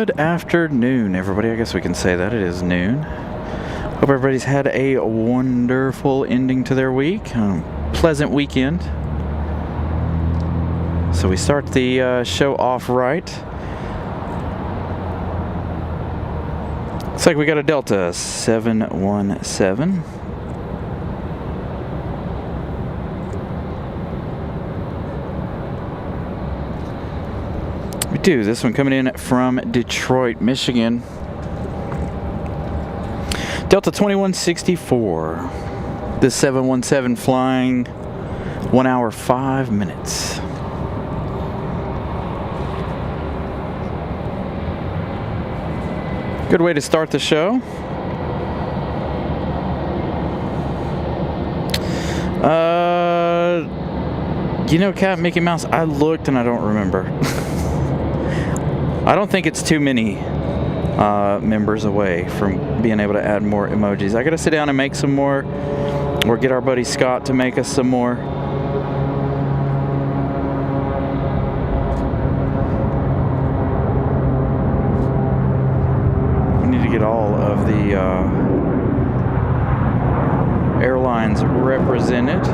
Good afternoon, everybody. I guess we can say that. It is noon. Hope everybody's had a wonderful ending to their week. Pleasant weekend. So we start the show off right. Looks like we got a Delta 717. We do. This one coming in from Detroit, Michigan. Delta 2164. This 717 flying 1 hour 5 minutes. Good way to start the show. You know, Cat Mickey Mouse, I looked and I don't remember. I don't think it's too many members away from being able to add more emojis. I gotta sit down and make some more, or get our buddy Scott to make us some more. We need to get all of the airlines represented.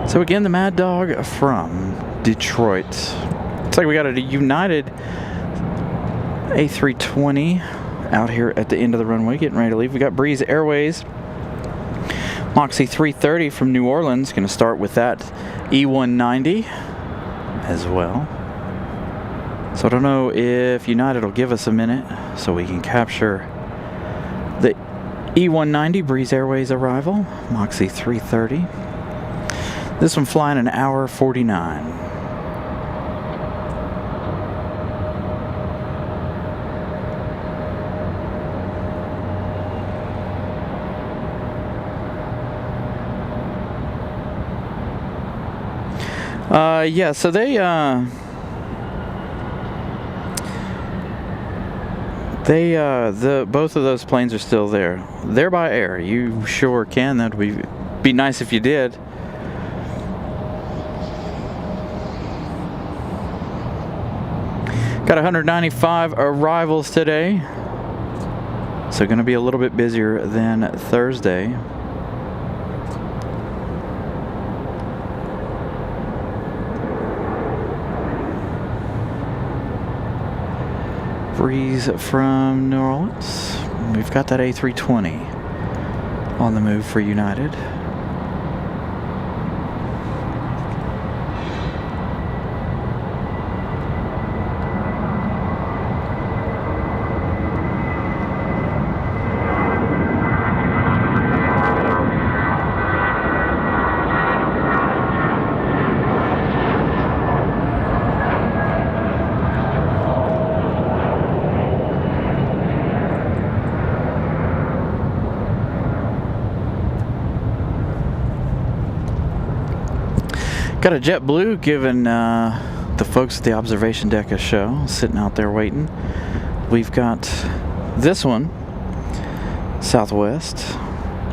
So again, the Mad Dog from Detroit. Looks like we got a United A320 out here at the end of the runway, getting ready to leave. We got Breeze Airways Moxie 330 from New Orleans. Going to start with that E190 as well. So I don't know if United will give us a minute so we can capture the E190 Breeze Airways arrival, Moxie 330. This one flying an hour 49. Yeah, so both of those planes are still there. They're by air. You sure can. That'd be nice if you did. Got 195 arrivals today, so going to be a little bit busier than Thursday. Breeze from New Orleans. We've got that A320 on the move for United. Got a JetBlue giving the folks at the observation deck a show, sitting out there waiting. We've got this one, Southwest,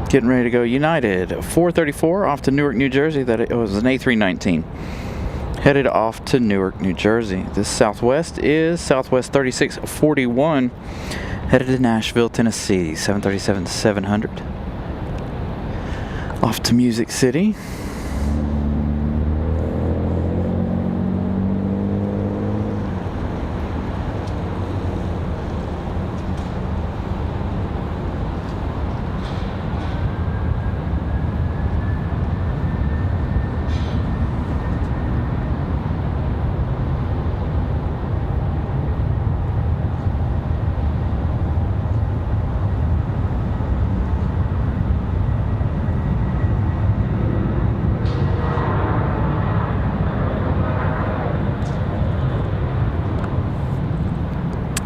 getting ready to go. United 434 off to Newark, New Jersey. It was an A319 headed off to Newark, New Jersey. This Southwest is Southwest 3641 headed to Nashville, Tennessee. 737-700 off to Music City.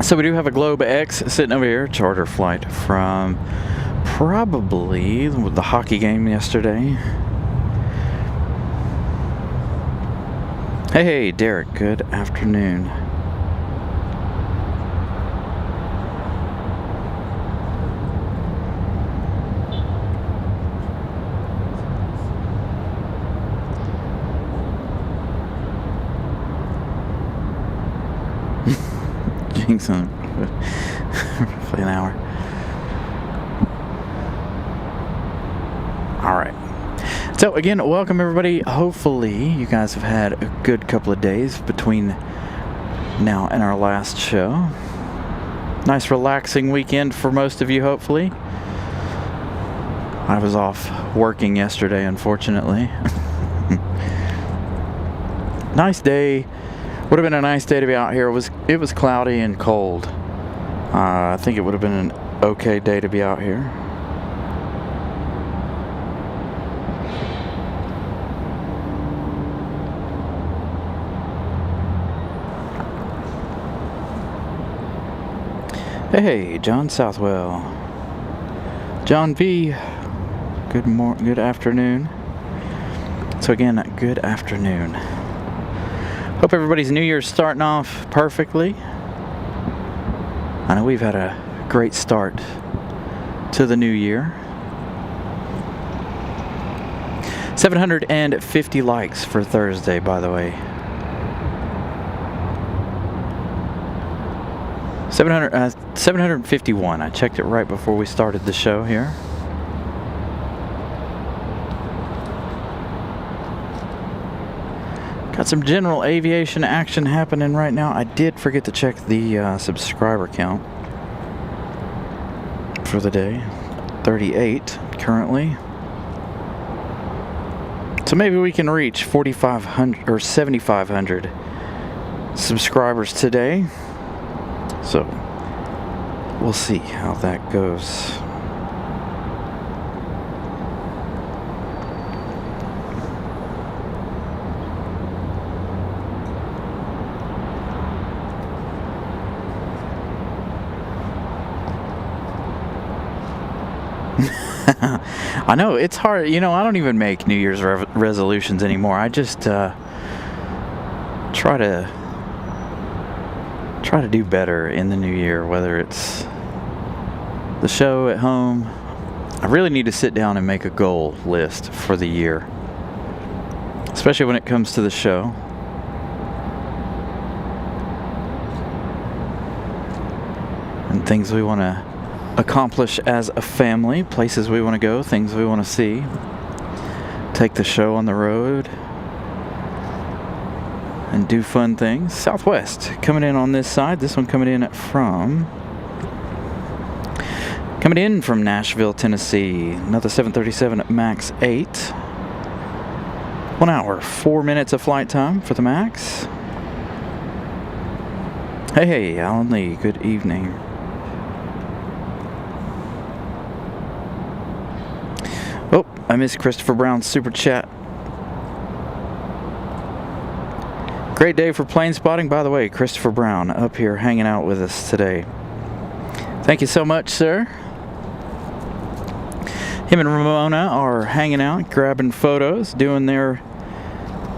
So we do have a Globe X sitting over here, charter flight from probably the hockey game yesterday. Hey, Derek, good afternoon. things on roughly an hour. All right. So again, welcome everybody. Hopefully you guys have had a good couple of days between now and our last show. Nice relaxing weekend for most of you, hopefully. I was off working yesterday, unfortunately. Nice day. Would have been a nice day to be out here. It was cloudy and cold. I think it would have been an okay day to be out here. Hey, John Southwell. John V. Good afternoon. So again, good afternoon. Hope everybody's New Year's starting off perfectly. I know we've had a great start to the new year. 750 likes for Thursday, by the way. 751. I checked it right before we started the show here. Got some general aviation action happening right now. I did forget to check the subscriber count for the day. 38 currently. So maybe we can reach 4,500 or 7,500 subscribers today. So we'll see how that goes. I know it's hard. You know, I don't even make New Year's resolutions anymore. I just try to do better in the new year, whether it's the show at home. I really need to sit down and make a goal list for the year, especially when it comes to the show. And things we want to accomplish as a family, places we want to go, things we want to see, take the show on the road, and do fun things. Southwest coming in on this side. This one coming in from Nashville, Tennessee. Another 737 MAX 8. 1 hour, 4 minutes of flight time for the MAX. Hey, Alan Lee, good evening. Oh, I missed Christopher Brown's super chat. Great day for plane spotting. By the way, Christopher Brown up here hanging out with us today. Thank you so much, sir. Him and Ramona are hanging out, grabbing photos, doing their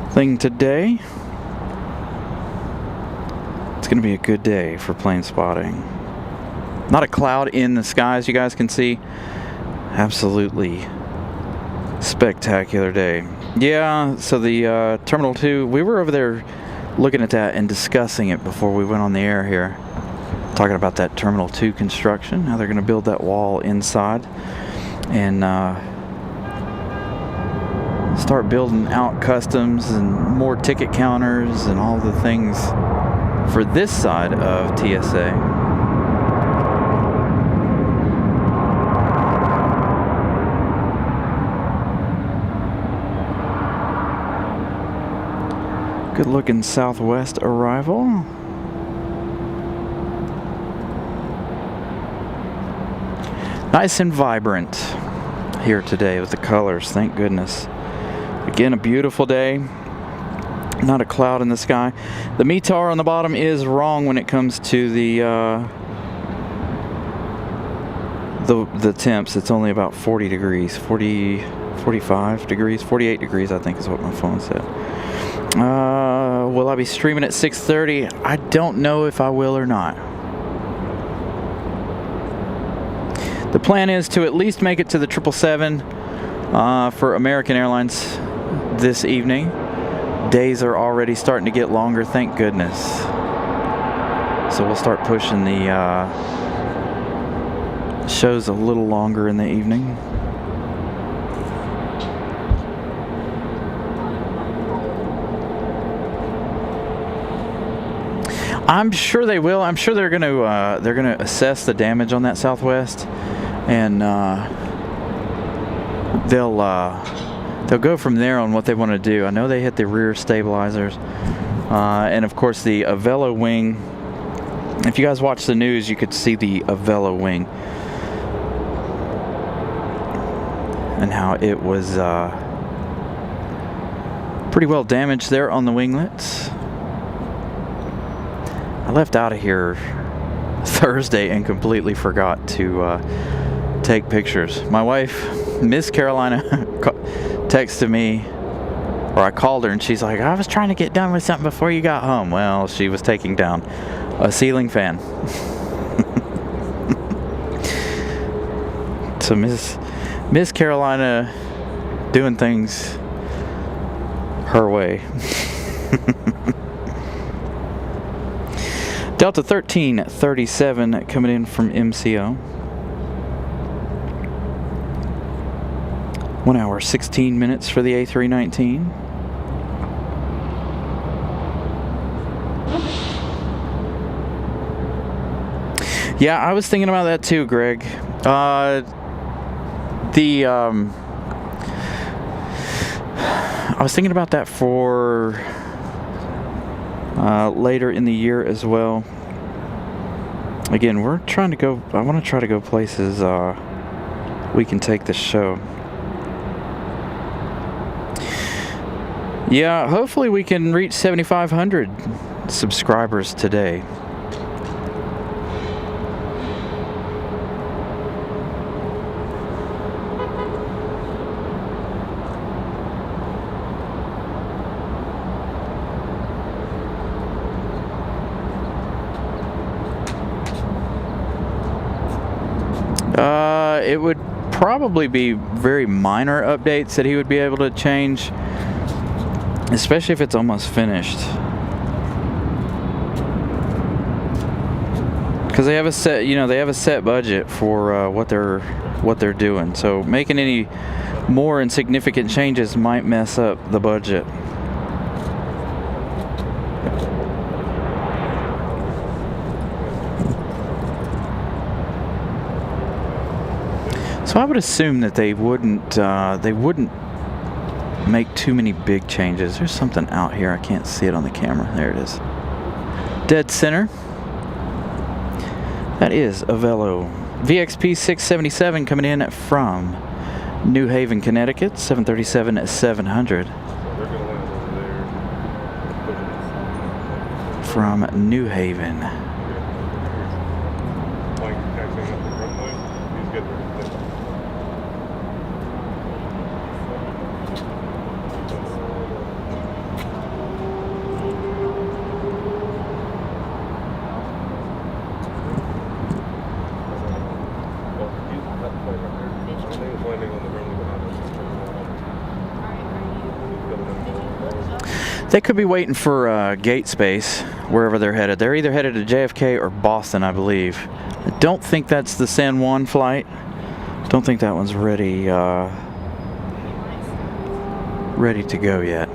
thing today. It's going to be a good day for plane spotting. Not a cloud in the sky, as you guys can see. Absolutely spectacular day. Yeah, so the Terminal 2, we were over there looking at that and discussing it before we went on the air here. Talking about that Terminal 2 construction, how they're going to build that wall inside and start building out customs and more ticket counters and all the things for this side of TSA. Good looking Southwest arrival. Nice and vibrant here today with the colors, thank goodness. Again, a beautiful day. Not a cloud in the sky. The METAR on the bottom is wrong when it comes to the temps. It's only about 40 degrees, 45 degrees, 48 degrees I think is what my phone said. Will I be streaming at 6:30? I don't know if I will or not. The plan is to at least make it to the 777 for American Airlines this evening. Days are already starting to get longer, thank goodness. So we'll start pushing the shows a little longer in the evening. I'm sure they will. I'm sure they're gonna assess the damage on that Southwest, and they'll go from there on what they want to do. I know they hit the rear stabilizers, and of course the Avelo wing. If you guys watch the news, you could see the Avelo wing and how it was pretty well damaged there on the winglets. I left out of here Thursday and completely forgot to take pictures. My wife, Miss Carolina, texted me, or I called her, and she's like, I was trying to get done with something before you got home. Well, she was taking down a ceiling fan. So Miss Carolina doing things her way. Delta 1337 coming in from MCO. 1 hour 16 minutes for the A319. Yeah, I was thinking about that too, Greg. I was thinking about that for later in the year as well. Again, we're trying to go. I want to try to go places we can take the show. Yeah, hopefully we can reach 7,500 subscribers today. It would probably be very minor updates that he would be able to change, especially if it's almost finished, because they have a set, they have a set budget for what they're doing. So making any more insignificant changes might mess up the budget. So I would assume that they wouldn't make too many big changes. There's something out here. I can't see it on the camera. There it is. Dead center. That is Avelo. VXP 677 coming in from New Haven, Connecticut. 737-700. From New Haven. They could be waiting for gate space wherever they're headed. They're either headed to JFK or Boston, I believe. I don't think that's the San Juan flight. Don't think that one's ready to go yet.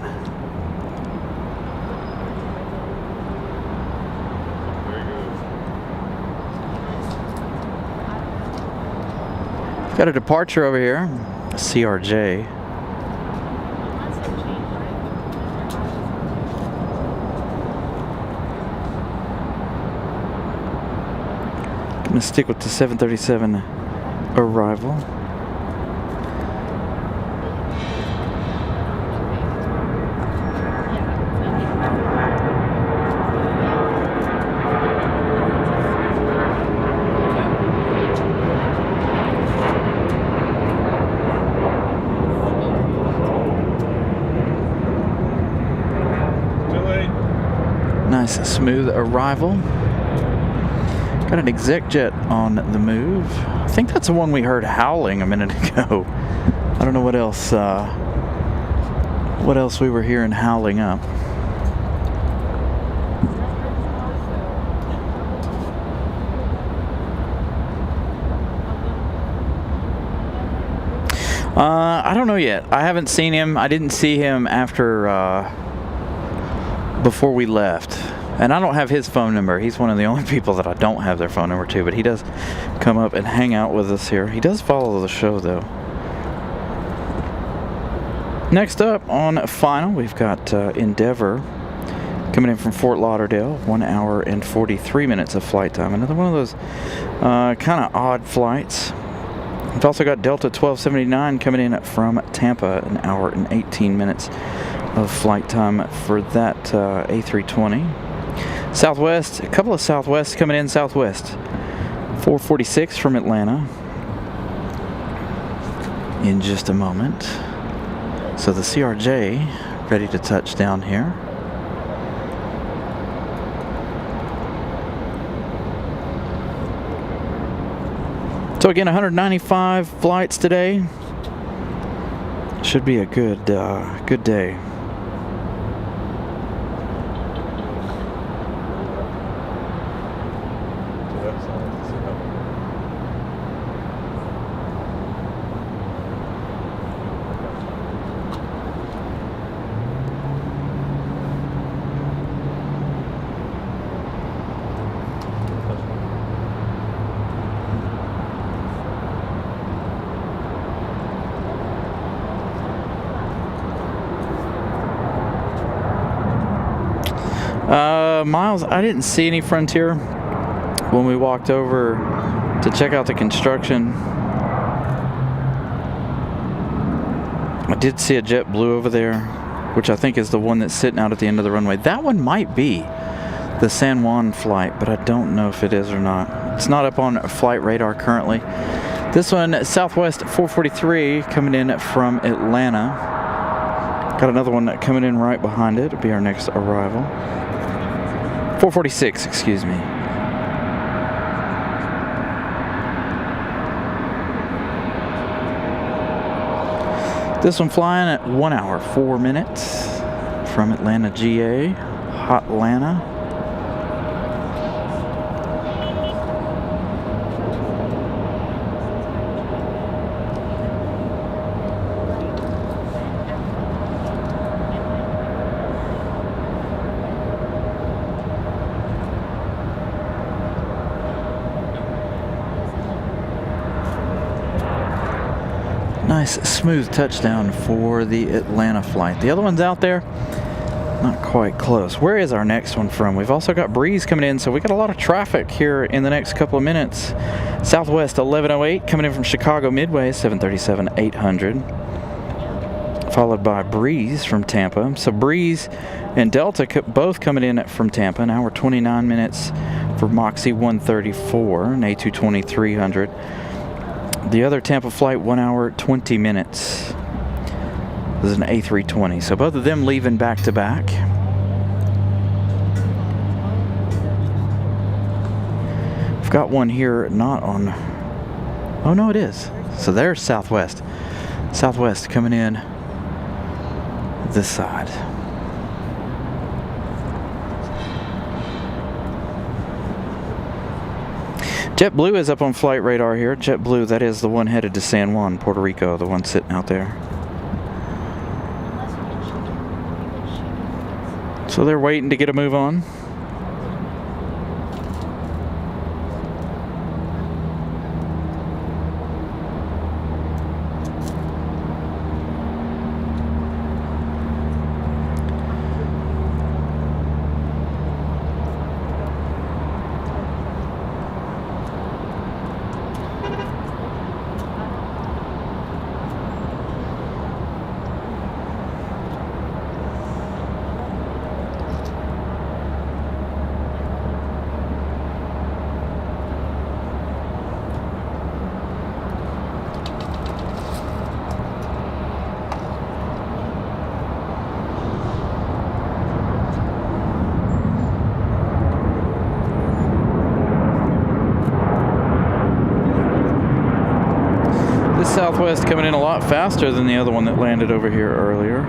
Got a departure over here, a CRJ. Gonna stick with the 737 arrival. Nice smooth arrival. Got an exec jet on the move. I think that's the one we heard howling a minute ago. I don't know what else we were hearing howling up. I don't know yet. I haven't seen him. I didn't see him after before we left. And I don't have his phone number. He's one of the only people that I don't have their phone number to, but he does come up and hang out with us here. He does follow the show, though. Next up on final, we've got Endeavor coming in from Fort Lauderdale, 1 hour and 43 minutes of flight time. Another one of those kind of odd flights. We've also got Delta 1279 coming in from Tampa, 1 hour and 18 minutes of flight time for that A320. Southwest, a couple of Southwest coming in. Southwest 446 from Atlanta in just a moment. So the CRJ ready to touch down here. So again, 195 flights today. Should be a good day. Miles, I didn't see any Frontier when we walked over to check out the construction. I did see a JetBlue over there, which I think is the one that's sitting out at the end of the runway. That one might be the San Juan flight, but I don't know if it is or not. It's not up on flight radar currently. This one, Southwest 443, coming in from Atlanta. Got another one coming in right behind it. It'll be our next arrival. 446, excuse me. This one flying at 1 hour, 4 minutes from Atlanta, GA, Hot Atlanta. Nice smooth touchdown for the Atlanta flight. The other one's out there, not quite close. Where is our next one from? We've also got Breeze coming in, so we got a lot of traffic here in the next couple of minutes. Southwest 1108 coming in from Chicago Midway, 737-800. Followed by Breeze from Tampa. So Breeze and Delta both coming in from Tampa, 1 hour 29 minutes for Moxie 134 and A220-300. The other Tampa flight, 1 hour 20 minutes. This is an A320. So both of them leaving back to back. I've got one here not on. Oh no, it is. So there's Southwest. Southwest coming in this side. JetBlue is up on flight radar here. JetBlue, that is the one headed to San Juan, Puerto Rico, the one sitting out there. So they're waiting to get a move on. Southwest coming in a lot faster than the other one that landed over here earlier.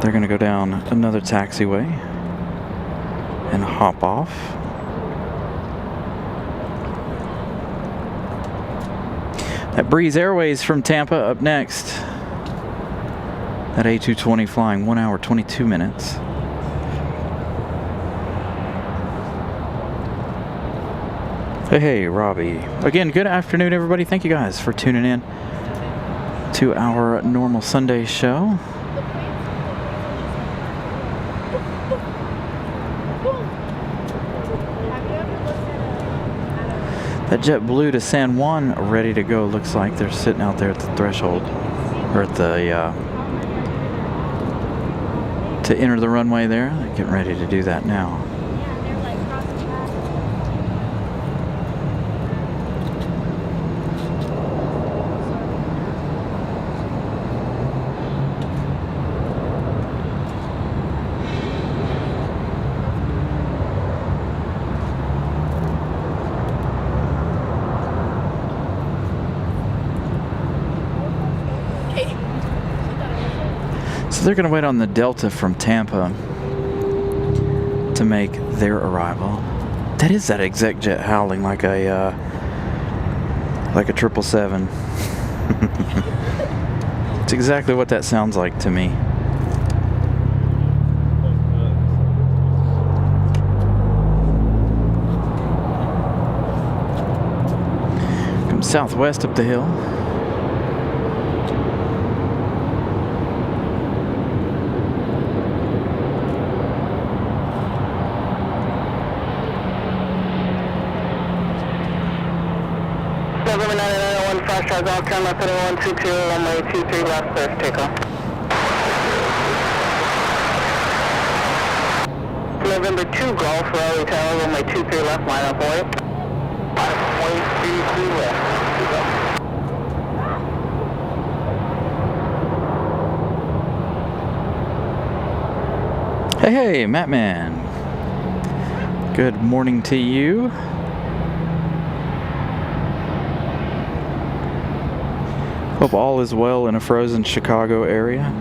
They're going to go down another taxiway and hop off. That Breeze Airways from Tampa up next. That A220 flying 1 hour 22 minutes. Hey, Robbie. Again, good afternoon, everybody. Thank you guys for tuning in to our normal Sunday show. That JetBlue to San Juan ready to go. Looks like they're sitting out there at the threshold, or at the to enter the runway there. They're getting ready to do that now. They're going to wait on the Delta from Tampa to make their arrival. That is that exec jet howling like a 777. It's exactly what that sounds like to me. Come southwest up the hill. I'll turn my 160, runway 23 left, first takeoff. November 2 Golf, Raleigh Tower, runway 23 left, line up away. Runway 23 left. Hey, Matt Man. Good morning to you. Hope all is well in a frozen Chicago area.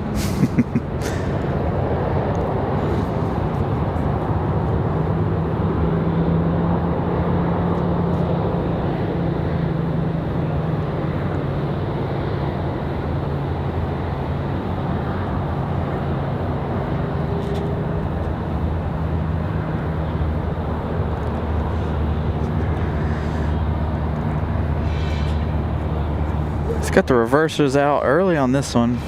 Got the reversers out early on this one.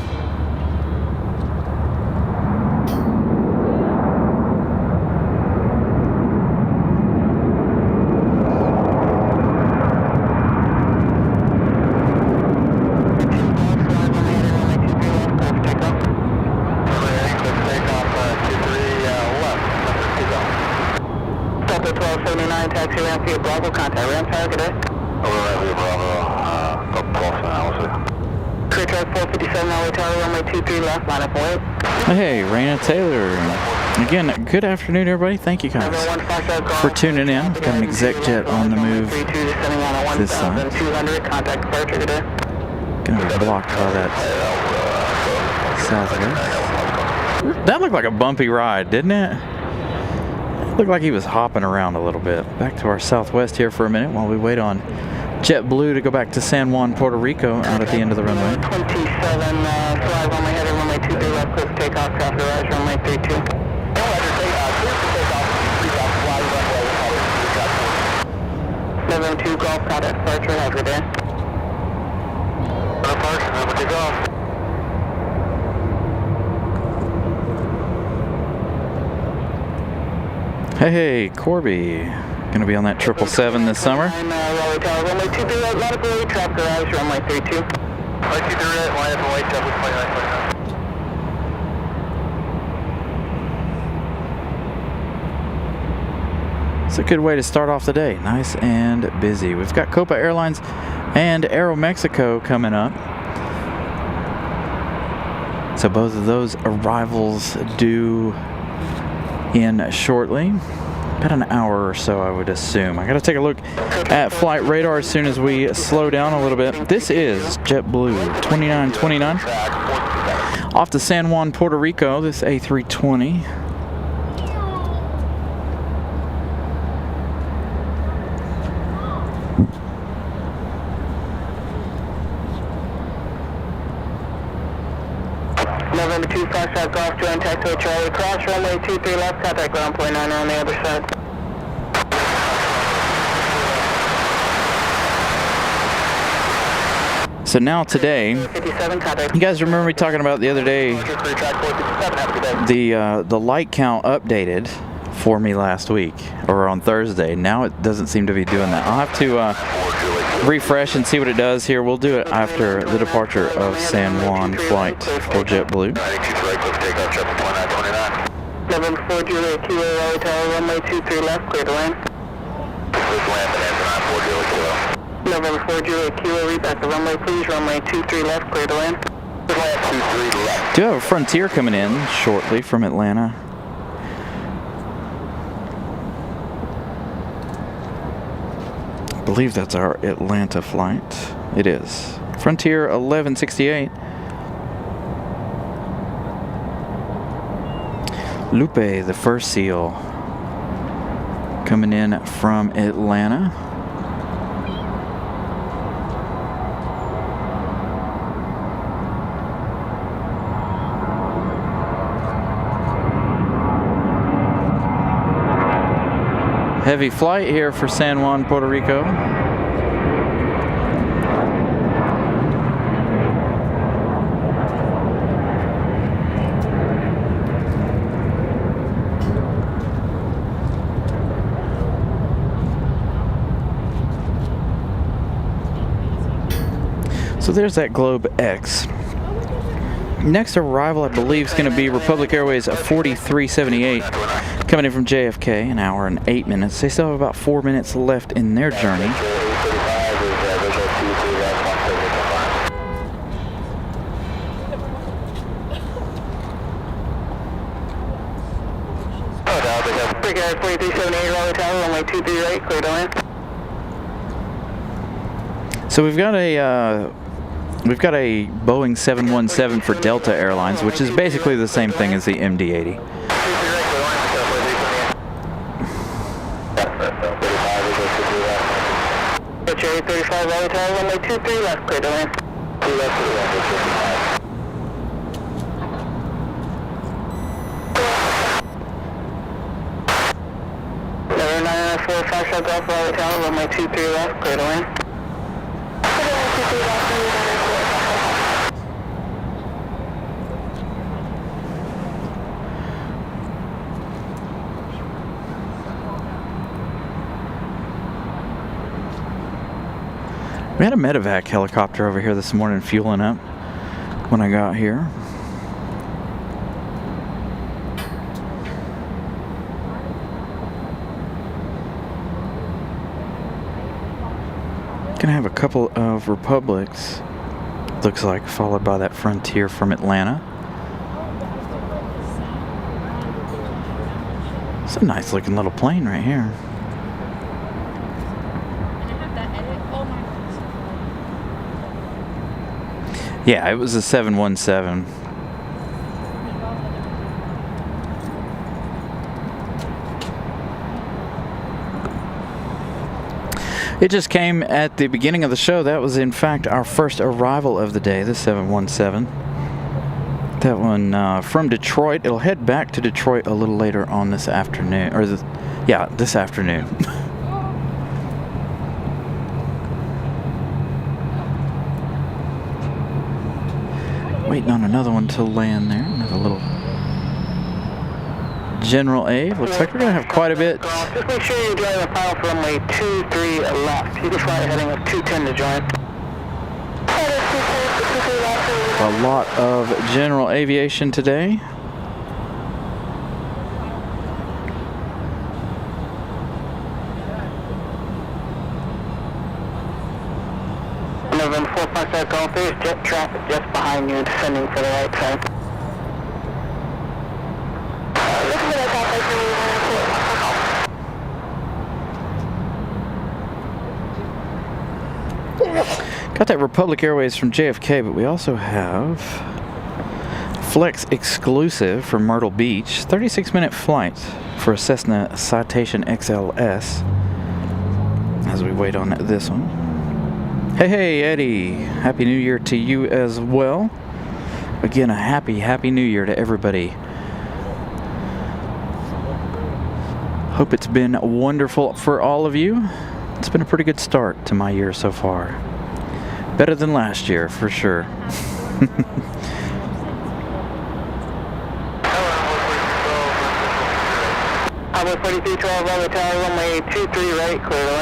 Delta 1279, taxi ramp via Bravo, contact ramp target. Clear track 457, Raleigh Tower, runway 23 left, line up away. Hey, Raina Taylor. Again, good afternoon, everybody. Thank you guys for tuning in. Got an exec jet on the move this side. Gonna be blocked by that southwest. That looked like a bumpy ride, didn't it? Looked like he was hopping around a little bit. Back to our southwest here for a minute while we wait on JetBlue to go back to San Juan, Puerto Rico, out at the end of the runway. 27, fly runway headed, runway 23 left, close takeoff, traffic rise, runway 32. November 2 Golf, contact departure, have a good day. Departure, November 2 Golf. Hey, Corby. Gonna be on that 777 this summer. Raleigh Tower, runway 23 right, line up away, traffic rise, runway 32. Runway 23 right, line up away, traffic 29. It's a good way to start off the day. Nice and busy. We've got Copa Airlines and Aeromexico coming up. So both of those arrivals due in shortly. About an hour or so, I would assume. I gotta take a look at flight radar as soon as we slow down a little bit. This is JetBlue 2929 off to San Juan, Puerto Rico. This A320. November 2, 5 Golf, join taxiway Charlie, cross runway 23 left, contact ground point 9 on the other side. So now today, you guys remember me talking about the other day, the light count updated for me last week, or on Thursday. Now it doesn't seem to be doing that. I'll have to refresh and see what it does here. We'll do it after the departure of San Juan flight for JetBlue. November 4, Juliet, Kilo, Raleigh Tower, runway 23 left, clear to land. November 4, Juliet, Kilo, read back the runway, please. Runway 23 left, clear to land. Do have a Frontier coming in shortly from Atlanta. I believe that's our Atlanta flight. It is. Frontier 1168. Lupe, the first SEAL, coming in from Atlanta. Heavy flight here for San Juan, Puerto Rico. So there's that Globe X. Next arrival, I believe, is going to be Republic Airways 4378, coming in from JFK, an hour and 8 minutes. They still have about 4 minutes left in their journey. So we've got a Boeing 717 for Delta Airlines, which is basically the same thing as the MD-80. Golf, Raleigh Tower, runway 23 left, clear to land. We had a medevac helicopter over here this morning fueling up when I got here. Gonna have a couple of Republics, looks like, followed by that Frontier from Atlanta. It's a nice looking little plane right here. Yeah, it was a 717. It just came at the beginning of the show. That was, in fact, our first arrival of the day, the 717. That one from Detroit. It'll head back to Detroit a little later on this afternoon. Or, this afternoon. Waiting on another one to land there. Another little General Ave. Looks like we're going to have quite a bit. Just make sure you drive a final for runway 23 left. You can fly a heading of 210 to join. A lot of General Aviation today. November 457 Golf, there's jet traffic just behind you, descending for the right side. Got that Republic Airways from JFK, but we also have Flex exclusive from Myrtle Beach, 36-minute flight for a Cessna Citation XLS as we wait on this one. Hey, Eddie, Happy New Year to you as well. Again, a happy New Year to everybody. Hope it's been wonderful for all of you. It's been a pretty good start to my year so far. Better than last year, for sure.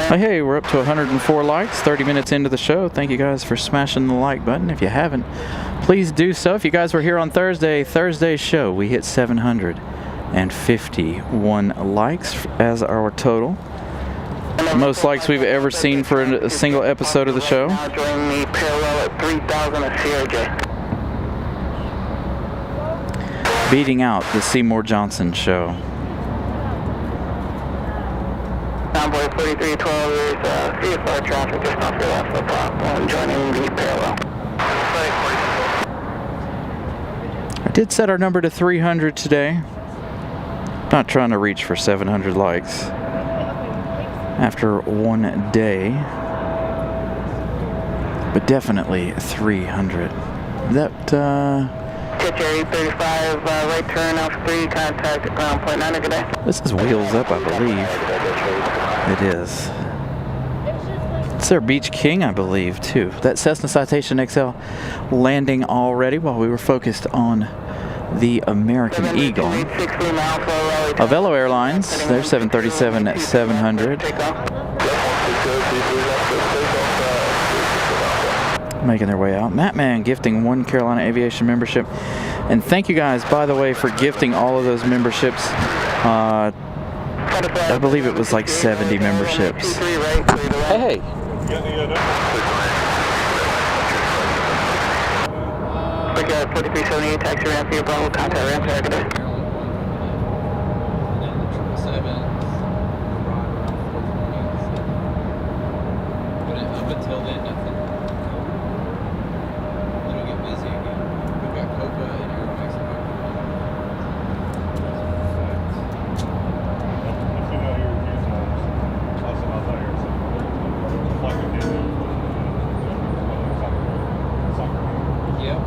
Hey, we're up to 104 likes, 30 minutes into the show. Thank you guys for smashing the like button. If you haven't, please do so. If you guys were here on Thursday's show, we hit 751 likes as our total. Most likes we've ever seen for a single episode of the show. Now joining me parallel at 3,000 at CRJ. Beating out the Seymour Johnson show. Convoy 4312, there's CFR traffic just off your left foot platform, joining the parallel. I did set our number to 300 today. Not trying to reach for 700 likes after one day, but definitely 300. That, Catch Air 835, right turn, Alpha 3, contact at ground point 9, good day. this is Wheels Up, I believe. It is. It's their Beach King, I believe, too. That Cessna Citation XL landing already while we were focused on the American Eagle. Avelo Airlines, they're 737 at 700. Making their way out. Matt Man gifting 1 Carolina Aviation membership. And thank you guys, by the way, for gifting all of those memberships. I believe it was like 70 memberships. Hey! 4378, taxi ramp via Bravo, contact ramp target. But up until then, nothing. Then it'll get busy again. We've got Copa and Aeromexico. Yep.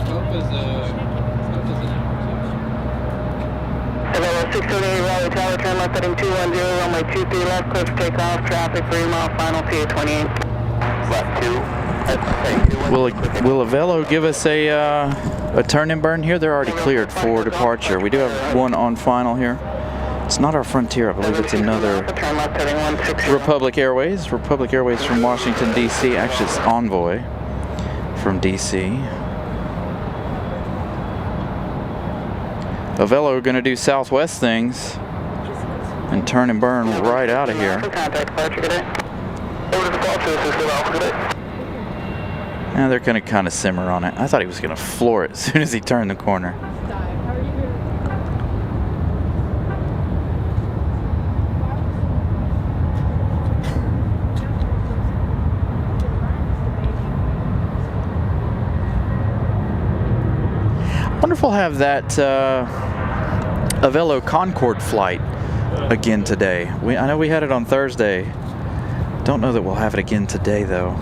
Copa's an Avelo 628 Raleigh Tower, turn left heading 210, runway 23 left, clear for takeoff, traffic 3 mile final, CA 28. Left 2. Will Avelo give us a turn and burn here? They're already cleared for departure. We do have one on final here. It's not our Frontier, I believe it's another Turn left heading 160. Republic Airways from Washington, D.C. Actually, it's Envoy from D.C. Avelo going to do Southwest things and turn and burn right out of here. Contact departure, good day. Over to the call to assist with Alpha, good day. Now they're going to kind of simmer on it. I thought he was going to floor it as soon as he turned the corner. I wonder if we'll have that Avelo Concorde flight again today. I know we had it on Thursday. Don't know that we'll have it again today, though.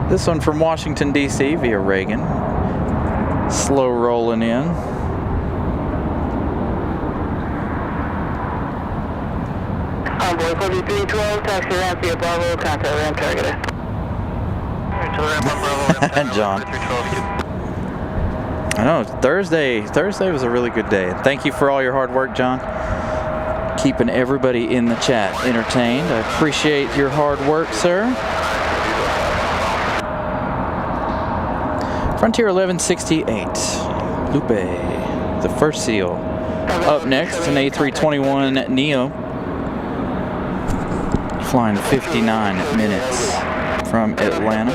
This one from Washington, D.C. via Reagan. Slow rolling in. Envoy 4312, taxi ramp via Bravo, contact ramp target. John. I know, Thursday was a really good day. Thank you for all your hard work, John. Keeping everybody in the chat entertained. I appreciate your hard work, sir. Frontier 1168, Lupe, the first seal. Up next, an A321 Neo, flying 59 minutes from Atlanta.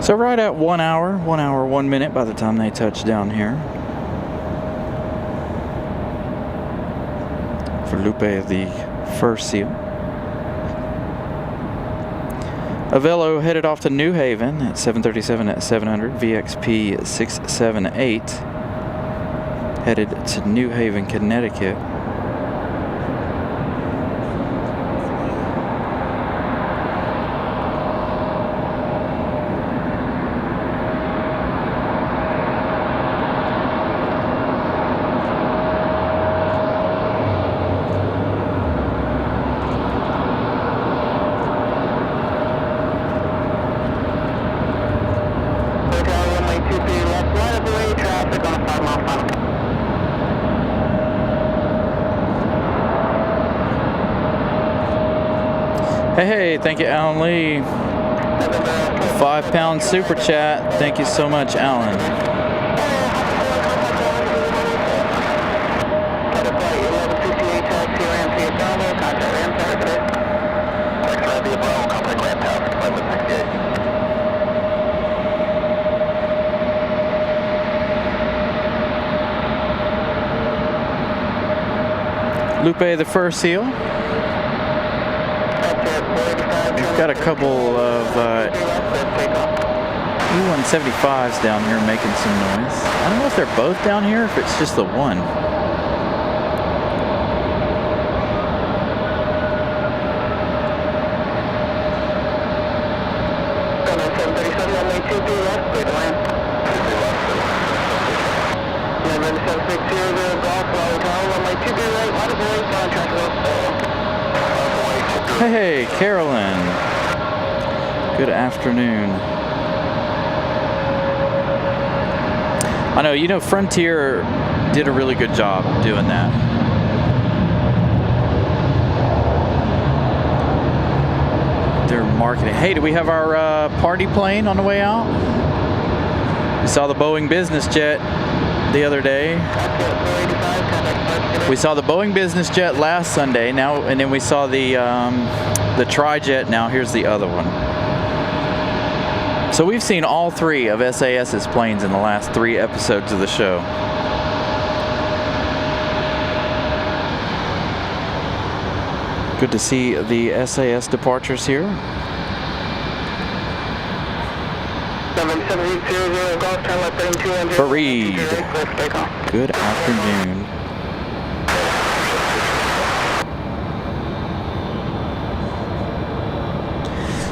So right at 1 hour, 1 minute by the time they touch down here. For Lupe, the first SEAL. Avelo headed off to New Haven at 7:37 at 700. VXP 678 headed to New Haven, Connecticut. Hey, thank you, Alan Lee. £5 super chat. Thank you so much, Alan. Lupe, the first SEAL. We've got a couple of E-175s down here making some noise. I don't know if they're both down here or if it's just the one. Hey, Carolyn. Good afternoon. I know, you know, Frontier did a really good job doing that. Their marketing. Hey, do we have our party plane on the way out? We saw the Boeing business jet the other day. We saw the Boeing business jet last Sunday, now, and then we saw the tri-jet. Now here's the other one. So we've seen all three of SAS's planes in the last 3 episodes of the show. Good to see the SAS departures here. 7700 Golf, turn left heading 210. Fareed. Good afternoon.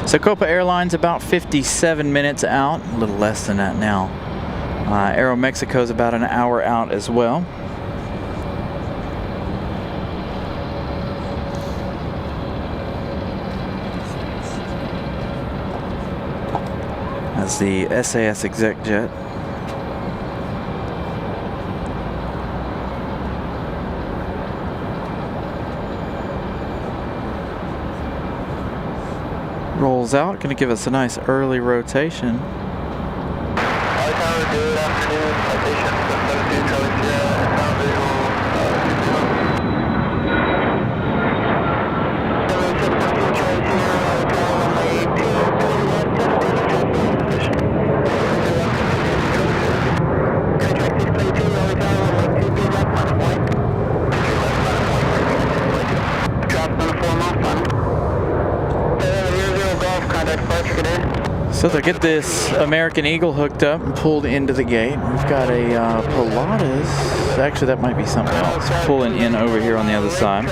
So Copa Airlines about 57 minutes out, a little less than that now. Aeromexico is about an hour out as well. That's the SAS exec jet. Rolls out, going to give us a nice early rotation. Good afternoon, Aviation, 72 Charlie Sierra, ground visual, So to get this American Eagle hooked up and pulled into the gate, we've got a Pilatus. Actually, that might be something else. Pulling in over here on the other side.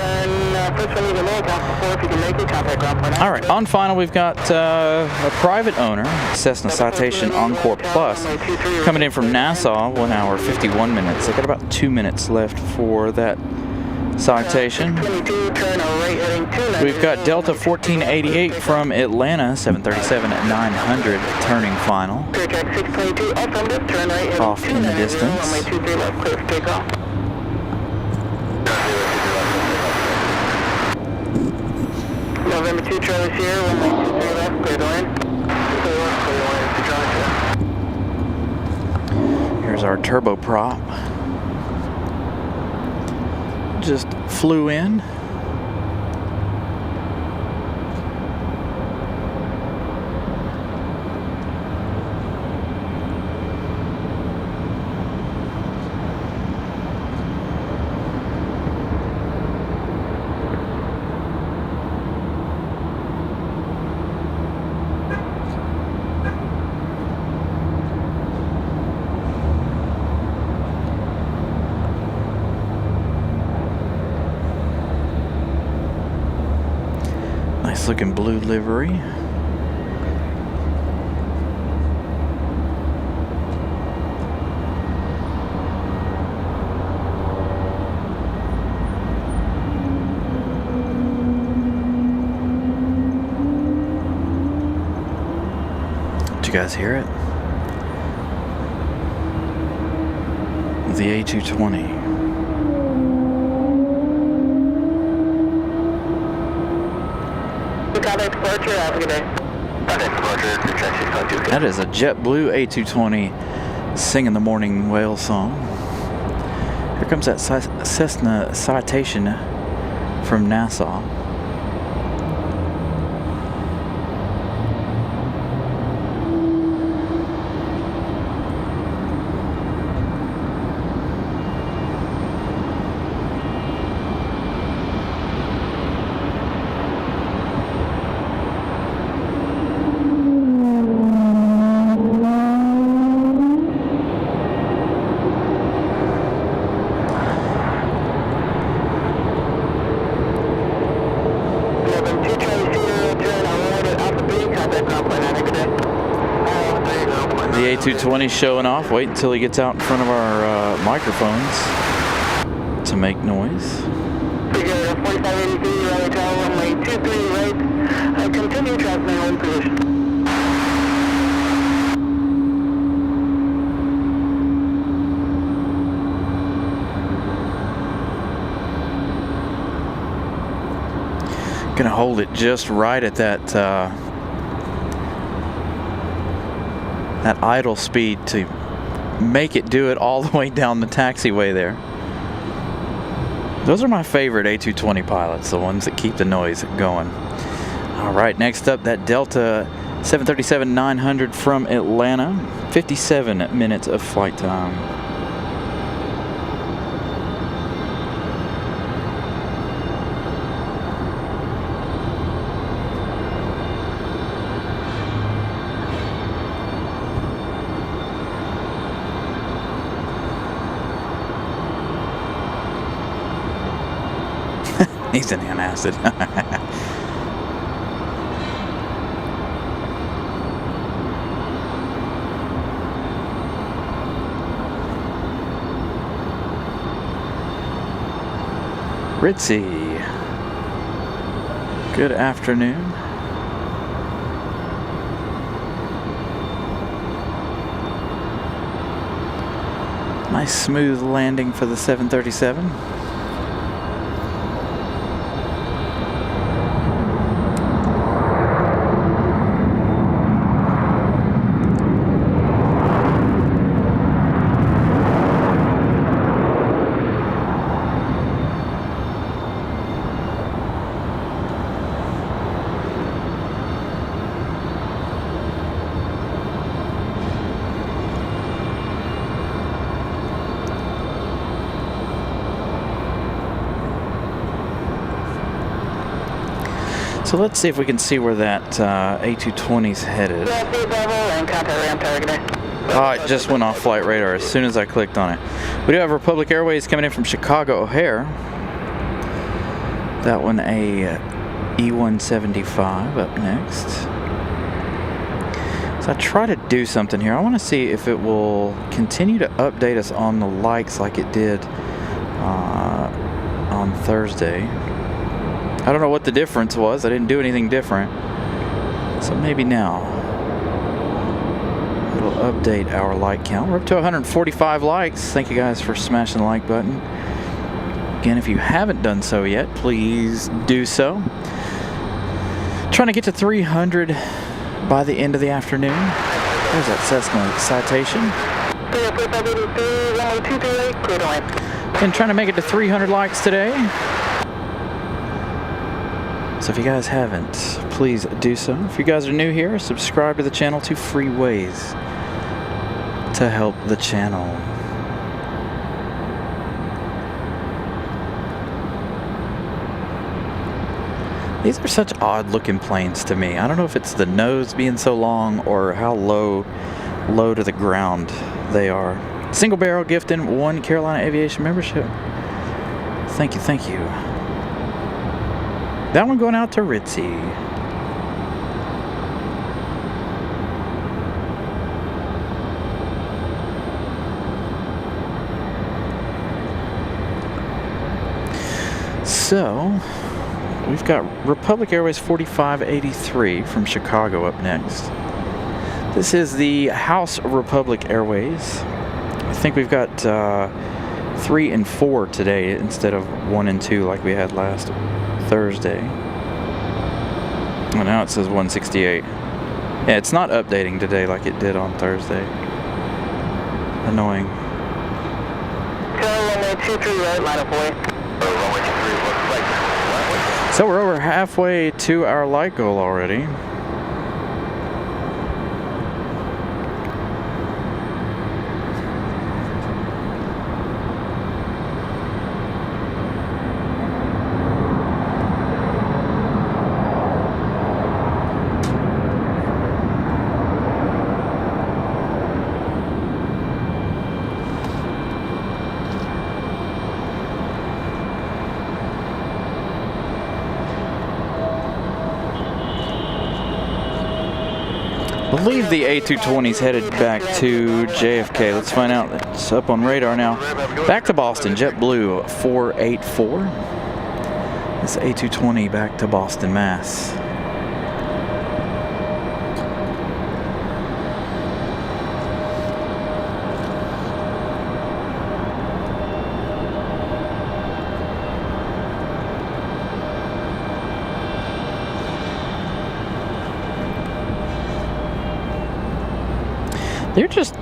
All right, on final, we've got a private owner, Cessna Citation Encore Plus, coming in from Nassau, 1 hour, 51 minutes. They've got about 2 minutes left for that citation. We've got Delta 1488 from Atlanta, 737 at 900, turning final. Off in the distance. November 2 Charlie Sierra, 123 left, clear to land. Here's our turboprop. Just flew in. Nice looking blue livery. Did you guys hear it? The A220. That is a JetBlue A220 singing the morning whale song. Here comes that Cessna Citation from Nassau. The A220 showing off. Wait until he gets out in front of our microphones to make noise. 4583, Raleigh Tower, runway 23 right. Continue transmitting hold position. Gonna hold it just right at that that idle speed to make it do it all the way down the taxiway there. Those are my favorite A220 pilots, the ones that keep the noise going. All right, next up, that Delta 737-900 from Atlanta. 57 minutes of flight time. He's an antacid. Ritzy. Good afternoon. Nice smooth landing for the 737. So let's see if we can see where that A220's headed. Oh, it just went off flight radar as soon as I clicked on it. We do have Republic Airways coming in from Chicago O'Hare. That one a E175 up next. So I try to do something here. I want to see if it will continue to update us on the likes like it did on Thursday. I don't know what the difference was. I didn't do anything different. So maybe now it'll update our like count. We're up to 145 likes. Thank you guys for smashing the like button. Again, if you haven't done so yet, please do so. Trying to get to 300 by the end of the afternoon. There's that Cessna Citation. And trying to make it to 300 likes today. So if you guys haven't, please do so. If you guys are new here, subscribe to the channel. 2 free ways to help the channel. These are such odd looking planes to me. I don't know if it's the nose being so long or how low to the ground they are. Single barrel gifting 1 Carolina Aviation membership. Thank you, thank you. That one going out to Ritzy. So, we've got Republic Airways 4583 from Chicago up next. This is the House Republic Airways. I think we've got 3 and 4 today instead of 1 and 2 like we had last Thursday. And now it says 168. Yeah, it's not updating today like it did on Thursday. Annoying. Runway 23 right, line up away. Runway 23, looks like. So we're over halfway to our light goal already. I believe the A220's headed back to JFK. Let's find out. It's up on radar now. Back to Boston, JetBlue 484. This A220 back to Boston, Mass.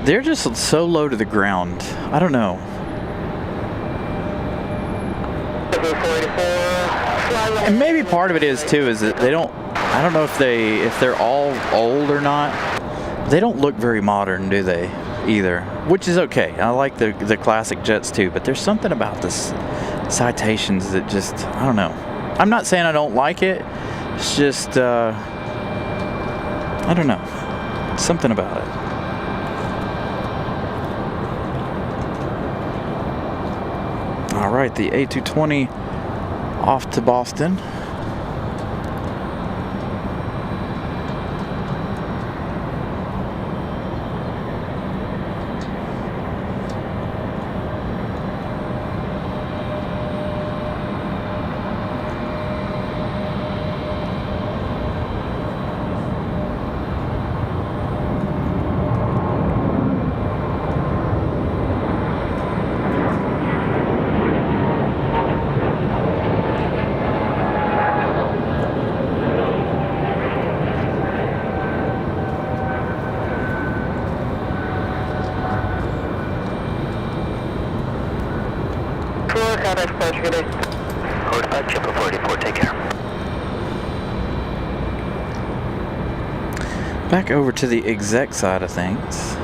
They're just so low to the ground. I don't know. And maybe part of it is too is that they don't. I don't know if they're all old or not. They don't look very modern, do they? Either, which is okay. I like the classic jets too, but there's something about this Citations that just, I don't know. I'm not saying I don't like it. It's just I don't know. Something about it. All right, the A220 off to Boston. Back over to the exec side of things.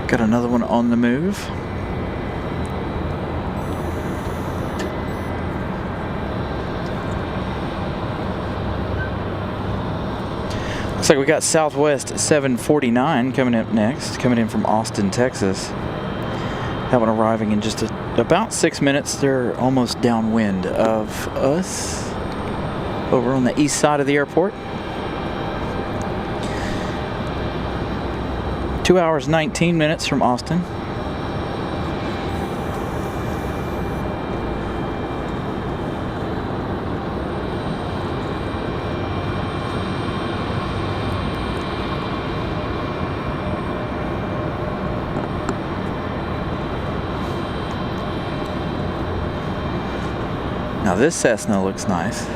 Got another one on the move. Looks like we got Southwest 749 coming up next, coming in from Austin, Texas. That one arriving in just about 6 minutes. They're almost downwind of us over on the east side of the airport. 2 hours, 19 minutes from Austin. Now this Cessna looks nice.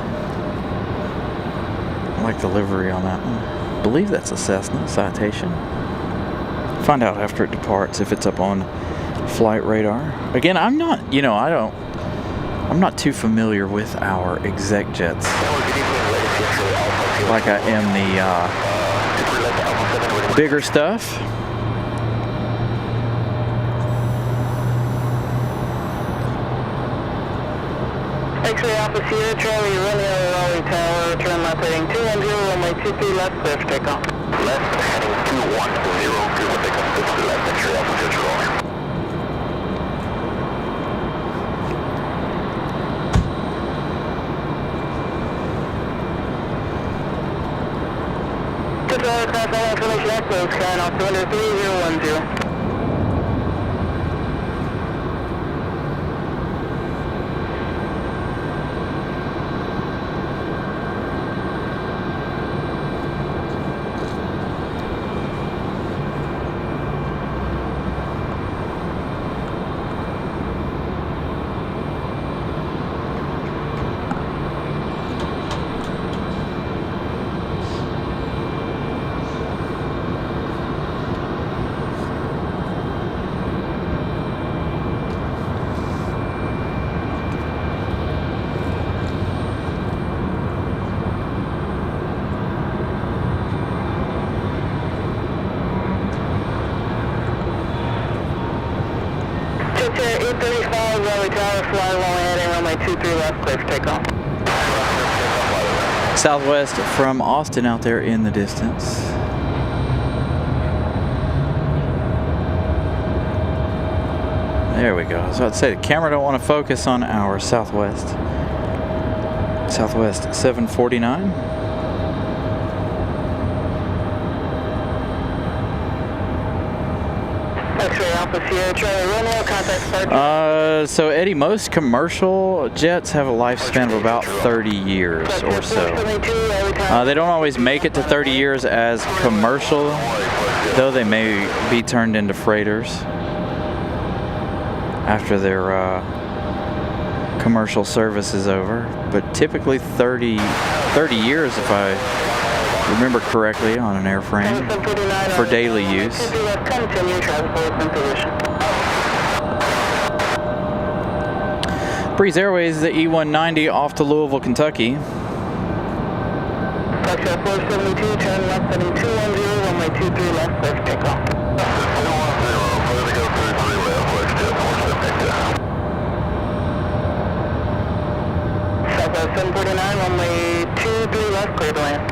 I like the livery on that one. I believe that's a Cessna Citation. Find out after it departs if it's up on flight radar. Again, I'm not, I'm not too familiar with our exec jets like I am the bigger stuff. X-ray Alpha Sierra Charlie, Romeo, Raleigh Tower, turn left heading 210, runway 23 left, clear for takeoff. Left heading 210, clear for takeoff, 50 left, X-ray Alpha Sierra Charlie. Control aircraft, all information echoes, skying off 23010. 835 Raleigh Tower, fly runway heading runway 23 left, clear for takeoff. Southwest from Austin out there in the distance. There we go. So I'd say the camera don't want to focus on our Southwest. Southwest 749. X-ray Alpha Sierra Charlie Romeo, contact departure. So Eddie, most commercial jets have a lifespan of about 30 years or so. They don't always make it to 30 years as commercial, though they may be turned into freighters after their commercial service is over. But typically 30 years, if I remember correctly, on an airframe for daily use. Breeze Airways, the E190 off to Louisville, Kentucky. Foxtrot 472, turn left heading 210, runway 23 left, clear for takeoff. Southwest 749, runway 23 left, clear to land.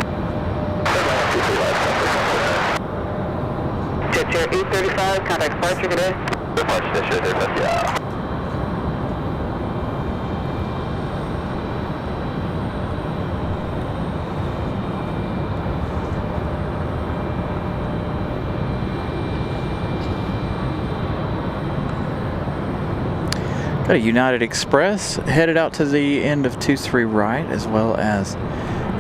Jet Chair 835, contact departure, good day. Departure, Jet Chair 835, yeah. Got a United Express headed out to the end of 23 right, as well as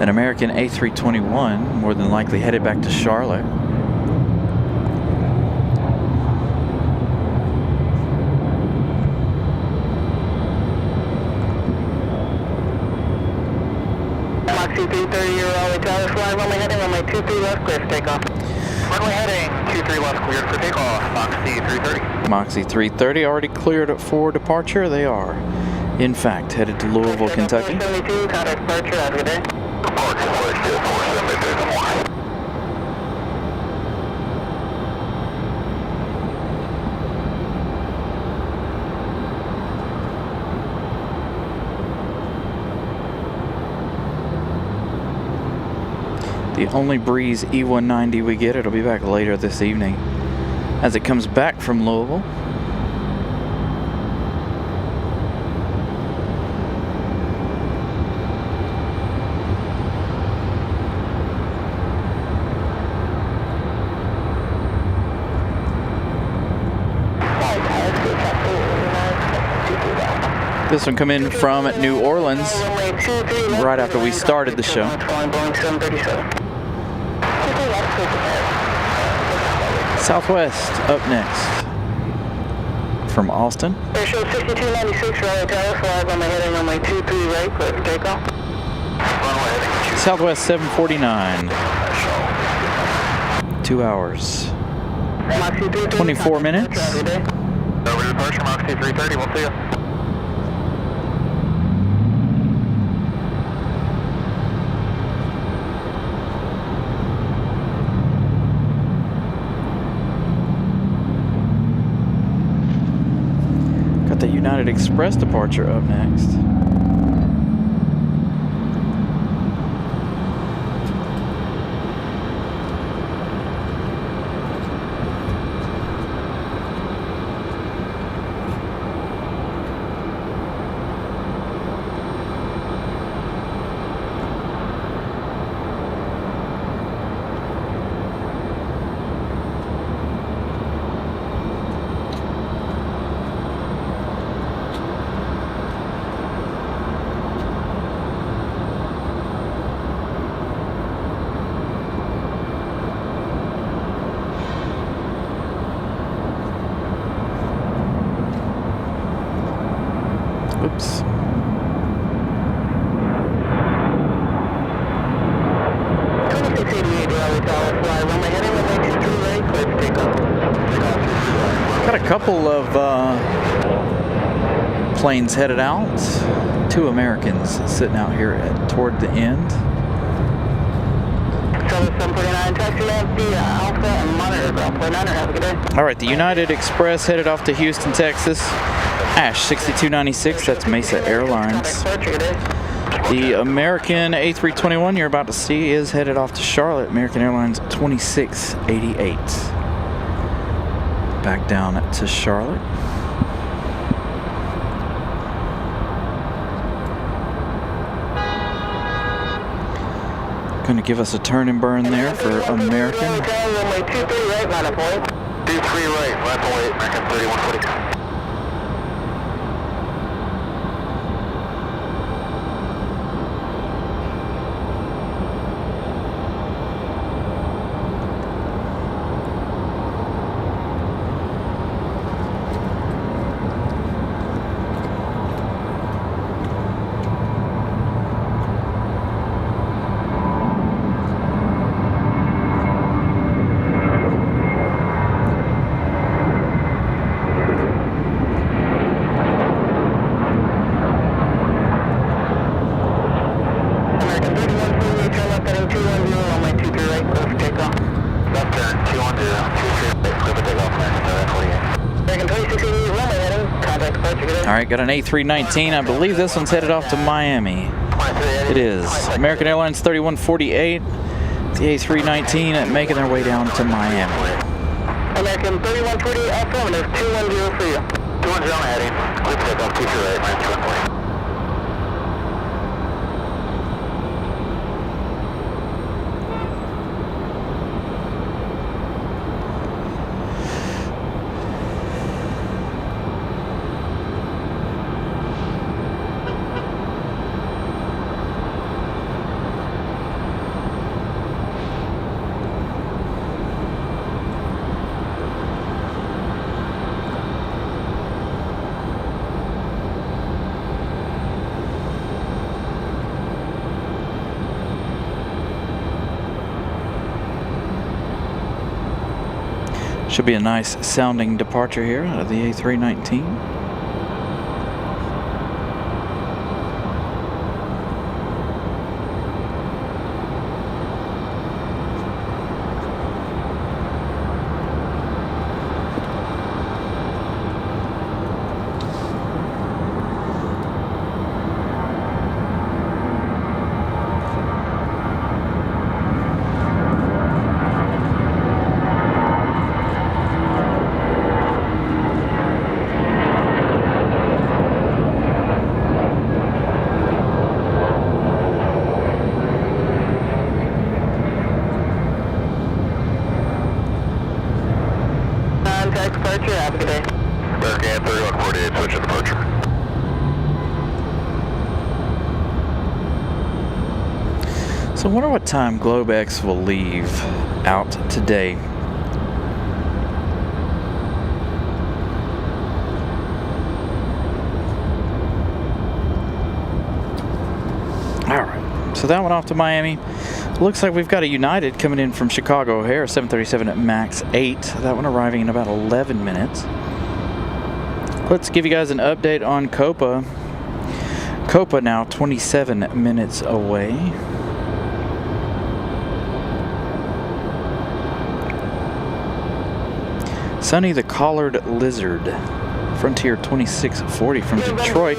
an American A321, more than likely headed back to Charlotte. Moxie 330, Raleigh Tower, fly runway heading, runway 23 left, clear for takeoff. Runway heading 23 left, cleared for takeoff, Moxie 330. Moxie 330 already cleared for departure. They are, in fact, headed to Louisville, Kentucky. 472, contact departure, have a good day. The only Breeze E190 we get, it'll be back later this evening as it comes back from Louisville. This one come in from New Orleans right after we started the show. Southwest up next from Austin. Airshow 6296, Raleigh Tower, fly runway heading runway 23 right, clear for takeoff. Southwest 749. 2 hours. 24 minutes. Over departure, Moxie 330, we'll see you. The United Express departure up next. Oops. Got a couple of planes headed out. 2 Americans sitting out here toward the end. 749, taxi land via Alpha and monitor ground Charlie 9er, have a good day. All right, the United Express headed off to Houston, Texas. Ash 6296, that's Mesa Airlines. The American A321 you're about to see is headed off to Charlotte, American Airlines 2688. Back down to Charlotte. Going to give us a turn and burn there for American. 23 right, line up point. 23 right, line up point, American 3140. All right, got an A319. I believe this one's headed off to Miami. It is. American Airlines 3148. The A319 making their way down to Miami. American 3140, affirmative, 210 for you. 210 heading. Clear for takeoff, 23 right, minus 240. Should be a nice sounding departure here out of the A319. Departure, have a good day. American 3148, switch to departure. So I wonder what time Globex will leave out today. All right, so that went off to Miami. Looks like we've got a United coming in from Chicago O'Hare, 737 at max 8. That one arriving in about 11 minutes. Let's give you guys an update on Copa. Copa now 27 minutes away. Sunny the Collared Lizard, Frontier 2640 from Detroit,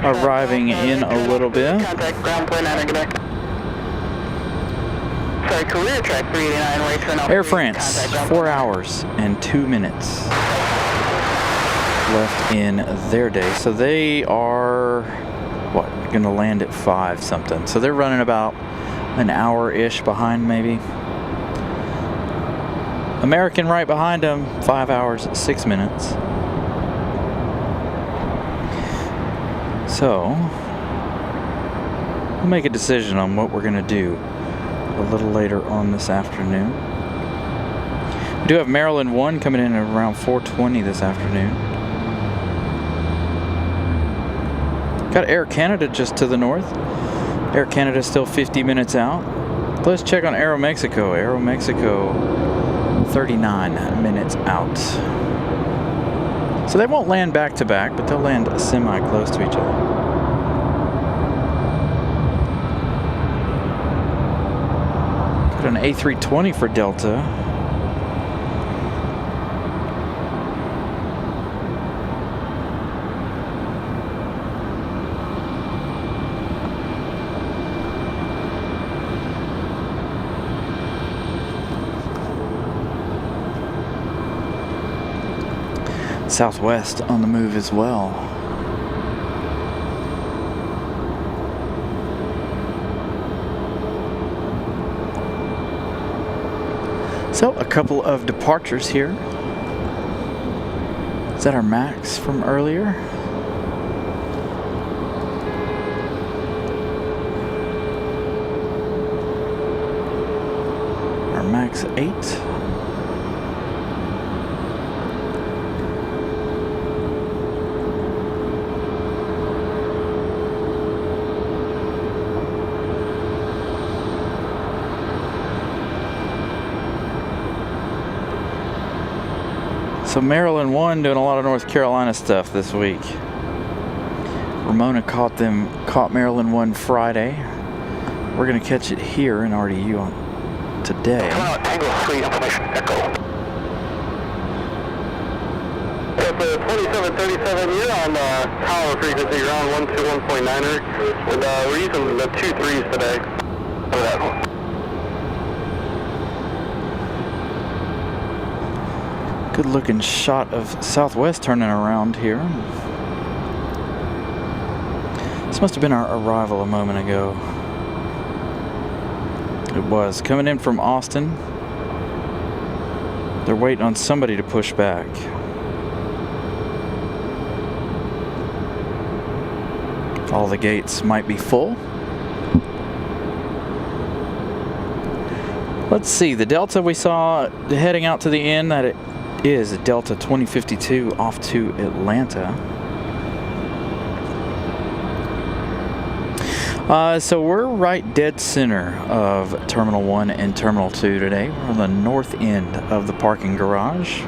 arriving in a little bit. Contact ground point 9, good day. Sorry, career track 389, way turn off. Air France, 4 hours and 2 minutes left in their day. So they are, what, going to land at 5 something. So they're running about an hour-ish behind maybe. American right behind them, 5 hours, 6 minutes. So, we'll make a decision on what we're going to do a little later on this afternoon. We do have Maryland 1 coming in at around 4:20 this afternoon. Got Air Canada just to the north. Air Canada still 50 minutes out. Let's check on Aeromexico. Aeromexico 39 minutes out. So they won't land back to back, but they'll land semi-close to each other. Got an A320 for Delta. Southwest on the move as well. So a couple of departures here. Is that our max from earlier? Our max 8. So Maryland 1 doing a lot of North Carolina stuff this week. Ramona caught Maryland 1 Friday. We're gonna catch it here in RDU today. Tango 3, information echo. It's a 2737, you're on tower frequency, you're on 121.9er. We're using the 2.3s today. For that one. Good looking shot of Southwest turning around here. This must have been our arrival a moment ago. It was. Coming in from Austin. They're waiting on somebody to push back. All the gates might be full. Let's see, the Delta we saw heading out to the end, that it is Delta 2052 off to Atlanta. So we're right dead center of Terminal 1 and Terminal 2 today. We're on the north end of the parking garage.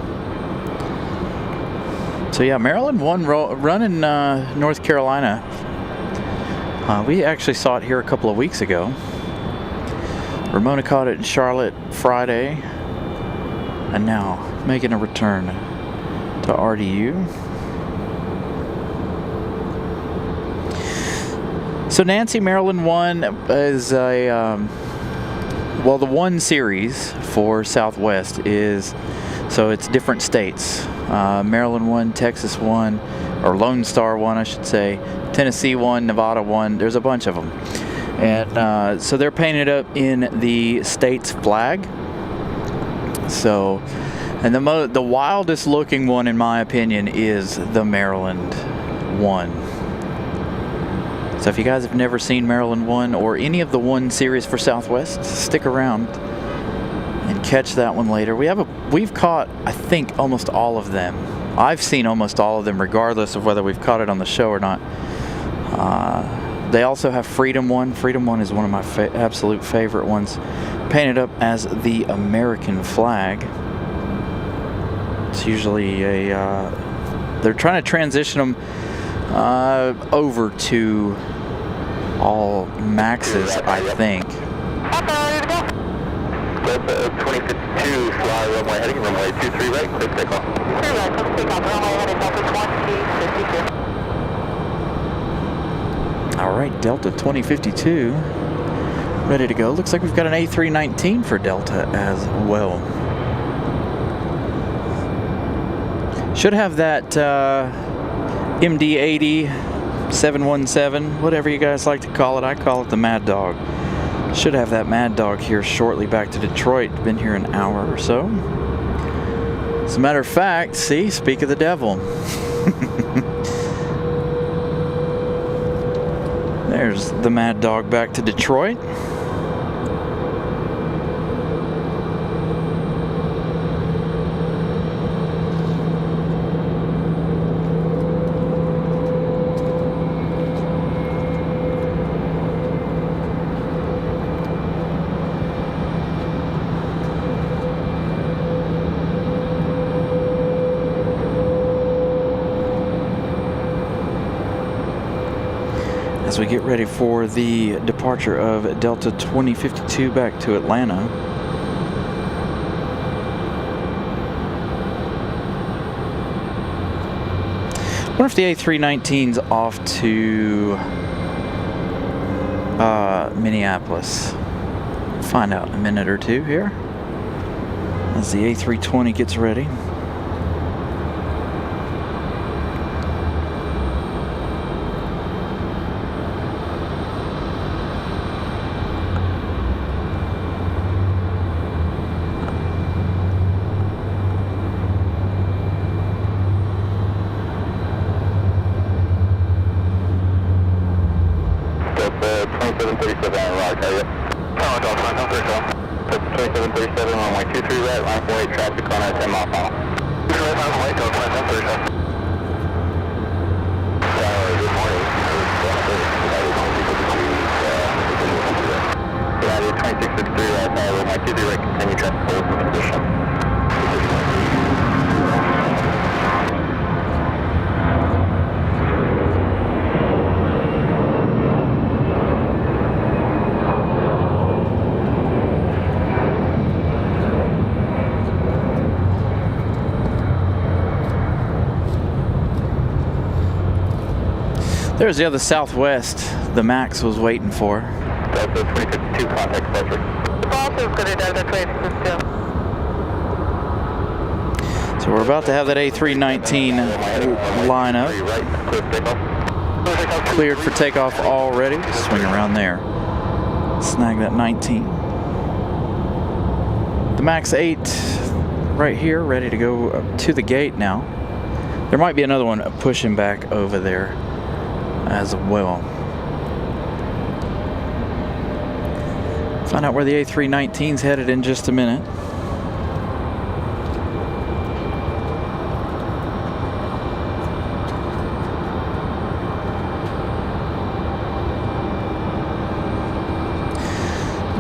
So yeah, Maryland 1 running North Carolina. We actually saw it here a couple of weeks ago. Ramona caught it in Charlotte Friday, and now making a return to RDU. So Nancy, Maryland 1 is a, well, the 1 series for Southwest is, so it's different states. Maryland 1, Texas 1, or Lone Star 1, I should say, Tennessee 1, Nevada 1, there's a bunch of them. And so they're painted up in the state's flag. So, and the wildest looking one, in my opinion, is the Maryland 1. So if you guys have never seen Maryland 1 or any of the 1 series for Southwest, stick around and catch that one later. We've caught, I think, almost all of them. I've seen almost all of them, regardless of whether we've caught it on the show or not. They also have Freedom 1. Freedom 1 is one of my absolute favorite ones, painted up as the American flag. It's usually a, they're trying to transition them over to all maxes, I think. Delta 2052, fly runway heading, runway 23 right, clear takeoff. Clear right, let's take off, runway heading Delta 2052. All right, Delta 2052 ready to go. Looks like we've got an A319 for Delta as well. Should have that MD-80, 717, whatever you guys like to call it. I call it the Mad Dog. Should have that Mad Dog here shortly back to Detroit. Been here an hour or so. As a matter of fact, see, speak of the devil. There's the Mad Dog back to Detroit. As we get ready for the departure of Delta 2052 back to Atlanta. I wonder if the A319's off to Minneapolis. Find out in a minute or two here as the A320 gets ready. 2737 on Raleigh, target. Tower, Delta 937. That's 2737, runway 23 right, line 48, traffic on our 10 mile final. 2 right, line 48, Delta 937. Good morning. United 2663 right, runway 23 right, continue traffic hold position. There's the other Southwest the Max was waiting for. Delta 2052, contact Fletcher. Also good at Delta 2052. So we're about to have that A319 line up. Cleared for takeoff already. Swing around there. Snag that 19. The Max 8 right here, ready to go up to the gate now. There might be another one pushing back over there as well. Find out where the A319's headed in just a minute.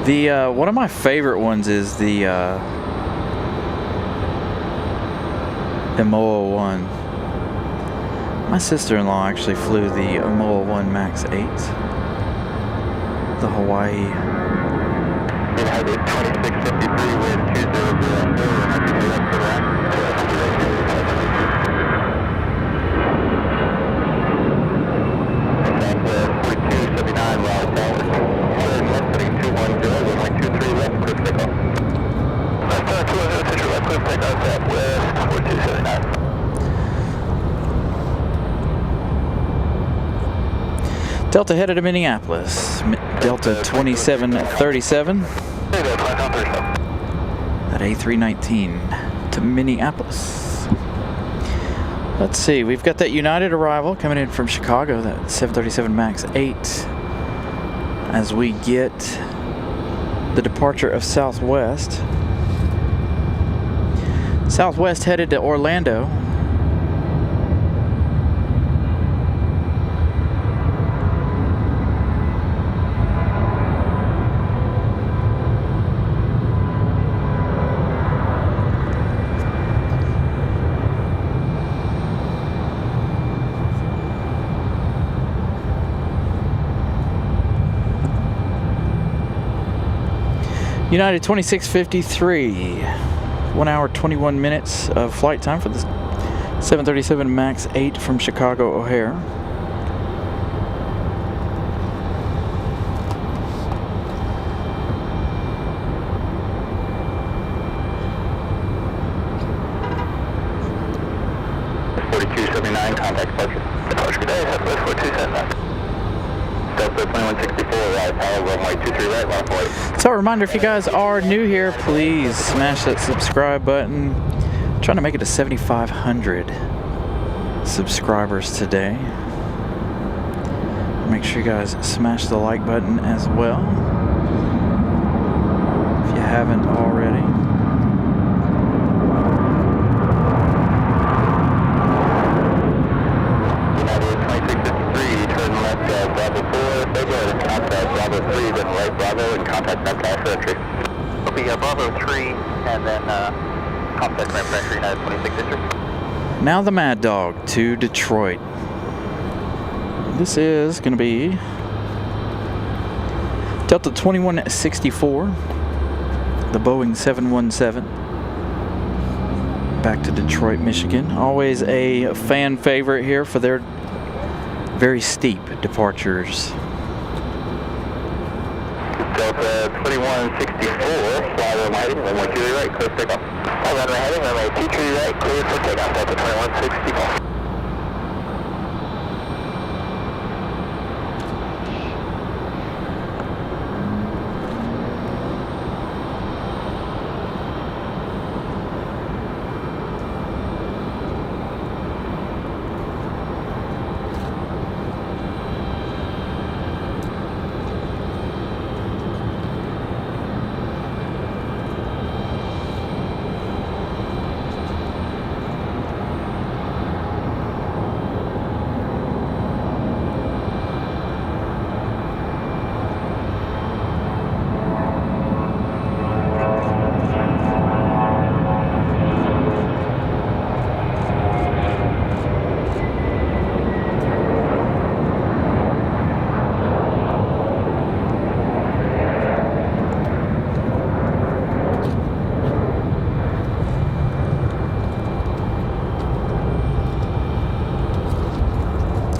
The one of my favorite ones is the Moa 1. My sister-in-law actually flew the Moa 1 Max 8, the Hawaii. United 2653 wind 2004. 4279 Raleigh Tower. Left heading 210, runway 23 left, clear for takeoff. Left 210, Central left, clear for takeoff, Southwest 4279. Delta headed to Minneapolis. Delta 2737. That A319 to Minneapolis. Let's see, we've got that United arrival coming in from Chicago, that 737 MAX 8. As we get the departure of Southwest. Southwest headed to Orlando. United 2653, 1 hour 21 minutes of flight time for the 737 MAX 8 from Chicago O'Hare. Contact Fletcher. Departure good day, Southwest 4279. Delta 2164, Raleigh Tower, runway 23 right, line 48. So a reminder, if you guys are new here, please smash that subscribe button. I'm trying to make it to 7,500 subscribers today. Make sure you guys smash the like button as well, if you haven't already. Bravo 3, and then contact ramp pressure United 2663. Now the Mad Dog to Detroit. This is going to be Delta 2164, the Boeing 717, back to Detroit, Michigan. Always a fan favorite here for their very steep departures. Delta 2164, fly runway heading, runway 23 right, clear for takeoff. All runway heading, runway 23 right, clear for takeoff, Delta 2164.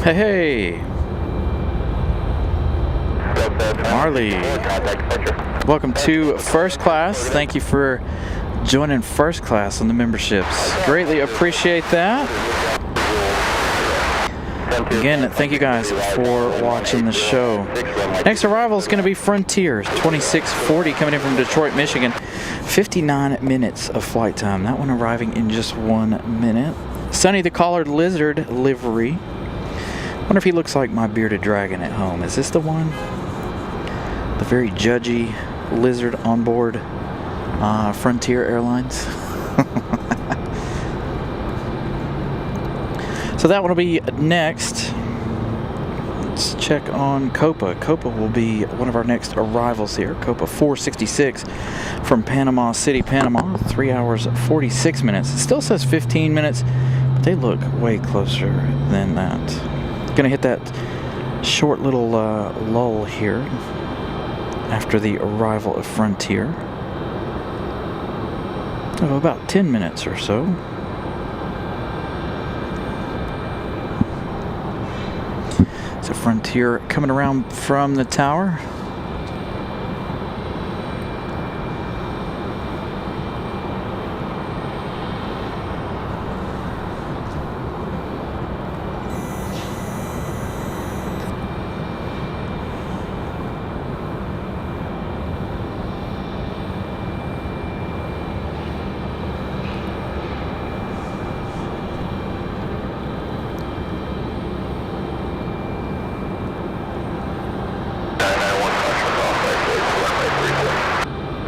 Hey, hey. Marley. Welcome to First Class. Thank you for joining First Class on the memberships. Greatly appreciate that. Again, thank you guys for watching the show. Next arrival is going to be Frontier 2640 coming in from Detroit, Michigan. 59 minutes of flight time. That one arriving in just 1 minute. Sonny the Collared Lizard livery. Wonder if he looks like my bearded dragon at home. Is this the one? The very judgy lizard on board Frontier Airlines. So that one will be next. Let's check on Copa. Copa will be one of our next arrivals here. Copa 466 from Panama City, Panama. 3 hours 46 minutes. It still says 15 minutes, but they look way closer than that. Gonna hit that short little lull here after the arrival of Frontier. Oh, about 10 minutes or so. So Frontier coming around from the tower.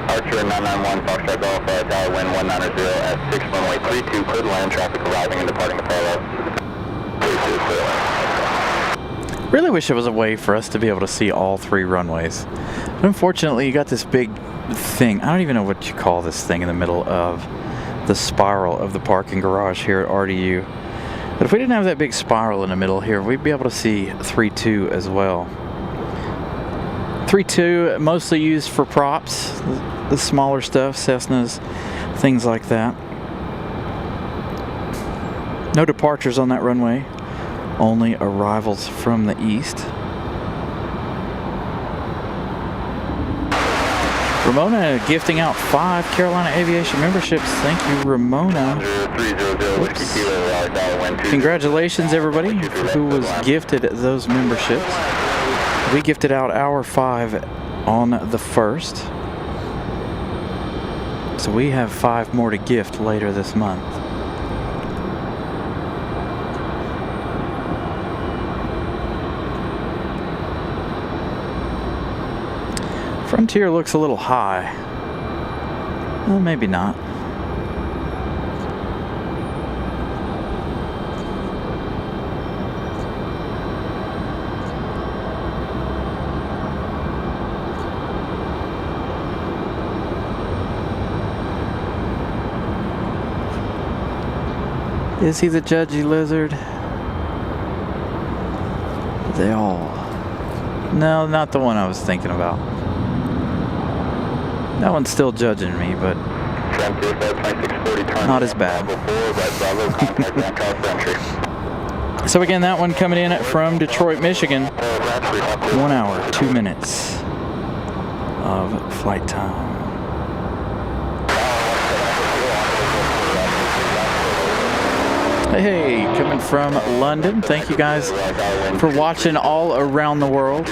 Archer 991 Foxtrot Golf, tower wind 190 at 6 runway 32, clear to land, traffic arriving and departing the parallel. Really wish there was a way for us to be able to see all 3 runways. But unfortunately, you got this big thing. I don't even know what you call this thing in the middle of the spiral of the parking garage here at RDU. But if we didn't have that big spiral in the middle here, we'd be able to see 3-2 as well. 3-2 mostly used for props, the smaller stuff, Cessnas, things like that. No departures on that runway, only arrivals from the east. Ramona gifting out 5 Carolina Aviation memberships. Thank you, Ramona. Whoops. Congratulations, everybody who was gifted those memberships. We gifted out our 5 on the 1st. So we have 5 more to gift later this month. Frontier looks a little high. Well, maybe not. Is he the judgy lizard? They all... No, not the one I was thinking about. That one's still judging me, but not as bad. So again, that one coming in from Detroit, Michigan. 1 hour, 2 minutes of flight time. Hey, coming from London. Thank you guys for watching all around the world.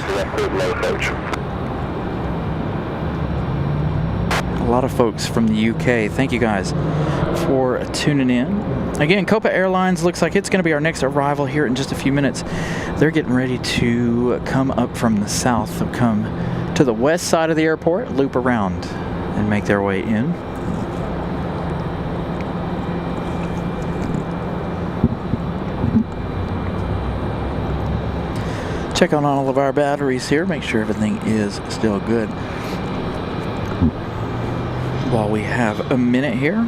A lot of folks from the UK. Thank you guys for tuning in. Again, Copa Airlines looks like it's going to be our next arrival here in just a few minutes. They're getting ready to come up from the south. They'll come to the west side of the airport, loop around, and make their way in. Check on all of our batteries here, make sure everything is still good. While we have a minute here.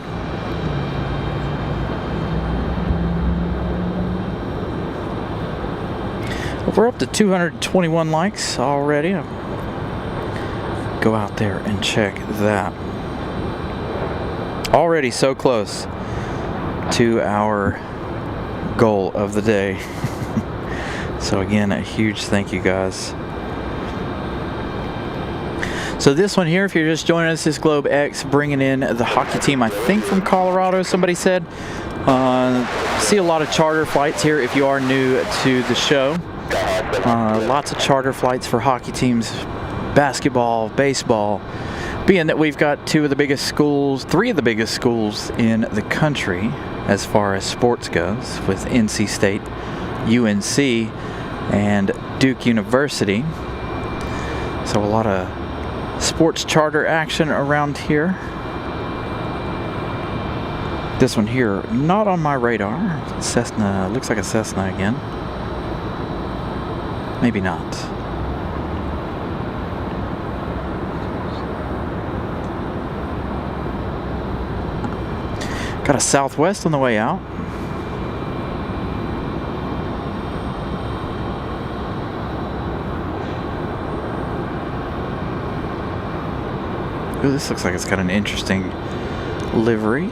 We're up to 221 likes already. I'll go out there and check that. Already so close to our goal of the day. So again, a huge thank you, guys. So this one here, if you're just joining us, is Globe X bringing in the hockey team, I think from Colorado, somebody said. See a lot of charter flights here if you are new to the show. Lots of charter flights for hockey teams, basketball, baseball. Being that we've got three of the biggest schools in the country as far as sports goes, with NC State, UNC, and Duke University. So a lot of sports charter action around here. This one here, not on my radar. Cessna, looks like a Cessna again. Maybe not. Got a Southwest on the way out. Ooh, this looks like it's got an interesting livery.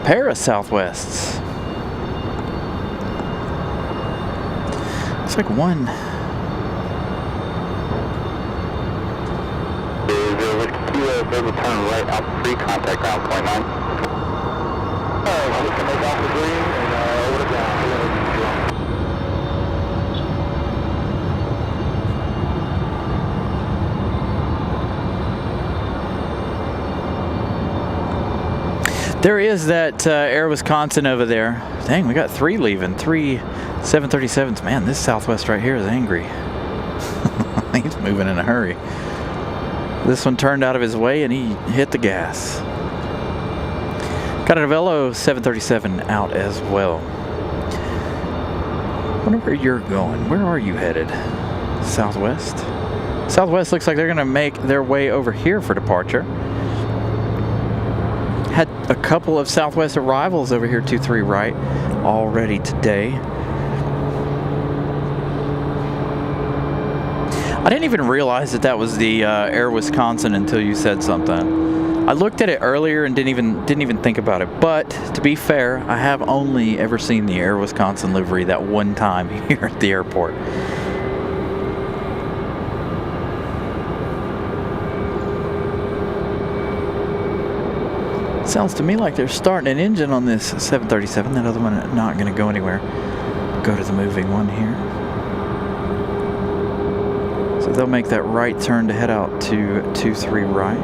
Pair of Southwests. It's like one. Turn right out free, contact ground point 9. Alright, I'm just gonna make off the green and over the ground. There is that Air Wisconsin over there. Dang, we got 3 leaving. 3 737s. Man, this Southwest right here is angry. He's moving in a hurry. This one turned out of his way and he hit the gas. Got a Velo 737 out as well. I wonder where you're going. Where are you headed? Southwest? Southwest looks like they're going to make their way over here for departure. Had a couple of Southwest arrivals over here, 23 right, already today. I didn't even realize that was the Air Wisconsin until you said something. I looked at it earlier and didn't even think about it. But to be fair, I have only ever seen the Air Wisconsin livery that one time here at the airport. Sounds to me like they're starting an engine on this 737. That other one not going to go anywhere. Go to the moving one here. So they'll make that right turn to head out to 23 right.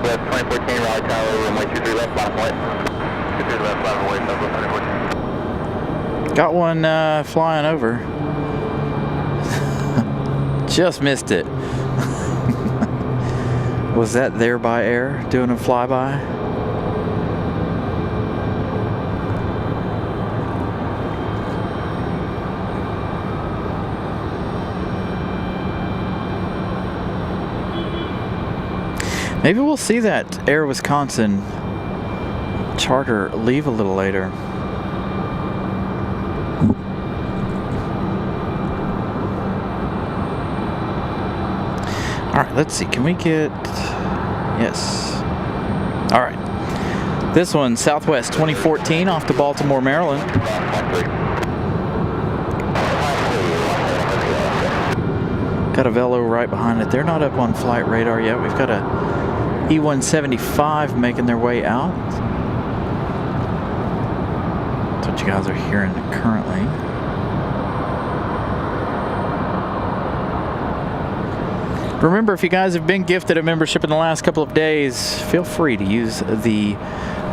West 2014 Raleigh Tower, runway 23 left, bottom right. 23 left, bottom right, Southwest 2014. Got one flying over. Just missed it. Was that there by Air doing a flyby? Maybe we'll see that Air Wisconsin charter leave a little later. All right, let's see. Can we get... Yes. All right. This one, Southwest 2014 off to Baltimore, Maryland. Got a Velo right behind it. They're not up on flight radar yet. We've got a E175 making their way out. That's what you guys are hearing currently. Remember, if you guys have been gifted a membership in the last couple of days, feel free to use the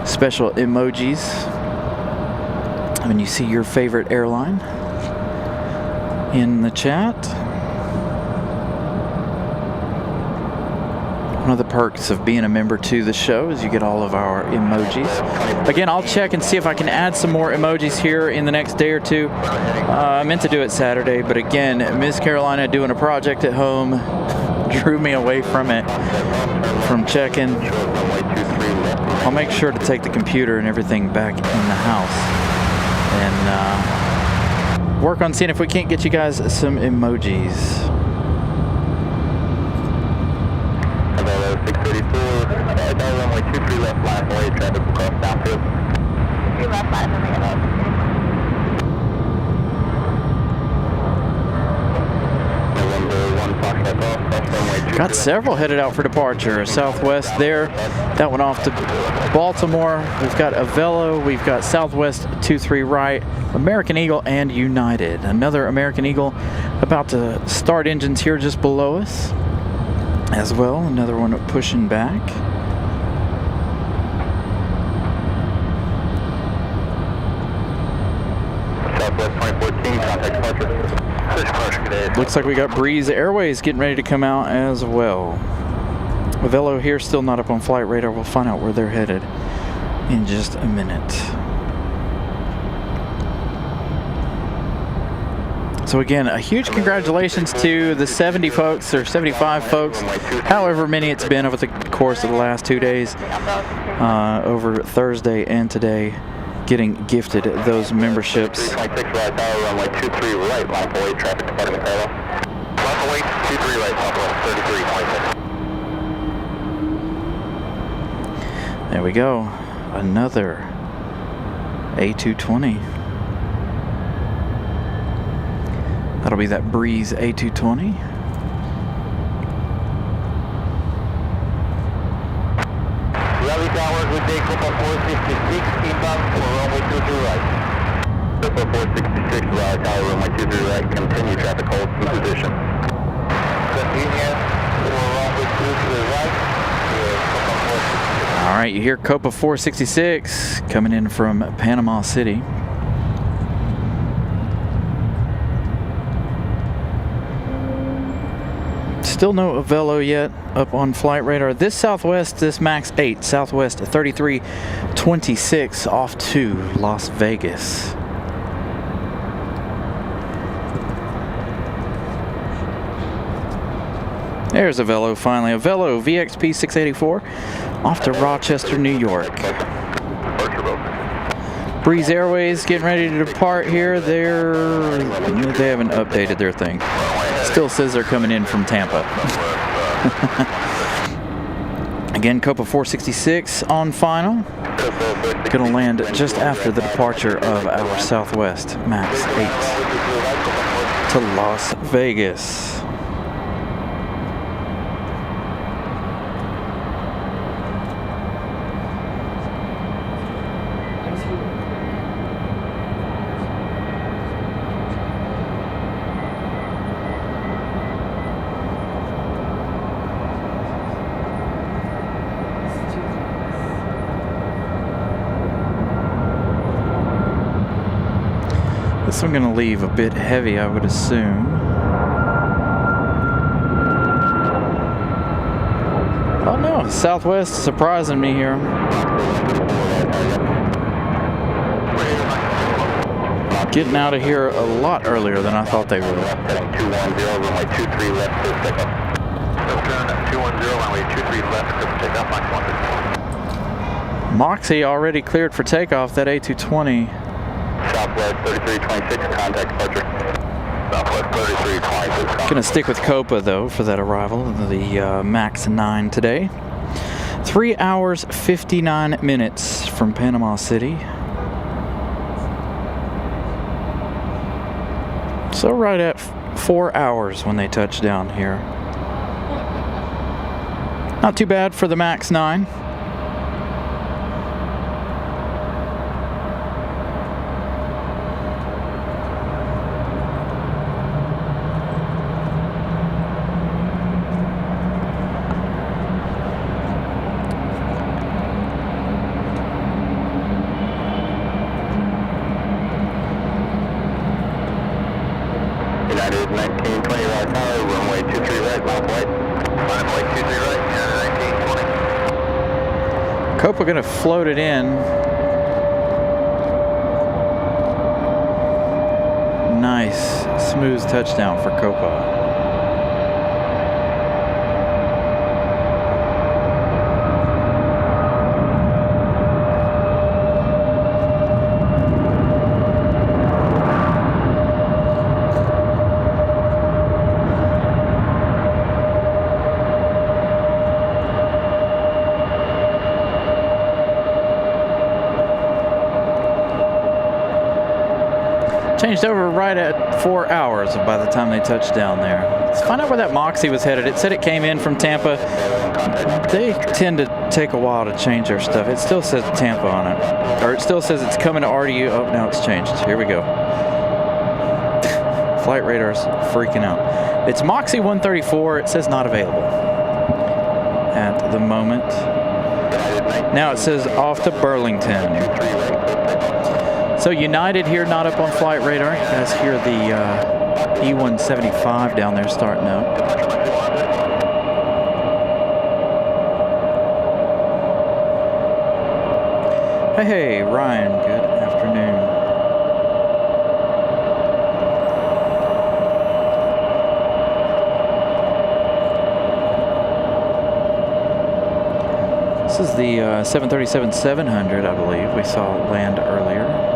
special emojis when you see your favorite airline in the chat. One of the perks of being a member to the show is you get all of our emojis. Again, I'll check and see if I can add some more emojis here in the next day or two. I meant to do it Saturday, but again, Miss Carolina doing a project at home drew me away from it, from checking. I'll make sure to take the computer and everything back in the house and work on seeing if we can't get you guys some emojis. 634, runway 23 left, last way, traffic will cross downfield. 3 left, last way, Got several headed out for departure. Southwest there, that one off to Baltimore. We've got Avelo, we've got Southwest 23 right, American Eagle, and United. Another American Eagle about to start engines here just below us as well. Another one pushing back. Southwest 2014, contact departure. Looks like we got Breeze Airways getting ready to come out as well. Avelo here still not up on flight radar. We'll find out where they're headed in just a minute. So again, a huge congratulations to the 70 folks, or 75 folks, however many it's been over the course of the last 2 days, over Thursday and today, getting gifted those memberships. 26 right tower, runway 23 right, line away, traffic departing Copa. Line away, 23 right, Southwest 33, 26. There we go, another A220. That'll be that Breeze A220. Raleigh Tower, good day, Copa 466, inbound for runway 23 right. Copa 466, Raleigh Tower, runway 23 right, continue traffic hold in position. Continue for runway 23 right, Copa 466. All right, you hear Copa 466 coming in from Panama City. Still no Avelo yet up on flight radar. This Southwest, this Max 8, Southwest 3326 off to Las Vegas. There's Avelo finally. Avelo VXP 684 off to Rochester, New York. Breeze Airways getting ready to depart here. They haven't updated their thing. Still says they're coming in from Tampa. Again, Copa 466 on final. Gonna land just after the departure of our Southwest Max 8 to Las Vegas. This one gonna leave a bit heavy, I would assume. Oh no, Southwest is surprising me here. Getting out of here a lot earlier than I thought they would. 210, runway 23 left, clear for takeoff. 210, runway 23 left, clear for takeoff, Mach 1. Moxie already cleared for takeoff, that A220. Southwest 3326, contact departure. Southwest 3326. Gonna stick with Copa though for that arrival, the Max 9 today. 3 hours 59 minutes from Panama City. So right at 4 hours when they touch down here. Not too bad for the Max 9. United 1920 right tower, runway 23 right, mount white. Runway 23 right, United Copa gonna float it in. Nice, smooth touchdown for Copa. Changed over right at 4 hours by the time they touched down there. Let's find out where that Moxie was headed. It said it came in from Tampa. They tend to take a while to change their stuff. It still says Tampa on it. Or it still says it's coming to RDU. Oh, now it's changed. Here we go. Flight radar's freaking out. It's Moxie 134. It says not available at the moment. Now it says off to Burlington. So United here, not up on flight radar. You guys hear the E175 down there starting up. Hey, Ryan, good afternoon. This is the 737-700, I believe, we saw land earlier.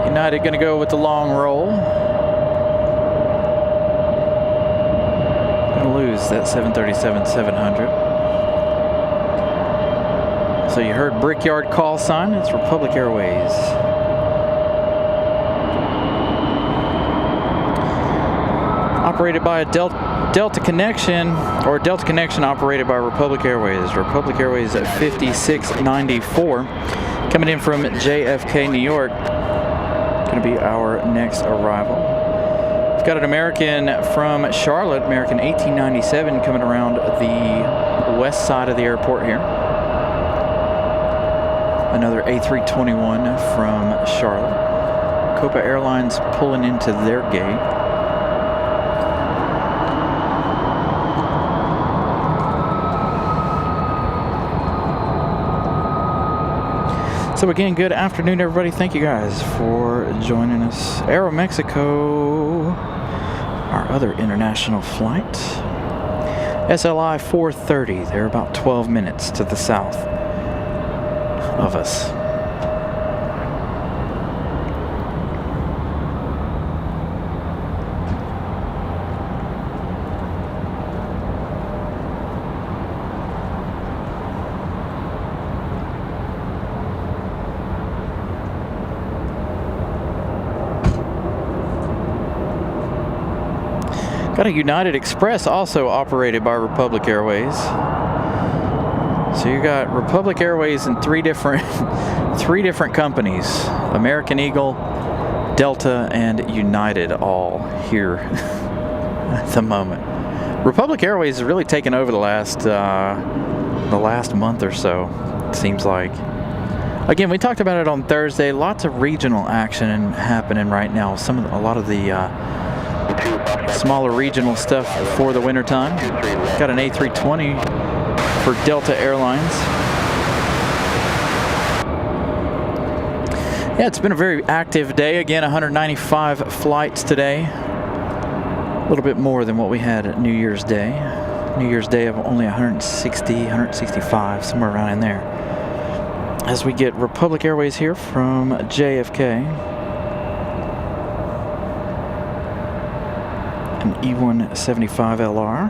United going to go with the long roll. Going to lose that 737-700. So you heard Brickyard call sign. It's Republic Airways. Operated by a Delta Connection, or Delta Connection operated by Republic Airways. Republic Airways at 5694. Coming in from JFK, New York. Going to be our next arrival. We've got an American from Charlotte, American 1897, coming around the west side of the airport here. Another A321 from Charlotte. Copa Airlines pulling into their gate. So again, good afternoon, everybody. Thank you guys for joining us. Aeromexico, our other international flight. SLI 430. They're about 12 minutes to the south of us. Got a United Express also operated by Republic Airways. So you got Republic Airways and three different companies: American Eagle, Delta, and United, all here at the moment. Republic Airways has really taken over the last month or so. It seems like. Again, we talked about it on Thursday. Lots of regional action happening right now. A lot of the smaller regional stuff for the wintertime. Got an A320 for Delta Airlines. Yeah, it's been a very active day. Again, 195 flights today. A little bit more than what we had at New Year's Day. New Year's Day of only 160, 165, somewhere around in there. As we get Republic Airways here from JFK. An E175LR.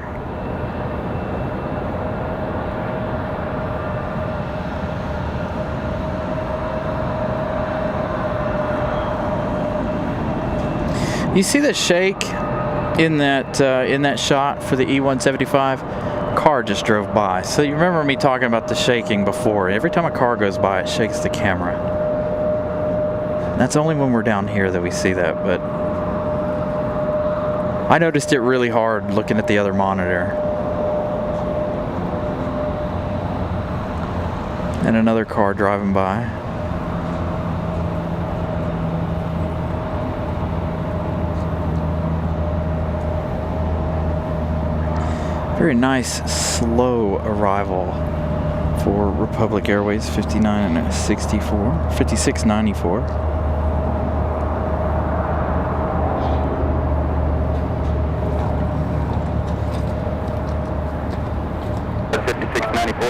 You see the shake in that shot for the E175? Car just drove by. So you remember me talking about the shaking before. Every time a car goes by, it shakes the camera. That's only when we're down here that we see that, but I noticed it really hard looking at the other monitor. And another car driving by. Very nice slow arrival for Republic Airways 5694. 5694,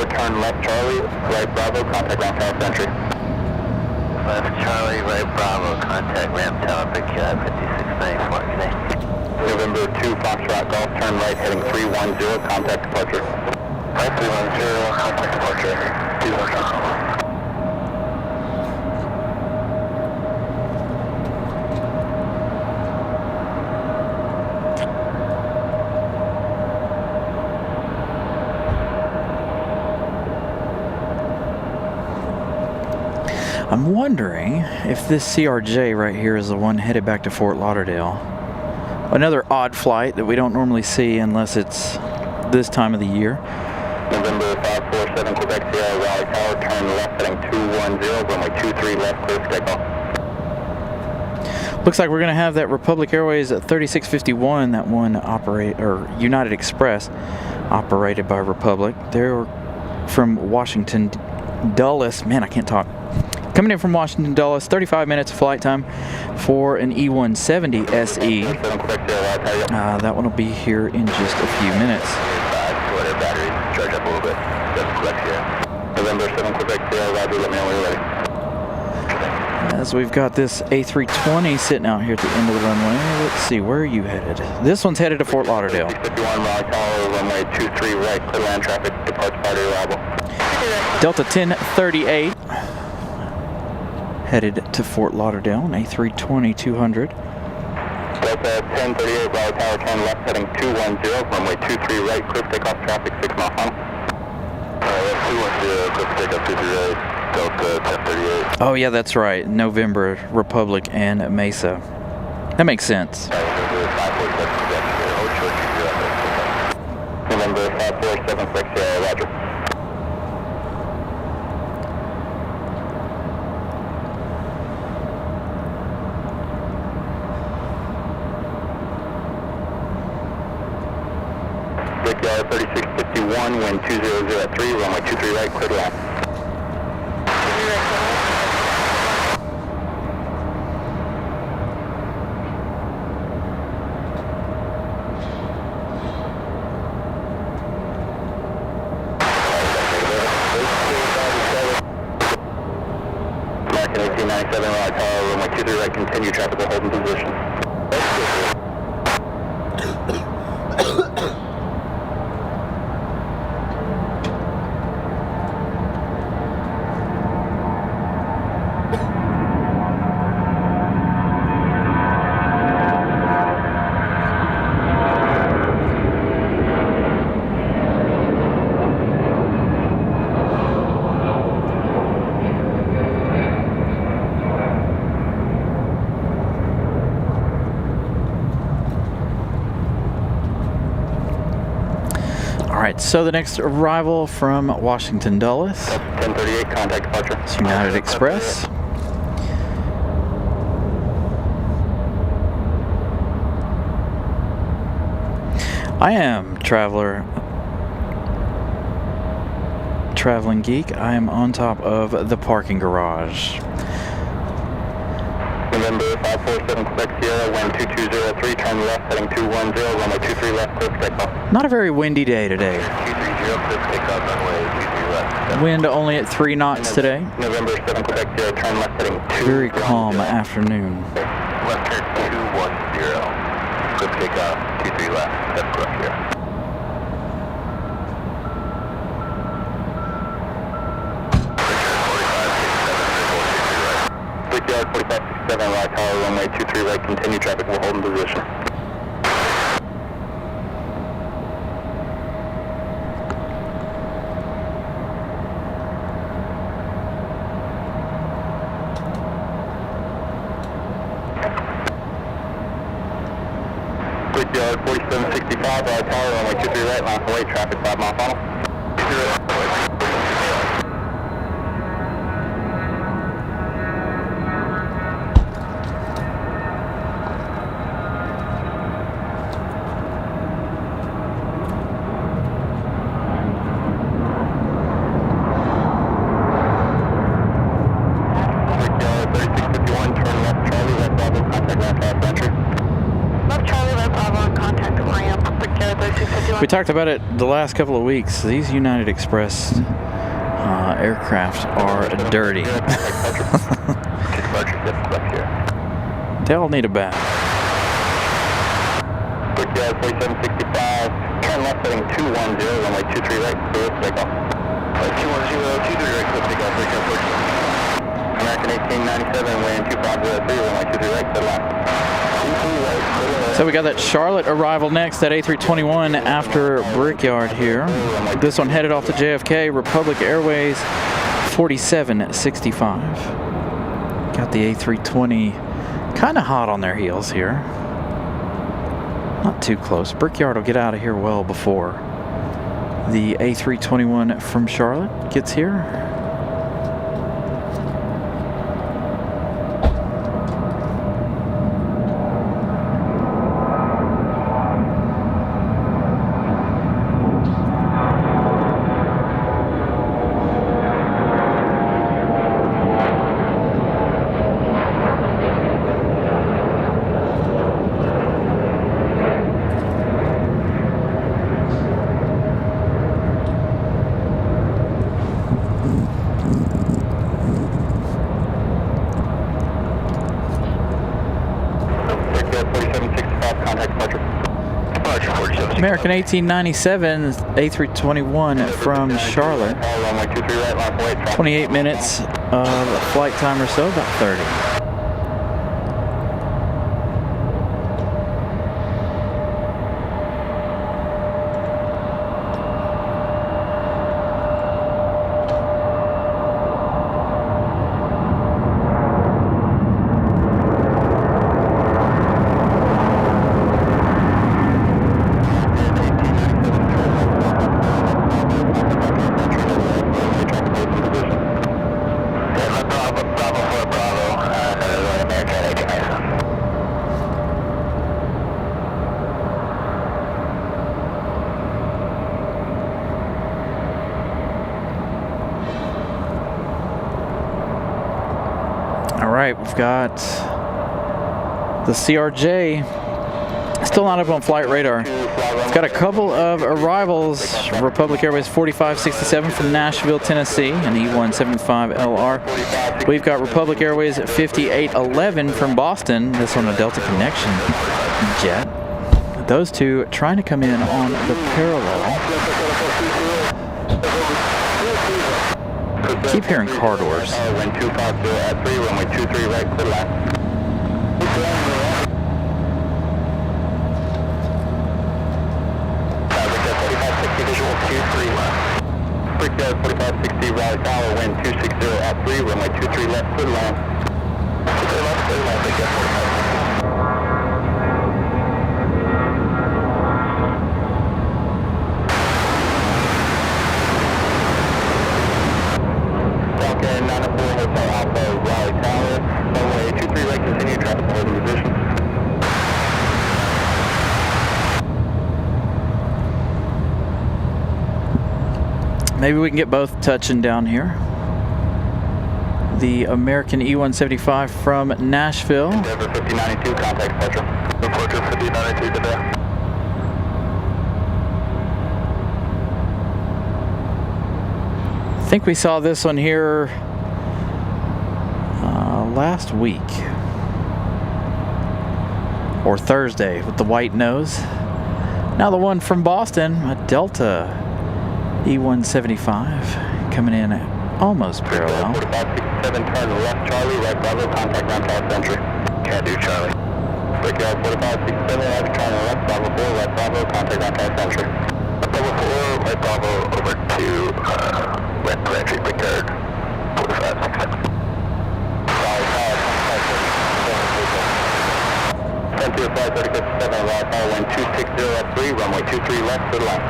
turn left Charlie, right Bravo, contact ramp tower entry. Left Charlie, right Bravo, contact ramp tower, big cat, 5694, good day. November 2, Foxtrot Golf, turn right, heading 310, contact departure. Right 310, contact departure, 210. I'm wondering if this CRJ right here is the one headed back to Fort Lauderdale. Another odd flight that we don't normally see unless it's this time of the year. November 547, Quebec Sierra, Raleigh Tower, turn left heading 210, runway 23 left, clear for takeoff. Looks like we're going to have that Republic Airways at 3651, that one United Express, operated by Republic. They're from Washington Dulles. Man, I can't talk. Coming in from Washington Dulles, 35 minutes of flight time for an E170 SE. That one will be here in just a few minutes. Batteries charge up a little bit. November 7 Quebec Sierra, Roger, let me know when you're ready. As we've got this A320 sitting out here at the end of the runway. Let's see, where are you headed? This one's headed to Fort Lauderdale. 51 Raleigh Tower, runway 23 right, clear land traffic, departs party arrival. Delta 1038. Headed to Fort Lauderdale on A320-200. Delta 1038, Raleigh Tower, turn left heading 210, runway 23 right, clear for takeoff traffic, 6 mile final. 210, clear for takeoff 23 right, Delta 1038. Oh yeah, that's right. November, Republic and Mesa. That makes sense. November 547, Quebec Sierra, Roger. Brickyard 3651, wind 2003, runway 23 right, clear to land. American 1897, Raleigh Tower, runway 23 right, continue traffic will hold in position. Alright, so the next arrival from Washington Dulles. 1038, contact departure. It's United Express. I am traveling geek. I am on top of the parking garage. November 547, Quebec Sierra, wind 2203, turn left heading 210, runway 23 left, clear for takeoff. Not a very windy day today. 230, clear for takeoff, runway 23 left. Wind only at 3 knots today. November 7, Quebec Sierra, turn left heading 210. Very calm afternoon. Left turn 210, clear for takeoff, 23 left, that's correct here. Brickyard 4567, Raleigh Tower, runway 23 right, continue traffic will hold in position. Brickyard 4765, Raleigh Tower, runway 23 right, line for late, traffic 5 mile final. We talked about it the last couple of weeks. These United Express aircraft are dirty. They all need a bath. Brickyard 4765, turn left heading 210, runway 23 right, clear, take off. 210, 23 right, clear, take off, Brickyard 4765. American 1897, weighing 2503, runway 23 right, clear left. So we got that Charlotte arrival next, that A321 after Brickyard here. This one headed off to JFK, Republic Airways 4765. Got the A320 kind of hot on their heels here. Not too close. Brickyard will get out of here well before the A321 from Charlotte gets here. American 1897 A321 from Charlotte. 28 minutes of flight time or so, about 30. We've got the CRJ still not up on flight radar. It's got a couple of arrivals. Republic Airways 4567 from Nashville, Tennessee, an E175LR. We've got Republic Airways 5811 from Boston. This one a Delta Connection jet. Those two trying to come in on the parallel. Keep hearing car doors. Wind 250 at 3, runway 23 right, clear left. Brickyard 4560, visual 23 left. Brickyard 4560, Raleigh Tower, wind 260 at 3, runway 23 left, clear land. Clear left, Brickyard 4560. Maybe we can get both touching down here. The American E175 from Nashville. Endeavor 5092, contact Spectrum. Departure 5092 today. I think we saw this one here last week. Or Thursday with the white nose. Now the one from Boston, a Delta E175 coming in almost parallel. 4567, turn left Charlie, right Bravo, contact ground tower entry. Can do Charlie. Brickyard 4567, right turn left Bravo 4, right Bravo, contact ground tower entry. Bravo 4, right Bravo over to left entry, Brickyard 4567. Frontier Flight 3057, Raleigh Tower, wind 260 at 3, runway 23 left, clear to land.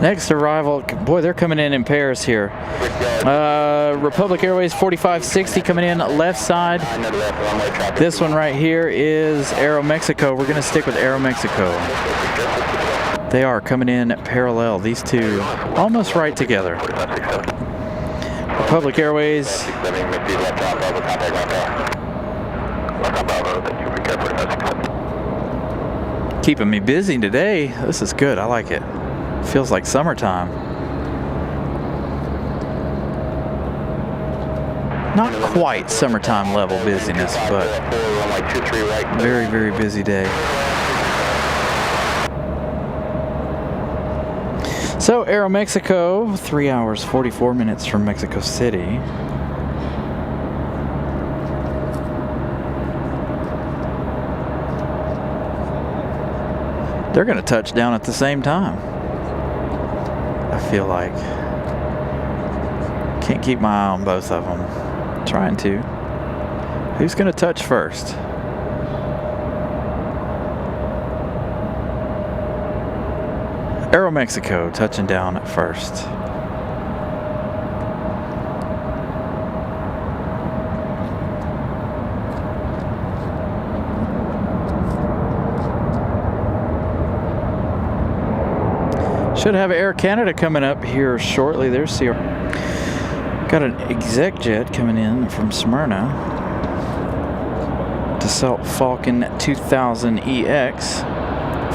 Next arrival, boy, they're coming in pairs here. Republic Airways 4560 coming in left side. This one right here is Aeromexico. We're going to stick with Aeromexico. They are coming in parallel, these two almost right together. Republic Airways. Keeping me busy today. This is good. I like it. Feels like summertime. Not quite summertime level busyness, but very, very busy day. So Aeromexico, 3 hours, 44 minutes from Mexico City. They're going to touch down at the same time. I feel like. Can't keep my eye on both of them. Trying to. Who's going to touch first? Aeromexico touching down at first. Should have Air Canada coming up here shortly. There's CR. Got an exec jet coming in from Smyrna. Dassault Falcon 2000 EX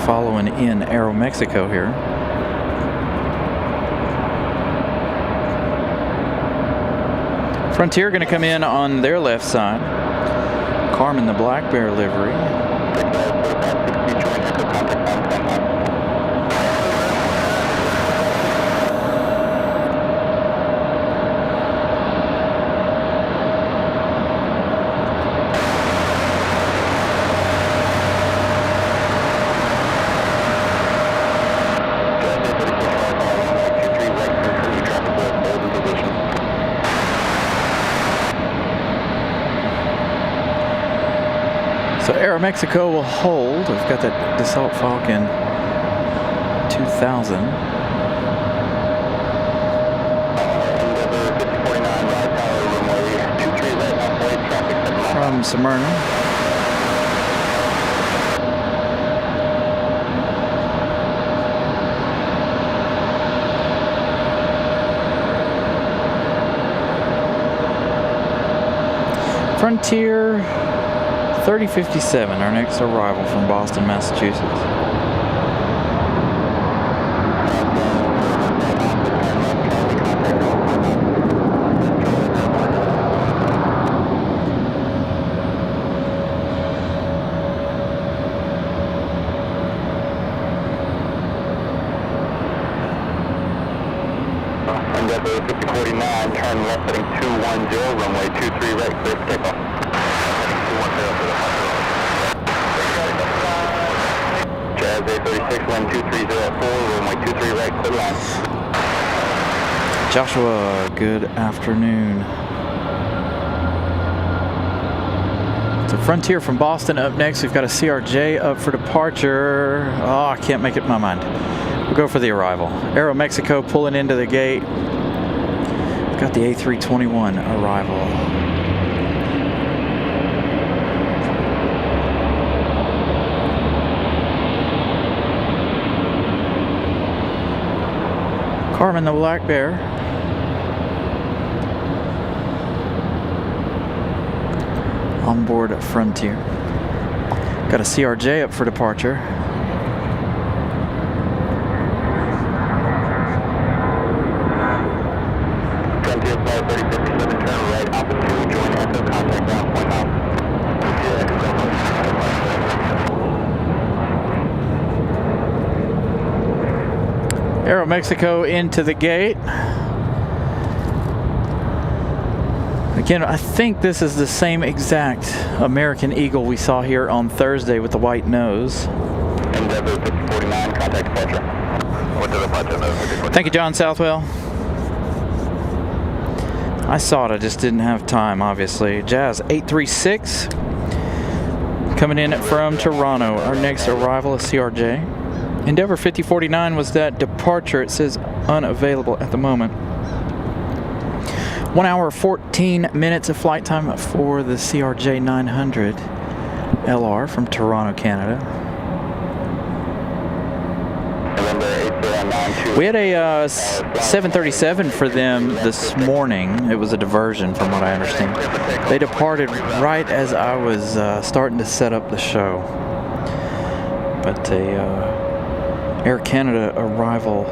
following in Aeromexico here. Frontier going to come in on their left side. Carmen the Black Bear livery. So Aeromexico will hold. We've got that Dassault Falcon 2000. From Smyrna. Frontier 3057, our next arrival from Boston, Massachusetts. Endeavour 5049, turn left heading 210, runway 23 right, clear for takeoff. Jazz A36, wind 230 at 4, runway 23 right, clear line. Joshua, good afternoon. So Frontier from Boston up next. We've got a CRJ up for departure. Oh, I can't make it in my mind. We'll go for the arrival. Aeromexico pulling into the gate. We've got the A321 arrival. Carmen the Black Bear. On board Frontier. Got a CRJ up for departure. Frontier Flight 3057, turn right, altitude, join Echo, contact ground point now. Aeromexico into the gate. Again, I think this is the same exact American Eagle we saw here on Thursday with the white nose. Endeavour 5049, contact departure. What to departure? Thank you, John Southwell. I saw it, I just didn't have time, obviously. Jazz 836 coming in from Toronto. Our next arrival is CRJ. Endeavor 5049 was that departure. It says unavailable at the moment. 1 hour 14 minutes of flight time for the CRJ 900 LR from Toronto, Canada. We had a 737 for them this morning. It was a diversion from what I understand. They departed right as I was starting to set up the show. But Air Canada arrival,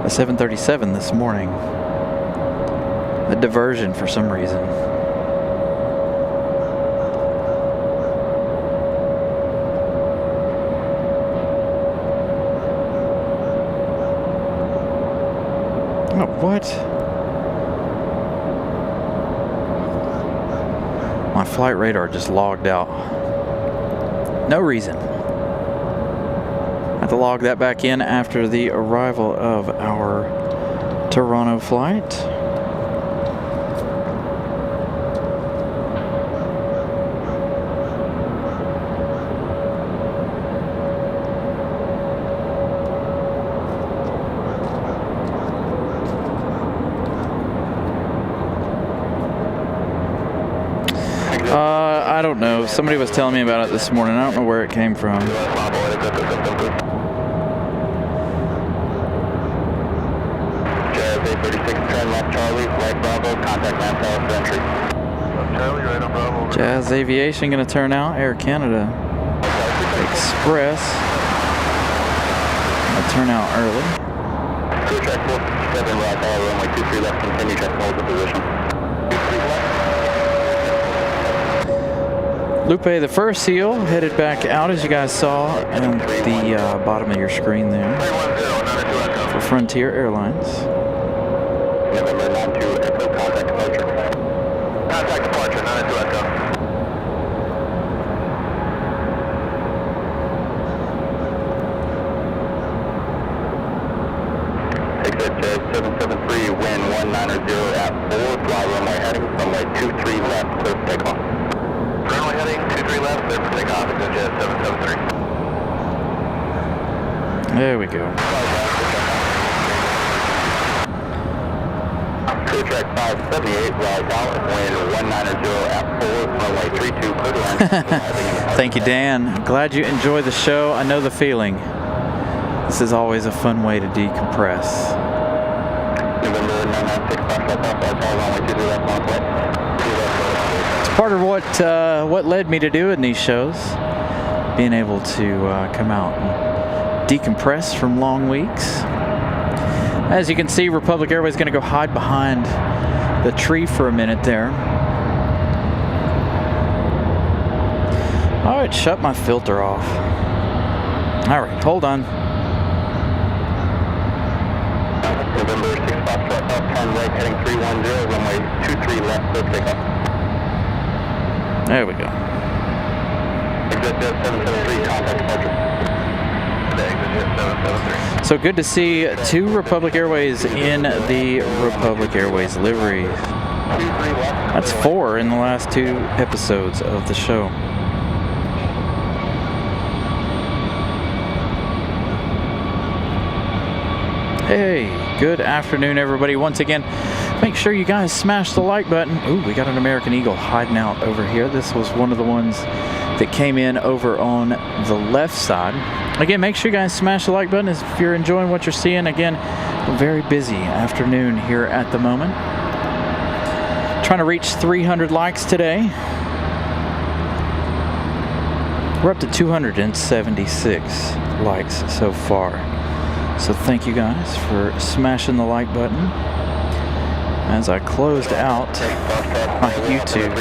a 737 this morning. A diversion for some reason. Oh, what? My flight radar just logged out. No reason. I have to log that back in after the arrival of our Toronto flight. I don't know. Somebody was telling me about it this morning. I don't know where it came from. Jazz 836, turn left Charlie, right Bravo, contact Manpower for entry. Charlie, right on Bravo. Jazz Aviation going to turn out. Air Canada Express going to turn out early. Clear track 457, right power, runway 23 left, continue check hold the position. Lupe, the first seal, headed back out as you guys saw at the bottom of your screen there for Frontier Airlines. November 92 Echo, contact departure. Contact departure, 92 Echo. Exit Jazz 773, wind 190 at 4, fly runway heading, runway 23 left, clear for takeoff. Runway heading 23 left, clear for takeoff, exit Jazz 773. There we go. Clear track 578, rise out, wind 190 at 4, runway 32, clear to land. Thank you, Dan. Glad you enjoy the show. I know the feeling. This is always a fun way to decompress. November 996, runway 23 left, on flight. It's part of what led me to doing these shows, being able to come out and decompress from long weeks. As you can see, Republic Airways is going to go hide behind the tree for a minute there. All right, shut my filter off. All right, hold on. November 6 Foxtrot, turn right heading 310, runway 23 left, clear for takeoff. There we go. Exit Jet 773, contact departure. Exit Jet 773. So good to see two Republic Airways in the Republic Airways livery. 23 left. That's 4 in the last 2 episodes of the show. Hey, good afternoon, everybody. Once again, make sure you guys smash the like button. Ooh, we got an American Eagle hiding out over here. This was one of the ones that came in over on the left side. Again, make sure you guys smash the like button if you're enjoying what you're seeing. Again, a very busy afternoon here at the moment. Trying to reach 300 likes today. We're up to 276 likes so far. So thank you guys for smashing the like button as I closed out my YouTube.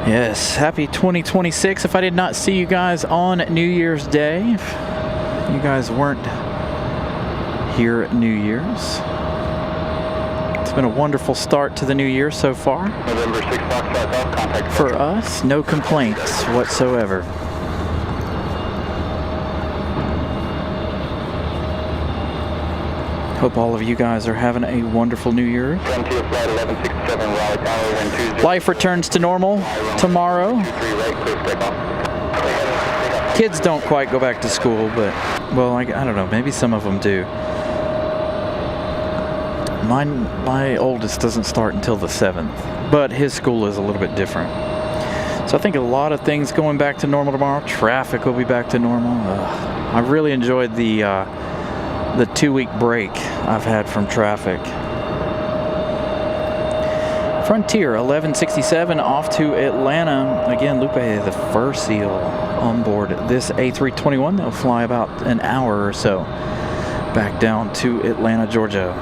Yes, happy 2026. If I did not see you guys on New Year's Day, if you guys weren't here at New Year's, it's been a wonderful start to the new year so far. November 6 Foxtrot, contact For us, no complaints whatsoever. Hope all of you guys are having a wonderful New Year. Frontier flight 1167 Raleigh Tower, wind 20. Life returns to normal tomorrow. 23 right, clear for takeoff. Kids don't quite go back to school, but, well, I don't know, maybe some of them do. My oldest doesn't start until the 7th, but his school is a little bit different. So I think a lot of things going back to normal tomorrow. Traffic will be back to normal. I really enjoyed the 2-week break I've had from traffic. Frontier 1167 off to Atlanta. Again, Lupe, the first SEAL on board this A321. They'll fly about an hour or so back down to Atlanta, Georgia.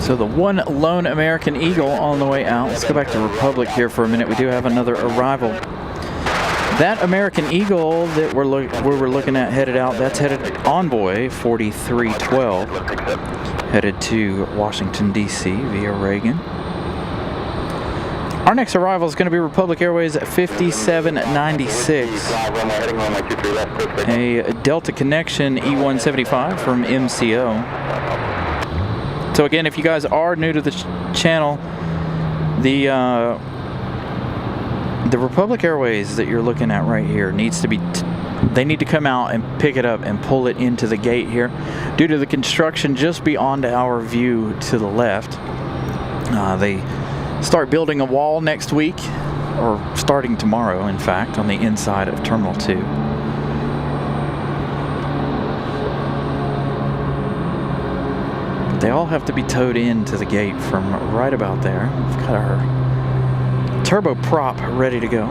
So the one lone American Eagle on the way out. Let's go back to Republic here for a minute. We do have another arrival. That American Eagle that we're looking at headed out, that's headed Envoy 4312, headed to Washington, D.C. via Reagan. Our next arrival is going to be Republic Airways 5796, a Delta Connection E175 from MCO. So again, if you guys are new to the channel, the Republic Airways that you're looking at right here needs to be, they need to come out and pick it up and pull it into the gate here. Due to the construction just beyond our view to the left, they start building a wall next week, or starting tomorrow, in fact, on the inside of Terminal 2. They all have to be towed into the gate from right about there. We've got our turbo prop ready to go.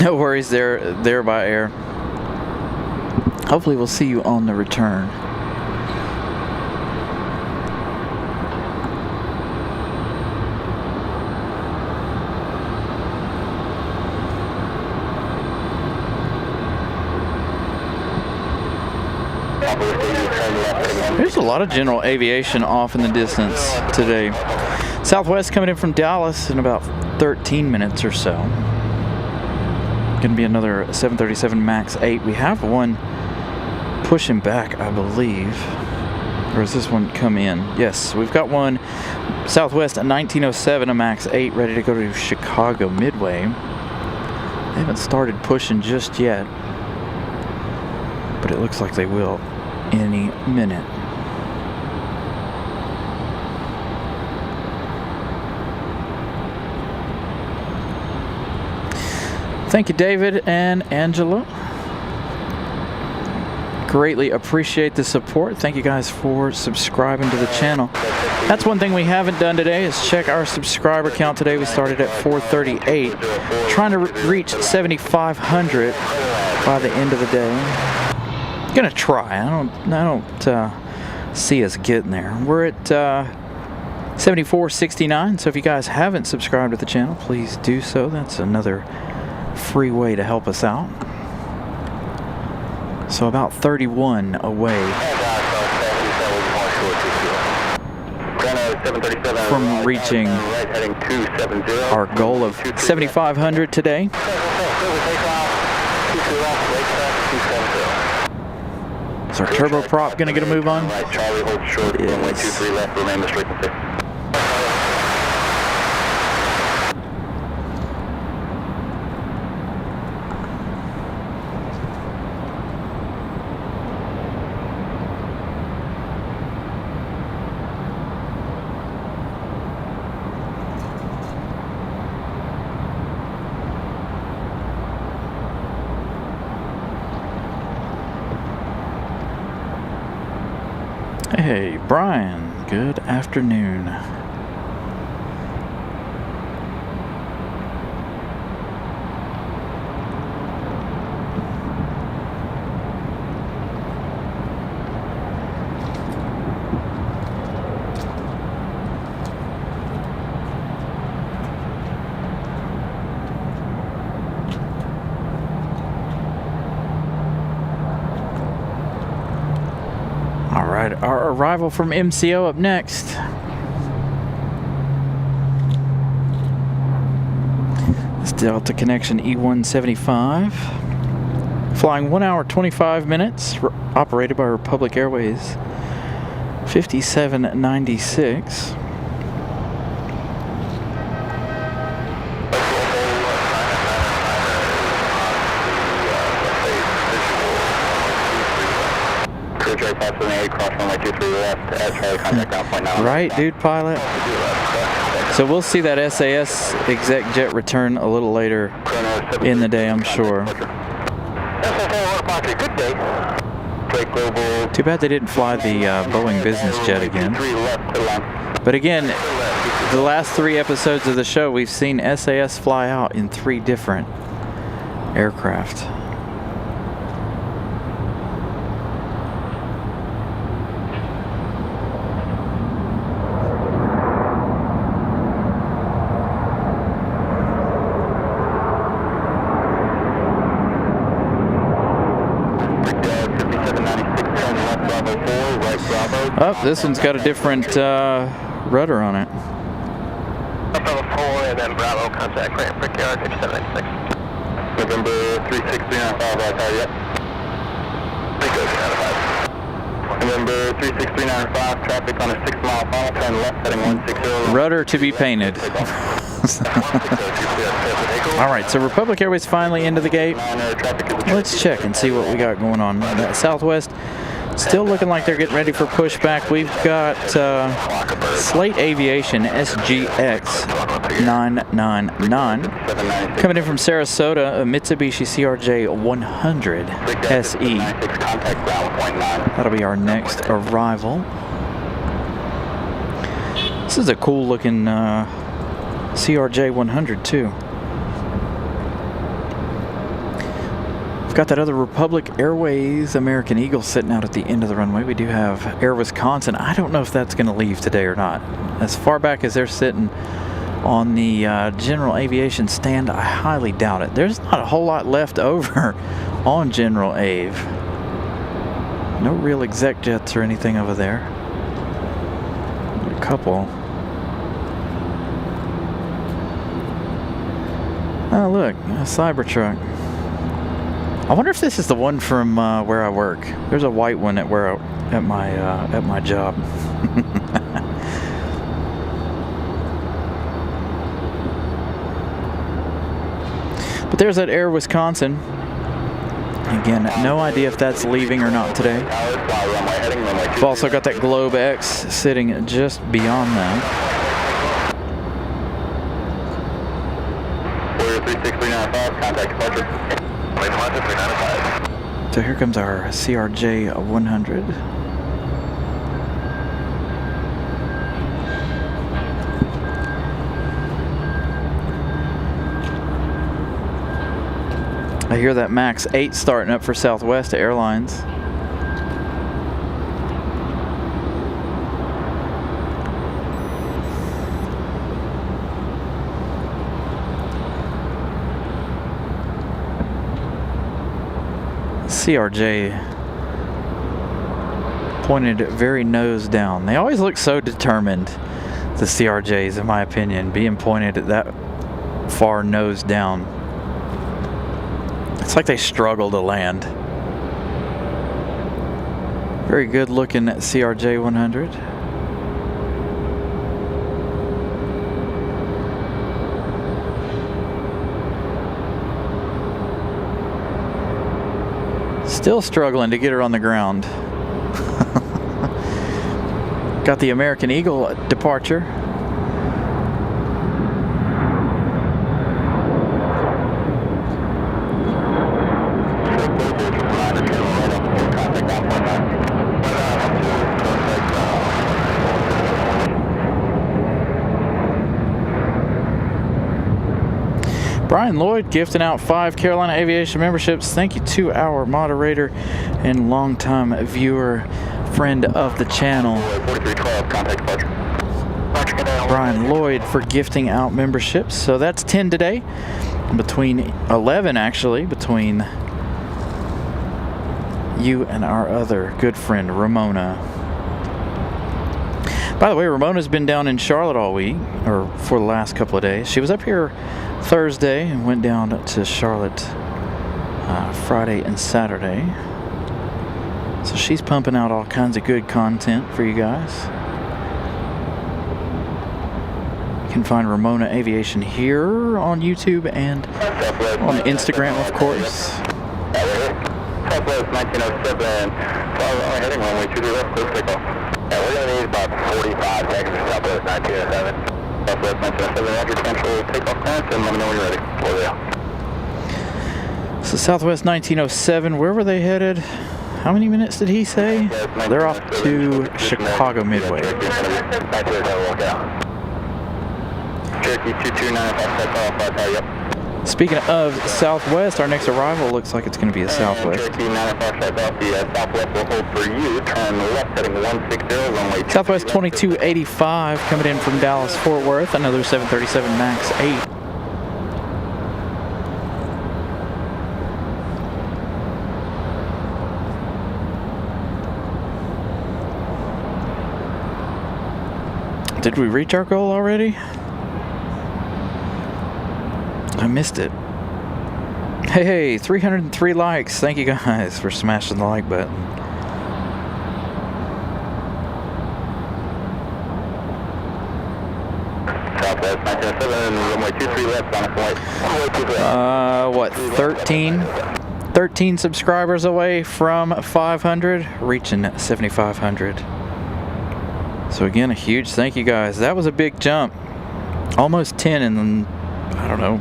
No worries there by air. Hopefully we'll see you on the return. There's a lot of general aviation off in the distance today. Southwest coming in from Dallas in about 13 minutes or so. Going to be another 737 MAX 8. We have one pushing back, I believe. Or has this one come in? Yes, we've got one Southwest 1907, a MAX 8, ready to go to Chicago Midway. They haven't started pushing just yet, but it looks like they will any minute. Thank you, David and Angela. Greatly appreciate the support. Thank you guys for subscribing to the channel. That's one thing we haven't done today, is check our subscriber count today. We started at 438, trying to reach 7,500 by the end of the day. Gonna try. I don't see us getting there. We're at 7469. So if you guys haven't subscribed to the channel, please do so. That's another free way to help us out. So about 31 away from reaching our goal of 7,500 today. Is our turbo prop going to get a move on? It is. Hey, Brian, good afternoon. Our arrival from MCO up next. It's Delta Connection E175. Flying 1 hour 25 minutes. Operated by Republic Airways 5796. Right, dude, pilot. So we'll see that SAS exec jet return a little later in the day, I'm sure. Too bad they didn't fly the Boeing business jet again. But again, the last 3 episodes of the show, we've seen SAS fly out in 3 different aircraft. Oh, this one's got a different rudder on it. Bravo 4 and then Bravo, contact ramp, Brickyard, 5796. November 36395, right, how are you? November 36395, traffic on a 6-mile final, turn left, heading 160. Rudder to be painted. Alright, so Republic Airways finally into the gate. Let's check and see what we got going on. Southwest, still looking like they're getting ready for pushback. We've got Slate Aviation SGX 999 coming in from Sarasota, a Mitsubishi CRJ 100 SE. That'll be our next arrival. This is a cool looking CRJ 100 too. We've got that other Republic Airways American Eagle sitting out at the end of the runway. We do have Air Wisconsin. I don't know if that's going to leave today or not. As far back as they're sitting on the General Aviation stand, I highly doubt it. There's not a whole lot left over on General Ave. No real exec jets or anything over there. A couple. Oh look, a Cybertruck. I wonder if this is the one from where I work. There's a white one at my job. But there's that Air Wisconsin. Again, no idea if that's leaving or not today. We've also got that Globe X sitting just beyond them. So here comes our CRJ 100. I hear that Max 8 starting up for Southwest Airlines. CRJ pointed very nose down. They always look so determined, the CRJs, in my opinion, being pointed at that far nose down. It's like they struggle to land. Very good looking CRJ 100. Still struggling to get her on the ground. Got the American Eagle departure. Brian Lloyd gifting out 5 Carolina Aviation memberships. Thank you to our moderator and longtime viewer, friend of the channel, 4312, contact departure. Brian Lloyd, for gifting out memberships. So that's 10 today. Between 11, actually, between you and our other good friend, Ramona. By the way, Ramona's been down in Charlotte all week, or for the last couple of days. She was up here Thursday and went down to Charlotte Friday and Saturday. So she's pumping out all kinds of good content for you guys. You can find Ramona Aviation here on YouTube and on Instagram, of course. Southwest 1907, heading runway 23 left, clear for takeoff. Yeah, we're going to need about 45 seconds for Southwest 1907. Southwest 1907, Roger, potential takeoff clearance, and let me know when you're ready. Over there. So Southwest 1907, where were they headed? How many minutes did he say? They're off to Chicago Midway. Cherokee 2295 yep. Speaking of Southwest, our next arrival looks like it's going to be a Southwest. Cherokee 95 off the Southwest will hold for you. Turn left heading 160, runway Southwest 2285 coming in from Dallas Fort Worth, another 737 MAX 8. Did we reach our goal already? I missed it. Hey, 303 likes. Thank you guys for smashing the like button. Southwest 907, runway 23 left, on a flight. What, 13 subscribers away from 500, reaching 7,500. So again, a huge thank you guys. That was a big jump. Almost 10 in, I don't know,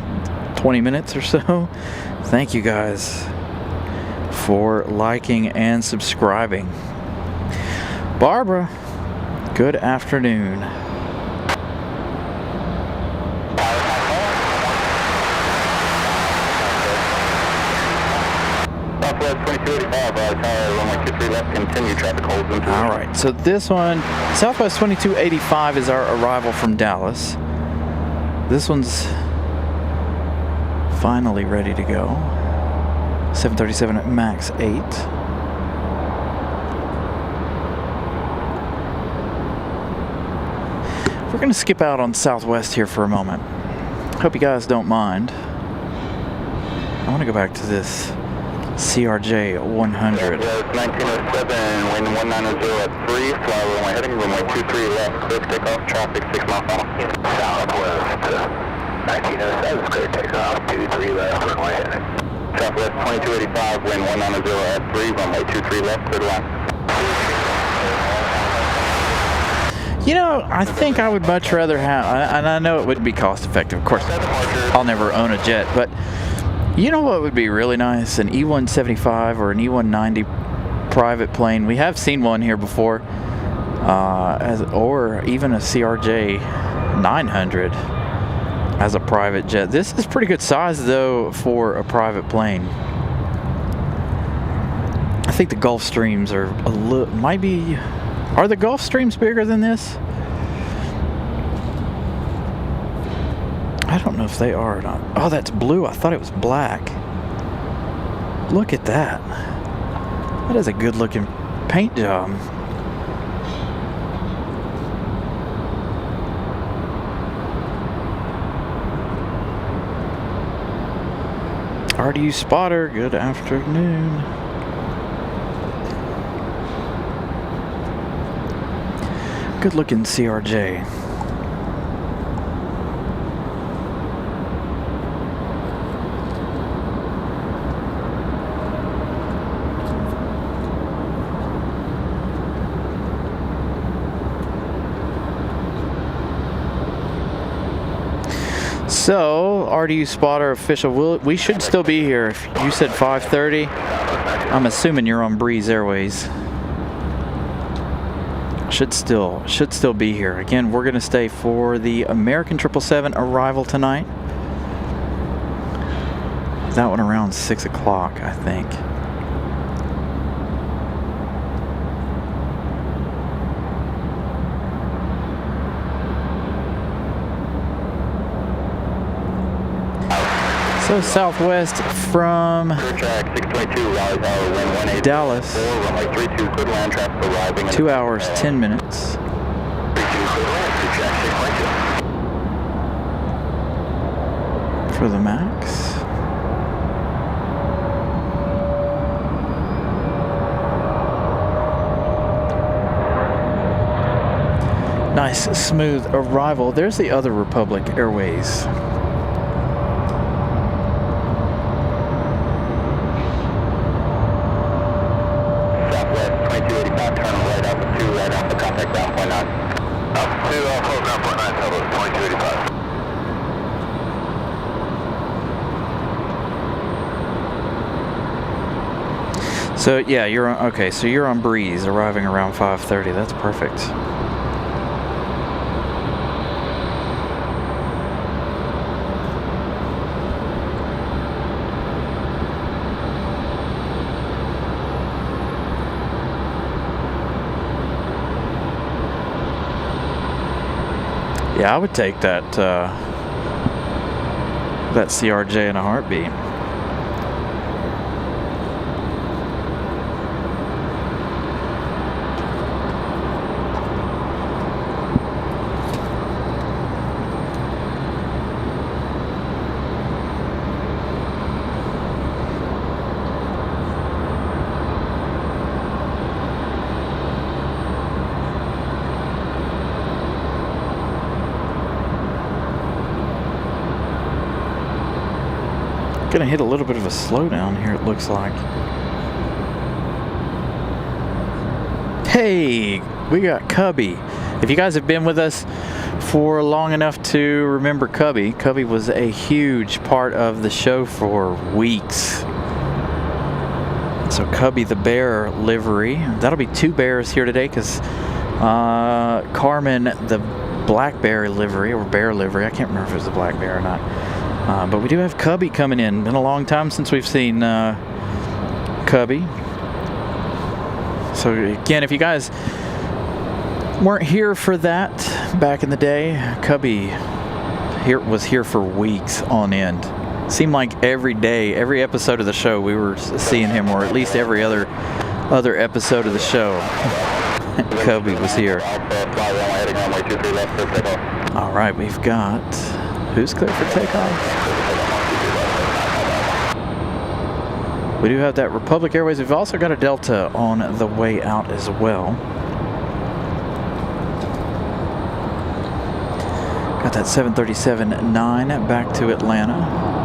20 minutes or so. Thank you guys for liking and subscribing. Barbara, good afternoon. Southwest 2285, tower, runway 23 left, continue traffic holds into. All right, so this one, Southwest 2285 is our arrival from Dallas. This one's finally ready to go. 737 MAX 8. We're going to skip out on Southwest here for a moment. Hope you guys don't mind. I want to go back to this CRJ 100. Southwest 1907, wind 190 at 3, fly runway heading, runway 23 left, clear for takeoff, traffic 6 mile final. Southwest 1907, clear takeoff, 23 left, runway heading. Southwest 2285, wind 190 at 3, runway 23 left, clear to line. You know, I think I would much rather have, and I know it wouldn't be cost effective, of course, I'll never own a jet, but you know what would be really nice? An E175 or an E190 private plane. We have seen one here before, or even a CRJ 900 as a private jet. This is pretty good size though for a private plane. I think the Gulfstreams are a little, might be, are the Gulfstreams bigger than this? I don't know if they are or not. Oh, that's blue. I thought it was black. Look at that. That is a good looking paint job. RDU spotter, good afternoon. Good looking CRJ. So, RDU spotter official, we should still be here. If you said 5:30, I'm assuming you're on Breeze Airways. Should still be here. Again, we're going to stay for the American 777 arrival tonight. That one around 6 o'clock, I think. So Southwest from Dallas, 2 hours, 10 minutes. For the max. Nice, smooth arrival. There's the other Republic Airways. So yeah, you're on, okay. So you're on Breeze, arriving around 5:30. That's perfect. Yeah, I would take that that CRJ in a heartbeat. Gonna hit a little bit of a slowdown here, it looks like. Hey, we got Cubby. If you guys have been with us for long enough to remember Cubby, Cubby was a huge part of the show for weeks. So Cubby the bear livery. That'll be 2 bears here today because Carmen the black bear livery, or bear livery, I can't remember if it was a black bear or not. But we do have Cubby coming in. Been a long time since we've seen Cubby. So again, if you guys weren't here for that back in the day, Cubby was here for weeks on end. Seemed like every day, every episode of the show, we were seeing him, or at least every other episode of the show. Cubby was here. All right, we've got. Who's clear for takeoff? We do have that Republic Airways. We've also got a Delta on the way out as well. Got that 737-9 back to Atlanta.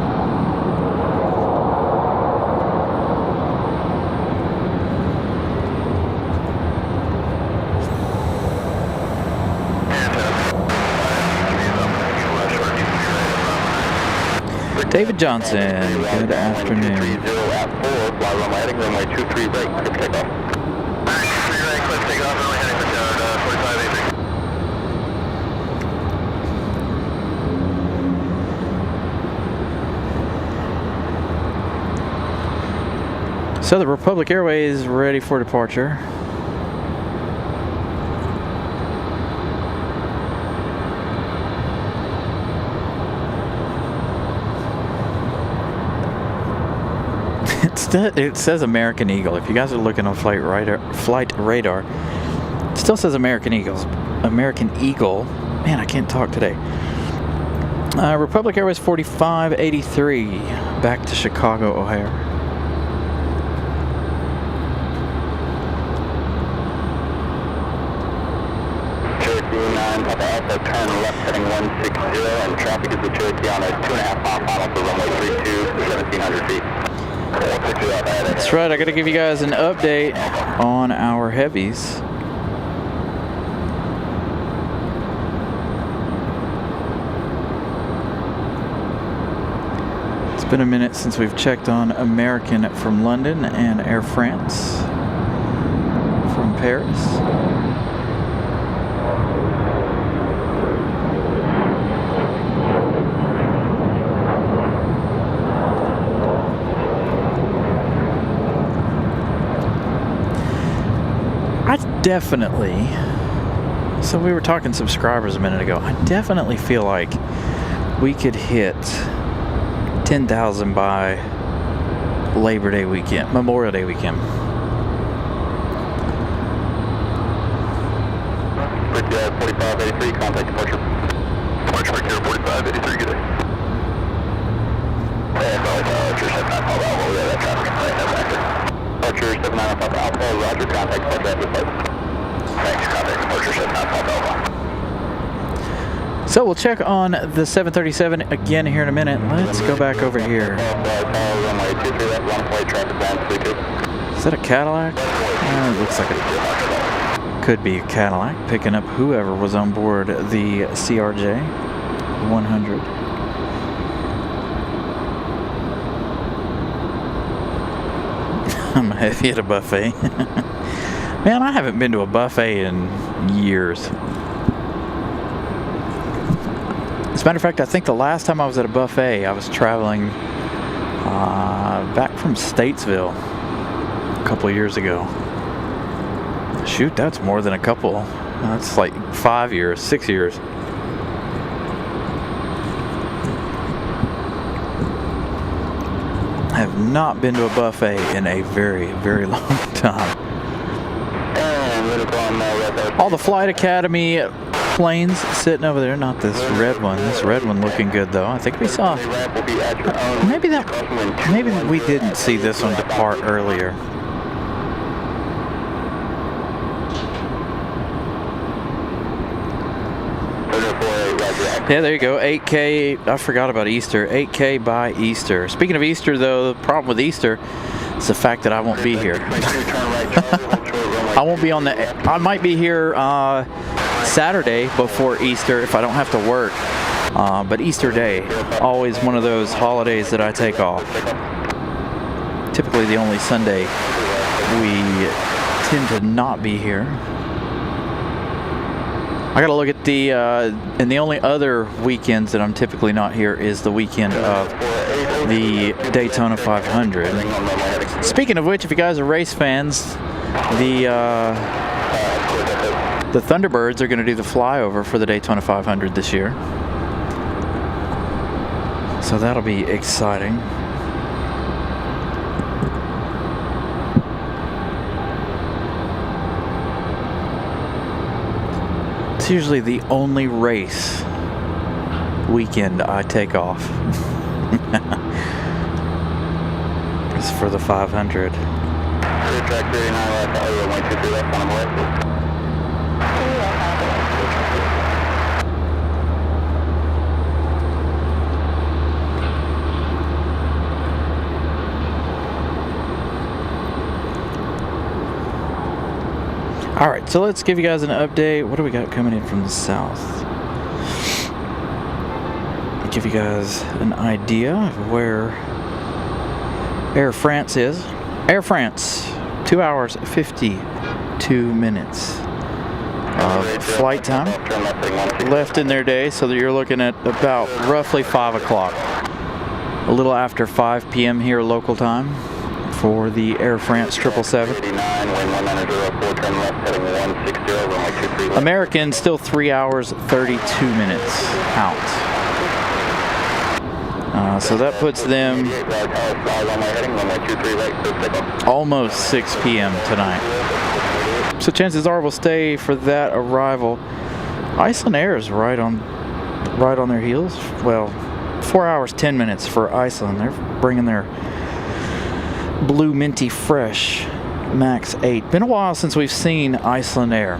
David Johnson, good afternoon. So the Republic Airways ready for departure. It says American Eagle. If you guys are looking on flight radar, it still says American Eagle. Man, I can't talk today. Republic Airways 4583 back to Chicago O'Hare. Cherokee 9, Papa Alpha, turn left heading 160, and traffic is the Cherokee on a 2.5 mile final for runway 32, 1700 feet. That's right, I gotta give you guys an update on our heavies. It's been a minute since we've checked on American from London and Air France from Paris. definitely, so we were talking subscribers a minute ago, I definitely feel like we could hit 10,000 by Labor Day weekend, Memorial Day weekend. Brickyard 4583, contact departure. March Brickyard 4583, good day. Departure 79 Alpha, over there, that traffic is playing up active. Departure 79 Alpha, roger, contact departure after flight. Thanks, contact departure 79 Alpha. So we'll check on the 737 again here in a minute. Let's go back over here. Is that a Cadillac? It looks like it could be a Cadillac, picking up whoever was on board the CRJ 100. I'm heavy at a buffet. Man, I haven't been to a buffet in years. As a matter of fact, I think the last time I was at a buffet, I was traveling back from Statesville a couple of years ago. Shoot, that's more than a couple. That's like 5 years, 6 years. I have not been to a buffet in a very, very long time. All the Flight Academy planes sitting over there, not this red one. This red one looking good though. I think we saw, maybe we didn't see this one depart earlier. Yeah, there you go. 8K. I forgot about Easter. 8K by Easter. Speaking of Easter, though, the problem with Easter is the fact that I won't be here. I won't be on the. I might be here Saturday before Easter if I don't have to work. But Easter Day, always one of those holidays that I take off. Typically, the only Sunday we tend to not be here. I gotta look at the, and the only other weekends that I'm typically not here is the weekend of the Daytona 500. Speaking of which, if you guys are race fans, the Thunderbirds are gonna do the flyover for the Daytona 500 this year. So that'll be exciting. It's usually the only race weekend I take off. It's for the 500. Track 39 left, 123 left on the way. All right, so let's give you guys an update. What do we got coming in from the south? Give you guys an idea of where Air France is. Air France, 2 hours, 52 minutes of flight time left in their day, so that you're looking at about roughly 5 o'clock. A little after 5 p.m. here local time for the Air France 777. American still 3 hours 32 minutes out. So that puts them almost 6 p.m. tonight. So chances are we'll stay for that arrival. Iceland Air is right on their heels. Well, 4 hours 10 minutes for Iceland. They're bringing their Blue Minty Fresh Max 8. Been a while since we've seen Iceland Air.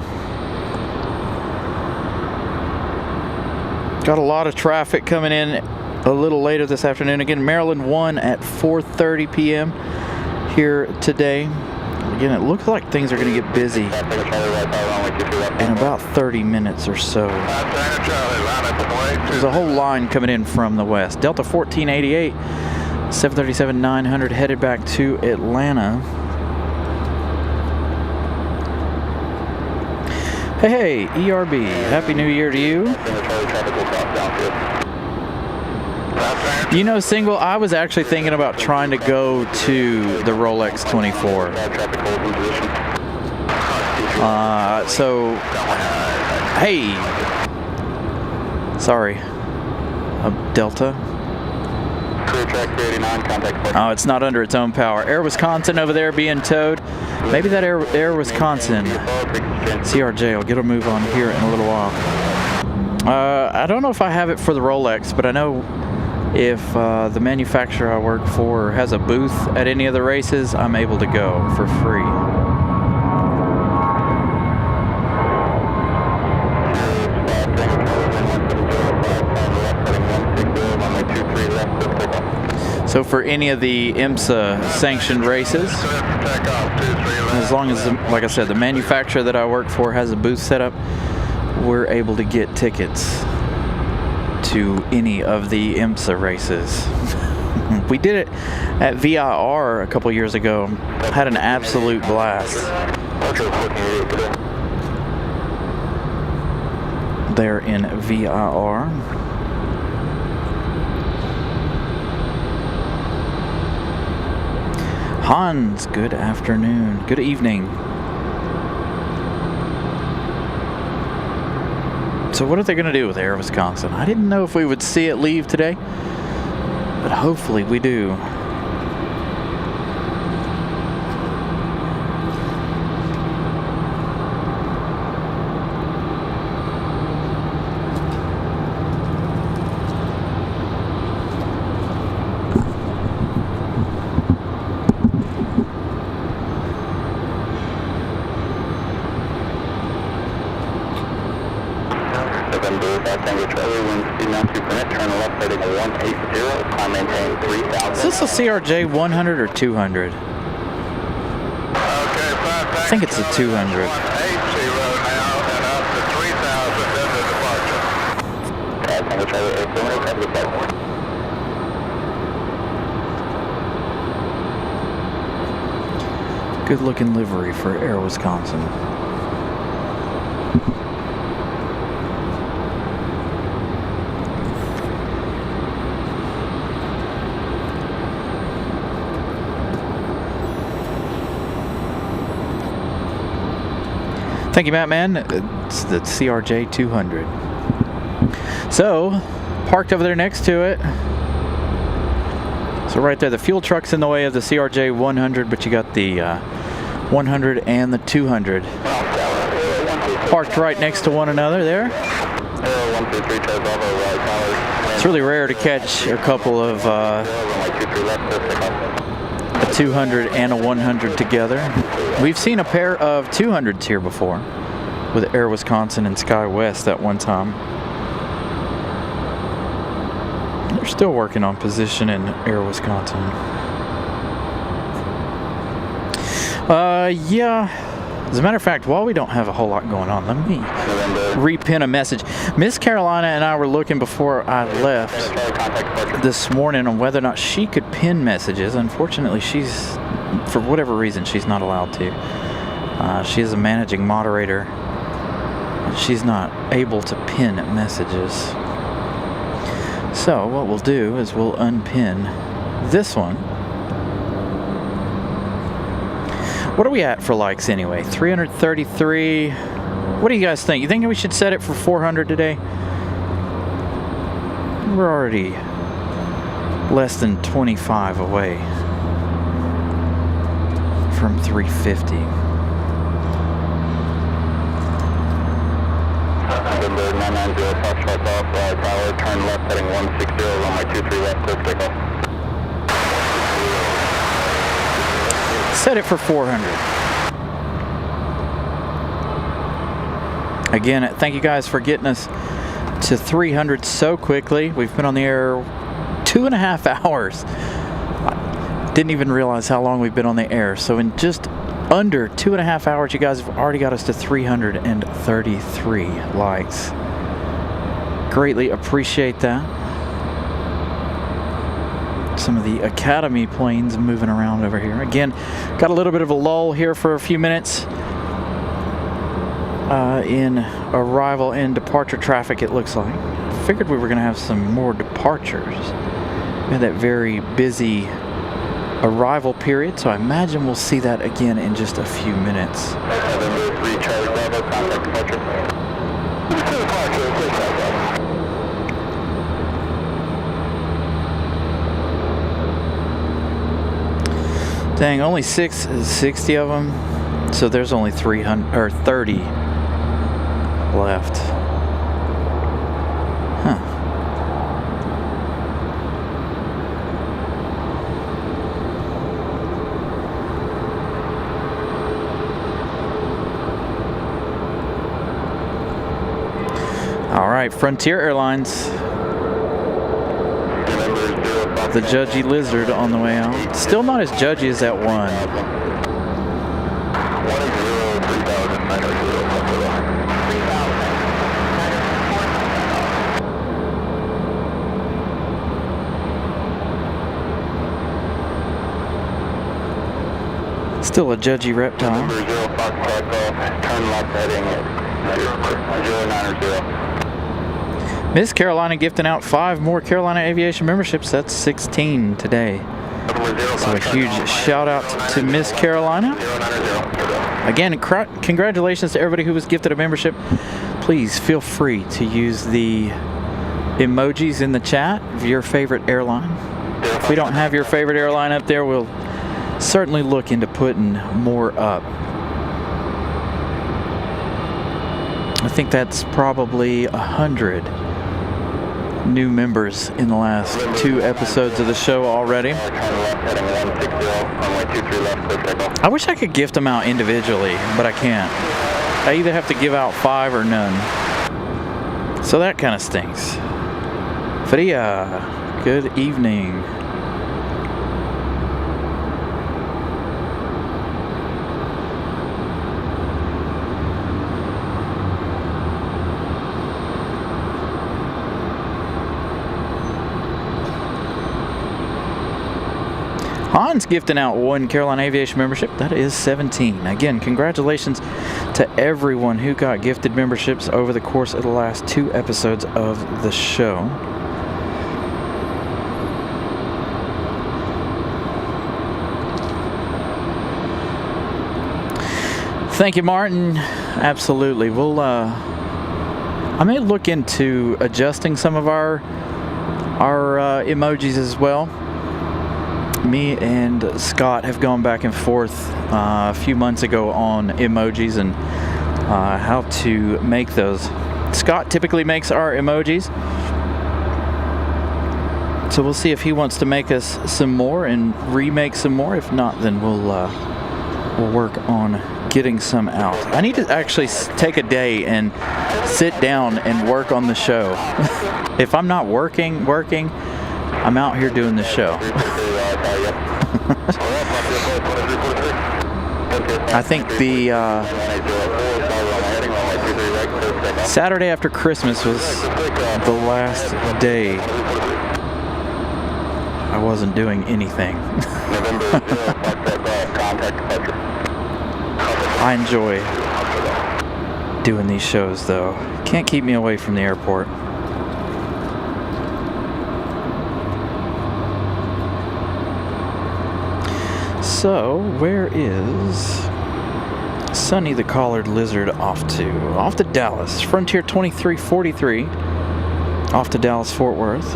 Got a lot of traffic coming in a little later this afternoon. Again, Maryland 1 at 4:30 p.m. here today. Again, it looks like things are going to get busy in about 30 minutes or so. There's a whole line coming in from the west. Delta 1488, 737-900 headed back to Atlanta. Hey, ERB, Happy New Year to you. You know, Single, I was actually thinking about trying to go to the Rolex 24. So, hey, sorry, Delta. Clear track 389, contact point. Oh, it's not under its own power. Air Wisconsin over there being towed. Maybe that Air Wisconsin CRJ will get a move on here in a little while. I don't know if I have it for the Rolex, but I know if the manufacturer I work for has a booth at any of the races, I'm able to go for free. So for any of the IMSA sanctioned races, as long as, like I said, the manufacturer that I work for has a booth set up, we're able to get tickets to any of the IMSA races. We did it at VIR a couple years ago. Had an absolute blast. There in VIR. Hans, good afternoon. Good evening. So what are they going to do with Air Wisconsin? I didn't know if we would see it leave today, but hopefully we do. Is this a CRJ 100 or 200? I think it's a 200. Good looking livery for Air Wisconsin. Thank you, Matt, man. It's the CRJ 200. So, parked over there next to it. So right there, the fuel truck's in the way of the CRJ 100, but you got the 100 and the 200 parked right next to one another there. It's really rare to catch a couple of a 200 and a 100 together. We've seen a pair of 200s here before with Air Wisconsin and Sky West at one time. They're still working on position in Air Wisconsin. Yeah. As a matter of fact, while we don't have a whole lot going on, let me repin a message. Miss Carolina and I were looking before I left this morning on whether or not she could pin messages. Unfortunately, she's, for whatever reason, she's not allowed to. She is a managing moderator, and she's not able to pin messages. So what we'll do is we'll unpin this one. What are we at for likes anyway? 333. What do you guys think? You think we should set it for 400 today? We're already less than 25 away from 350. November 990, Foxtrot off, Raleigh Tower, turn left heading 160, runway 23 left, clear for takeoff. Set it for 400. Again, thank you guys for getting us to 300 so quickly. We've been on the air 2.5 hours. I didn't even realize how long we've been on the air. So in just under 2.5 hours, you guys have already got us to 333 likes. Greatly appreciate that. Some of the Academy planes moving around over here. Again, got a little bit of a lull here for a few minutes in arrival and departure traffic, it looks like. Figured we were going to have some more departures. We had that very busy arrival period, so I imagine we'll see that again in just a few minutes. November 3 Charlie Bravo, contact departure. Dang, only 60 of them, so there's only 300 or 30 left. Huh. All right, Frontier Airlines. The Judgy Lizard on the way out. Still not as judgy as that one. Still a judgy reptile. Turn left heading 090. Miss Carolina gifting out 5 more Carolina Aviation memberships. That's 16 today. So a huge shout out to Miss Carolina. Again, congratulations to everybody who was gifted a membership. Please feel free to use the emojis in the chat of your favorite airline. If we don't have your favorite airline up there, we'll certainly look into putting more up. I think that's probably 100 new members in the last 2 episodes of the show already. I wish I could gift them out individually, but I can't. I either have to give out 5 or none. So that kind of stinks. Fria, good evening. Hans gifting out 1 Carolina Aviation membership. That is 17. Again, congratulations to everyone who got gifted memberships over the course of the last 2 episodes of the show. Thank you, Martin. Absolutely. We'll I may look into adjusting some of our emojis as well. Me and Scott have gone back and forth a few months ago on emojis and how to make those. Scott typically makes our emojis, so we'll see if he wants to make us some more and remake some more. If not, then we'll work on getting some out. I need to actually take a day and sit down and work on the show. If I'm not working, I'm out here doing the show. I think the Saturday after Christmas was the last day I wasn't doing anything. I enjoy doing these shows though. Can't keep me away from the airport. So, where is Sonny the Collared Lizard off to? Off to Dallas. Frontier 2343. Off to Dallas, Fort Worth.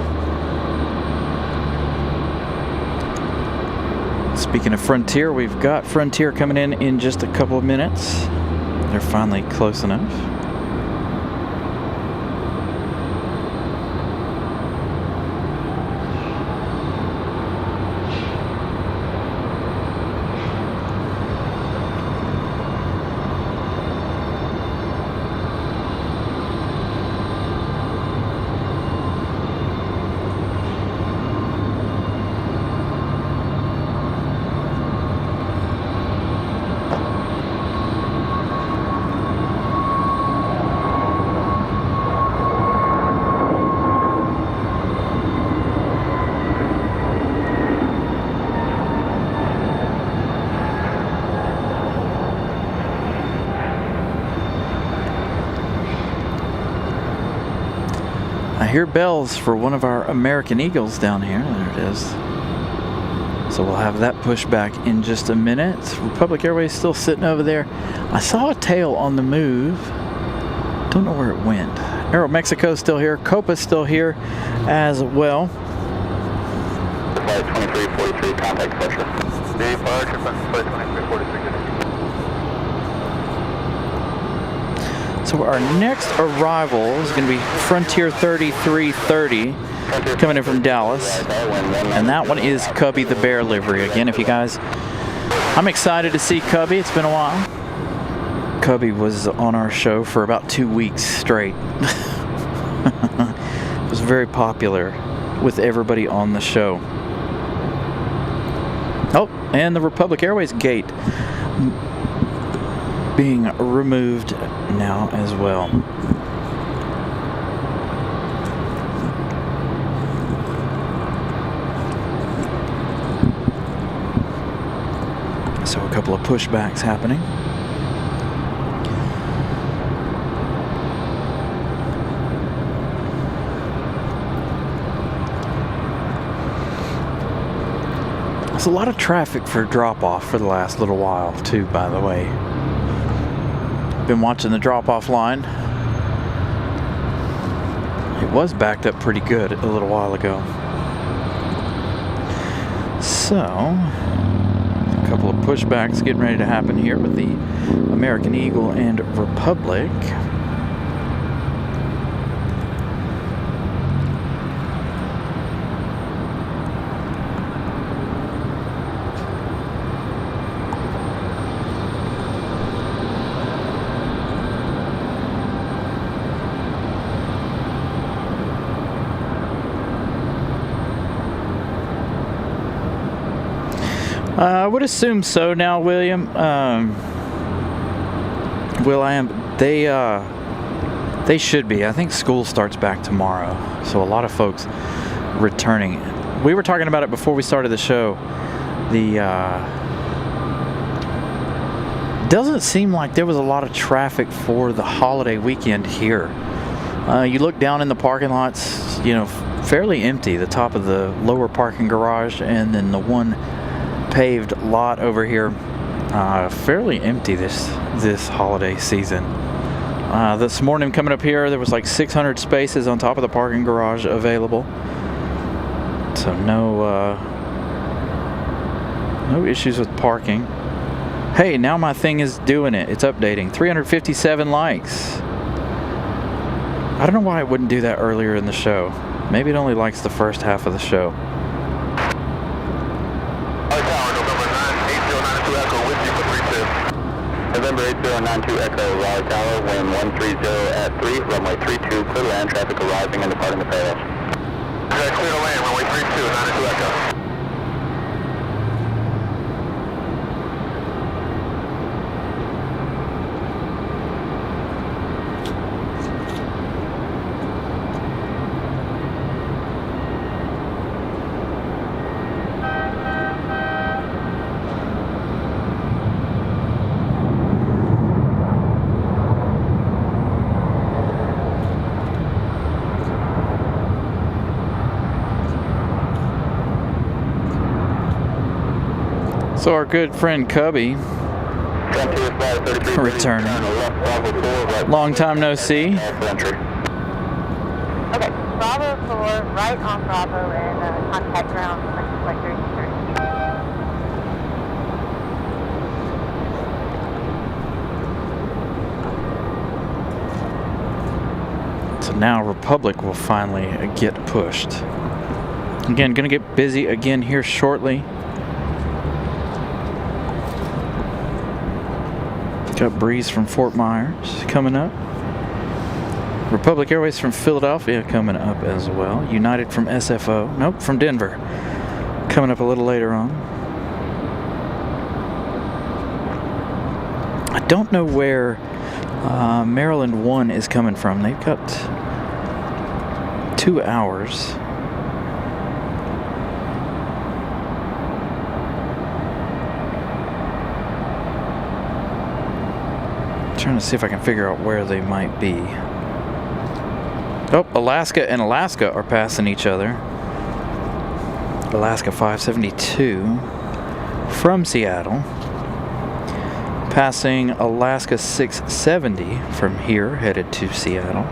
Speaking of Frontier, we've got Frontier coming in just a couple of minutes. They're finally close enough. I hear bells for one of our American Eagles down here. There it is. So we'll have that pushed back in just a minute. Republic Airways still sitting over there. I saw a tail on the move. Don't know where it went. Aeromexico still here. Copa still here as well. Flight 2343, contact pressure. Departure from flight 2343. So our next arrival is going to be Frontier 3330 coming in from Dallas. And that one is Cubby the Bear livery. Again, if you guys, I'm excited to see Cubby. It's been a while. Cubby was on our show for about 2 weeks straight. It was very popular with everybody on the show. Oh, and the Republic Airways gate being removed now as well. So a couple of pushbacks happening. There's a lot of traffic for drop-off for the last little while too, by the way. Been watching the drop-off line. It was backed up pretty good a little while ago. So, a couple of pushbacks getting ready to happen here with the American Eagle and Republic. I would assume so now, William. They should be. I think school starts back tomorrow, so a lot of folks returning. We were talking about it before we started the show. Doesn't seem like there was a lot of traffic for the holiday weekend here. You look down in the parking lots, you know, fairly empty. The top of the lower parking garage, and then the one paved lot over here, fairly empty this holiday season. This morning coming up here, there was like 600 spaces on top of the parking garage available. So no issues with parking. Hey, now my thing is doing it. It's updating. 357 likes. I don't know why it wouldn't do that earlier in the show. Maybe it only likes the first half of the show. November 8092 Echo, Raleigh Tower, wind 130 at 3, runway 32, clear land, traffic arriving and departing the Paris. Okay, clear to land, runway 32, 92 Echo. So our good friend Cubby returning. Long time no see. Okay, Bravo 4, right on Bravo, and contact ground, like 30. So now Republic will finally get pushed. Again, gonna get busy again here shortly. Got Breeze from Fort Myers coming up. Republic Airways from Philadelphia coming up as well. United from SFO. Nope, from Denver. Coming up a little later on. I don't know where Maryland 1 is coming from. They've got 2 hours. Trying to see if I can figure out where they might be. Oh, Alaska and Alaska are passing each other. Alaska 572 from Seattle, passing Alaska 670 from here, headed to Seattle.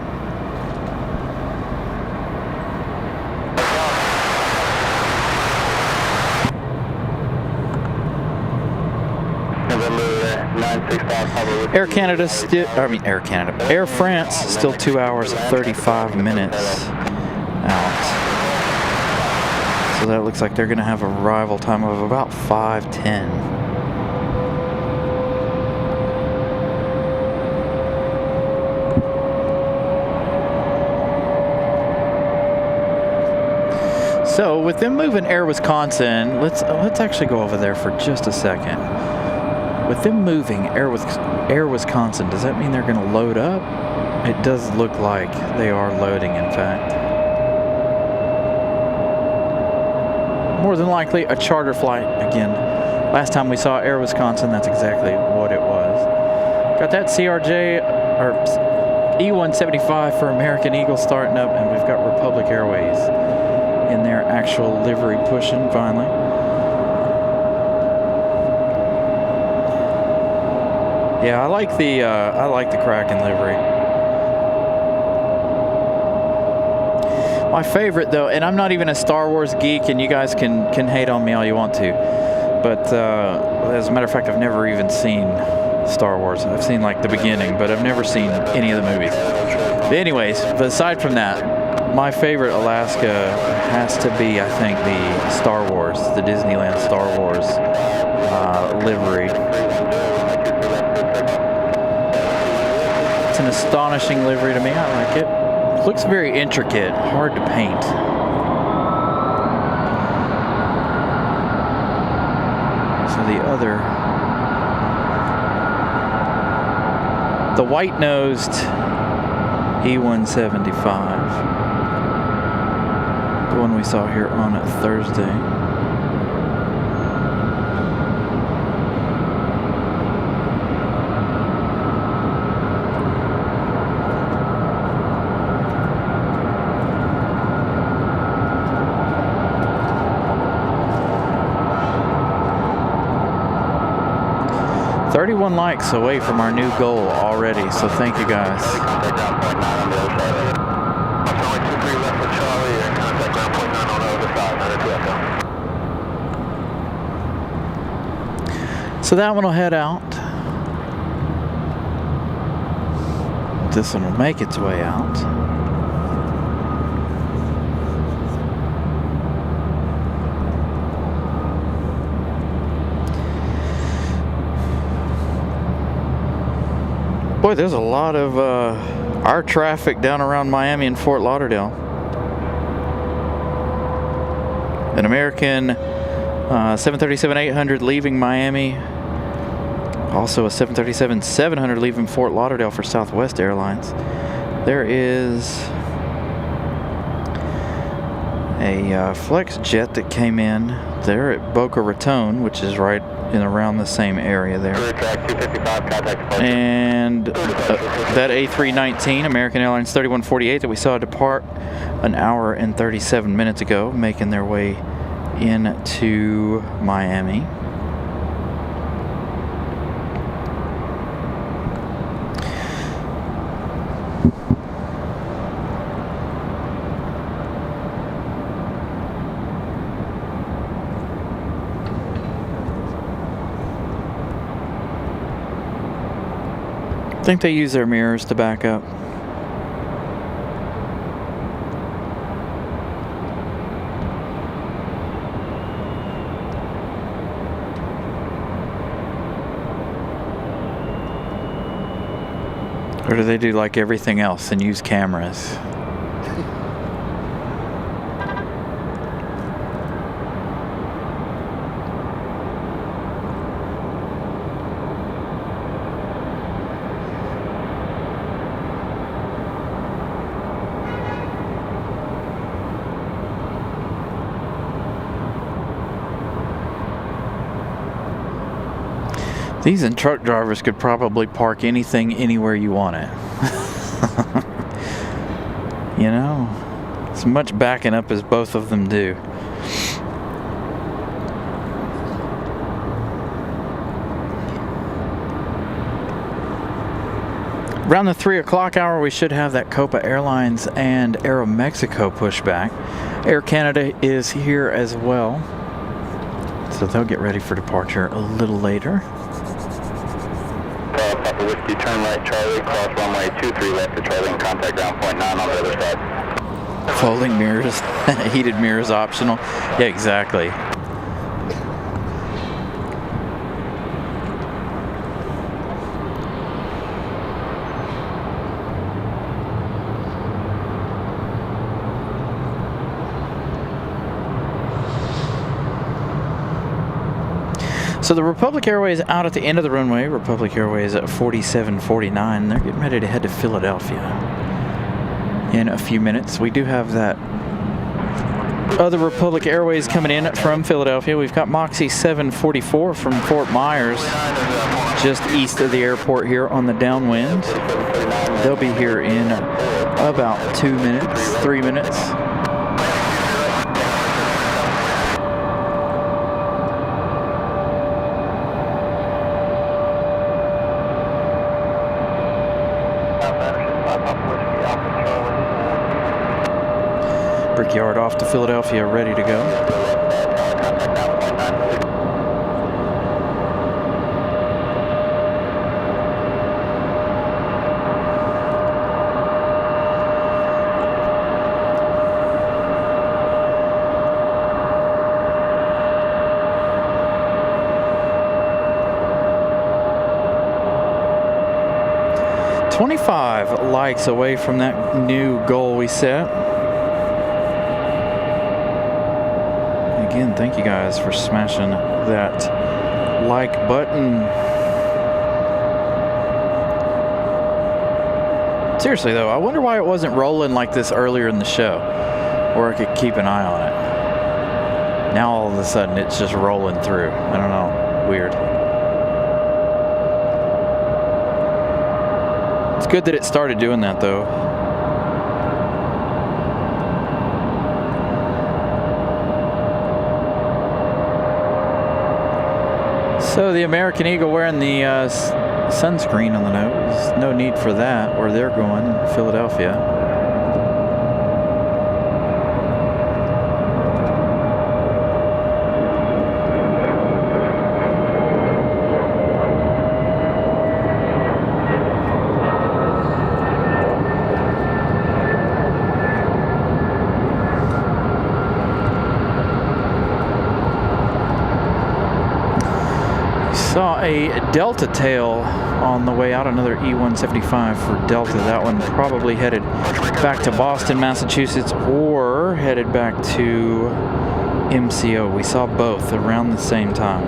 Air France still 2 hours 35 minutes out. So that looks like they're going to have a arrival time of about 5:10. So with them moving Air Wisconsin, let's actually go over there for just a second. With them moving Air Wisconsin, does that mean they're going to load up? It does look like they are loading, in fact. More than likely a charter flight again. Last time we saw Air Wisconsin, that's exactly what it was. Got that CRJ or E175 for American Eagle starting up, and we've got Republic Airways in their actual livery pushing finally. Yeah, I like the Kraken livery. My favorite though, and I'm not even a Star Wars geek, and you guys can hate on me all you want to, but as a matter of fact, I've never even seen Star Wars. I've seen like the beginning, but I've never seen any of the movies. But anyways, but aside from that, my favorite Alaska has to be, I think, the Star Wars, the Disneyland Star Wars livery. It's an astonishing livery to me. I like it. It looks very intricate, hard to paint. So the white-nosed E175, the one we saw here on Thursday. One likes away from our new goal already, so thank you guys. So that one will head out. This one will make its way out. Boy, there's a lot of our traffic down around Miami and Fort Lauderdale. An American 737-800 leaving Miami. Also a 737-700 leaving Fort Lauderdale for Southwest Airlines. There is a flex jet that came in there at Boca Raton, which is right in around the same area there. And that A319, American Airlines 3148 that we saw depart an hour and 37 minutes ago, making their way into Miami. I think they use their mirrors to back up. Or do they do like everything else and use cameras? These and truck drivers could probably park anything anywhere you want it. You know, as much backing up as both of them do. Around the 3 o'clock hour, we should have that Copa Airlines and Aeromexico pushback. Air Canada is here as well, so they'll get ready for departure a little later. Papa Whiskey, turn right, Charlie, cross runway 23 left to Charlie and contact ground point 9 on the other side. Folding mirrors, heated mirrors optional. Yeah, exactly. So the Republic Airways out at the end of the runway. Republic Airways at 4749. They're getting ready to head to Philadelphia in a few minutes. We do have that other Republic Airways coming in from Philadelphia. We've got Moxie 744 from Fort Myers, just east of the airport here on the downwind. They'll be here in about 2 minutes, 3 minutes. Brickyard off to Philadelphia, ready to go. "25 likes away from that new goal we set. Again, thank you guys for smashing that like button. Seriously though, I wonder why it wasn't rolling like this earlier in the show, where I could keep an eye on it. Now all of a sudden it's just rolling through. I don't know. Weird. It's good that it started doing that though. So the American Eagle wearing the sunscreen on the nose. No need for that where they're going, Philadelphia. Saw a Delta tail on the way out, another E-175 for Delta. That one probably headed back to Boston, Massachusetts, or headed back to MCO. We saw both around the same time.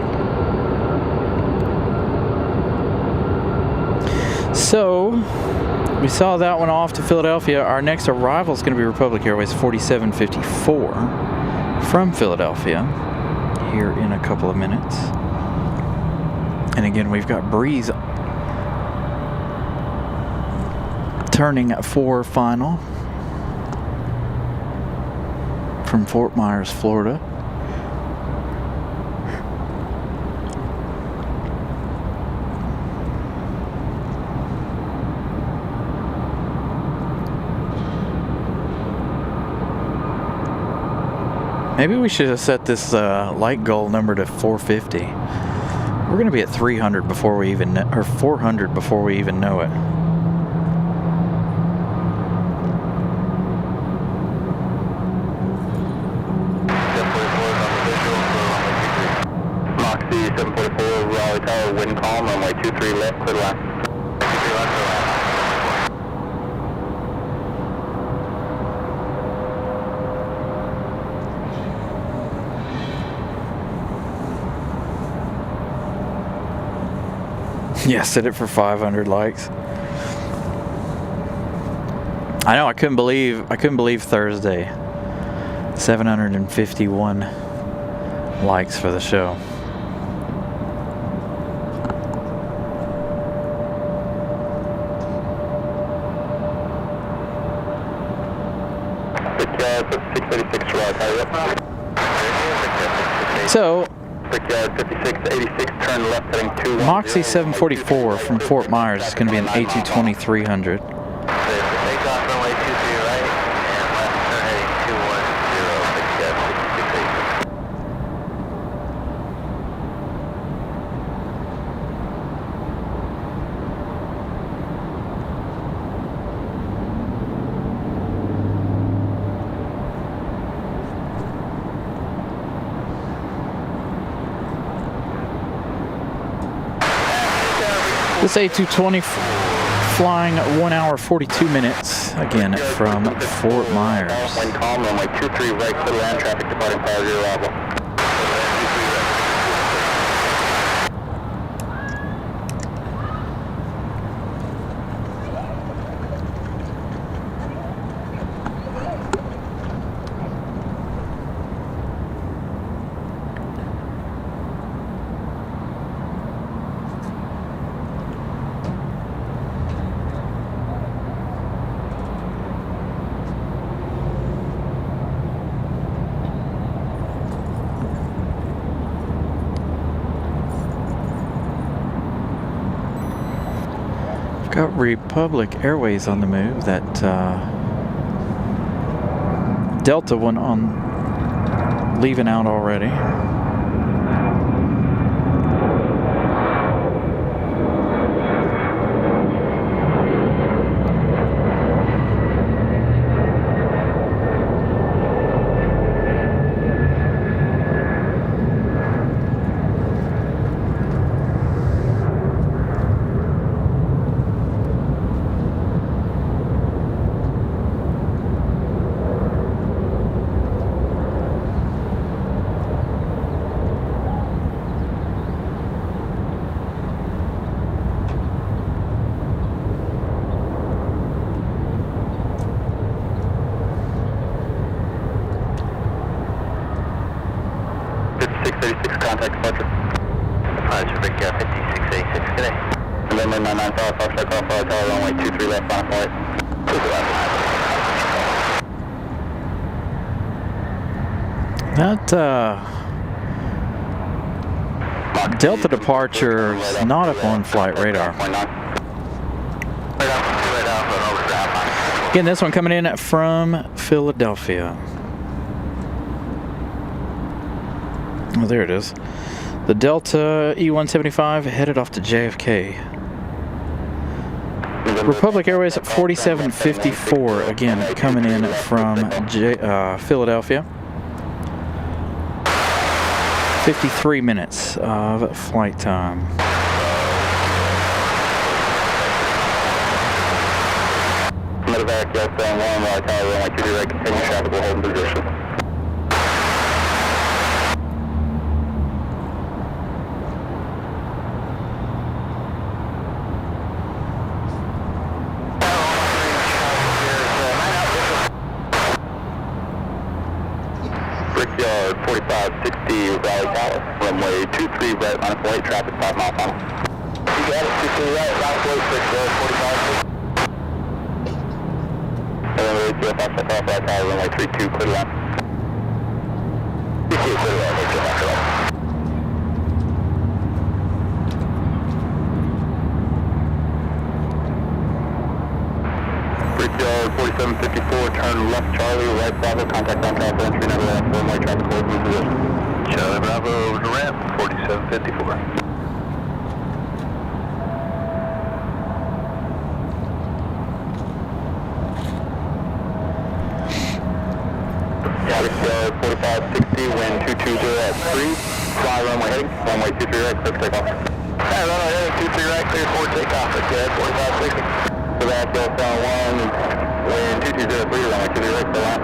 So we saw that one off to Philadelphia. Our next arrival is going to be Republic Airways 4754 from Philadelphia here in a couple of minutes. And again, we've got Breeze turning for final from Fort Myers, Florida. Maybe we should have set this light goal number to 450. We're going to be at 300 before we even, or 400 before we even know it. Moxie 744, Raleigh Tower, wind calm, runway 23 left, clear to land. 23 left, clear to land. Yeah, set it for 500 likes. I know, I couldn't believe Thursday. 751 likes for the show. Put 636 right, hurry up. So, Brickyard 5686, turn left heading 210. Moxie 744 from Fort Myers is going to be an A220-300. Take off runway 23 right, and left turn heading 210, Brickyard 5686. This A220 flying 1 hour 42 minutes, again from Fort Myers. Wind calm, runway 23 right, clear land traffic departing prior to your arrival. Got Republic Airways on the move. That Delta one on leaving out already. Contact departure. Departure, Brickyard 5686, today. November 995, Foxtrot Golf, tower runway 23 left, final flight. 23 left. That Delta departure is not up on flight radar. Again, this one coming in from Philadelphia. Oh, there it is. The Delta E-175 headed off to JFK. Republic Airways at 4754, again coming in from Philadelphia. 53 minutes of flight time. Medevac, Delta 1, Raleigh tower runway 23 right, continue traffic, will hold in position. Brickyard 4560 Raleigh Tower, runway 23 right, line of flight, traffic 5 mile final. You got it, 23 right, line of flight, Brickyard 4560. And then we'll get off the top right tower, runway 32, clear line. 32, clear line, make sure that's right. Brickyard 4754, turn left Charlie, right Bravo, contact on top entry, number left, runway traffic hold in position. Charlie Bravo over to ramp, 4754. Brickyard 4560, wind 220 at 3, fly runway heading, runway 23 right, clear for takeoff. Alright, runway heading, 23 right, clear for takeoff, Brickyard 4560. So that Delta 1, wind 2203, runway 23 right, clear line.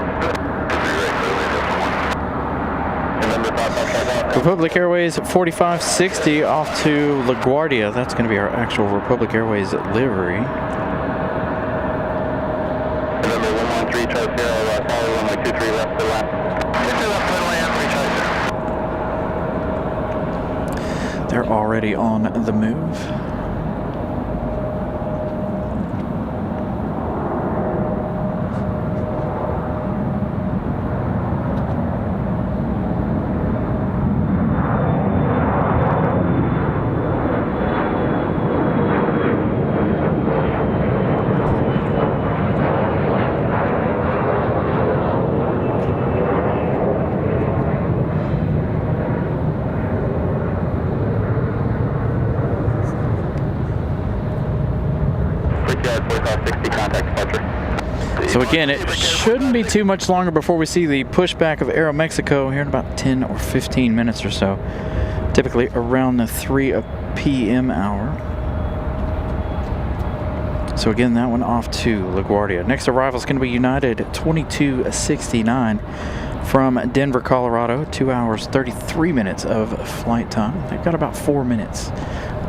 23 right, clear wind, Delta 1. And number 555. Republic Airways at 4560 off to LaGuardia. That's going to be our actual Republic Airways livery. And number 113, Charlie Sierra, tower runway 23 left, clear line. 23 left, clear line, 3 Charlie Sierra. They're already on the move. contact departure. So again, it shouldn't be too much longer before we see the pushback of Aeromexico here in about 10 or 15 minutes or so. Typically around the 3 p.m. hour. So again, that one off to LaGuardia. Next arrival is going to be United 2269 from Denver, Colorado. 2 hours, 33 minutes of flight time. They've got about 4 minutes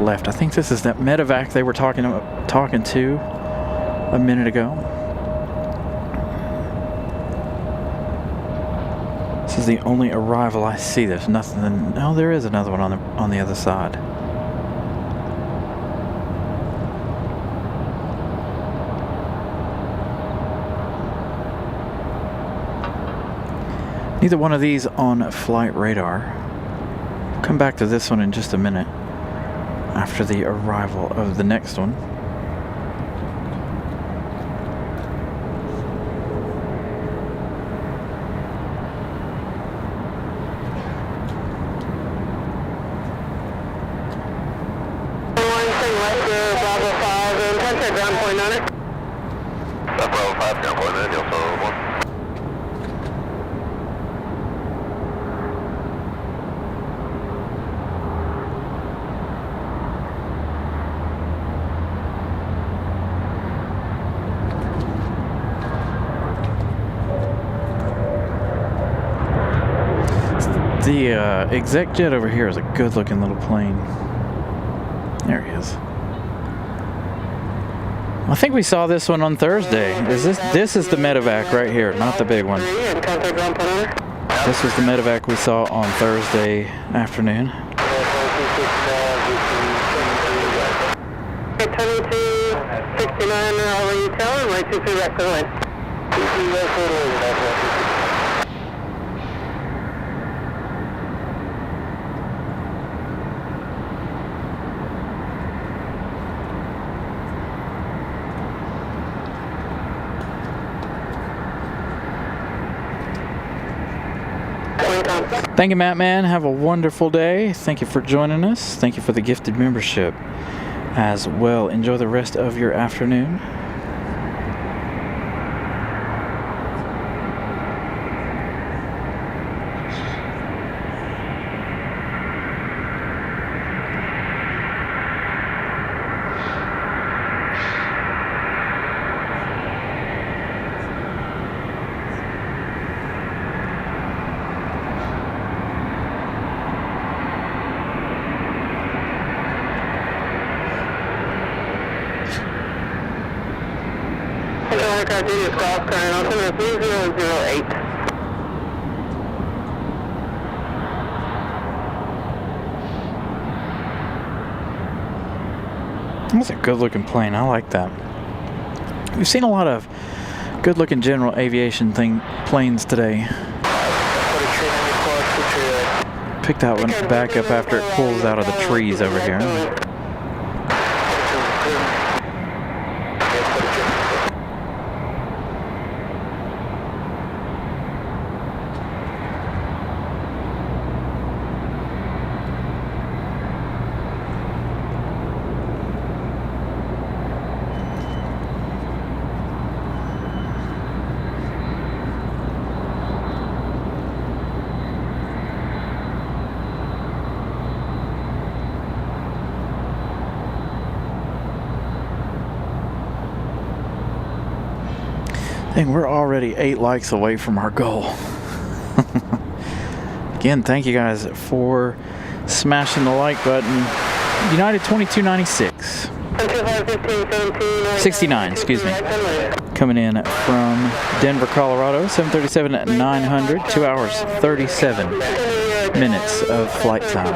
left. I think this is that medevac they were talking to a minute ago. This is the only arrival I see. There's nothing. No, there is another one on the other side. Neither one of these on flight radar. We'll come back to this one in just a minute after the arrival of the next one. Bravo 5, and contact ground point 9. Bravo 5, ground point 9, you'll follow 1. The exec jet over here is a good looking little plane. There he is. I think we saw this one on Thursday. This is the medevac right here, not the big one. This was the medevac we saw on Thursday afternoon. 2269 Raleigh Tower, right 23 left of line. Thank you, Matt, man. Have a wonderful day. Thank you for joining us. Thank you for the gifted membership as well. Enjoy the rest of your afternoon. Golf current altimeter 3008. That's a good looking plane. I like that. We've seen a lot of good looking general aviation planes today. Pick that one back up after it pulls out of the trees over here. Dang, we're already 8 likes away from our goal. Again, thank you guys for smashing the like button. United 2296. 69, excuse me. Coming in from Denver, Colorado, 737-900, 2 hours, 37 minutes of flight time.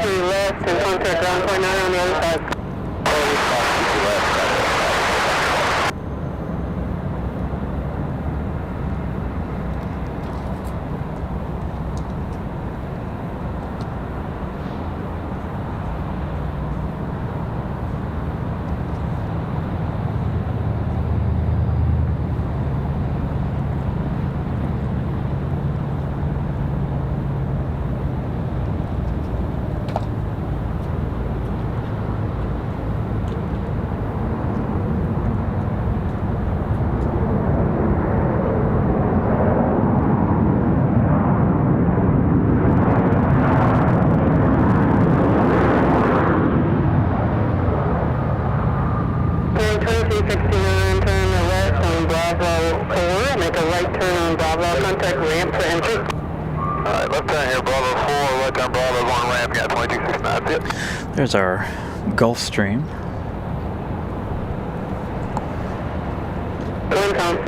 Bravo, contact ramp for entry. Alright, left turn here, Bravo 4, right turn Bravo, going ramp, got 2269, that's it. There's our Gulfstream. Wind calm.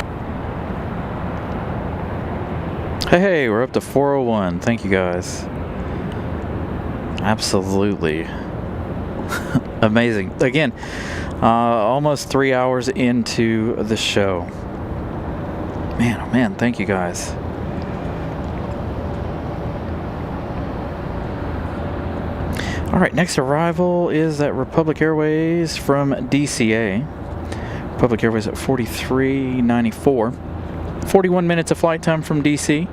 Hey, we're up to 401. Thank you guys. Absolutely amazing. Again, almost 3 hours into the show. Man, oh man, thank you guys. All right, next arrival is at Republic Airways from DCA. Republic Airways at 4394. 41 minutes of flight time from DC.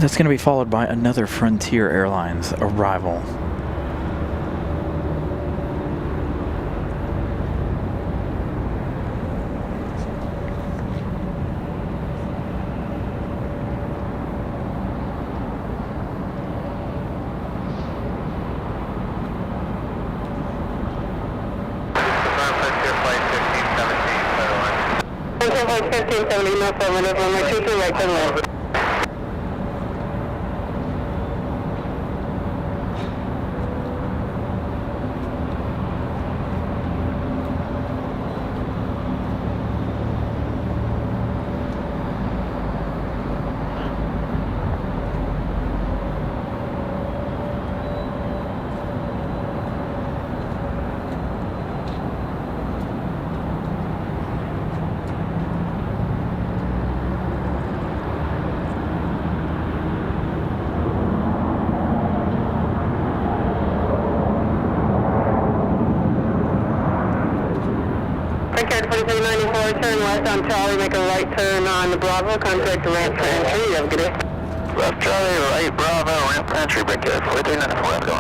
That's going to be followed by another Frontier Airlines arrival. Flight 1570, no affirmative, runway 23 right, turn left. Contact 4394, turn left on Charlie, make a right turn on the Bravo, contact the ramp for entry, you have a good day. Left Charlie, right Bravo, ramp for entry, break it, 4394, let's go.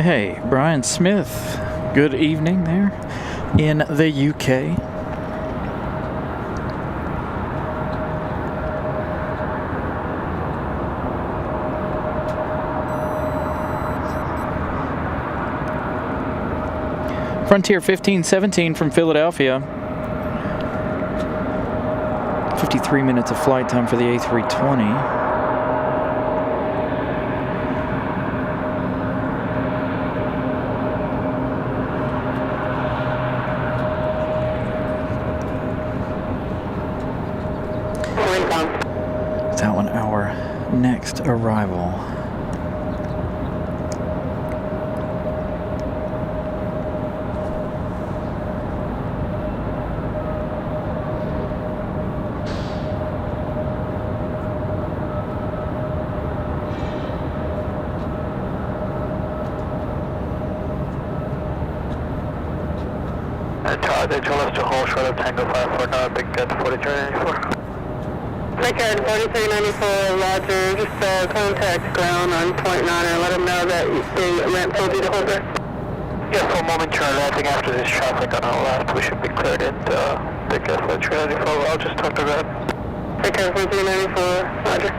Hey, Brian Smith. Good evening there in the UK. Frontier 1517 from Philadelphia. 53 minutes of flight time for the A320. That one, our next arrival. They told us to hold short of Tango 549, big gun 4394. Big gun 4394, Roger, just contact ground on point 9 and let them know that the ramp told you to hold there. Yeah, for a moment, Charlie, I think after this traffic on our left, we should be cleared into big gun 4394. I'll just talk to Red. Big gun 4394, Roger.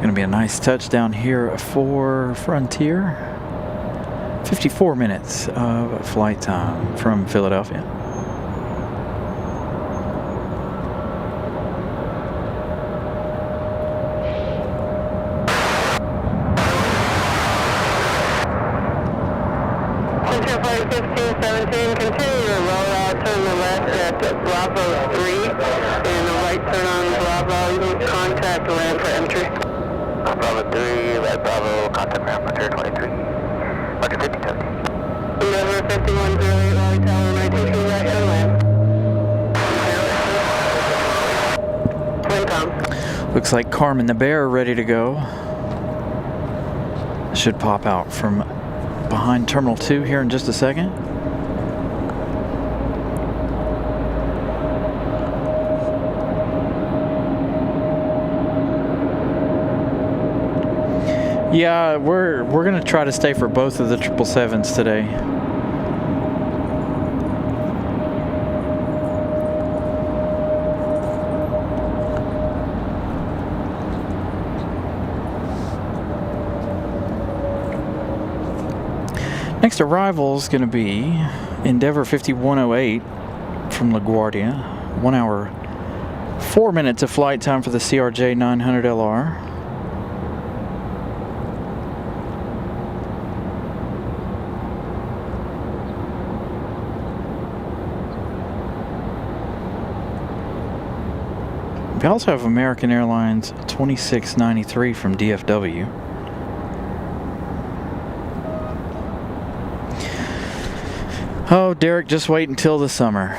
Going to be a nice touchdown here for Frontier. 54 minutes of flight time from Philadelphia. Frontier flight 1517, continue your rollout, turn the left at Bravo 3, and a right turn on Bravo, you can contact the ramp for entry. Bravo 3, right Bravo, contact ramp, Frontier 23. Market 1570. Number 5108, Raleigh Tower, 92 right, turn left. Wind calm. Looks like Carmen the Bear ready to go. Should pop out from behind Terminal 2 here in just a second. Yeah, we're gonna try to stay for both of the 777s today. Next arrival is going to be Endeavor 5108 from LaGuardia. 1 hour, 4 minutes of flight time for the CRJ 900LR. We also have American Airlines 2693 from DFW. Oh, Derek, just wait until the summer.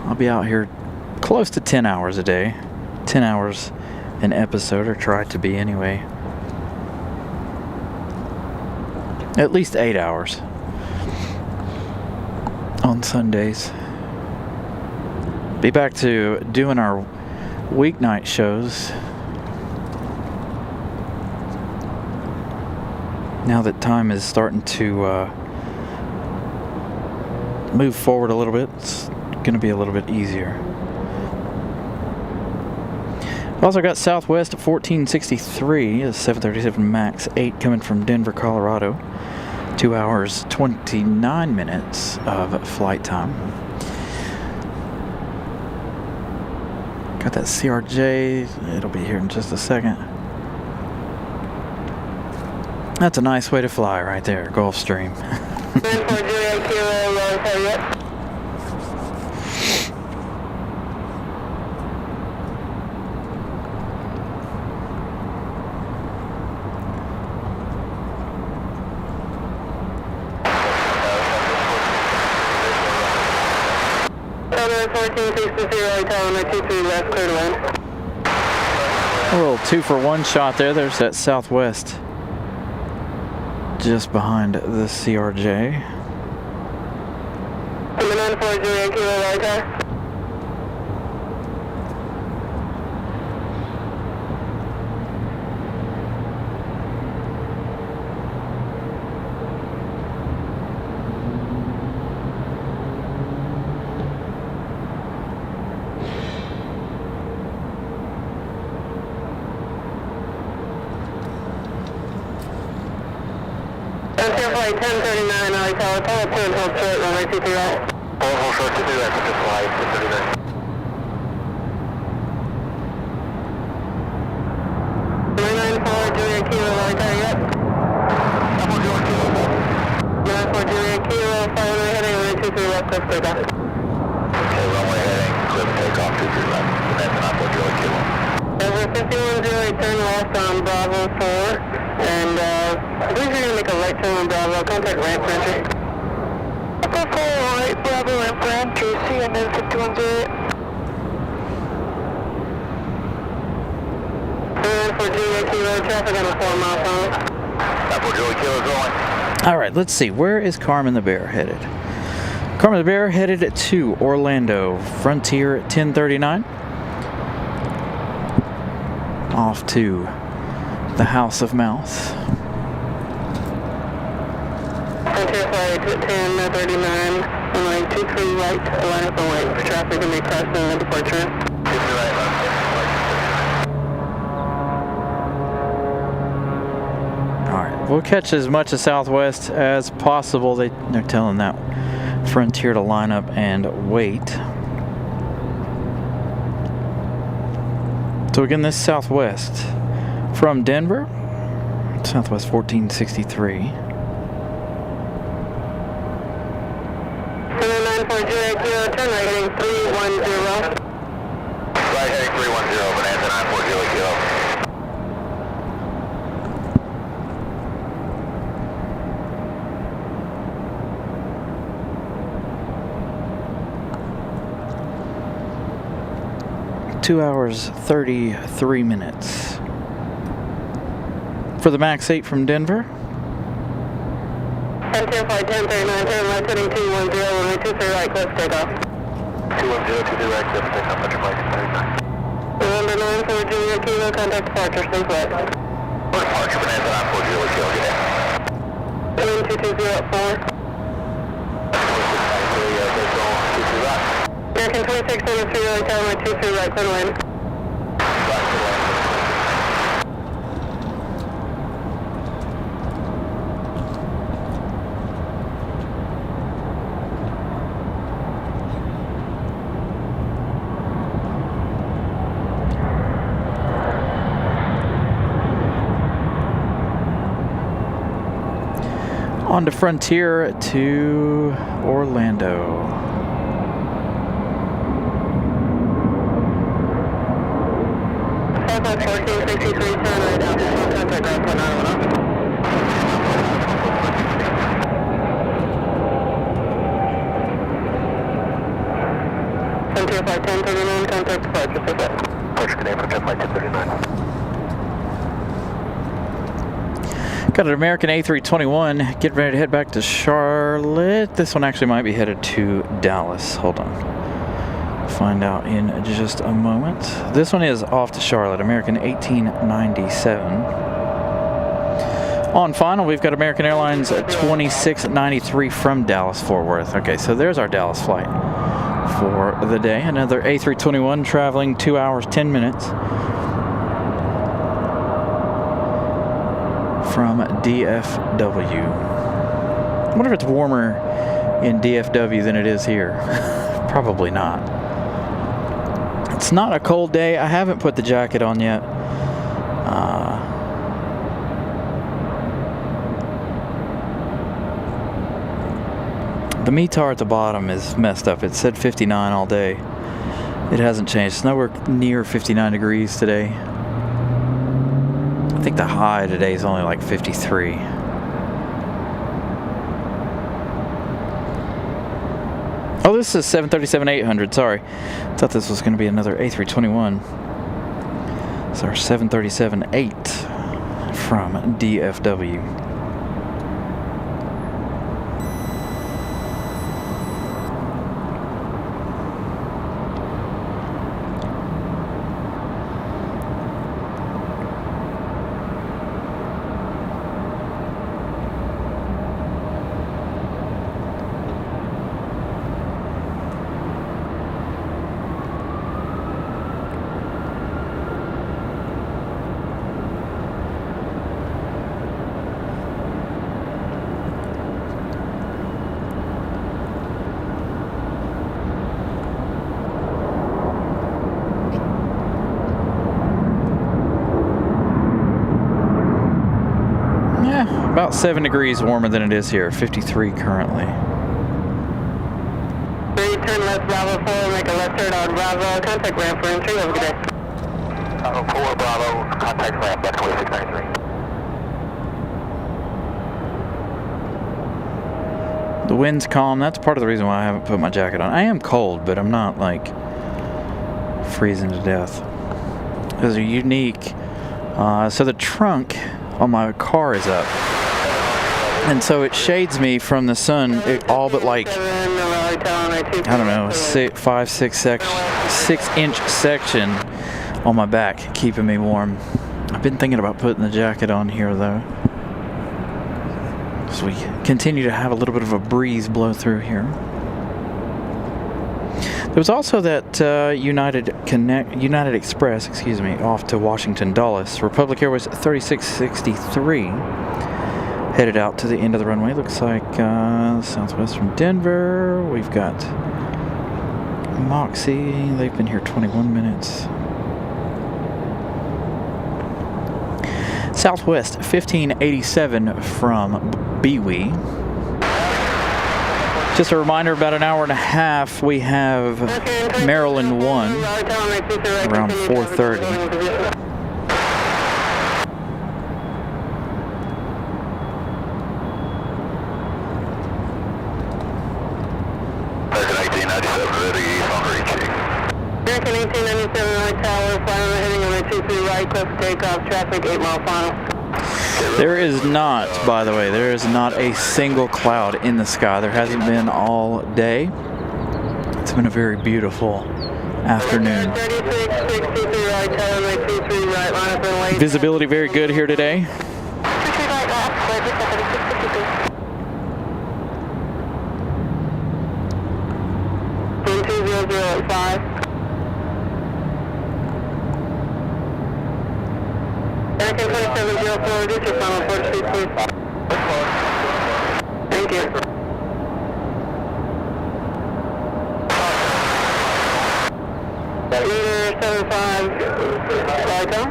I'll be out here close to 10 hours a day. 10 hours an episode, or try to be anyway. At least 8 hours on Sundays. Be back to doing our weeknight shows now that time is starting to move forward a little bit. It's going to be a little bit easier. We've also got Southwest at 1463, a 737 MAX 8 coming from Denver, Colorado. 2 hours, 29 minutes of flight time. Got that CRJ. It'll be here in just a second. That's a nice way to fly right there, Gulfstream. A little 2-for-1 shot there. There's that Southwest just behind the CRJ. 940 Kilo Delta. Flight 1039, Raleigh Tower, pull up 2 and hold short, runway 23 right. Pull hold short to do that, just fly 1039. Juliet Kilo, Raleigh Tower, yep. 94 Kilo. 94 Juliet Kilo, runway heading, runway 23 left, cliff takeoff. Okay, runway heading, cliff takeoff, 23 left. That's 94 Juliet Kilo. Over 5108, turn left on Bravo 4. And I believe you're going to make a right turn on Bravo. Contact ramp for entry. Echo 4, right, Bravo, ramp for entry. See you in 5108. And for Juliet Kilo, traffic on a 4-mile tunnel. That's for Juliet Kilo going. All right, let's see. Where is Carmen the Bear headed? Carmen the Bear headed to Orlando. Frontier at 1039. Off to the House of Mouth. Frontier flight 1039, runway 23 right, line up and wait for traffic to be crossed in the departure. 23 right, Alright, we'll catch as much of Southwest as possible. They're telling that Frontier to line up and wait. So again, this Southwest from Denver, Southwest 1463. 94 Juliet Kilo, turn right heading 310. right heading 310, Bonanza 94 Juliet Kilo. Two hours, 33 minutes. For the MAX 8 from Denver. Frontier flight 1039, turn left heading 210, runway 23 right, cliff takeoff. 210, 23 right, cliff takeoff, Metro Flight 1039. November 94 Juliet Kilo, contact departure, stay flat. Departure, Bonanza 940, go get in. 220 at 4. American 2673, Raleigh Tower, 23 right, clear to land. On to Frontier to Orlando. Southwest 1463, turn right out. Contact ground point 911. Frontier flight 1039, contact departure, take that. Departure, Canadian Frontier flight 1039. Got an American A321 getting ready to head back to Charlotte. This one actually might be headed to Dallas. Hold on. Find out in just a moment. This one is off to Charlotte, American 1897. On final, we've got American Airlines 2693 from Dallas Fort Worth. Okay, so there's our Dallas flight for the day. Another A321 traveling 2 hours, 10 minutes. From DFW. I wonder if it's warmer in DFW than it is here. Probably not. It's not a cold day. I haven't put the jacket on yet. The METAR at the bottom is messed up. It said 59 all day. It hasn't changed. It's nowhere near 59 degrees today. I think the high today is only like 53. Oh, this is 737-800. Sorry. Thought this was going to be another A321. It's our 737-8 from DFW. About 7 degrees warmer than it is here, 53 currently. 3, turn left Bravo 4, make a left turn on Bravo, contact ramp for entry, have a good day. Bravo 4, Bravo, contact ramp, that's 2693. The wind's calm. That's part of the reason why I haven't put my jacket on. I am cold, but I'm not like freezing to death. Those are unique. So the trunk on my car is up. And so it shades me from the sun, all but like, I don't know, 6-inch section on my back, keeping me warm. I've been thinking about putting the jacket on here though. So we continue to have a little bit of a breeze blow through here. There was also that United Express, off to Washington Dulles. Republic Airways 3663 headed out to the end of the runway. Looks like Southwest from Denver. We've got Moxie. They've been here 21 minutes. Southwest 1587 from Bewee. Just a reminder, about an hour and a half, we have Maryland 1 around 4:30. American 1897 right tower, final heading on 23 right, close to takeoff, traffic 8 mile final. There is not, by the way, there is not a single cloud in the sky. There hasn't been all day. It's been a very beautiful afternoon. 3663 right, Raleigh Tower, runway 23 right, line up runway. Visibility very good here today. 23 right left, clear to 7652. 12005. American 2704, reduce your final approach speed, please. Thank you. Leader 75, Raleigh Tower.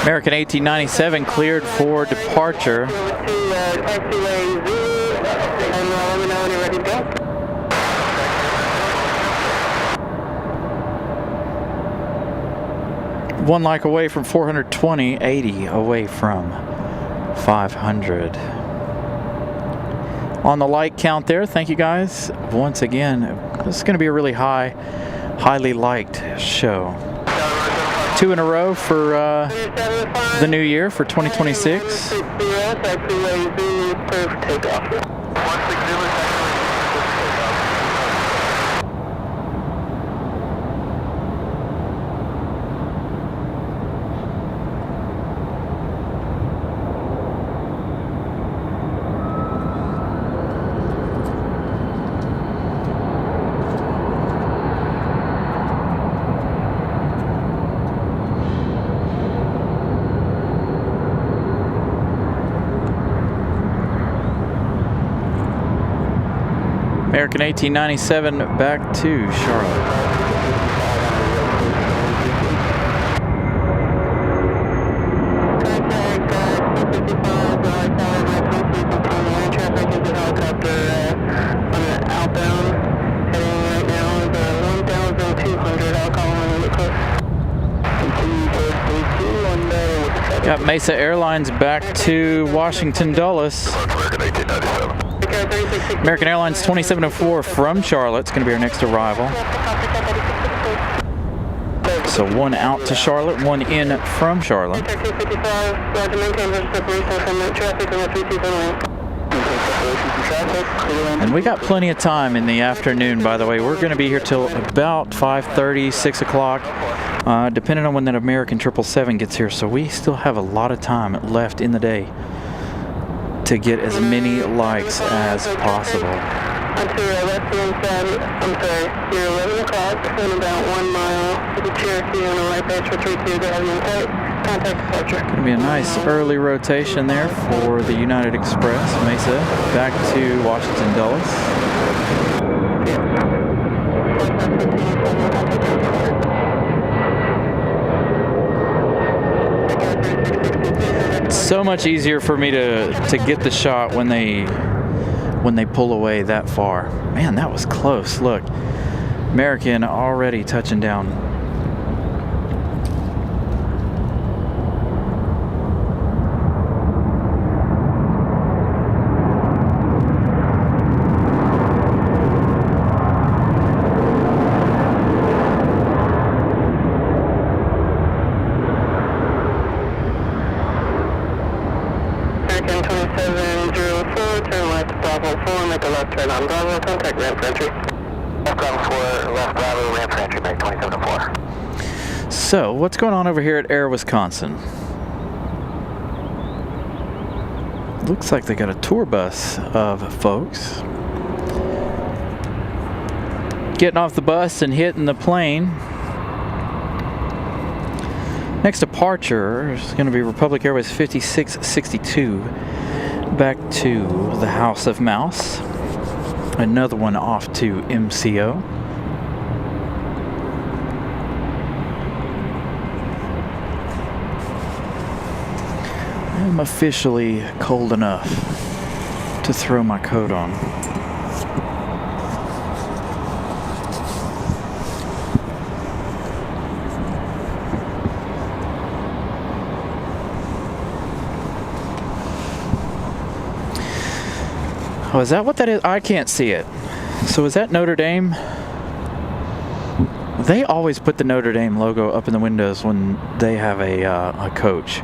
American 1897 cleared for departure. To taxiway Zulu, and let me know when you're ready to go. One like away from 420, 80 away from 500. On the like count there, thank you guys. Once again, this is going to be a really highly liked show. 2 in a row for the new year for 2026. Taxiway Zulu, clear for takeoff. 160. American 1897 back to Charlotte. Got Mesa Airlines back to Washington Dulles. American Airlines 2704 from Charlotte. It's going to be our next arrival. So one out to Charlotte, one in from Charlotte. And we got plenty of time in the afternoon, by the way. We're going to be here till about 5:30, 6 o'clock, depending on when that American 777 gets here. So we still have a lot of time left in the day to get as many likes as possible. You're 11 o'clock in about 1 mile to the Cherokee on the right base for 32 to have you in sight. Contact departure. Going to be a nice early rotation there for the United Express Mesa back to Washington Dulles. It's so much easier for me to get the shot when they pull away that far. Man, that was close. Look, American already touching down. So, what's going on over here at Air Wisconsin? Looks like they got a tour bus of folks getting off the bus and hitting the plane. Next departure is going to be Republic Airways 5662 back to the House of Mouse. Another one off to MCO. I'm officially cold enough to throw my coat on. Oh, is that what that is? I can't see it. So is that Notre Dame? They always put the Notre Dame logo up in the windows when they have a coach.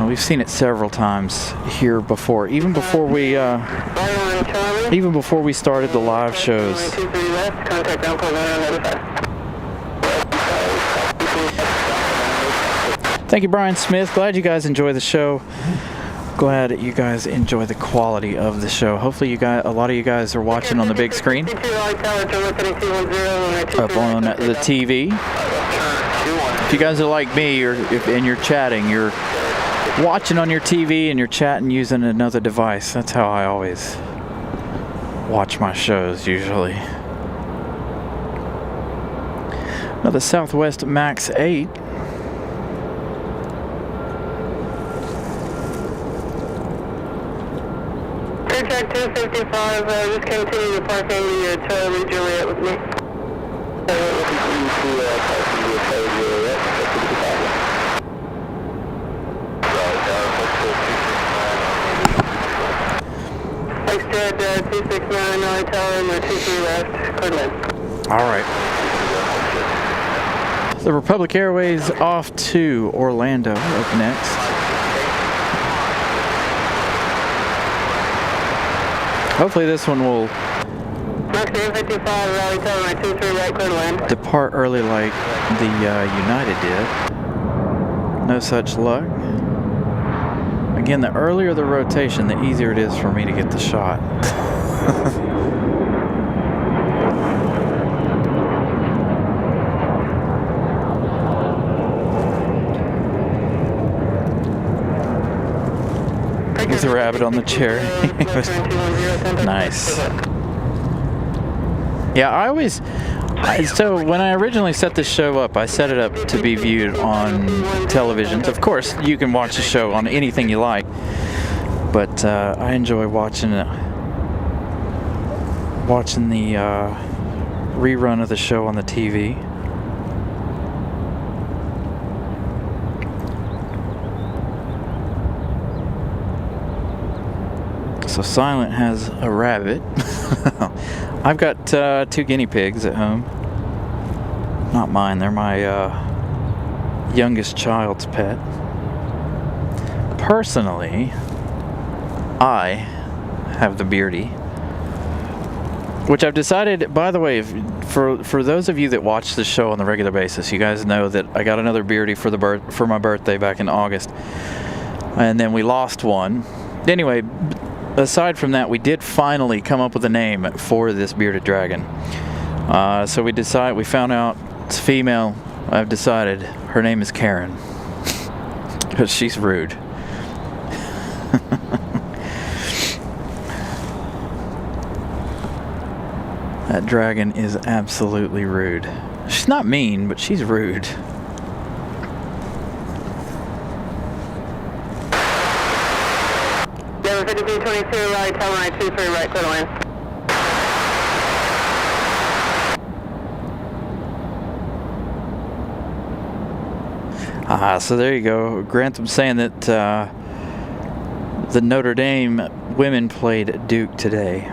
We've seen it several times here before, even before we Charlie. even before we started the live shows. 23 left, contact ground point 995. Thank you, Brian Smith. Glad you guys enjoy the show. Glad you guys enjoy the quality of the show. Hopefully you guys, a lot of you guys are watching on the big screen, up on the TV. If you guys are like me, and you're chatting, you're watching on your TV and you're chatting using another device. That's how I always watch my shows usually. Another Southwest Max 8. Track 255, just continue to park in the Charlie Juliet with me. Extra 269, Raleigh Tower, and 23 left, clear land. All right. The Republic Airways off to Orlando up next. Hopefully this one will Max 855, Raleigh Tower, 23 right, clear land. depart early like the United did. No such luck. Again, the earlier the rotation, the easier it is for me to get the shot. With a rabbit on the chair. Nice. Yeah, so when I originally set this show up, I set it up to be viewed on televisions. Of course, you can watch the show on anything you like, but I enjoy watching the rerun of the show on the TV. So Silent has a rabbit. I've got 2 guinea pigs at home. Not mine, they're my youngest child's pet. Personally, I have the Beardy, which I've decided, by the way, for those of you that watch the show on the regular basis, you guys know that I got another Beardy for my birthday back in August, and then we lost one. Anyway, aside from that, we did finally come up with a name for this bearded dragon. So we found out it's female. I've decided her name is Karen because she's rude. That dragon is absolutely rude. She's not mean, but she's rude. Denver 5222, Raleigh Tower, 23 right, clear land. So there you go. Grantham saying that the Notre Dame women played Duke today.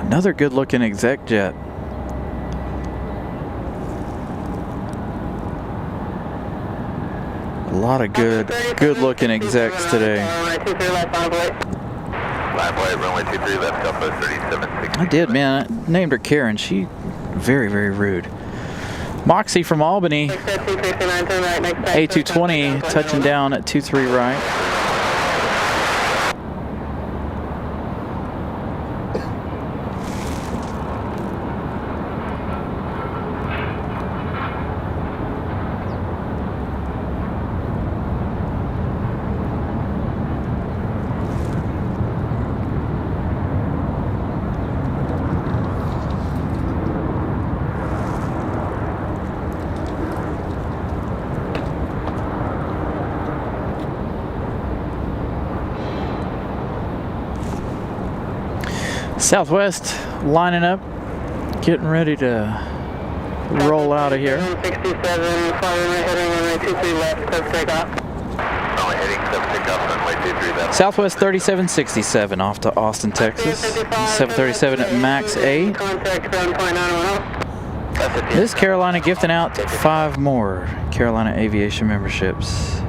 Another good-looking exec jet. A lot of good-looking execs today. I did, man. I named her Karen. She very, very rude. Moxie from Albany. A220 touching down at 23 right. Southwest lining up, getting ready to roll out of here. 67, heading 23 left, close takeoff. Southwest 3767 off to Austin, Texas. 737 at Max A. Contact ground point 910. This Carolina gifting out 5 more Carolina Aviation memberships.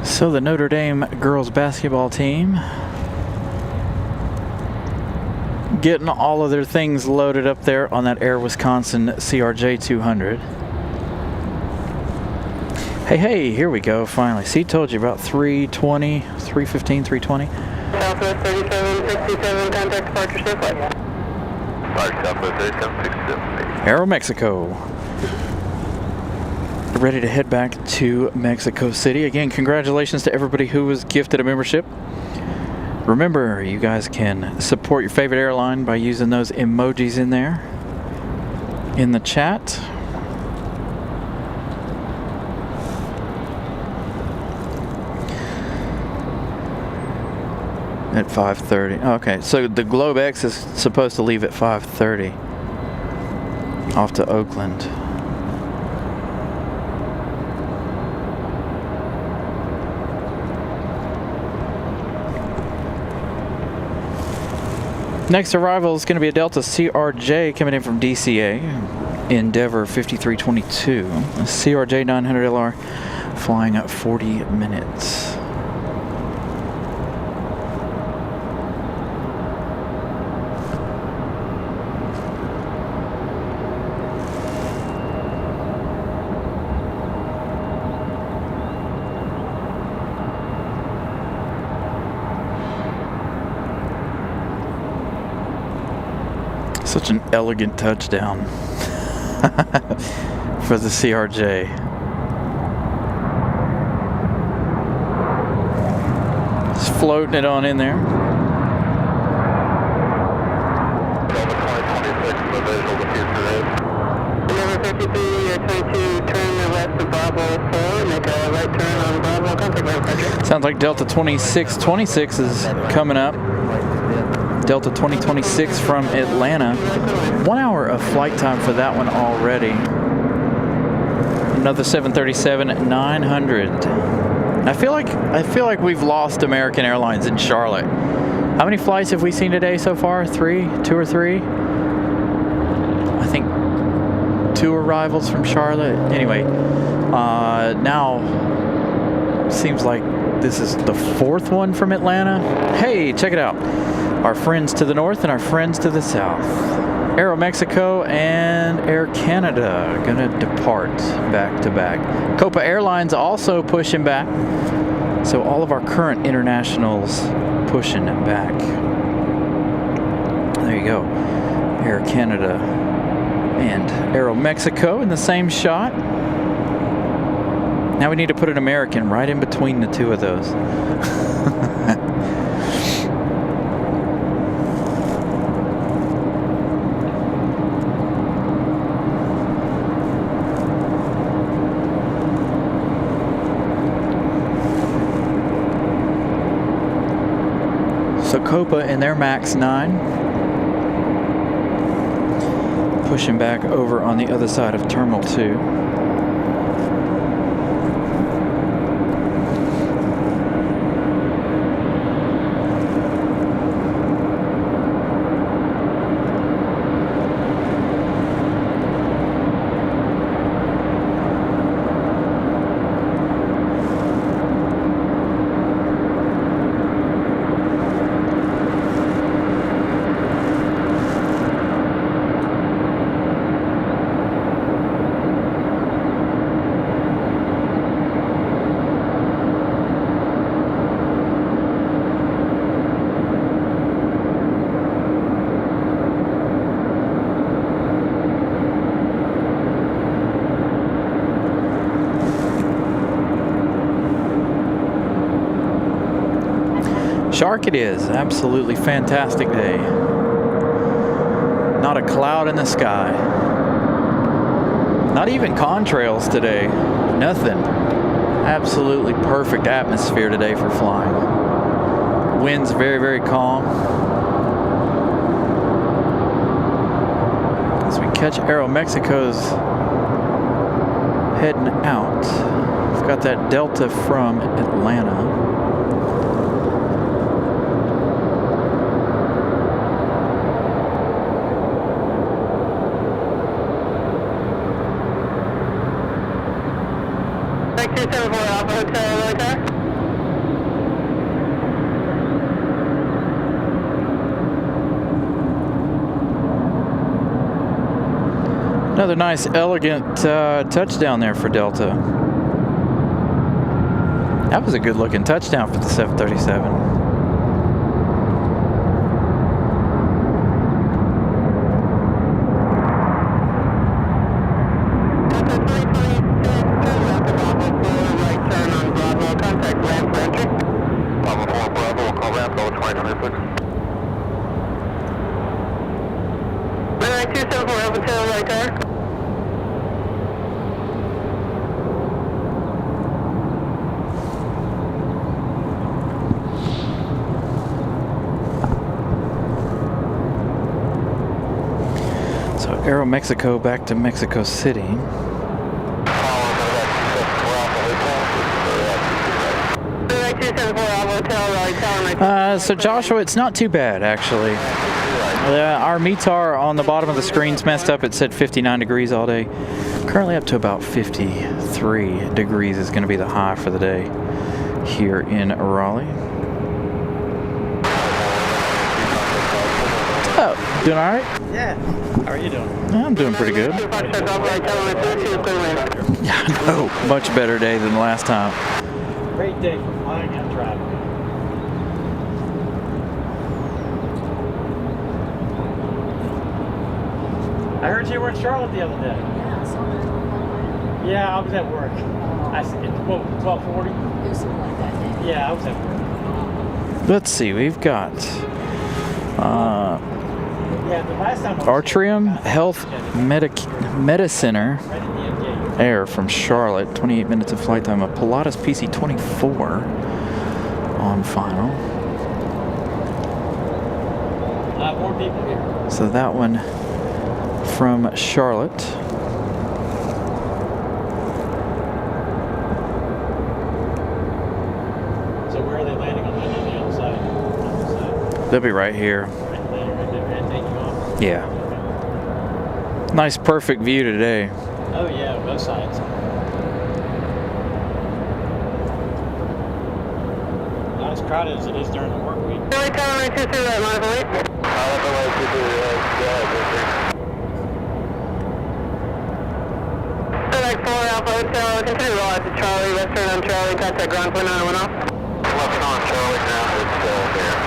So the Notre Dame girls basketball team getting all of their things loaded up there on that Air Wisconsin CRJ 200. Hey, here we go, finally. See, told you about 320, 315, 320. Southwest 3767, contact departure safely. Southwest 3767. Aeromexico. Ready to head back to Mexico City. Again, congratulations to everybody who was gifted a membership. Remember, you guys can support your favorite airline by using those emojis in there in the chat. At 5:30. Okay, so the Globe X is supposed to leave at 5:30 off to Oakland. Next arrival is going to be a Delta CRJ coming in from DCA, Endeavor 5322. A CRJ 900LR flying at 40 minutes. Such an elegant touchdown for the CRJ. Just floating it on in there. Number 53, you're trying to turn left to Bravo 4, make a right turn on Bravo, contact departure. Sounds like Delta 2626 is coming up. Delta 2026 from Atlanta. 1 hour of flight time for that one already. Another 737-900. I feel like we've lost American Airlines in Charlotte. How many flights have we seen today so far? 3? 2 or 3? I think 2 arrivals from Charlotte. Anyway, now seems like this is the 4th one from Atlanta. Hey, check it out. Our friends to the north and our friends to the south. Aeromexico and Air Canada gonna depart back to back. Copa Airlines also pushing back. So all of our current internationals pushing back. There you go. Air Canada and Aeromexico in the same shot. Now we need to put an American right in between the two of those. So Copa in their MAX 9 pushing back over on the other side of Terminal 2. Shark it is. Absolutely fantastic day. Not a cloud in the sky. Not even contrails today. Nothing. Absolutely perfect atmosphere today for flying. Wind's very, very calm. catch Aeromexico's heading out. We've got that Delta from Atlanta. Like 274 Alpha Hotel, Raleigh Tower. Another nice, elegant touchdown there for Delta. That was a good-looking touchdown for the 737. Aeromexico back to Mexico City. So Joshua, it's not too bad actually. Our METAR on the bottom of the screen's messed up. It said 59 degrees all day. Currently up to about 53 degrees is going to be the high for the day here in Raleigh. Oh, doing all right? Yeah. How are you doing? Yeah, I'm doing pretty good. Yeah, I know. Much better day than the last time. Great day for flying and traveling. I heard you were in Charlotte the other day. Yeah, I saw that. Yeah, I was at work. I said, 12:40? It was something like that. Yeah, I was at work. Let's see, we've got Yeah, the last time I was Artrium here, Health Medicenter right at the end gate. Air from Charlotte, 28 minutes of flight time, a Pilatus PC-24 on final. More people here. So that one from Charlotte. So where are they landing on the other side? On this side? They'll be right here. Right there, and take you off? Yeah. Nice perfect view today. Oh yeah, both sides. Not as crowded as it is during the work week. Raleigh Tower, 923, right, line of wait. Select 4 Alpha Hotel, continue roll out to Charlie, left turn on Charlie, contact ground point 9 off. Left on Charlie ground, it's there.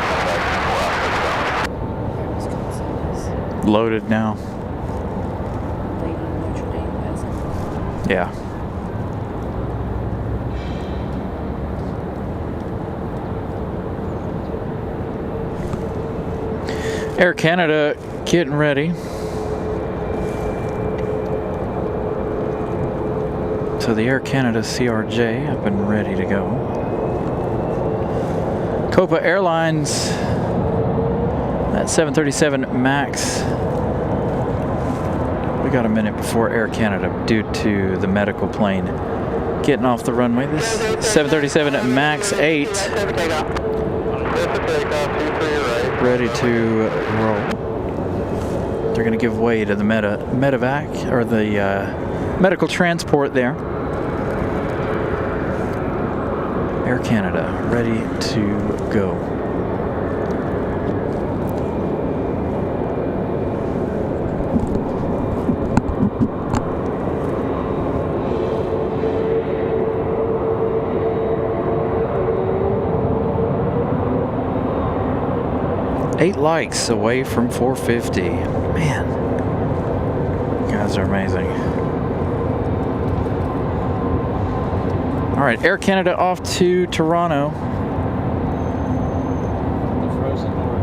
Loaded now. Yeah. Air Canada getting ready. So the Air Canada CRJ up and ready to go. Copa Airlines, that 737 MAX. We got a minute before Air Canada due to the medical plane getting off the runway. This 737 MAX 8 ready to roll. They're going to give way to the medevac or the medical transport there. Air Canada ready to go. Eight likes away from 450. Man, you guys are amazing. All right, Air Canada off to Toronto. The frozen north.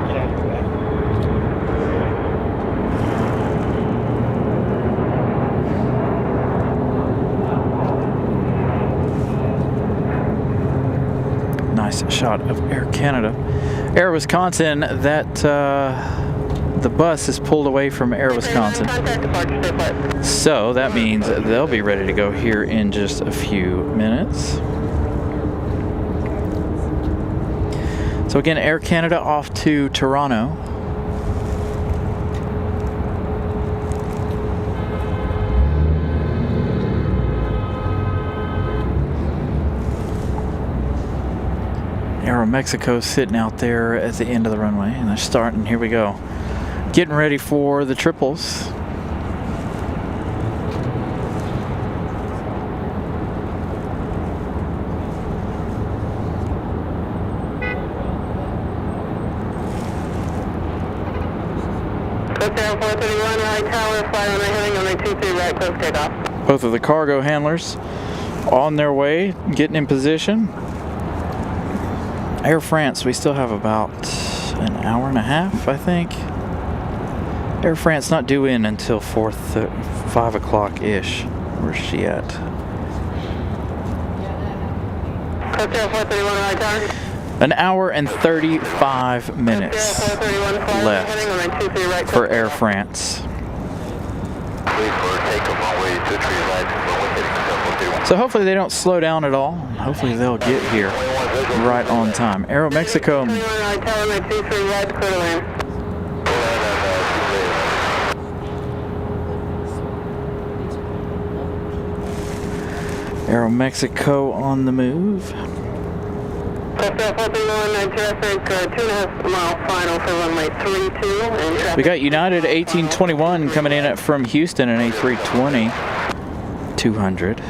Get out of your way. shot of Air Canada. Air Wisconsin, that the bus is pulled away from Air Wisconsin. So that means they'll be ready to go here in just a few minutes. So again, Air Canada off to Toronto. Aeromexico sitting out there at the end of the runway, and they're starting. Here we go. Getting ready for the triples. Hotel 431, Raleigh Tower, fly runway heading on 23 right, close takeoff. Both of the cargo handlers on their way, getting in position. Air France, we still have about an hour and a half, I think. Air France not due in until 5 o'clock-ish. Where's she at? Hotel 431, Raleigh Tower. An hour and 35 minutes left for Air France. So hopefully they don't slow down at all. Hopefully they'll get here right on time. Aeromexico. Aeromexico on the move. We got United 1821 coming in from Houston, an A320 200.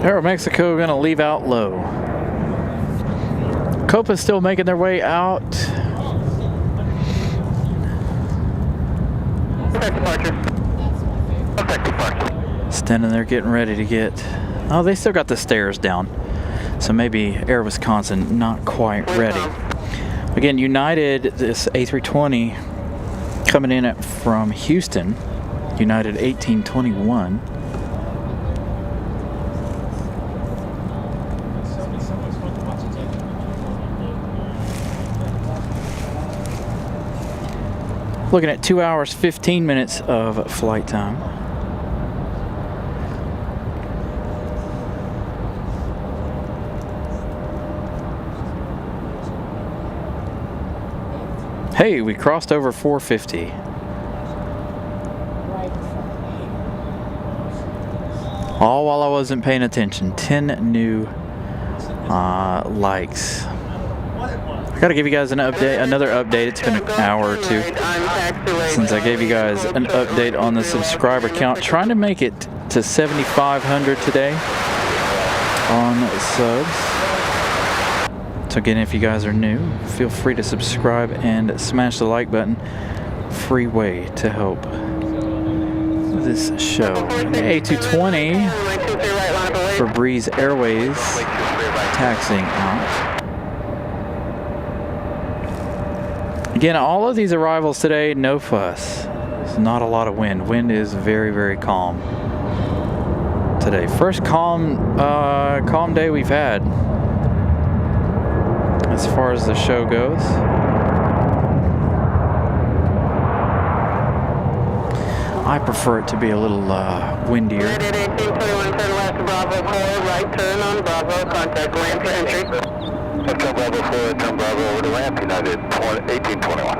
Aeromexico going to leave out low. Copa still making their way out. Standing there getting ready to get... Oh, they still got the stairs down. So maybe Air Wisconsin not quite ready. Again, United, this A320 coming in from Houston. United 1821. Looking at 2 hours, 15 minutes of flight time. Hey, we crossed over 450. All while I wasn't paying attention. 10 new likes. I gotta give you guys an update, another update. It's been an hour or two since I gave you guys an update on the subscriber count. Trying to make it to 7,500 today on subs. So again, if you guys are new, feel free to subscribe and smash the like button. Free way to help this show. A220 for Breeze Airways taxiing out. Again, all of these arrivals today, no fuss. It's not a lot of wind. Wind is very, very calm today. First calm day we've had as far as the show goes. I prefer it to be a little windier. United 1821, turn left to Bravo 4, right turn on Bravo, contact ramp for entry. Hotel Bravo 4, turn Bravo over to ramp, United 1821.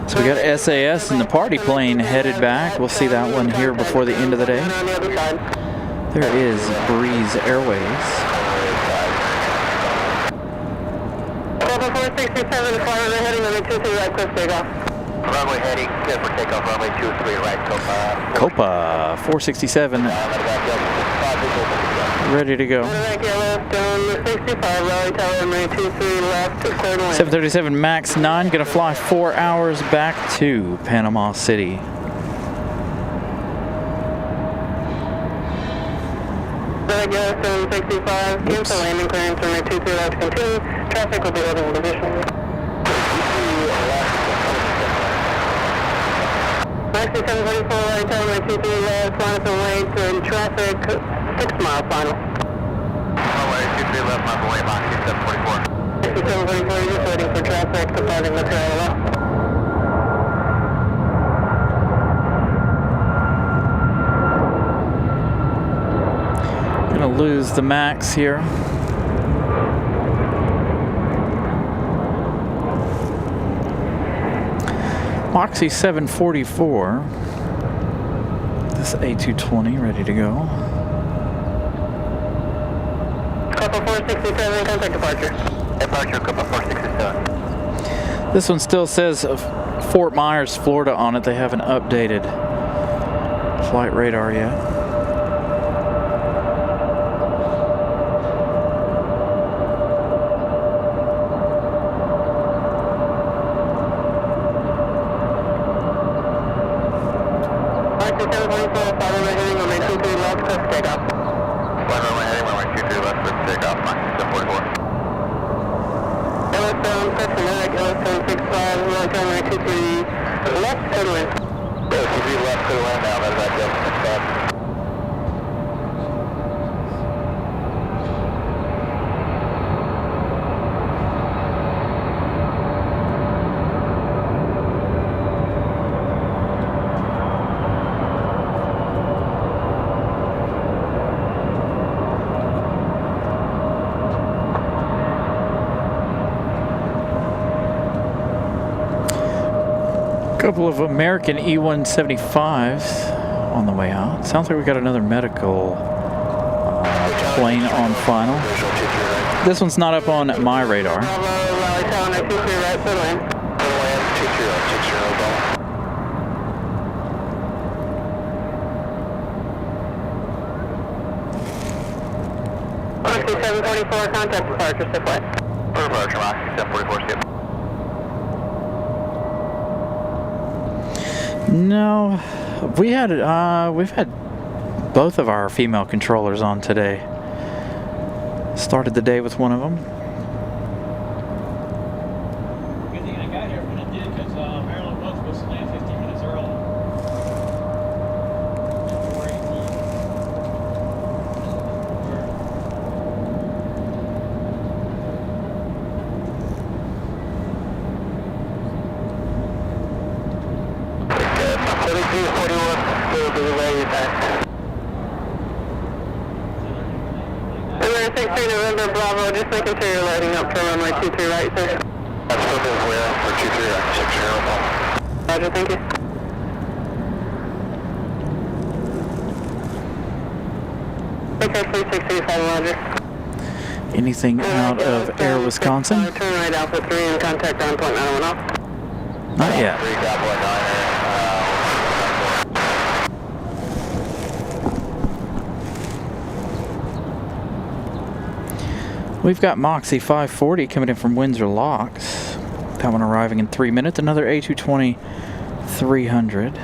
So we got SAS and the party plane headed back. We'll see that one here before the end of the day. On the other side. There is Breeze Airways. Copa 467, flying heading on the 23 right, cliff takeoff. Runway heading, clear for takeoff, runway 23 right, Copa. Copa 467, ready to go. Right, Yellowstone 65, Raleigh Tower, runway 23 left, clear to land. 737 MAX 9, gonna fly 4 hours back to Panama City. Right, Yellowstone 65, cancel landing clearance, runway 23 left, continue. Traffic will be holding in position. Maxi 744, right, tower, runway 23 left, line up and wait, and traffic 6 mile final. Runway 23 left, my boy, Maxi 744. Maxi 744, just waiting for traffic, departing the parallel. Gonna lose the MAX here. Moxie 744. This A220 ready to go. Copa 467, contact departure. Departure, Copa 467. This one still says Fort Myers, Florida on it. They haven't updated flight radar yet. Maxi 744, follow the heading on 23 left, cliff takeoff. Runway heading, runway 23 left, clear for takeoff, Maxi 744. Yellowstone, Preston, Yellowstone 65, right turn, runway 23 left, clear to land. 23 left, clear to land now, that's right, Yellowstone. Couple of American E-175s on the way out. Sounds like we got another medical plane on final. This one's not up on my radar. Bravo, Raleigh Tower, 23 right, clear to land. Clear to land, 230, 60, Maxi 744, contact departure, step away. Departure, Maxi 744, skip. No, we've had both of our female controllers on today. Started the day with one of them. Good thing I got here when it did, because Maryland was supposed to land 15 minutes early. 4241, still to the way back. November 16, November Bravo, just making sure you're lighting up for runway 23 right, sir. That's perfect, where for 23 right, 60. Roger, thank you. Okay, 365, Roger. Anything out of Air Wisconsin? Turn right Alpha 3 and contact ground point 910. Not yet. 3 Cowboy 9er. We've got Moxie 540 coming in from Windsor Locks. That one arriving in 3 minutes. Another A220 300.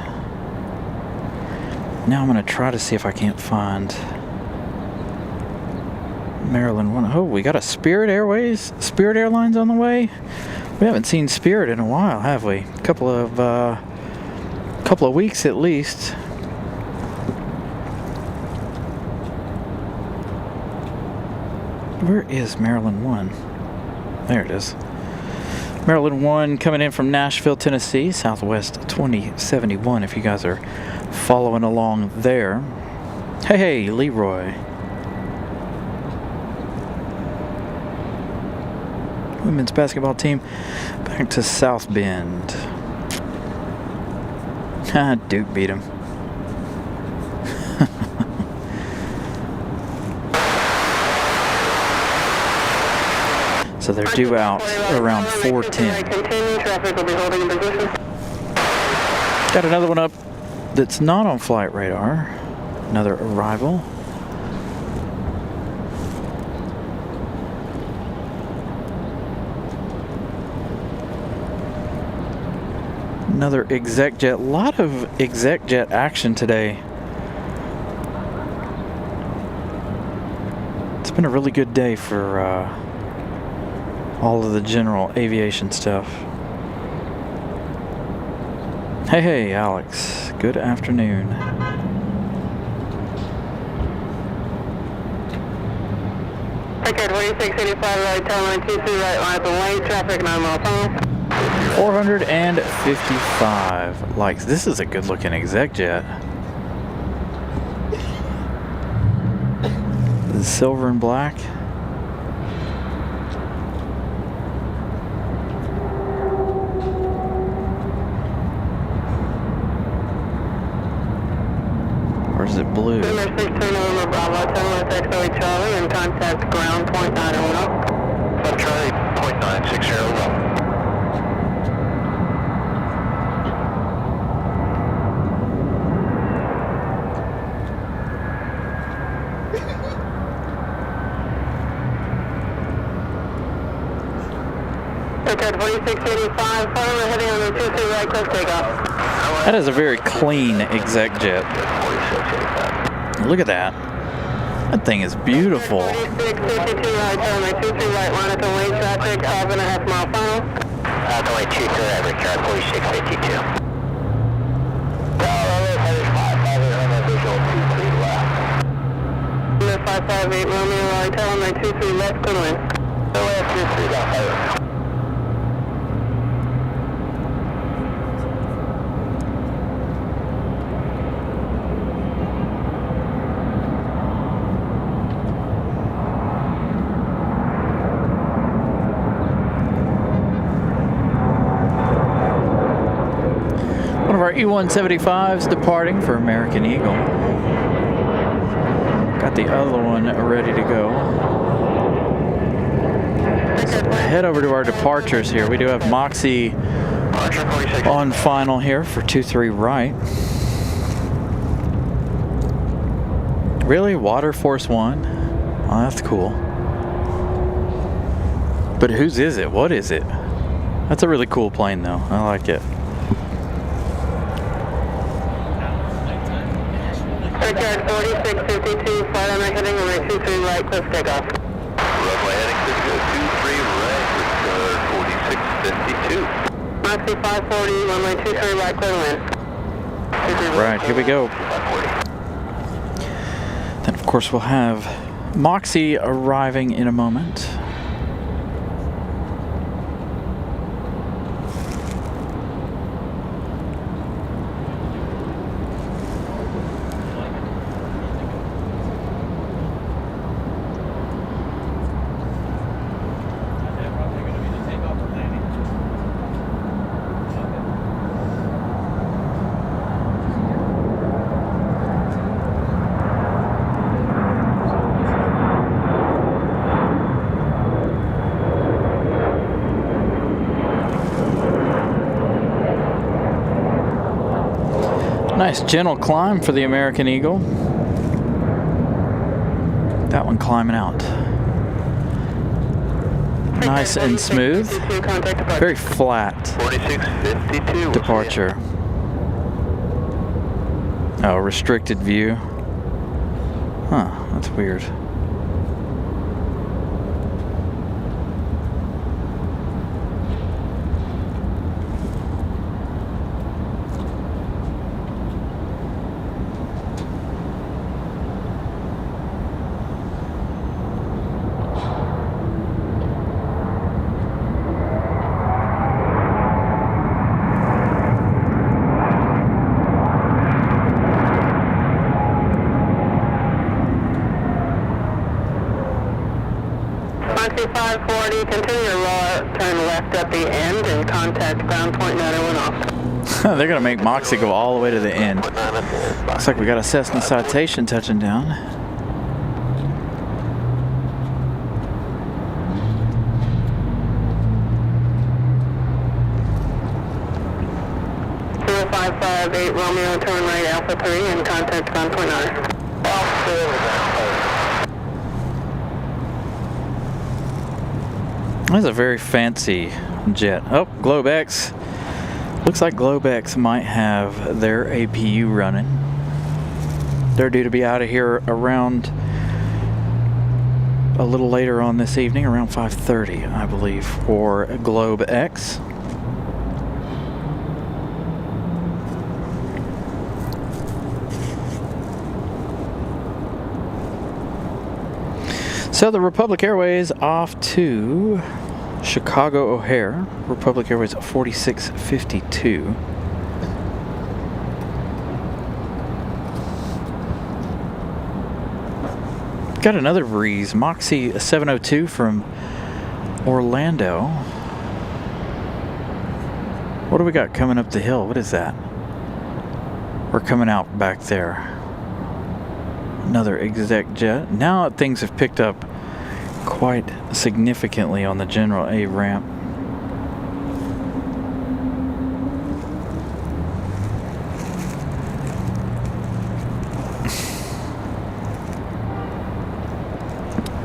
Now I'm going to try to see if I can't find Maryland one. Oh, we got a Spirit Airlines on the way. We haven't seen Spirit in a while, have we? A couple of weeks at least. Where is Maryland 1? There it is. Maryland 1 coming in from Nashville, Tennessee, Southwest 2071, if you guys are following along there. Hey, Leroy. Women's basketball team back to South Bend. Duke beat him. So they're due out around 4:10. Traffic will be holding in position. Got another one up that's not on flight radar. Another arrival. Another exec jet. A lot of exec jet action today. It's been a really good day for all of the general aviation stuff. Hey, Alex. Good afternoon. Okay, 2685 right, tower 23 right, line up the lane, traffic 9 mile tunnel. 455 likes. This is a good looking exec jet. This is silver and black. Or is it blue? Number 16 November Bravo, tunnel XOE Charlie, and contact ground point 901. Sub Charlie, point 960 well. Okay, 2685, final heading on the 23 right, close takeoff. That is a very clean exec jet. Look at that. That thing is beautiful. 4652 right, tower 23 right, line up the lane, traffic 5.5 mile final. Runway 23 right, Richard, 4652. Number 558 Romeo, right, tower 23 left, good wind. Runway 23 left, One of our E-175s departing for American Eagle. Got the other one ready to go. So head over to our departures here. We do have Moxie on final here for 23 right. Really? Water Force 1? Oh, that's cool. But whose is it? What is it? That's a really cool plane though. I like it. Richard, 4652, flight on heading runway 23 right, close takeoff. Runway heading 23 right, Richard, 4652. Moxie 540, runway 23 right, clear wind. Right, here we go. Then of course we'll have Moxie arriving in a moment. Nice gentle climb for the American Eagle. That one climbing out. Nice and smooth. Very flat 4652. departure. Oh, restricted view. Huh, that's weird. Moxie 540, continue to roll, turn left at the end and contact ground point 901 off. They're gonna make Moxie go all the way to the end. Looks like we got a Cessna Citation touching down. Zero 558 Romeo, turn right Alpha 3 and contact ground point 9. That's a very fancy jet. Oh, Globex. Looks like Globex might have their APU running. They're due to be out of here around a little later on this evening, around 5:30, I believe, for Globex. So the Republic Airways off to Chicago O'Hare. Republic Airways 4652. Got another breeze. Moxie 702 from Orlando. What do we got coming up the hill? What is that? We're coming out back there. Another exec jet. Now things have picked up quite significantly on the General A ramp.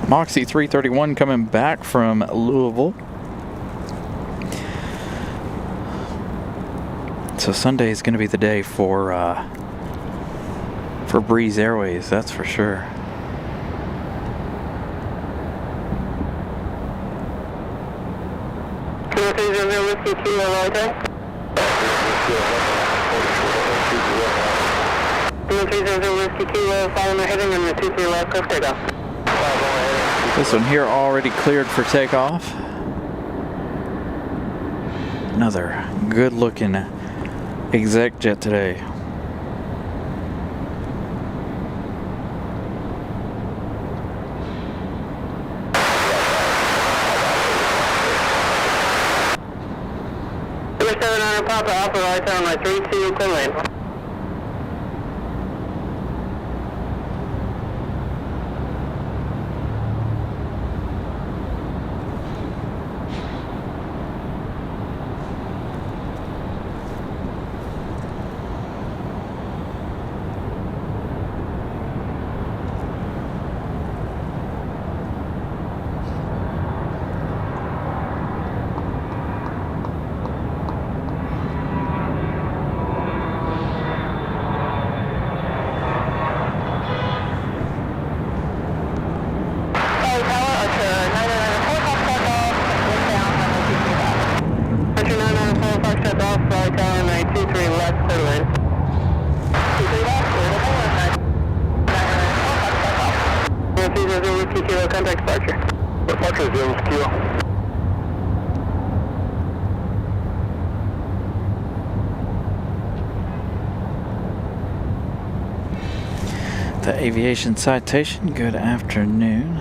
Moxie 331 coming back from Louisville. So Sunday is going to be the day for Breeze Airways, that's for sure. Whiskey Kilo Whiskey 300 Whiskey Kilo, following the heading on the 23 left, cliff takeoff. This one here already cleared for takeoff. Another good looking exec jet today. Papa Alpha right on my 3-2 clear lane. Contact departure. Departure 0 kilo. The Aviation Citation, good afternoon.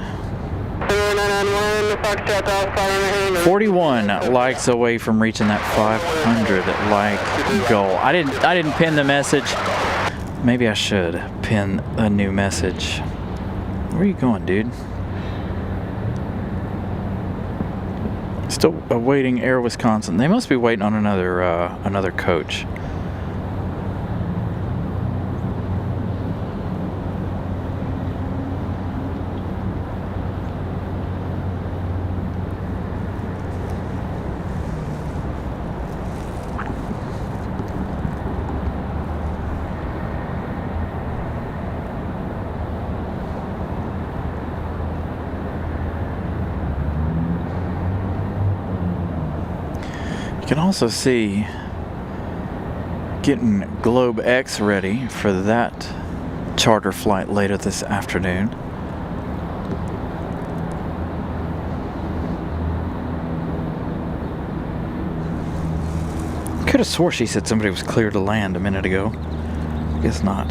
41 likes away from reaching that 500 like goal. I didn't pin the message. Maybe I should pin a new message. Where are you going, dude? Still awaiting Air Wisconsin. They must be waiting on another coach. You can also see getting Globe X ready for that charter flight later this afternoon. Could have swore she said somebody was clear to land a minute ago. Guess not.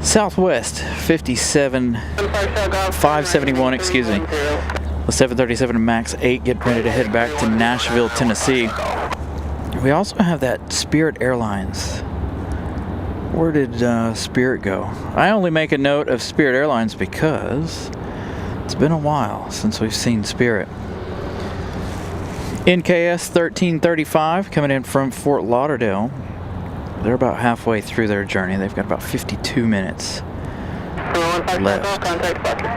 Southwest 571, excuse me. The 737 MAX 8 getting ready to head back to Nashville, Tennessee. We also have that Spirit Airlines. Where did Spirit go? I only make a note of Spirit Airlines because it's been a while since we've seen Spirit. NKS 1335 coming in from Fort Lauderdale. They're about halfway through their journey. They've got about 52 minutes left. Contact departure.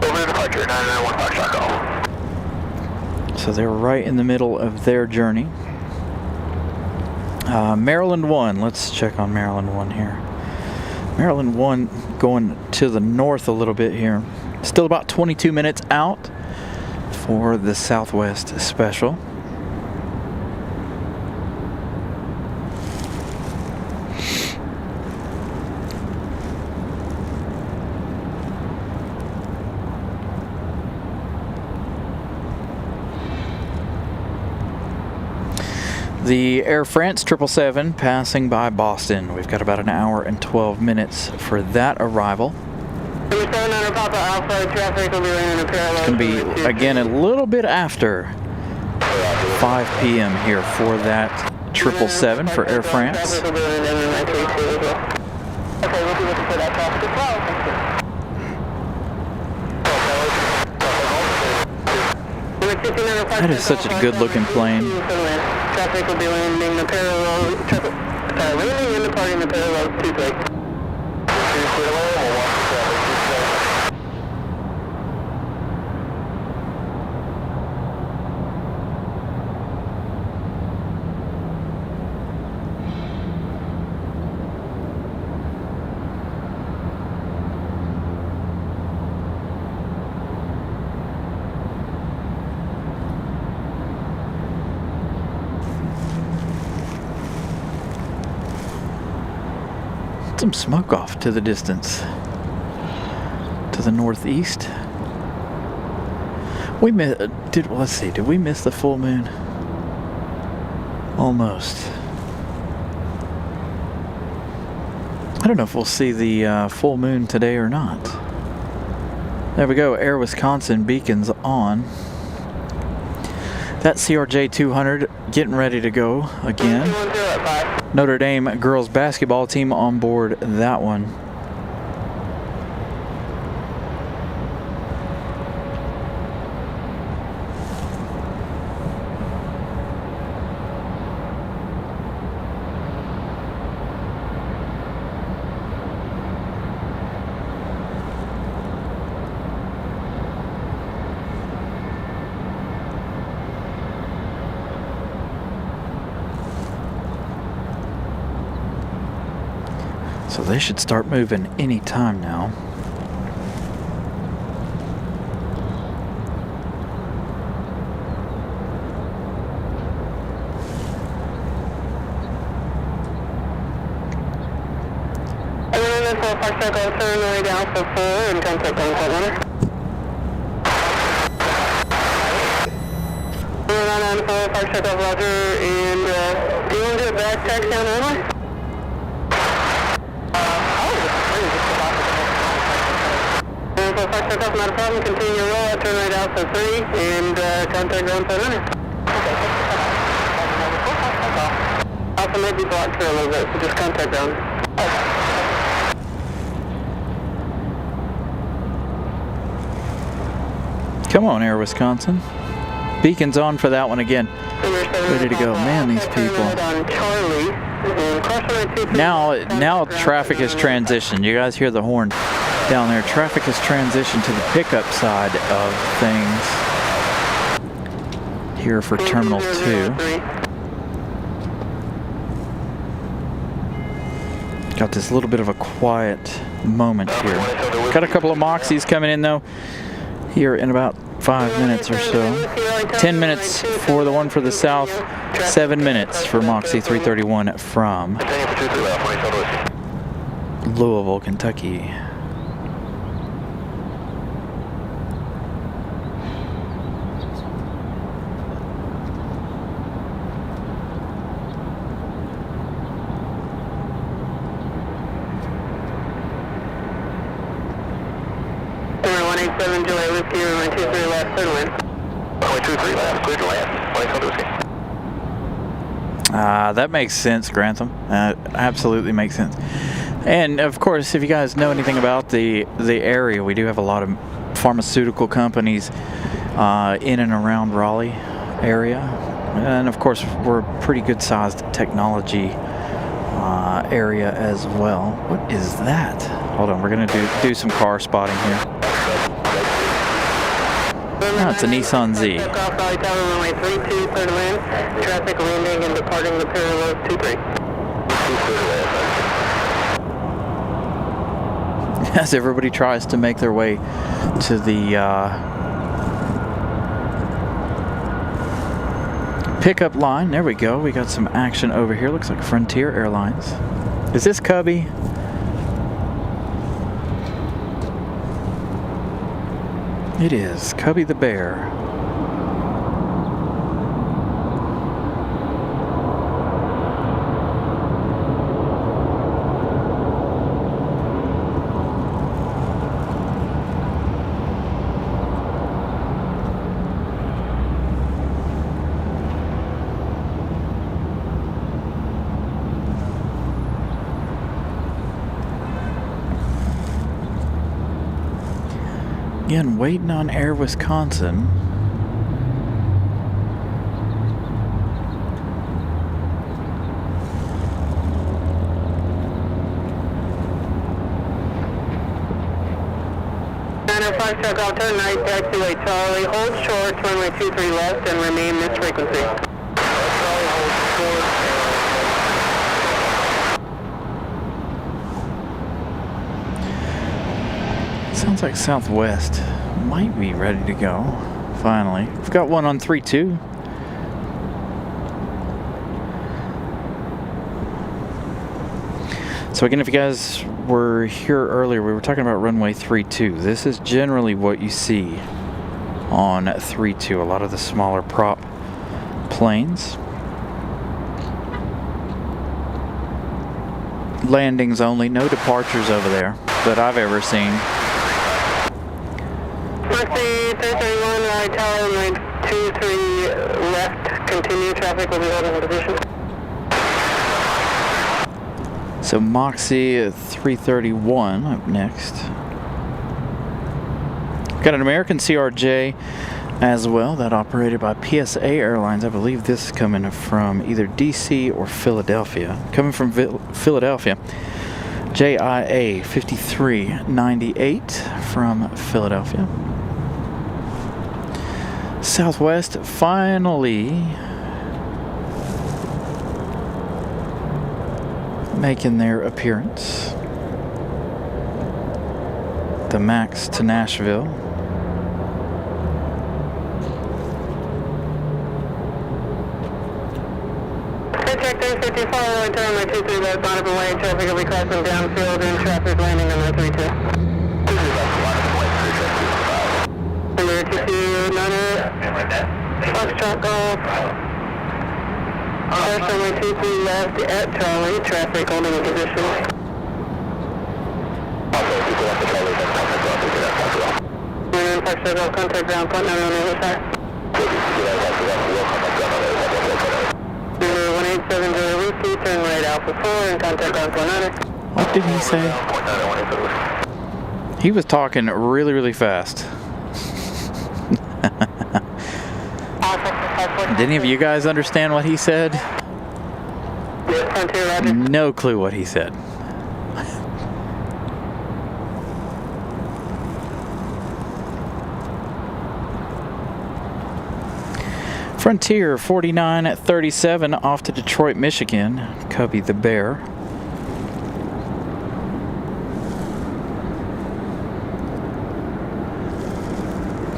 Over departure, 991 So they're right in the middle of their journey. Maryland 1, let's check on Maryland 1 here. Maryland 1 going to the north a little bit here. Still about 22 minutes out for the Southwest special. The Air France 777 passing by Boston. We've got about an hour and 12 minutes for that arrival. It's going to be, again, a little bit after 5 p.m. here for that 777 for Air France. That is such a good-looking plane. Traffic will be landing the parallel, landing and departing the parallel 23. Some smoke off to the distance, to the northeast. We let's see, did we miss the full moon? Almost. I don't know if we'll see the full moon today or not. There we go, Air Wisconsin beacons on. That CRJ 200 getting ready to go again. Notre Dame girls basketball team on board that one. So they should start moving any time now. Everyone for Park Circle, turn the way down for 4 and contact on runner. 994 Park Circle, Roger, and do you want to do a back taxi on runway? Park Circle, not a problem, continue your roll, turn right out for 3 and contact ground for runner. Also may be blocked for a little bit, so just contact ground. Come on, Air Wisconsin. Beacons on for that one again. Ready to go. Man, these people. Now traffic has transitioned. You guys hear the horn down there. Traffic has transitioned to the pickup side of things here for Terminal 2. Got this little bit of a quiet moment here. Got a couple of Moxies coming in though here in about 5 minutes or so. 10 minutes for the one for the south, 7 minutes for Moxie 331 from Louisville, Kentucky. 187 July Whiskey, runway 23 left, clear to land. Runway 23 left, clear to land. 187 Whiskey. That makes sense, Grantham. Absolutely makes sense. And of course, if you guys know anything about the area, we do have a lot of pharmaceutical companies in and around Raleigh area, and of course, we're a pretty good-sized technology area as well. What is that? Hold on, we're gonna do some car spotting here. Oh, it's a Nissan Z. Off Raleigh Tower, runway 32, clear to land. Traffic landing and departing the parallel 23. As everybody tries to make their way to the pickup line. There we go. We got some action over here. Looks like Frontier Airlines. Is this Cubby? It is. Cubby the Bear. Again, waiting on Air Wisconsin. Foxtrot Golf turn right, taxiway Charlie, hold short, runway 23 left, and remain this frequency. Charlie, hold short. Sounds like Southwest might be ready to go. Finally, we've got one on 3-2. So again, if you guys were here earlier, we were talking about runway 32. This is generally what you see on 32. A lot of the smaller prop planes. Landings only, no departures over there that I've ever seen. Maxi 331, right tower, runway 23 left, continue, traffic will be holding position. So Moxie 331 up next. Got an American CRJ as well, that operated by PSA Airlines. I believe this is coming from either DC or Philadelphia. Coming from Philadelphia. JIA 5398 from Philadelphia. Southwest finally making their appearance. The Max to Nashville. Check 354, right turn, my 23 left, bottom away, traffic will be crossing downfield and traffic landing on the 32. Number 229, Foxtrot Golf. First runway 23 left at Charlie, traffic holding in position. Foxtrot Golf, contact ground, point 9 on the other side. Number 187 Julia Whiskey, turn right Alpha 4 and contact ground point 9. What did he say? He was talking really, really fast. Did any of you guys understand what he said? Frontier, Roger. No clue what he said. Frontier 4937 off to Detroit, Michigan. Cubby the Bear.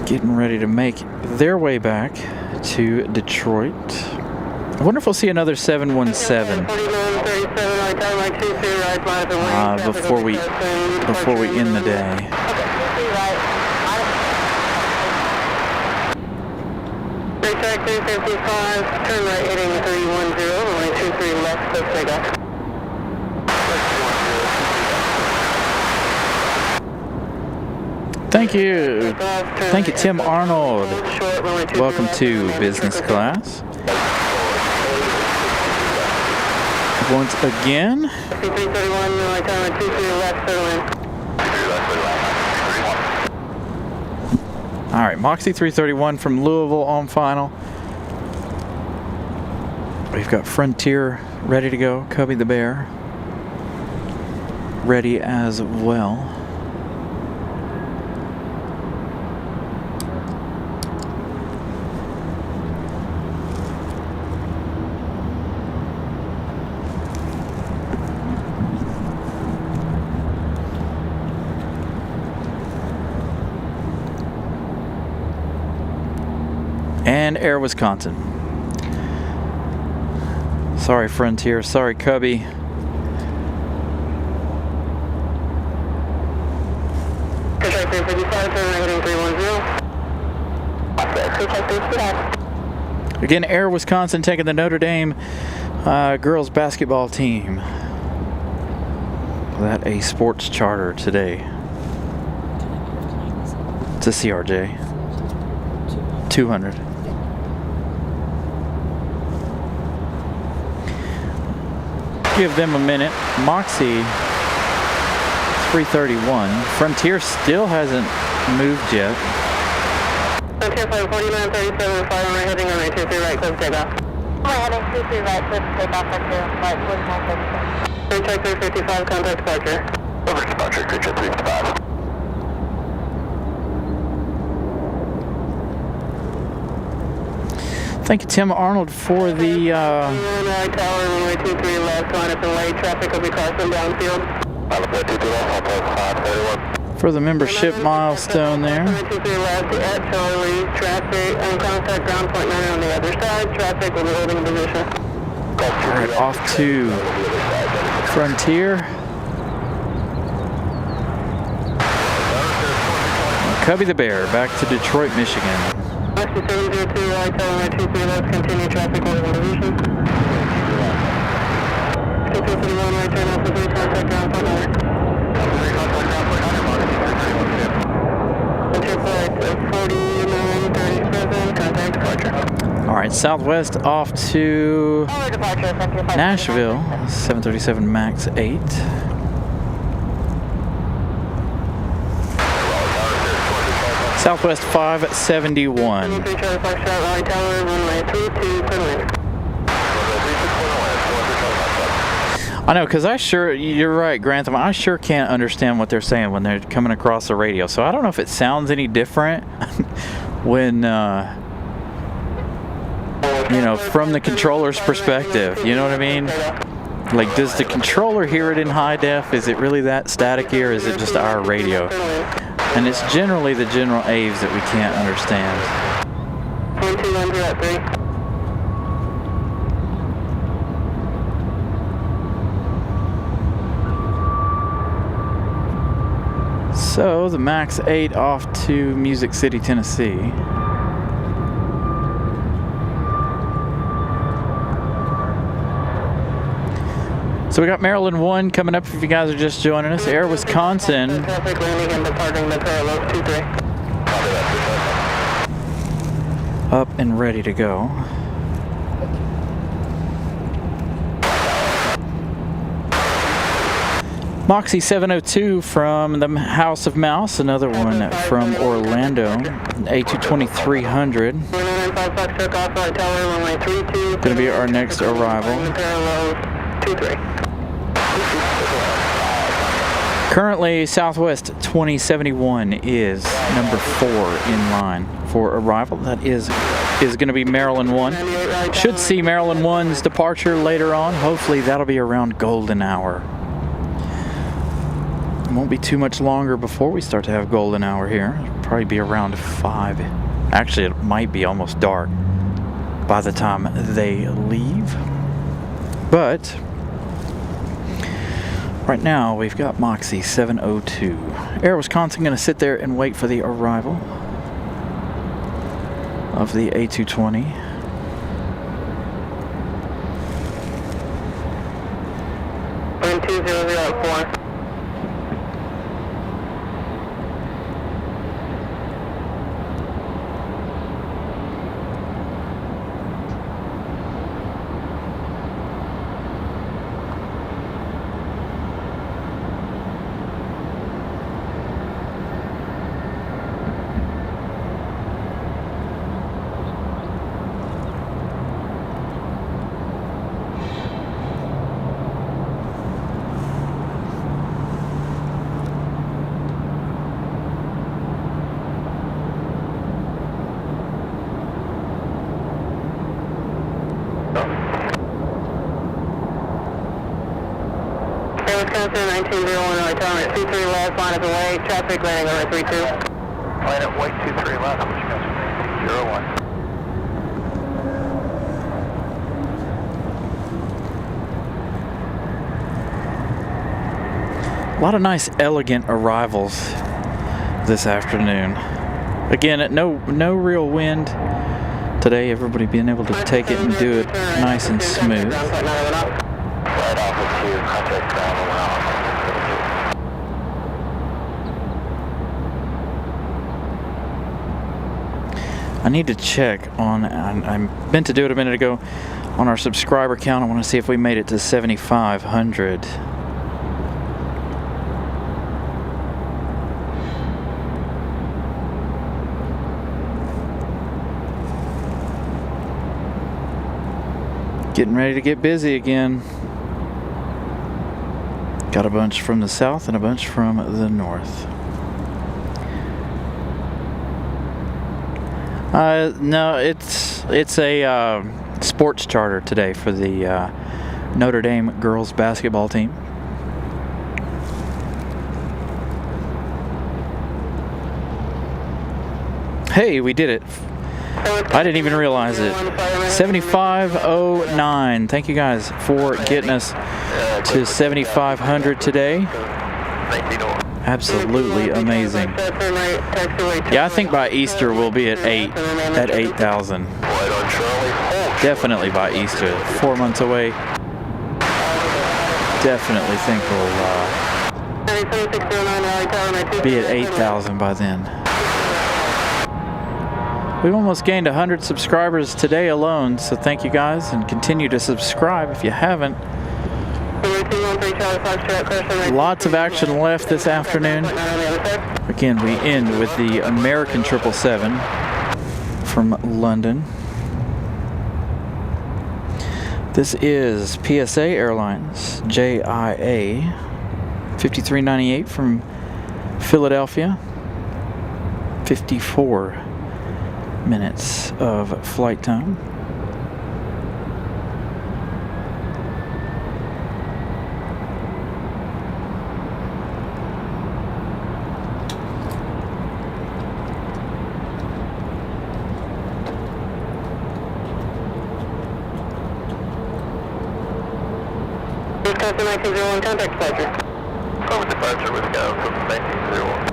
Getting ready to make their way back to Detroit. I wonder if we'll see another 717 before we end the day. Track 355, turn right heading 310, runway 23 left, close takeoff. Thank you. Thank you, Tim Arnold. Welcome to business class. Once again. All right, Moxie 331 from Louisville on final. We've got Frontier ready to go. Cubby the Bear ready as well. And Air Wisconsin. Sorry, Frontier. Sorry, Cubby. Again, Air Wisconsin taking the Notre Dame girls basketball team. That a sports charter today. It's a CRJ. 200. Give them a minute. Moxie 331. Frontier still hasn't moved yet. Frontier flight 4937, fire right heading on 23 right, close takeoff. Heading 23 right, close takeoff, Frontier flight 4937. Crew check 355, contact departure. Over departure, crew check 355. Thank you, Tim Arnold, for the Tower, runway 23 left, line up and late, traffic will be crossing downfield. for the membership milestone there. 23 left at Charlie, traffic, and contact ground point 9 on the other side, traffic will be holding position. All right, off to Frontier. Cubby the Bear back to Detroit, Michigan. West 702 right, runway 23 left, continue traffic holding position. 2331 right, turn off the 3, contact ground point 9. All right, Southwest off to Nashville, 737 MAX 8. Southwest 571. I know, because you're right, Grantham, I sure can't understand what they're saying when they're coming across the radio. So I don't know if it sounds any different when, from the controller's perspective. You know what I mean? Like, does the controller hear it in high def? Is it really that staticky, or is it just our radio? And it's generally the general Aves that we can't understand. 1210 at 3. So the MAX 8 off to Music City, Tennessee. So we got Maryland 1 coming up if you guys are just joining us. Air Wisconsin. Traffic landing and departing the parallels 23. Up and ready to go. Moxie 702 from the House of Mouse, another one from Orlando, A220-300. Going to be our next arrival. Currently, Southwest 2071 is number 4 in line for arrival. That is going to be Maryland 1. Should see Maryland 1's departure later on. Hopefully that'll be around golden hour. Won't be too much longer before we start to have golden hour here. It'll probably be around 5. Actually, it might be almost dark by the time they leave. But right now we've got Moxie 702. Air Wisconsin going to sit there and wait for the arrival of the A220. Cessna 1901, Raleigh Tower, 23 left, line up and wait, traffic landing over 32. Line up, wait, 23 left, Michigan 01. A lot of nice, elegant arrivals this afternoon. Again, no real wind today. Everybody being able to take it and do it nice and smooth. Right off of 2, contact ground, and off. I need to check on, I meant to do it a minute ago, on our subscriber count. I want to see if we made it to 7,500. Getting ready to get busy again. Got a bunch from the south and a bunch from the north. No, it's a sports charter today for the Notre Dame girls basketball team. Hey, we did it. I didn't even realize it. 7509. Thank you guys for getting us to 7,500 today. Absolutely amazing. Yeah, I think by Easter we'll be at 8,000. Definitely by Easter. 4 months away. Definitely think we'll be at 8,000 by then. We've almost gained 100 subscribers today alone, so thank you guys, and continue to subscribe if you haven't. Lots of action left this afternoon. Again, we end with the American 777 from London. This is PSA Airlines JIA 5398 from Philadelphia. 54 minutes of flight time. Copa 1901, contact departure. Copa departure with go, Copa 1901.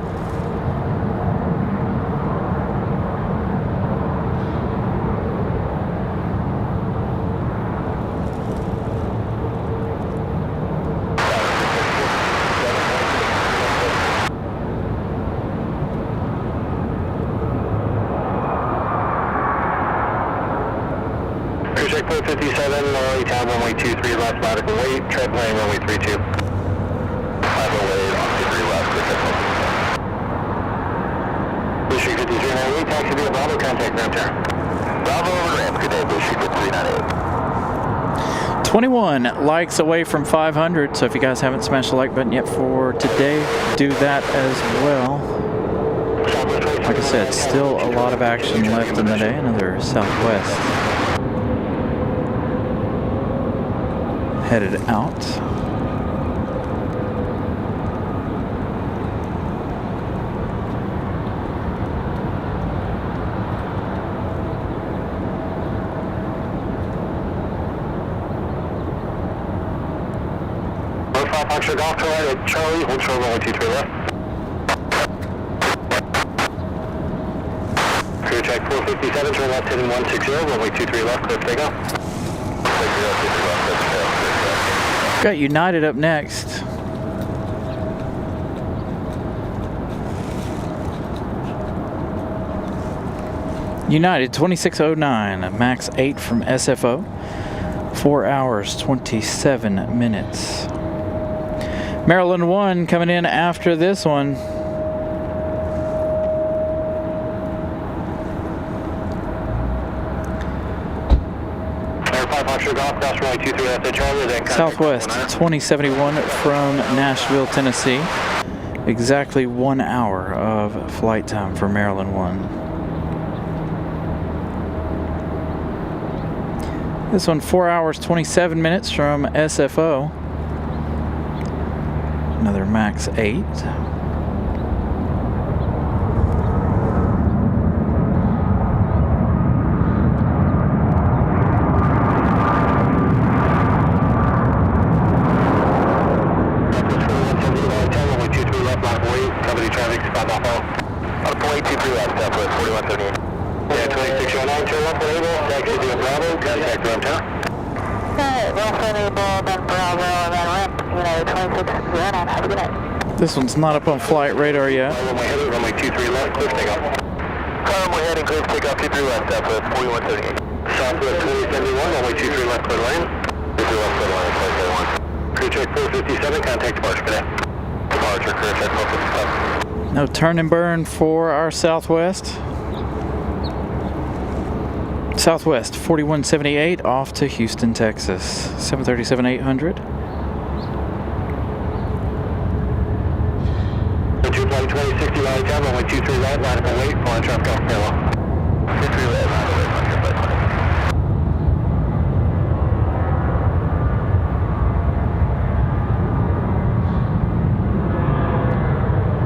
Check code 57, Raleigh Tower, runway 23 left, latitude and weight, tread plane, runway 32. Latitude weight, 23 left, Bush 5398, taxi via Bravo, contact ground tower. Bravo over ramp, good day, Bush 5398. 21 likes away from 500, so if you guys haven't smashed the like button yet for today, do that as well. Like I said, still a lot of action left in the day. Another Southwest headed out. Foxtrot Golf to right at Charlie, hold short runway 23 left. Crew check 457, turn left heading 160, runway 23 left, clear for takeoff. Got United up next. United 2609, max 8 from SFO, 4 hours 27 minutes. Maryland 1 coming in after this one. Southwest 2071 from Nashville, Tennessee. Exactly 1 hour of flight time for Maryland 1. This one 4 hours 27 minutes from SFO. Another max 8. This one's not up on flight radar yet. Runway 23 left, clear takeoff. Runway heading clear takeoff, 23 left, Southwest 4178. Southwest 2071, runway 23 left, clear lane. 23 left, clear lane, flight 31. Crew check 457, contact departure today. Departure, crew check 457. No turn and burn for our Southwest. Southwest 4178 off to Houston, Texas. 737-800. Flight 2060 Raleigh Tower, runway 23 right, line up and wait, flying traffic off parallel. 23 right, line up and wait, flying traffic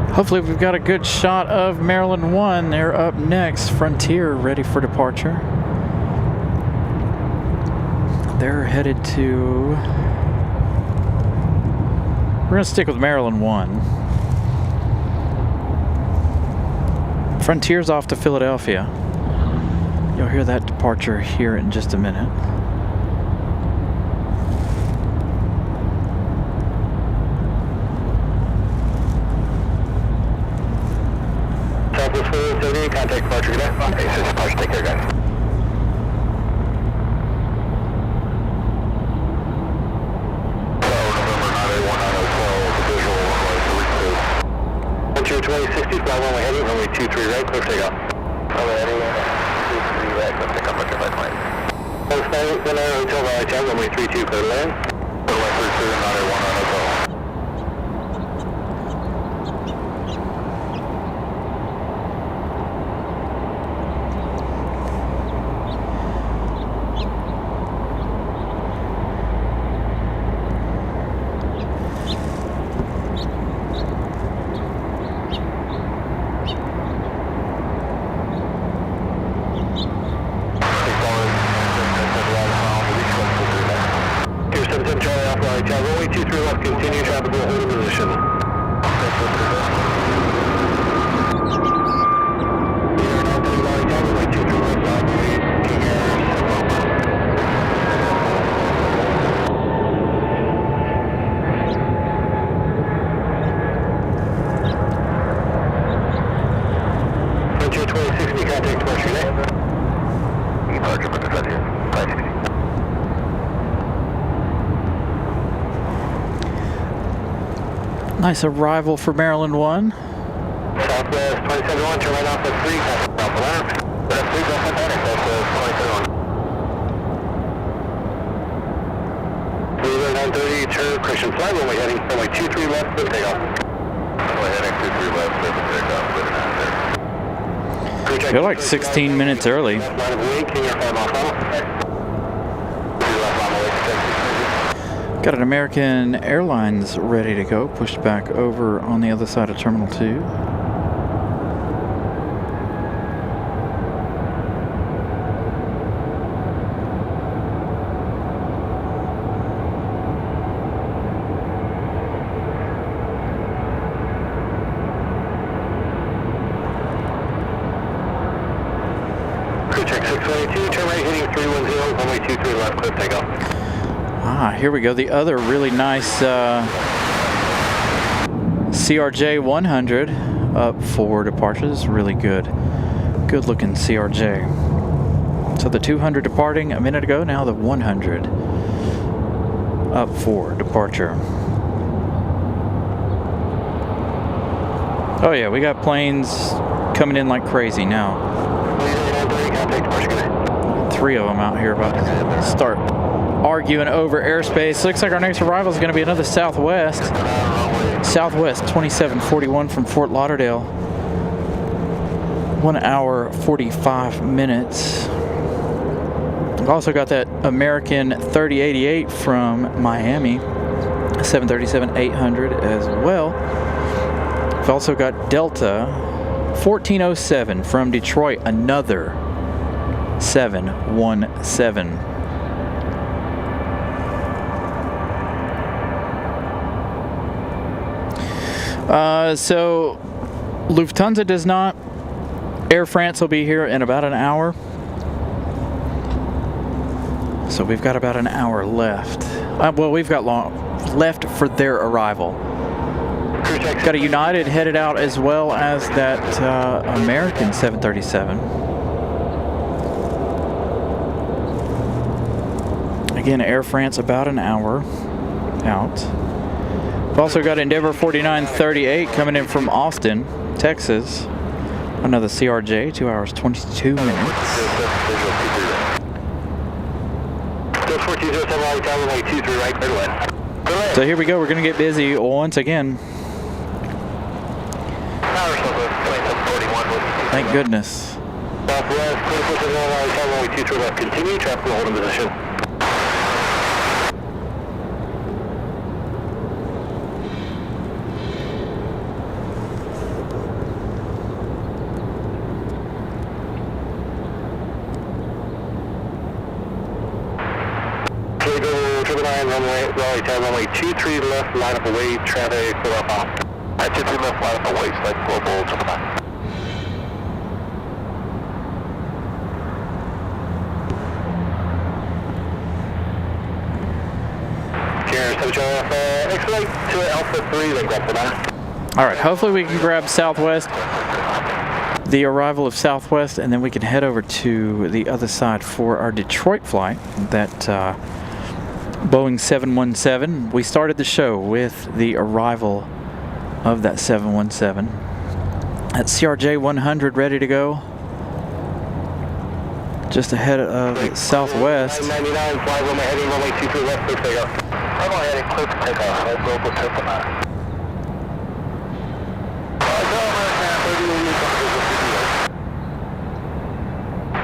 off. Hopefully we've got a good shot of Maryland 1. They're up next. Frontier ready for departure. They're headed to... We're going to stick with Maryland 1. Frontier's off to Philadelphia. You'll hear that departure here in just a minute. Southwest 478, contact departure today. Okay, so departure, take care, guys. Frontier 2060, fly runway heading, runway 23 right, clear takeoff. Runway heading, 23 right, clear takeoff, roger, by plane. One Air Hotel Raleigh Tower, runway 32, clear to land. Runway 32, not Air 1 on hotel. Runway 23 left, continue traffic will hold in position. Frontier 2060, contact departure today. Departure for the Frontier 560. Nice arrival for Maryland 1. Southwest 271, turn right off at 3, contact Alpha Liner. We're at 3, Delta Panic, Southwest 271. 930, turn Christian flight, runway heading runway 23 left, clear takeoff. Runway heading 23 left, clear takeoff, clear takeoff. You're like 16 minutes early. Line of wing, King Air 5 mile final. Got an American Airlines ready to go, pushed back over on the other side of Terminal 2. Crew check 622, turn right heading 310, runway 23 left, clear takeoff. Ah, here we go. The other really nice CRJ 100 up for departures. Really good. Good looking CRJ. So the 200 departing a minute ago, now the 100 up for departure. Oh yeah, we got planes coming in like crazy now. 3 of them out here about to start arguing over airspace. Looks like our next arrival is going to be another Southwest. Southwest 2741 from Fort Lauderdale. 1 hour 45 minutes. We've also got that American 3088 from Miami. 737-800 as well. We've also got Delta 1407 from Detroit, another 717. So Lufthansa does not. Air France will be here in about an hour. So we've got about an hour left. Well, we've got left for their arrival. Got a United headed out as well as that American 737. Again, Air France about an hour out. We've also got Endeavor 4938 coming in from Austin, Texas. Another CRJ, 2 hours 22 minutes. So here we go, we're going to get busy once again. Thank goodness. Continue, traffic will hold in position. Raleigh, runway 23 left, line up away, traffic, full up off. 23 left, line up away, select global 9. X-Lake to Alpha 3, then grab the 9. All right, hopefully we can grab Southwest, the arrival of Southwest, and then we can head over to the other side for our Detroit flight, that Boeing 717. We started the show with the arrival of that 717. That CRJ 100 ready to go. Just ahead of Southwest. 99, fly runway heading runway 23 left, clear takeoff. Runway heading clear for takeoff, right, global 9.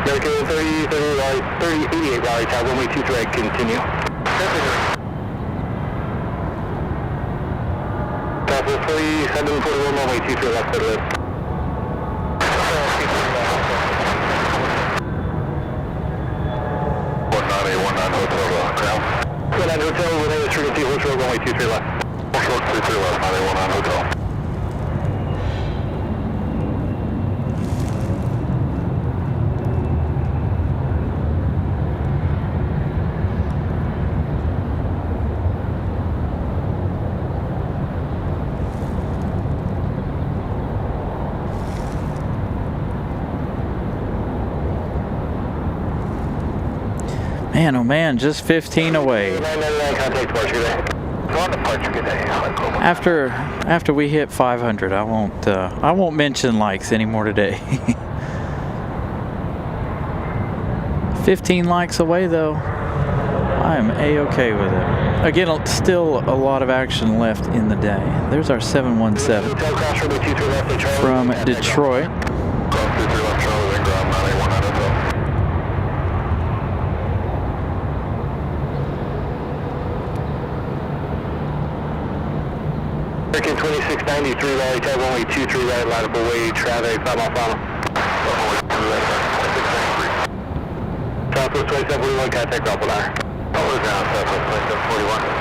American 3088 Raleigh, tower runway 23, continue. Southwest 3741, runway 23 left, clear left. 1919 hotel ground. 19 hotel, Renee is Trinity, Horse Road, runway 23 left. Horse Road 23 left, 1919 hotel. Man, oh man, just 15 away. After we hit 500, I won't mention likes anymore today. 15 likes away though. I am a-okay with it. Again, still a lot of action left in the day. There's our 717 from Detroit. American 2693 Raleigh, tower runway 23 right, line up away, traffic, 5 mile final. Southwest 2741, contact Alpha 9. Alpha down, Southwest 2741.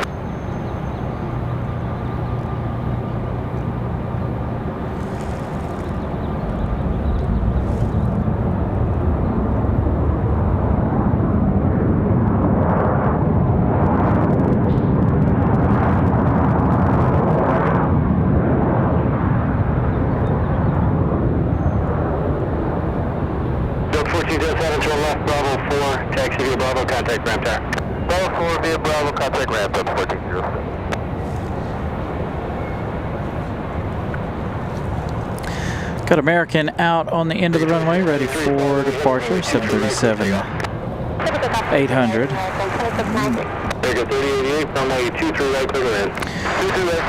Contact ramp tower. Bravo 4 via Bravo, contact ramp up 1407. Got American out on the end of the runway, ready for departure, 737-800.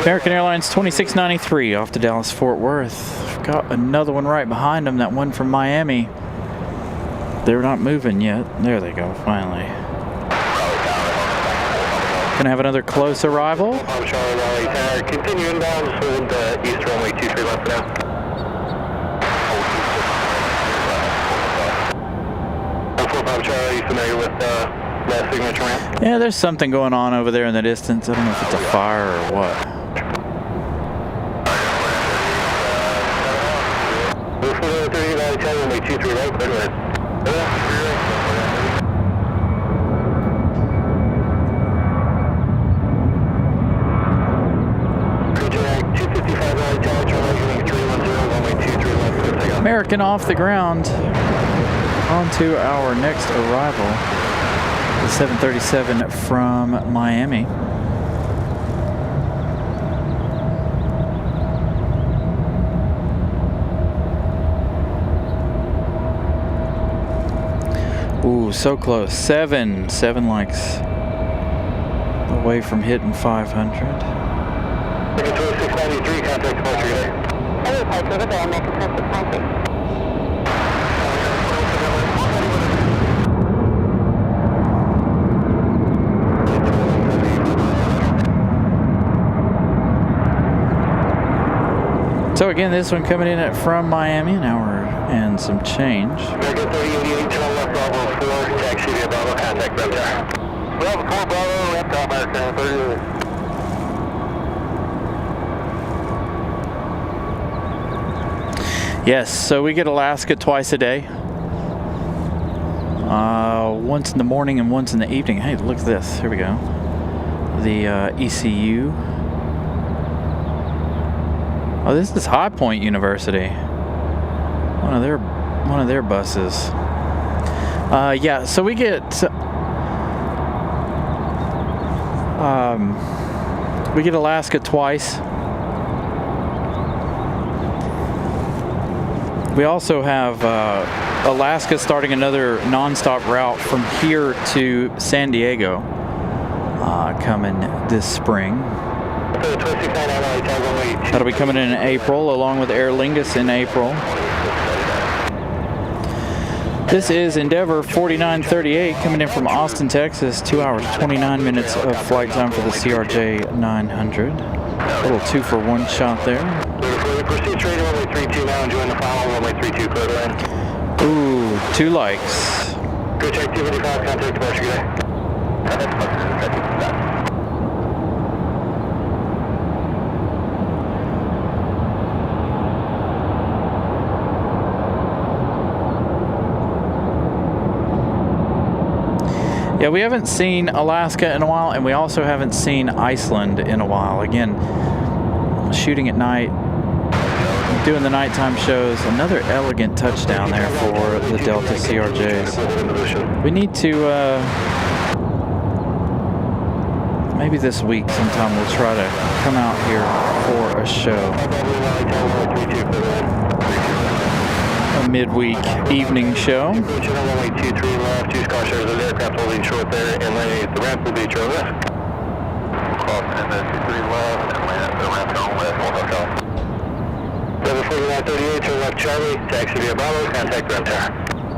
American Airlines 2693 off to Dallas Fort Worth. Got another one right behind them, that one from Miami. They're not moving yet. There they go, finally. Gonna have another close arrival. Papa Charlie, Raleigh Tower. Continue inbound, just hold east runway 23 left now. Papa Charlie, you familiar with last signature ramp? Yeah, there's something going on over there in the distance. I don't know if it's a fire or what. 430 Raleigh Tower, runway 23 right, clear to land. American off the ground. On to our next arrival. The 737 from Miami. Ooh, so close. Seven likes away from hitting 500. 2693, contact departure today. Hello, Pipe River, the American 696. So again, this one coming in from Miami, an hour and some change. American 3088, turn left Bravo 4, taxi via Bravo, contact Reptar. Bravo 4, Bravo, Reptar, American 3088. Yes, so we get Alaska twice a day. Once in the morning and once in the evening. Hey, look at this. Here we go. The ECU. Oh, this is High Point University. One of their buses. Yeah, so we get Alaska twice. We also have Alaska starting another nonstop route from here to San Diego coming this spring. That'll be coming in April, along with Aer Lingus in April. This is Endeavor 4938 coming in from Austin, Texas. 2 hours, 29 minutes of flight time for the CRJ 900. A little 2-for-1 shot there. Proceed straight to runway 32 now and join the final runway 32 clear to land. Ooh, 2 likes. Go check 255, contact departure today. Yeah, we haven't seen Alaska in a while, and we also haven't seen Iceland in a while. Again, shooting at night, doing the nighttime shows. Another elegant touchdown there for the Delta CRJs. We need to, maybe this week sometime we'll try to come out here for a show. A midweek evening show. Approaching on runway 23 left, 2 car shares of aircraft holding short there, and landing at the ramp will be your left. Crossing in the 23 left, and land at the ramp on left, 1 hotel. Level 4938, turn left Charlie, taxi via Bravo, contact ramp tower.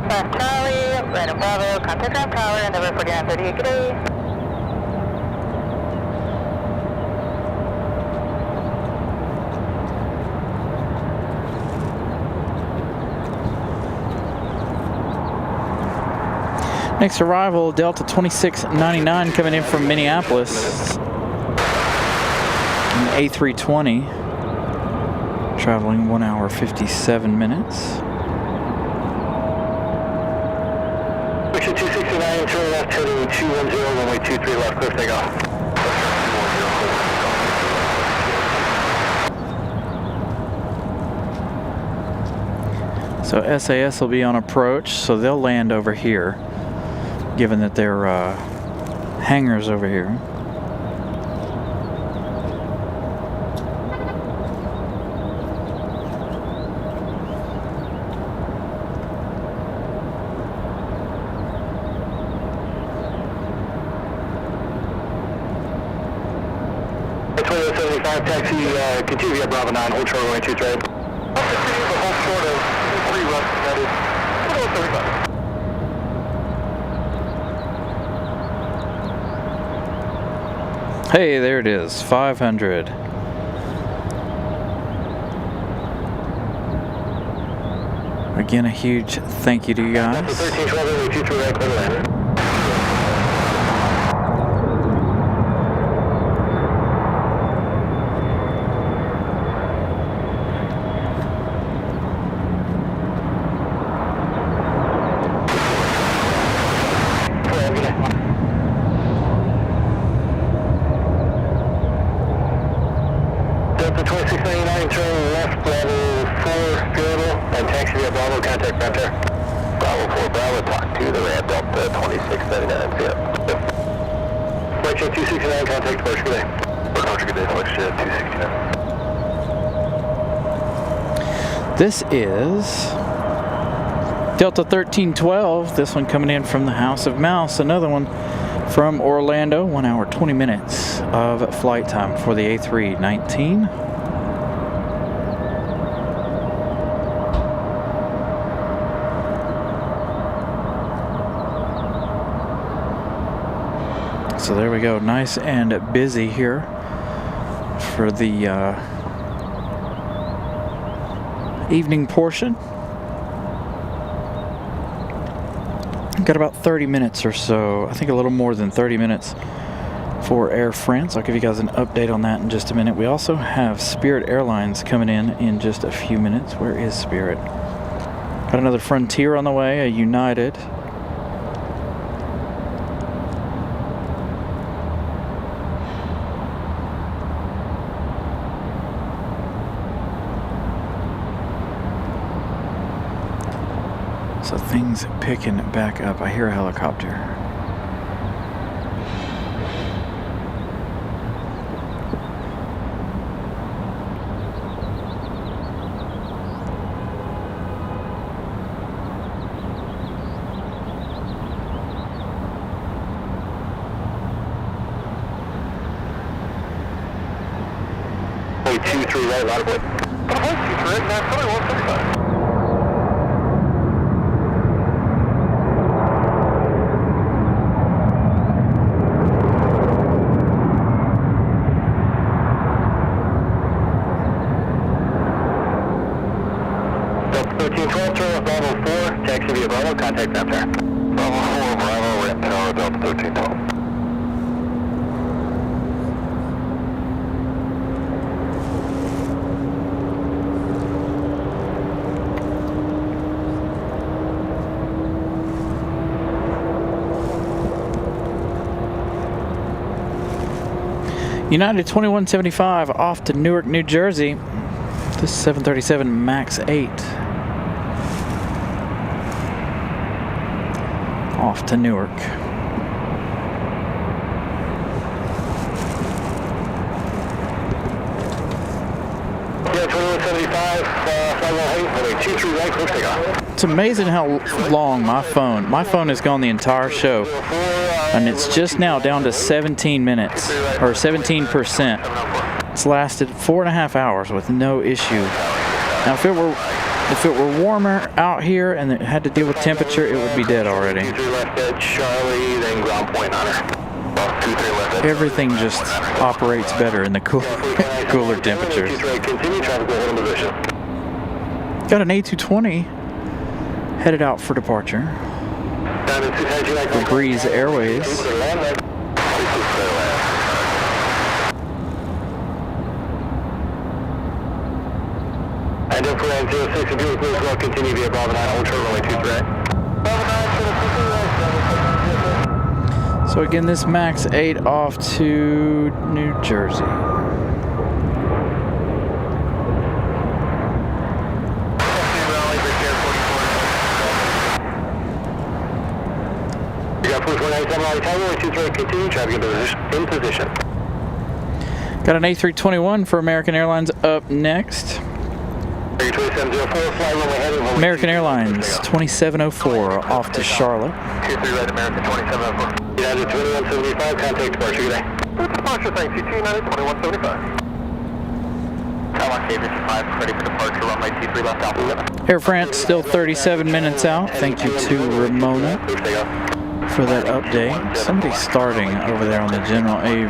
Left Charlie, right on Bravo, contact ramp tower, and number 4938, good day. Next arrival, Delta 2699 coming in from Minneapolis. An A320. Traveling 1 hour 57 minutes. Section 269, turn left, heading 210, runway 23 left, clear takeoff. So SAS will be on approach, so they'll land over here, given that their hangars over here. Taxi, continue via Bravo 9, hold short runway 23. Hold short of 3 left, that is 35. Hey, there it is, 500. Again, a huge thank you to you guys. 1312, 23 right, clear to land. Delta 2699, turn left, level 4, Durham, and taxi via Bravo, contact Frontier. Bravo 4, Bravo, talk to the ramp, Delta 2699, yep. Flight check 269, contact departure, good day. Departure, good day, flight check 269. This is Delta 1312. This one coming in from the House of Mouse. Another one from Orlando. 1 hour 20 minutes of flight time for the A319. So there we go, nice and busy here for the evening portion. Got about 30 minutes or so, I think a little more than 30 minutes for Air France. I'll give you guys an update on that in just a minute. We also have Spirit Airlines coming in just a few minutes. Where is Spirit? Got another Frontier on the way, a United. So things picking back up. I hear a helicopter. Hey, 23 right, lot of it. But I 23 right, now 2135. Delta 1312, turn left Bravo 4, taxi via Bravo, contact Frontier. Bravo 4, Bravo, ramp tower, Delta 1312. United 2175 off to Newark, New Jersey. This is 737 MAX 8. Off to Newark. Yeah, 2175, flight 23 right, close takeoff. It's amazing how long my phone has gone the entire show, and it's just now down to 17 minutes, or 17%. It's lasted 4.5 hours with no issue. Now if it were warmer out here and it had to deal with temperature, it would be dead already. 23 left edge, Charlie, then ground point on her. 23 left edge. Everything just operates better in the cooler temperatures. 23 right, continue, traffic will hold in position. Got an A220 headed out for departure. For Breeze Airways. And for 06, if you would please well continue via Bravo 9, ultra runway 23. So again, this MAX 8 off to New Jersey. Continue traffic in position. Got an A321 for American Airlines up next. American Airlines 2704 off to Charlotte. 23 right, American 2704. United 2175, contact departure today. Departure, thanks. United 2175. Aviation 5, ready for departure, runway 23 left Alpha 7. Air France still 37 minutes out. Thank you to Ramona for that update. Somebody's starting over there on the General Ave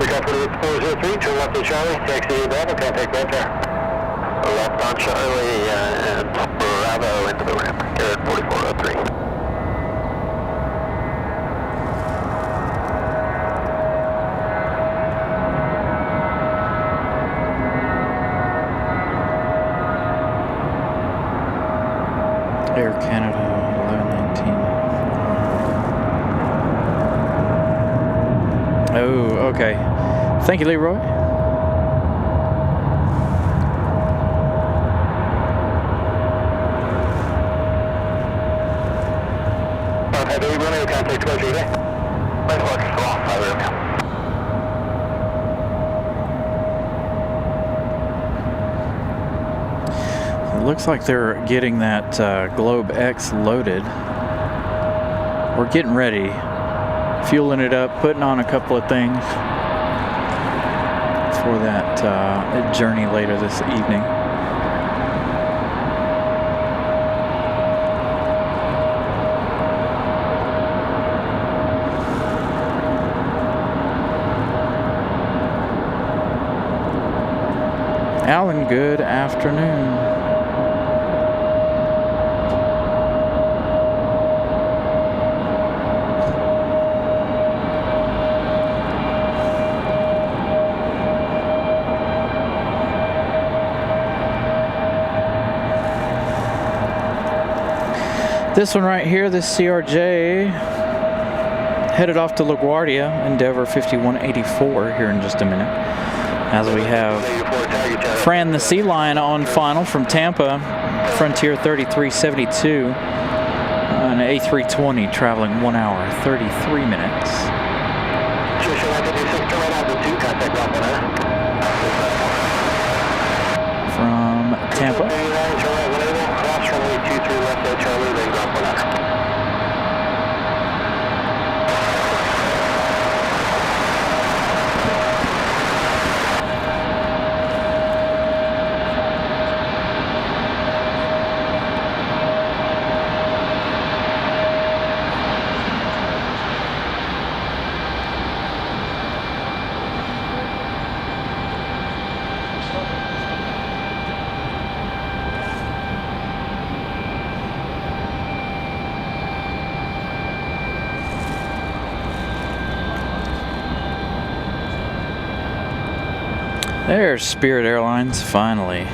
We got 403, turn left to Charlie, taxi to Bravo, contact Delta. Left on Charlie and Bravo into the ramp, get 4403. Air Canada 1119. Oh, okay. Thank you, Leroy. Heavy running, contact closure today. Right foot, off, by room now. It looks like they're getting that Globe X loaded. We're getting ready, fueling it up, putting on a couple of things for that journey later this evening. Alan, good afternoon. This one right here, this CRJ, headed off to LaGuardia, Endeavor 5184 here in just a minute. As we have Fran the Sea Lion on final from Tampa, Frontier 3372, an A320 traveling 1 hour, 33 minutes. From Tampa. There's Spirit Airlines, finally. Are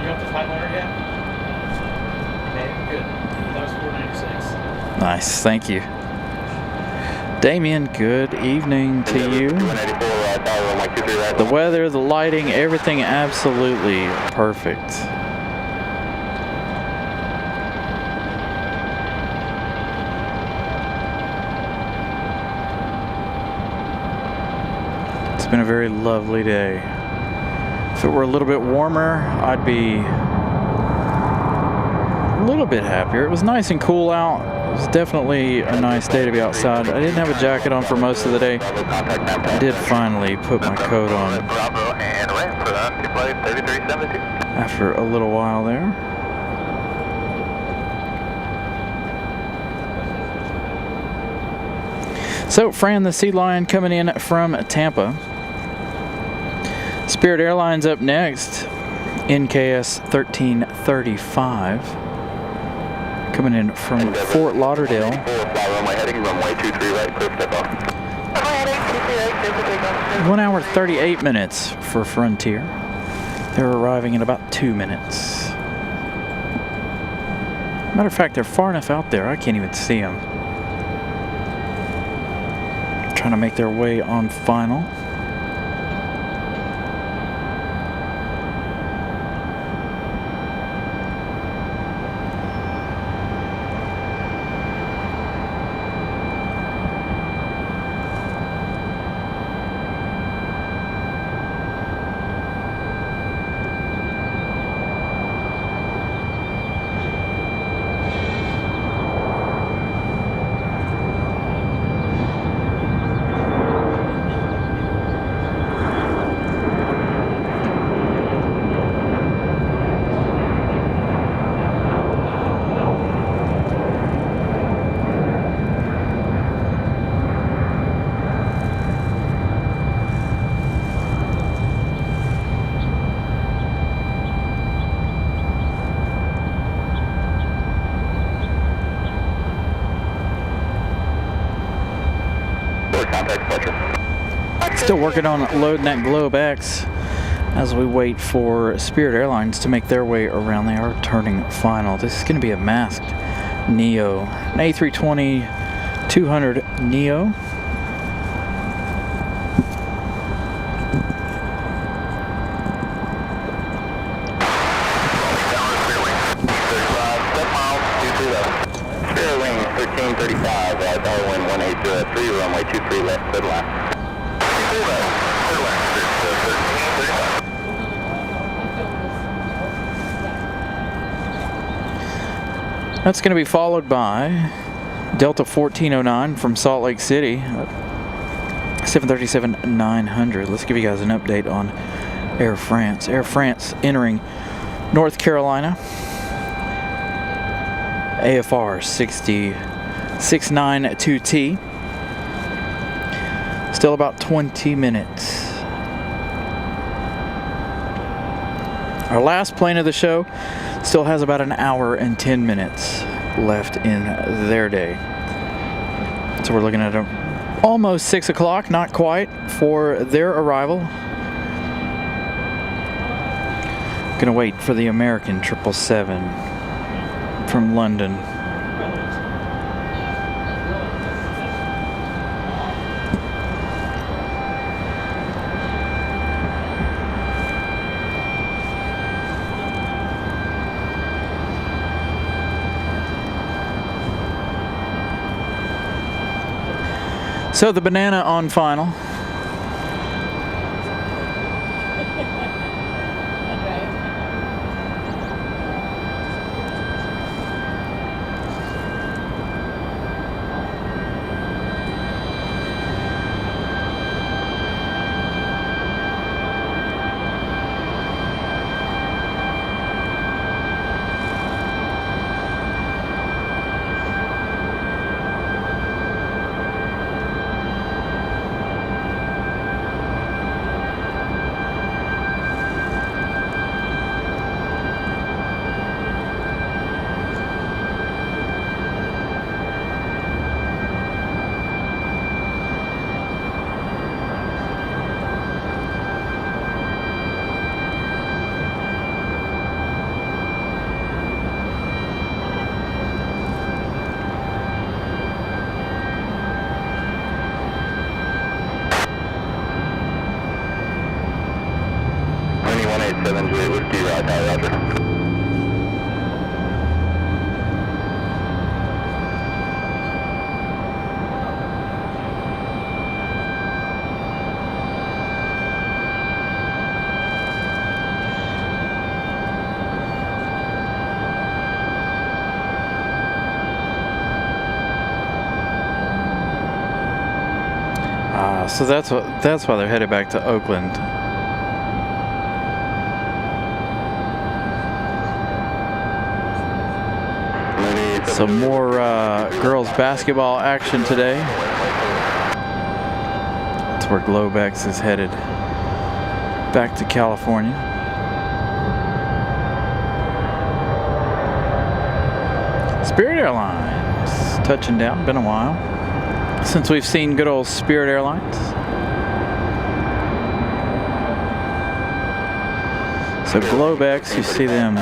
you up to 500 yet? Okay, good. That was 496. Nice, thank you. Damien, good evening to you. The weather, the lighting, everything absolutely perfect. It's been a very lovely day. If it were a little bit warmer, I'd be a little bit happier. It was nice and cool out. It was definitely a nice day to be outside. I didn't have a jacket on for most of the day. I did finally put my coat on after a little while there. So, Fran the Sea Lion coming in from Tampa. Spirit Airlines up next. NKS 1335. Coming in from Fort Lauderdale. 1 hour 38 minutes for Frontier. They're arriving in about 2 minutes. Matter of fact, they're far enough out there I can't even see them. Trying to make their way on final. Still working on loading that Globe X as we wait for Spirit Airlines to make their way around. They are turning final. This is going to be a masked Neo, an A320-200 Neo. Spirit wing 1335, tower wind 183, runway 23 left, clear left. Clear left, clear left, 1335. That's going to be followed by Delta 1409 from Salt Lake City, 737-900. Let's give you guys an update on Air France. Air France entering North Carolina. AFR 692T. Still about 20 minutes. Our last plane of the show still has about an hour and 10 minutes left in their day. So we're looking at almost 6 o'clock, not quite, for their arrival. Gonna wait for the American 777 from London. So the banana on final. Whiskey, Roger. So that's why they're headed back to Oakland. Some more girls basketball action today. That's where Globex is headed back to California. Spirit Airlines touching down. Been a while since we've seen good old Spirit Airlines. So Globex, you see them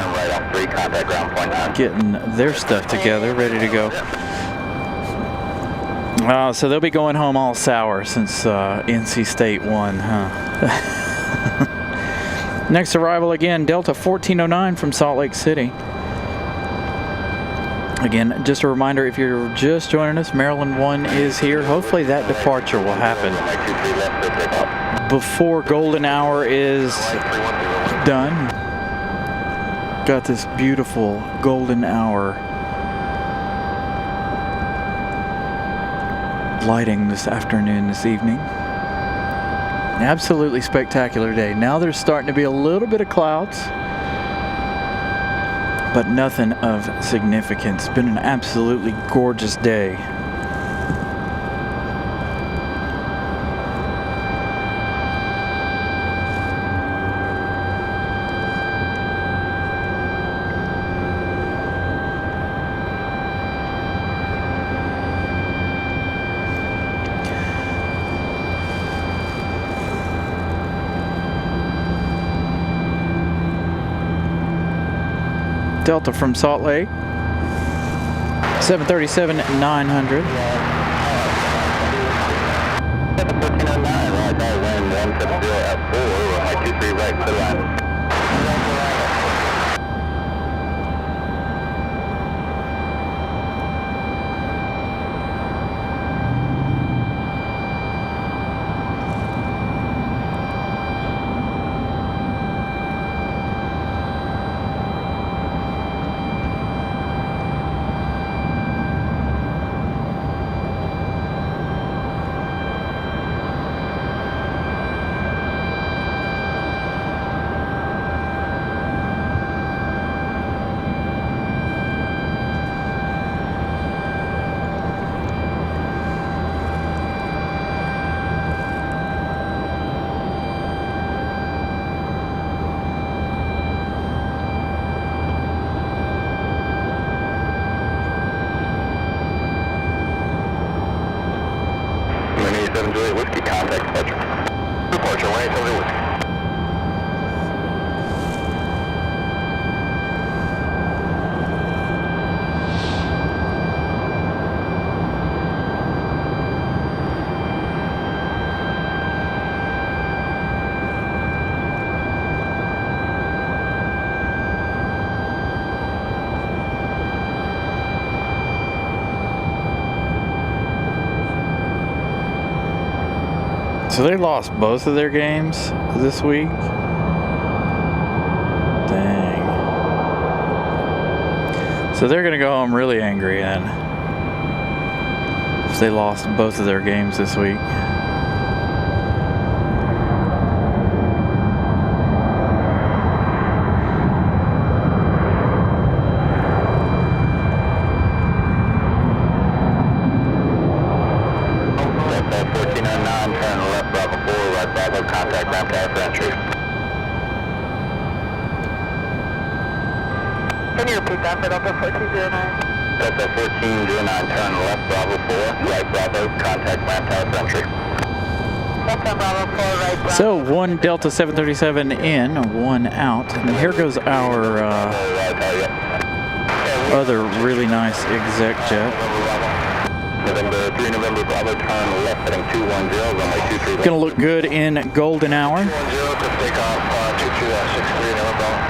getting their stuff together, ready to go. So they'll be going home all sour since NC State won, huh? Next arrival again, Delta 1409 from Salt Lake City. Again, just a reminder, if you're just joining us, Maryland 1 is here. Hopefully that departure will happen before golden hour is done. Got this beautiful golden hour lighting this afternoon, this evening. Absolutely spectacular day. Now there's starting to be a little bit of clouds, but nothing of significance. It's been an absolutely gorgeous day. Delta from Salt Lake. 737-900. 1409, right now, wind 170 at 4, runway 23 right to the line. Juliet Whiskey, contact departure. Departure, 187 Whiskey. So they lost both of their games this week. Dang. So they're gonna go home really angry then, if they lost both of their games this week. Can you repeat that for Delta 1409? Delta 1409, turn left, Bravo 4, right Bravo, contact Land Tower for entry. Delta Bravo 4, right Bravo. So one Delta 737 in, one out. And here goes our other really nice exec jet. November 3, November Bravo, turn left heading 210, runway 23. Gonna look good in golden hour. 210 to take off 2263, November Bravo.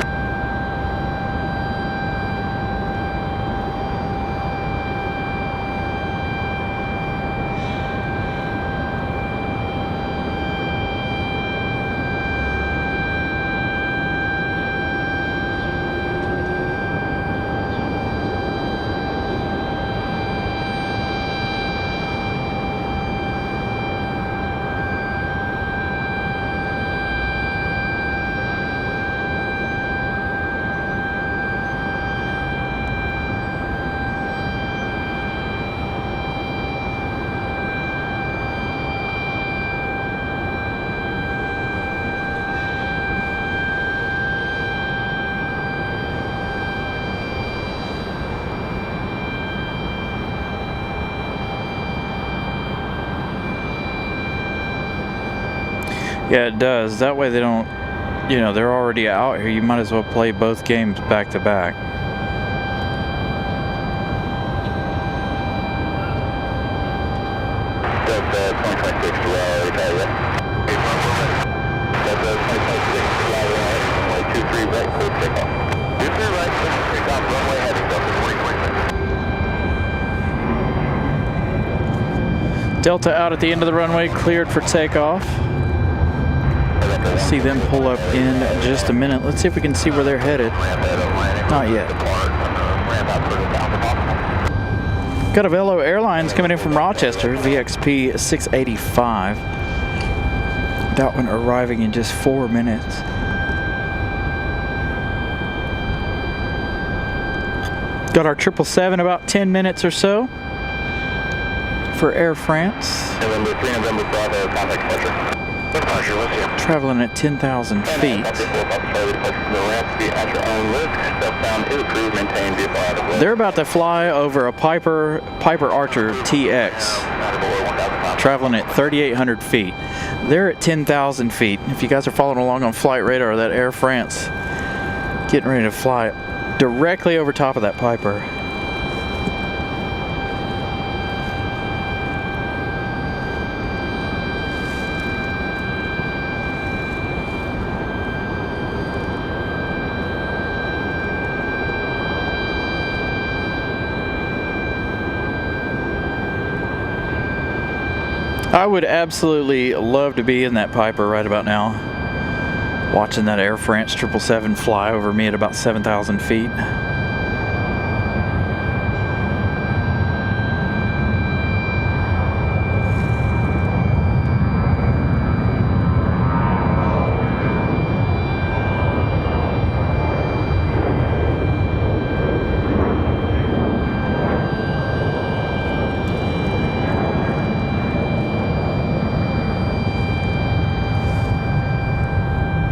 Yeah, it does. That way they don't, you know, they're already out here. You might as well play both games back to back. Delta 2026 Raleigh, Italia. Delta 2026 Raleigh, runway 23 right, clear takeoff. 23 right, clear takeoff, runway heading Delta 2026. Delta out at the end of the runway, cleared for takeoff. See them pull up in just a minute. Let's see if we can see where they're headed. Not yet. Got a Velo Airlines coming in from Rochester, VXP 685. That one arriving in just 4 minutes. Got our 777 about 10 minutes or so for Air France. November 3, November Bravo, contact departure. Departure, let's see. Traveling at 10,000 feet. They're about to fly over a Piper Archer TX, traveling at 3,800 feet. They're at 10,000 feet. If you guys are following along on Flight Radar, that Air France getting ready to fly directly over top of that Piper. I would absolutely love to be in that Piper right about now, watching that Air France 777 fly over me at about 7,000 feet.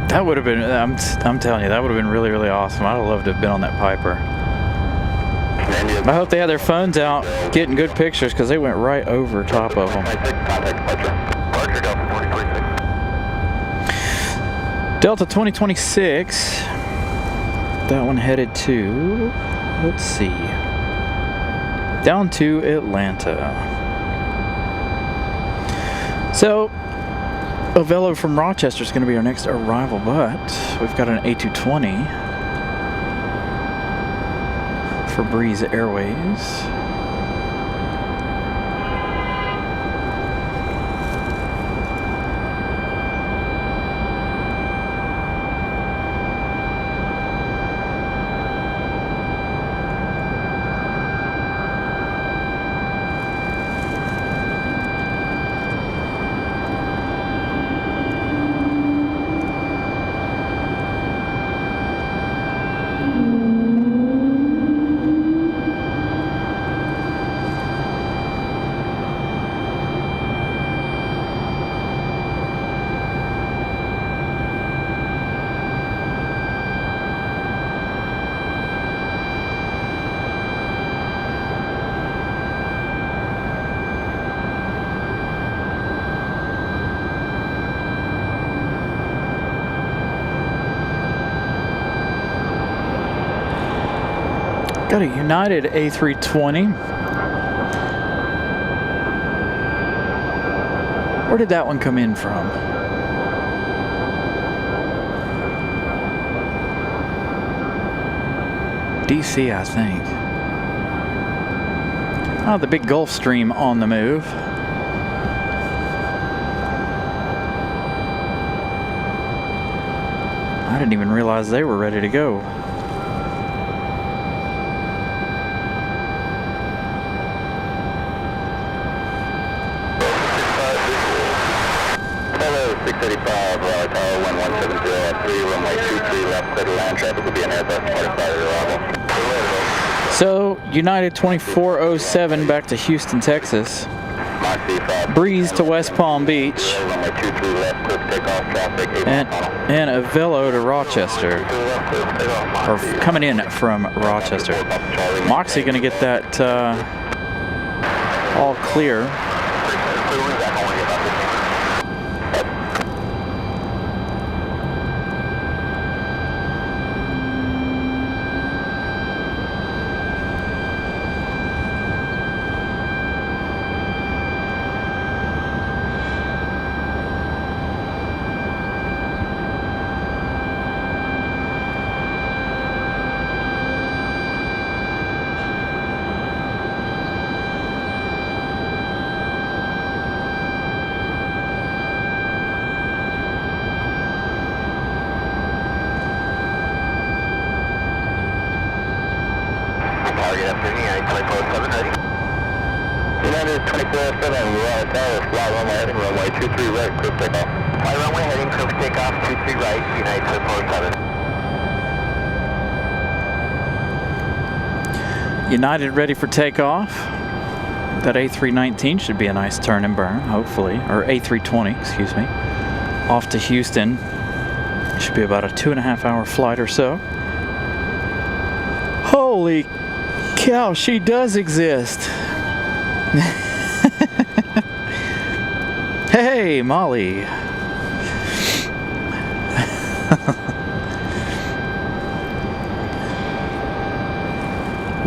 That would have been, I'm telling you, that would have been really, really awesome. I'd have loved to have been on that Piper. I hope they had their phones out getting good pictures, because they went right over top of them. Delta 2026. That one headed to, let's see, down to Atlanta. So, Ovello from Rochester is going to be our next arrival, but we've got an A220 for Breeze Airways. Got a United A320. Where did that one come in from? DC, I think. Oh, the big Gulfstream on the move. I didn't even realize they were ready to go. So, United 2407 back to Houston, Texas. Breeze to West Palm Beach. And Ovello to Rochester. Or coming in from Rochester. Moxie going to get that all clear. United 2407, Raleigh Tower, fly runway heading runway 23 right, clear takeoff. Fly runway heading, clear takeoff, 23 right, United 2407. United ready for takeoff. That A319 should be a nice turn and burn, hopefully. Or A320, excuse me. Off to Houston. Should be about a 2.5 hour flight or so. Holy cow, she does exist. Hey, Molly.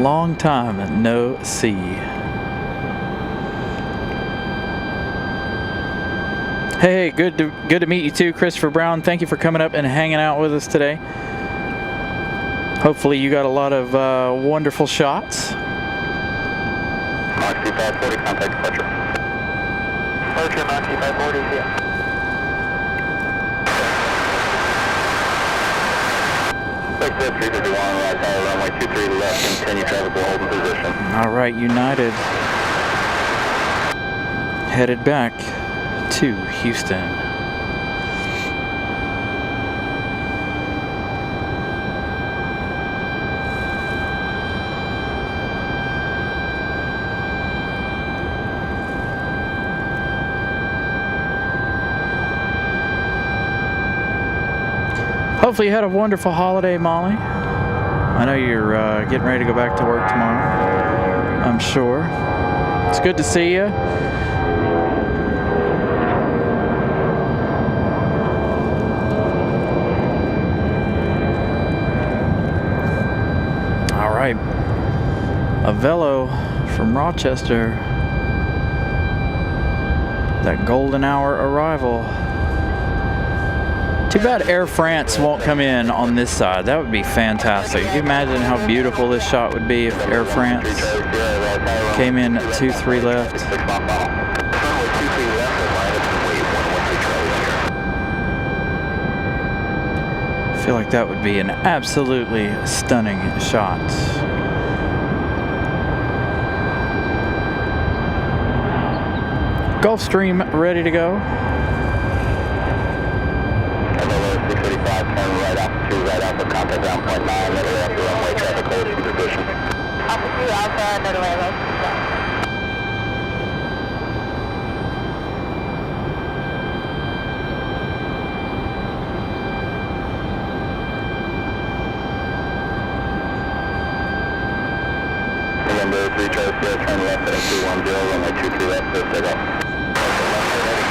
Long time no see. Hey, good to meet you too, Christopher Brown. Thank you for coming up and hanging out with us today. Hopefully you got a lot of wonderful shots. Moxie 540, contact departure. Departure, Moxie 540, yeah. Like 351, right tower, runway 23 left, continue traffic, will hold in position. All right, United headed back to Houston. Hopefully you had a wonderful holiday, Molly. I know you're getting ready to go back to work tomorrow, I'm sure. It's good to see you. All right, a Velo from Rochester. That golden hour arrival. Too bad Air France won't come in on this side. That would be fantastic. Can you imagine how beautiful this shot would be if Air France came in at 23 left? I feel like that would be an absolutely stunning shot. Gulfstream ready to go. 685, turn right off 2, right off of contact ground point 9, middle left, runway traffic hold in position. Alpha 2, Alpha, middle way, left. November 3, Charlie Sierra, turn left heading 210, runway 23 left, clear takeoff.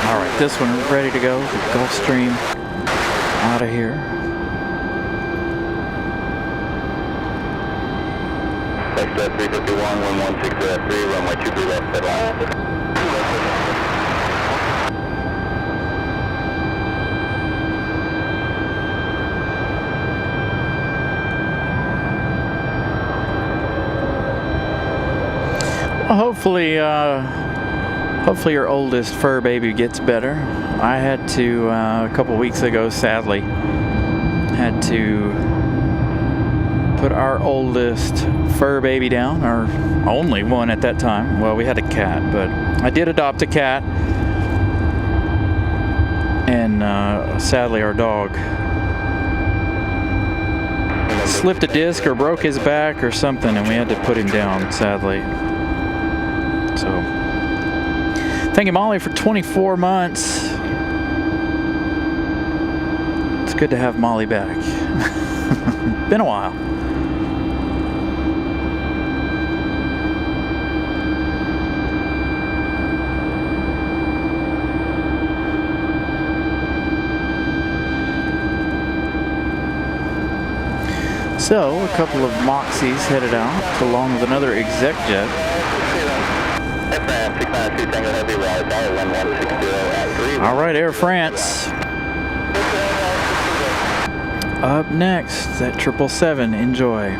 All right, this one ready to go. Gulfstream out of here. Exit 351, 11603, runway 23 left, headline. Well, hopefully your oldest fur baby gets better. I had to, a couple weeks ago, sadly, had to put our oldest fur baby down, our only one at that time. Well, we had a cat, but I did adopt a cat. And sadly, our dog slipped a disc or broke his back or something, and we had to put him down, sadly. So, thank you, Molly, for 24 months. It's good to have Molly back. Been a while. So, a couple of Moxies headed out, along with another exec jet. All right, Air France. Up next, that 777. Enjoy.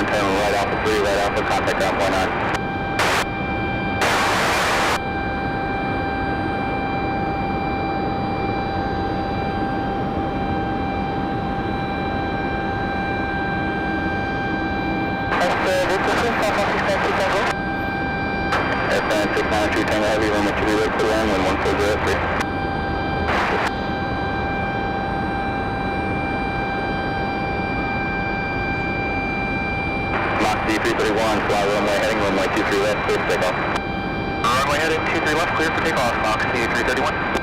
9, turn right Alpha 3, right Alpha, contact ground point 9. Airplane 693 Tango Heavy, runway 23 left to land, wind 1403. Mach D331, fly runway heading runway 23 left, clear for takeoff. Runway heading 23 left, clear for takeoff, Mach D331.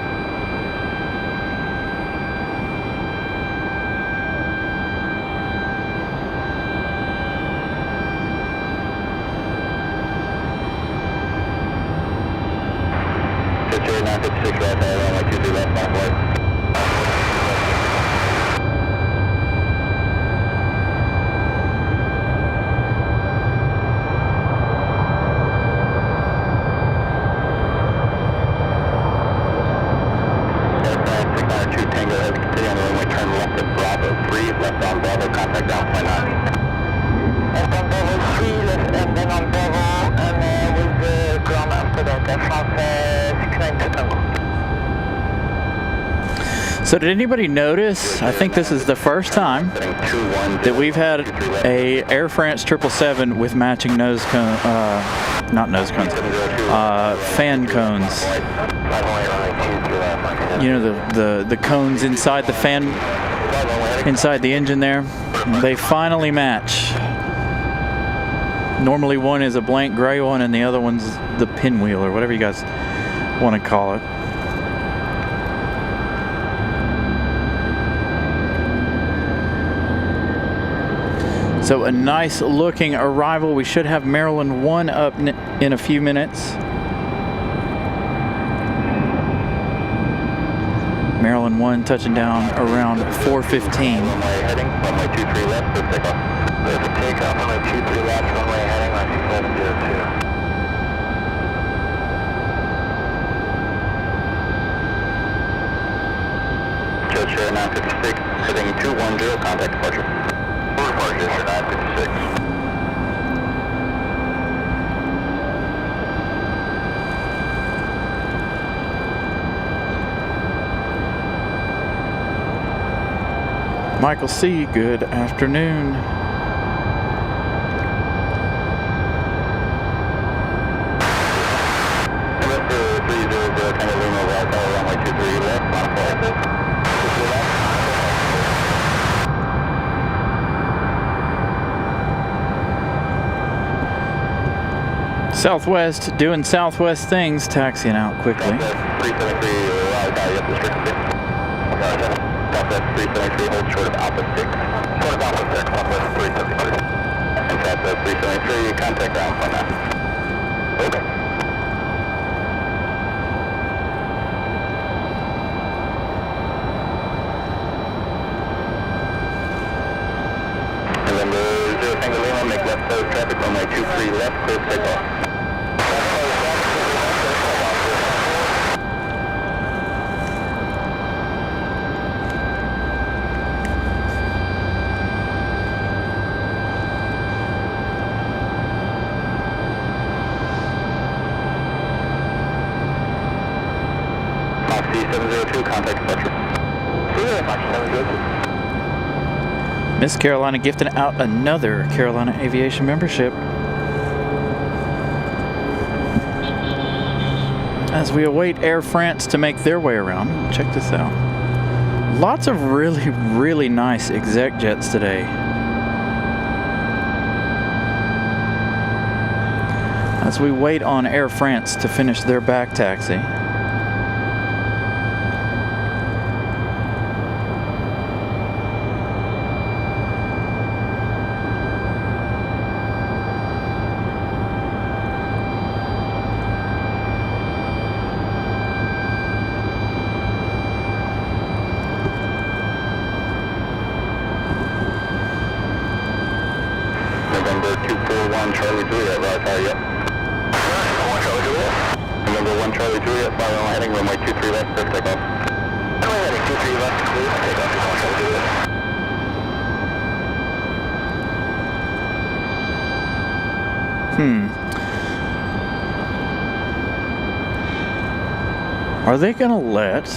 Pitcher 956 right there, runway 23 left, back right. So did anybody notice, I think this is the first time that we've had a Air France 777 with matching nose cone, not nose cones, fan cones. You know, the cones inside the fan, inside the engine there, they finally match. Normally one is a blank gray one and the other one's the pinwheel or whatever you guys want to call it. So a nice looking arrival. We should have Maryland 1 up in a few minutes. Maryland 1 touching down around 4:15. Runway heading, runway 23 left, clear for takeoff. Clear for takeoff, runway 23 left, runway heading, line 2702. Churchill 956, heading 210, contact departure. Departure, 956. Michael C., good afternoon. November 300, Tango Lima, right tower, runway 23 left, modify. 23 left. Southwest doing Southwest things, taxiing out quickly. Southwest 373, Raleigh, Valley, up the strict 6. Southwest 373, hold short of Alpha 6. Short of Alpha 6, Southwest 373. And Southwest 373, contact ground point 9. Okay. November 0 Tango Lima, make left close traffic, runway 23 left, clear for takeoff. Mach C702, contact departure. Mach C702. Miss Carolina gifting out another Carolina Aviation membership. As we await Air France to make their way around, check this out. Lots of really, really nice exec jets today. As we wait on Air France to finish their back taxi. November 241 Charlie Juliet, right tower, yep. 1 Charlie Juliet. November 1 Charlie Juliet, fly runway heading, runway 23 left, clear for takeoff. Runway heading 23 left, clear for takeoff, 1 Charlie Juliet. Are they going to let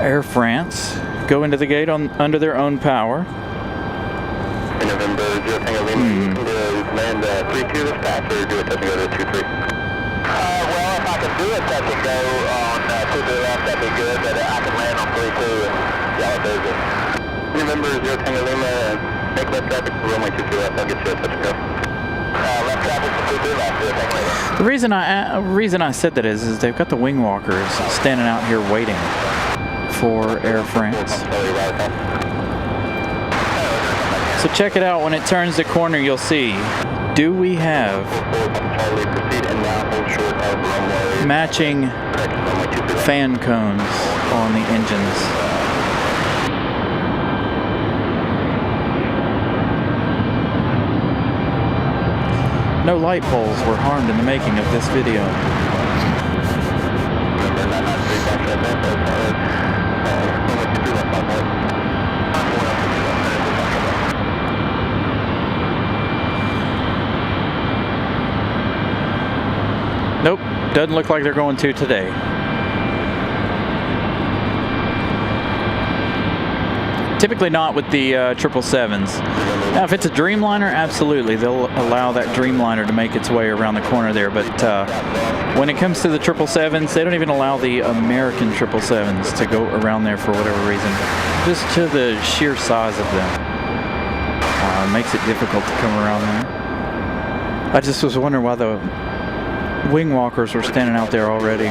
Air France go into the gate under their own power? November 0 Tango Lima, land 3-2 dispatch or do a touch and go to 2-3? Well, if I can do a touch and go on 2 to the left, that'd be good, but I can land on 3-2 and y'all do it. November 0 Tango Lima, make left traffic for runway 22 left, I'll get you a touch and go. Left traffic for 22 left, 0 Tango Lima. The reason I said that is they've got the wing walkers standing out here waiting for Air France. So check it out, when it turns the corner you'll see, do we have matching fan cones on the engines? No light poles were harmed in the making of this video. Nope, doesn't look like they're going to today. Typically not with the 777s. Now if it's a Dreamliner, absolutely, they'll allow that Dreamliner to make its way around the corner there, but when it comes to the 777s, they don't even allow the American 777s to go around there for whatever reason. Just to the sheer size of them. Makes it difficult to come around there. I just was wondering why the wing walkers were standing out there already.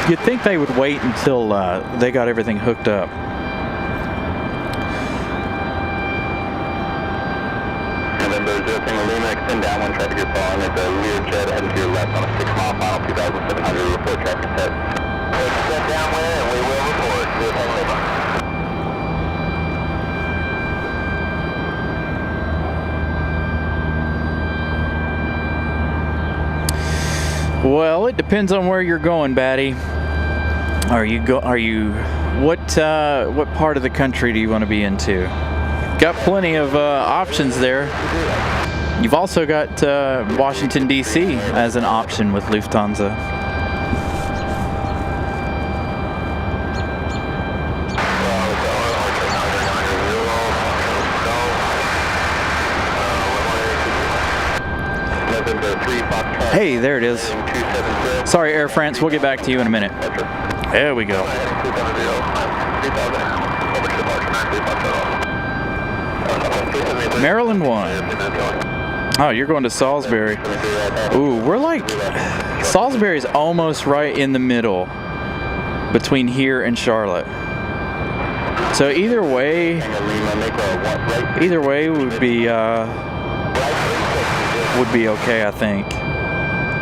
You'd think they would wait until they got everything hooked up. November 0 Tango Lima, extend downwind traffic you're following at the Learjet heading to your left on a 6-mile final 2,700 report traffic set. Extend downwind and we will report 0 Tango Lima. Well, it depends on where you're going, Batty. What part of the country do you want to be into? Got plenty of options there. You've also got Washington, D.C. as an option with Lufthansa. Hey, there it is. Sorry, Air France, we'll get back to you in a minute. There we go. Maryland 1. Oh, you're going to Salisbury. Ooh, we're like, Salisbury's almost right in the middle between here and Charlotte. So either way would be okay, I think.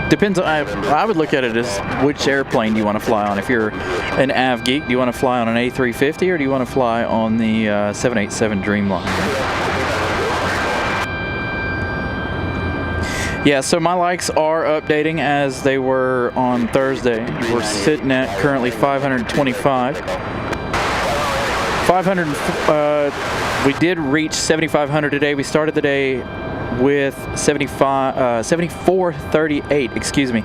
Depends on, I would look at it as which airplane do you want to fly on. If you're an Av geek, do you want to fly on an A350 or do you want to fly on the 787 Dreamliner? Yeah, so my likes are updating as they were on Thursday. We're sitting at currently 525. 500. We did reach 7,500 today. We started the day with 7438, excuse me.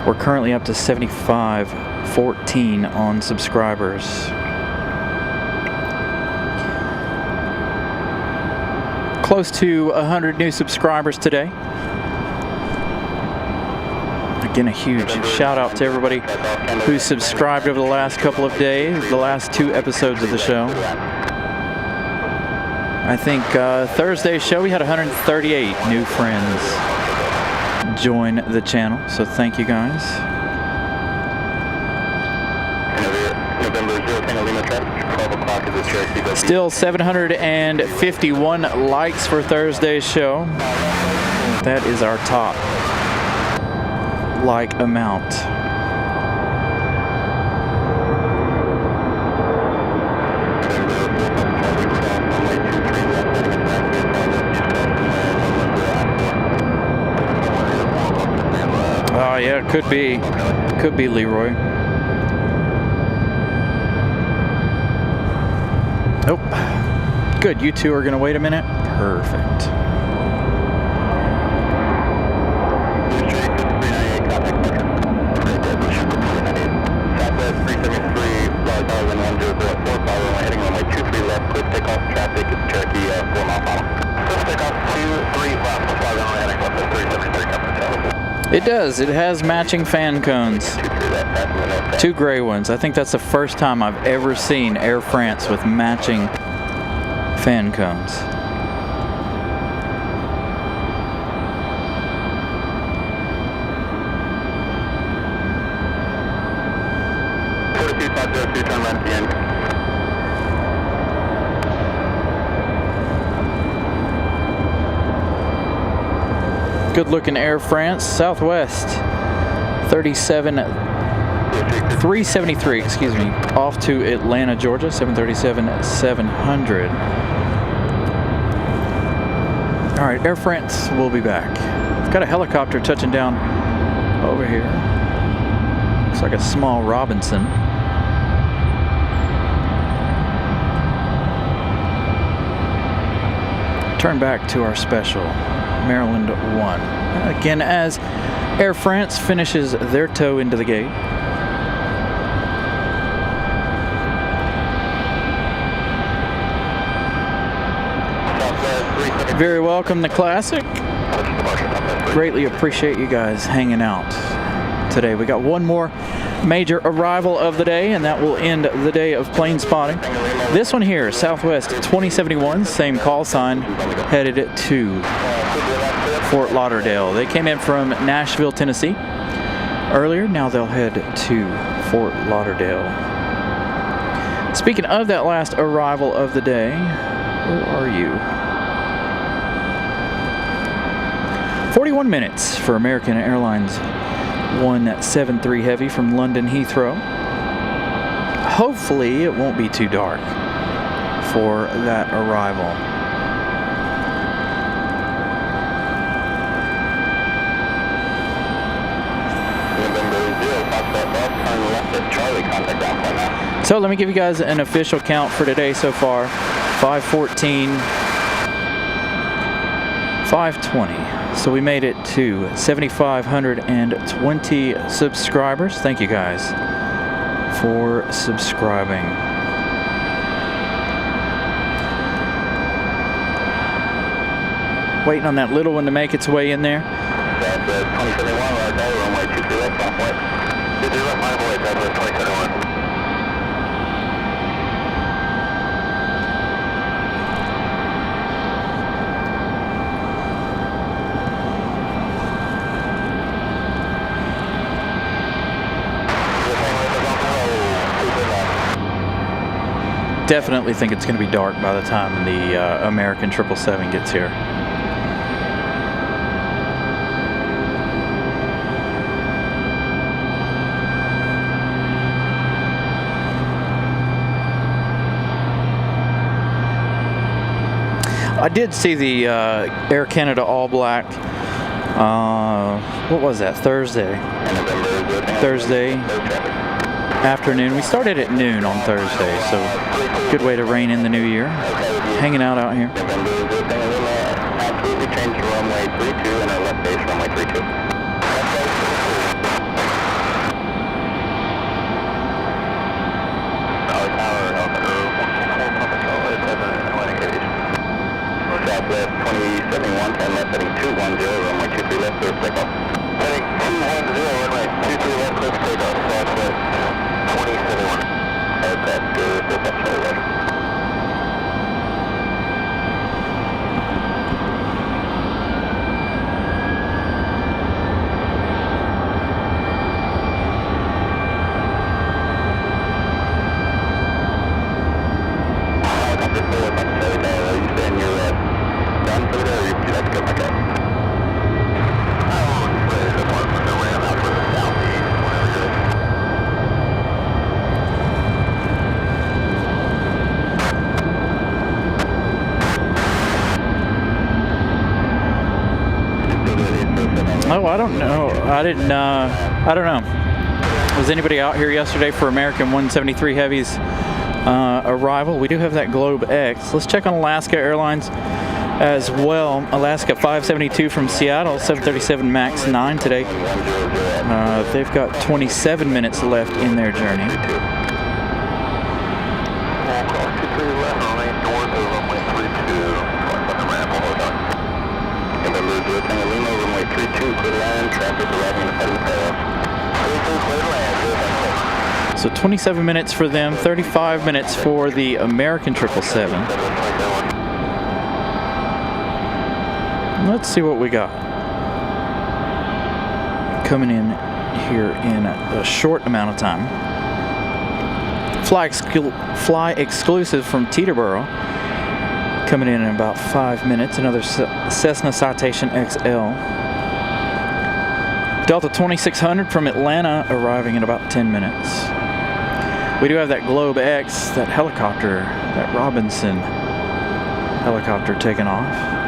We're currently up to 7514 on subscribers. Close to 100 new subscribers today. Again, a huge shout out to everybody who subscribed over the last couple of days, the last 2 episodes of the show. I think Thursday's show we had 138 new friends join the channel, so thank you guys. Still 751 likes for Thursday's show. That is our top like amount. Oh yeah, could be Leroy. Nope. Good, you two are going to wait a minute? Perfect. Southwest 373, Raleigh Tower, wind 1004, power runway heading runway 23 left, quick takeoff, traffic, Cherokee, 4 mile final. Quick takeoff 23 left, power runway heading left, 373, coverage. It does. It has matching fan cones. 2 gray ones. I think that's the first time I've ever seen Air France with matching fan cones. Turn left again. Good looking Air France, Southwest 373, excuse me, off to Atlanta, Georgia, 737-700. All right, Air France will be back. We've got a helicopter touching down over here. Looks like a small Robinson. Turn back to our special, Maryland 1. Again, as Air France finishes their tow into the gate. Very welcome to Classic. Greatly appreciate you guys hanging out today. We got one more major arrival of the day, and that will end the day of plane spotting. This one here, Southwest 2071, same call sign, headed to Fort Lauderdale. They came in from Nashville, Tennessee earlier. Now they'll head to Fort Lauderdale. Speaking of that last arrival of the day, where are you? 41 minutes for American Airlines 173 Heavy from London Heathrow. Hopefully it won't be too dark for that arrival. So let me give you guys an official count for today so far. 514, 520. So we made it to 7,520 subscribers. Thank you guys for subscribing. Waiting on that little one to make its way in there. That's 2071, right there, runway 23 left, top left. 23 left, final way, that's 2071. Definitely think it's going to be dark by the time the American 777 gets here. I did see the Air Canada All Black, what was that, Thursday afternoon. We started at noon on Thursday, so good way to rein in the new year. Hanging out here. Absolutely changed to runway 32 and our left base runway 32. Southwest 2071, and left heading 210, runway 23 left, clear for takeoff. Heading 210, runway 23 left, clear for takeoff. Southwest 2071. Aircraft good, that's Charlie Roger. Oh, I don't know. I don't know. Was anybody out here yesterday for American 173 Heavies arrival. We do have that Globe X. Let's check on Alaska Airlines as well. Alaska 572 from Seattle, 737 MAX 9 today. They've got 27 minutes left in their journey. So 27 minutes for them, 35 minutes for the American 777. Let's see what we got coming in here in a short amount of time. Fly exclusive from Teterboro coming in about 5 minutes. Another Cessna Citation XL. Delta 2600 from Atlanta arriving in about 10 minutes. We do have that Globe X, that helicopter, that Robinson helicopter taking off.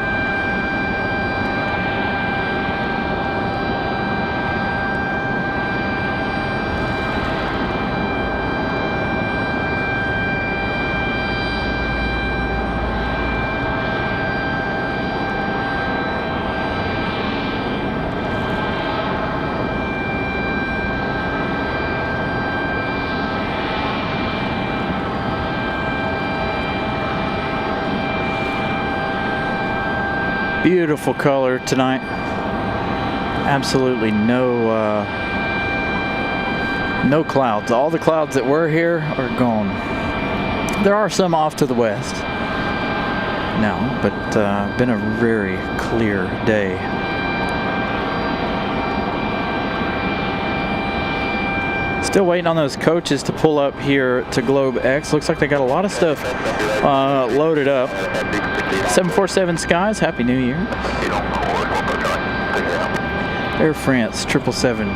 Beautiful color tonight. Absolutely no clouds. All the clouds that were here are gone. There are some off to the west now, but been a very clear day. Still waiting on those coaches to pull up here to Globe X. Looks like they got a lot of stuff loaded up. 747 Skies, Happy New Year. Air France 777.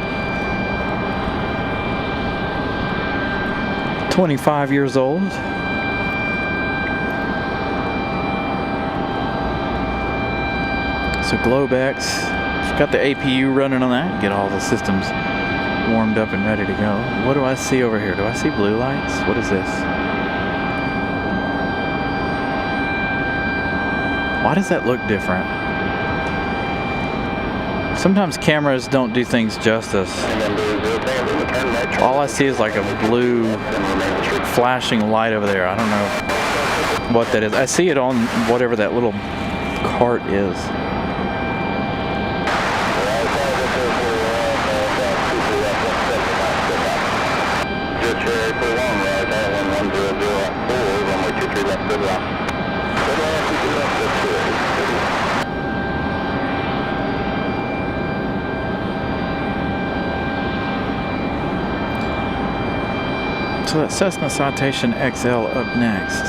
25 years old. So Globe X, got the APU running on that. Get all the systems warmed up and ready to go. What do I see over here? Do I see blue lights? What is this? Why does that look different? Sometimes cameras don't do things justice. All I see is like a blue flashing light over there. I don't know what that is. I see it on whatever that little cart is. So that Cessna Citation XL up next.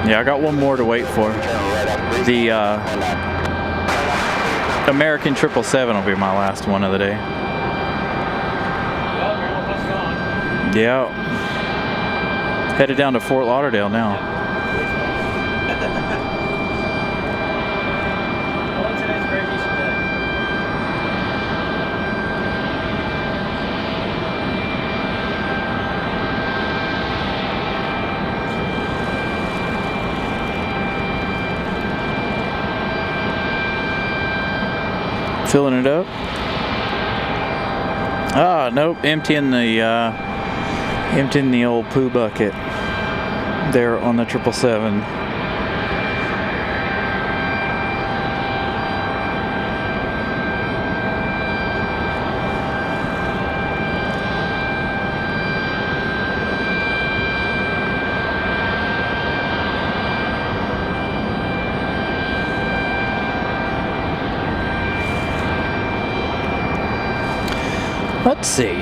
Yeah, I got one more to wait for. The American 777 will be my last one of the day. Yeah. Headed down to Fort Lauderdale now. Filling it up. Ah, nope, emptying the old poo bucket there on the 777. Let's see.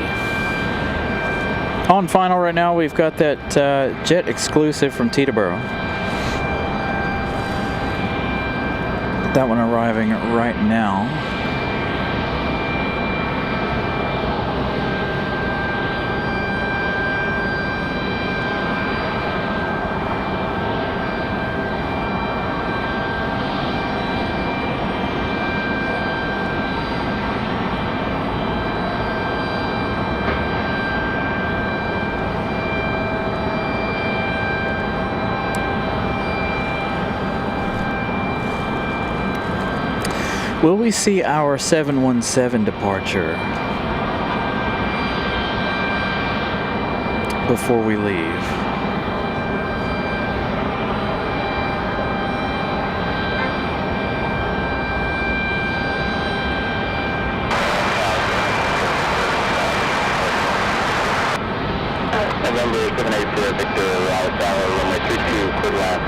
On final right now, we've got that jet exclusive from Teterboro. That one arriving right now. Will we see our 717 departure before we leave? November 780 Victor, Raleigh Tower, runway 32, clear land.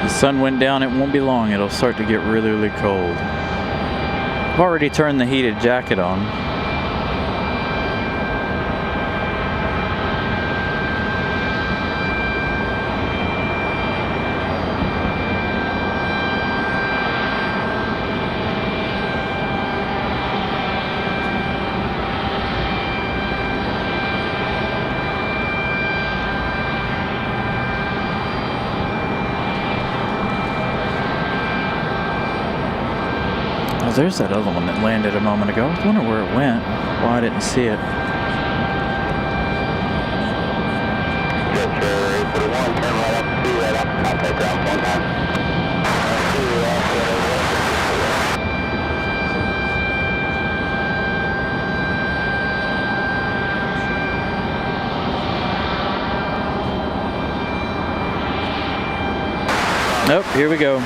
The sun went down, it won't be long, it'll start to get really, really cold. I've already turned the heated jacket on. There's that other one that landed a moment ago. I was wondering where it went. Why I didn't see it. Yes, sir. 841, turn right up to right off contact ground 1 time. Nope, here we go.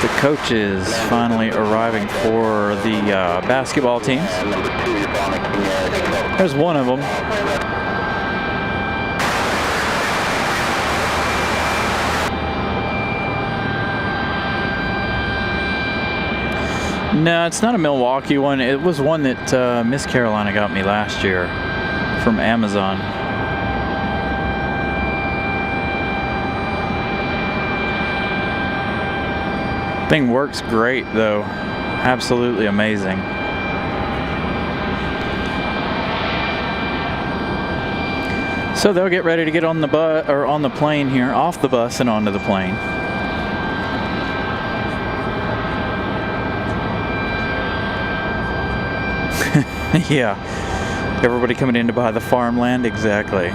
The coaches finally arriving for the basketball teams. There's one of them. No, it's not a Milwaukee one. It was one that Miss Carolina got me last year from Amazon. Thing works great though, absolutely amazing. So they'll get ready to get on the bus or on the plane here, off the bus and onto the plane. Yeah, everybody coming in to buy the farmland, exactly.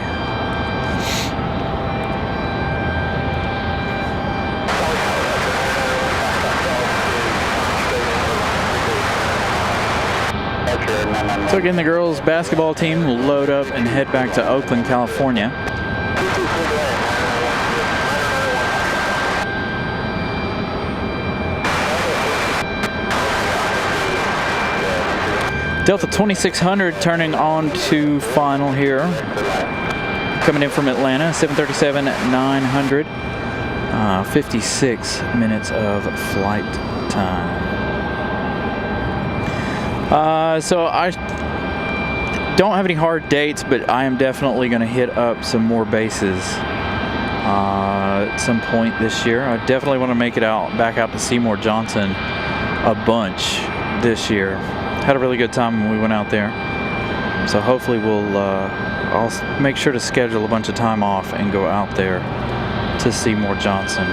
So again, the girls' basketball team will load up and head back to Oakland, California. Delta 2600 turning on to final here. Coming in from Atlanta, 737-900. 56 minutes of flight time. So I don't have any hard dates, but I am definitely going to hit up some more bases at some point this year. I definitely want to make it back out to Seymour Johnson a bunch this year. Had a really good time when we went out there. So hopefully I'll make sure to schedule a bunch of time off and go out there to Seymour Johnson.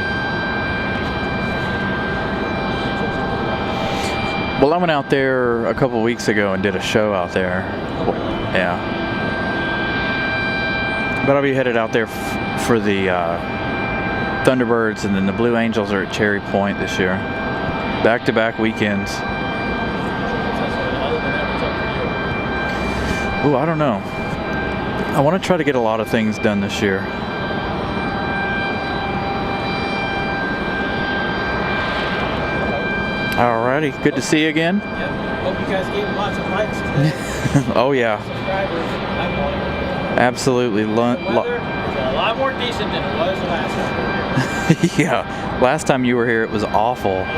Well, I went out there a couple weeks ago and did a show out there. Yeah. But I'll be headed out there for the Thunderbirds, and then the Blue Angels are at Cherry Point this year. Back-to-back weekends. Ooh, I don't know. I want to try to get a lot of things done this year. Alrighty, good to see you again. Yep. Hope you guys gave lots of likes today. Oh yeah, Subscribers. absolutely. The weather is a lot more decent than it was last time we were here. Yeah, last time you were here it was awful. But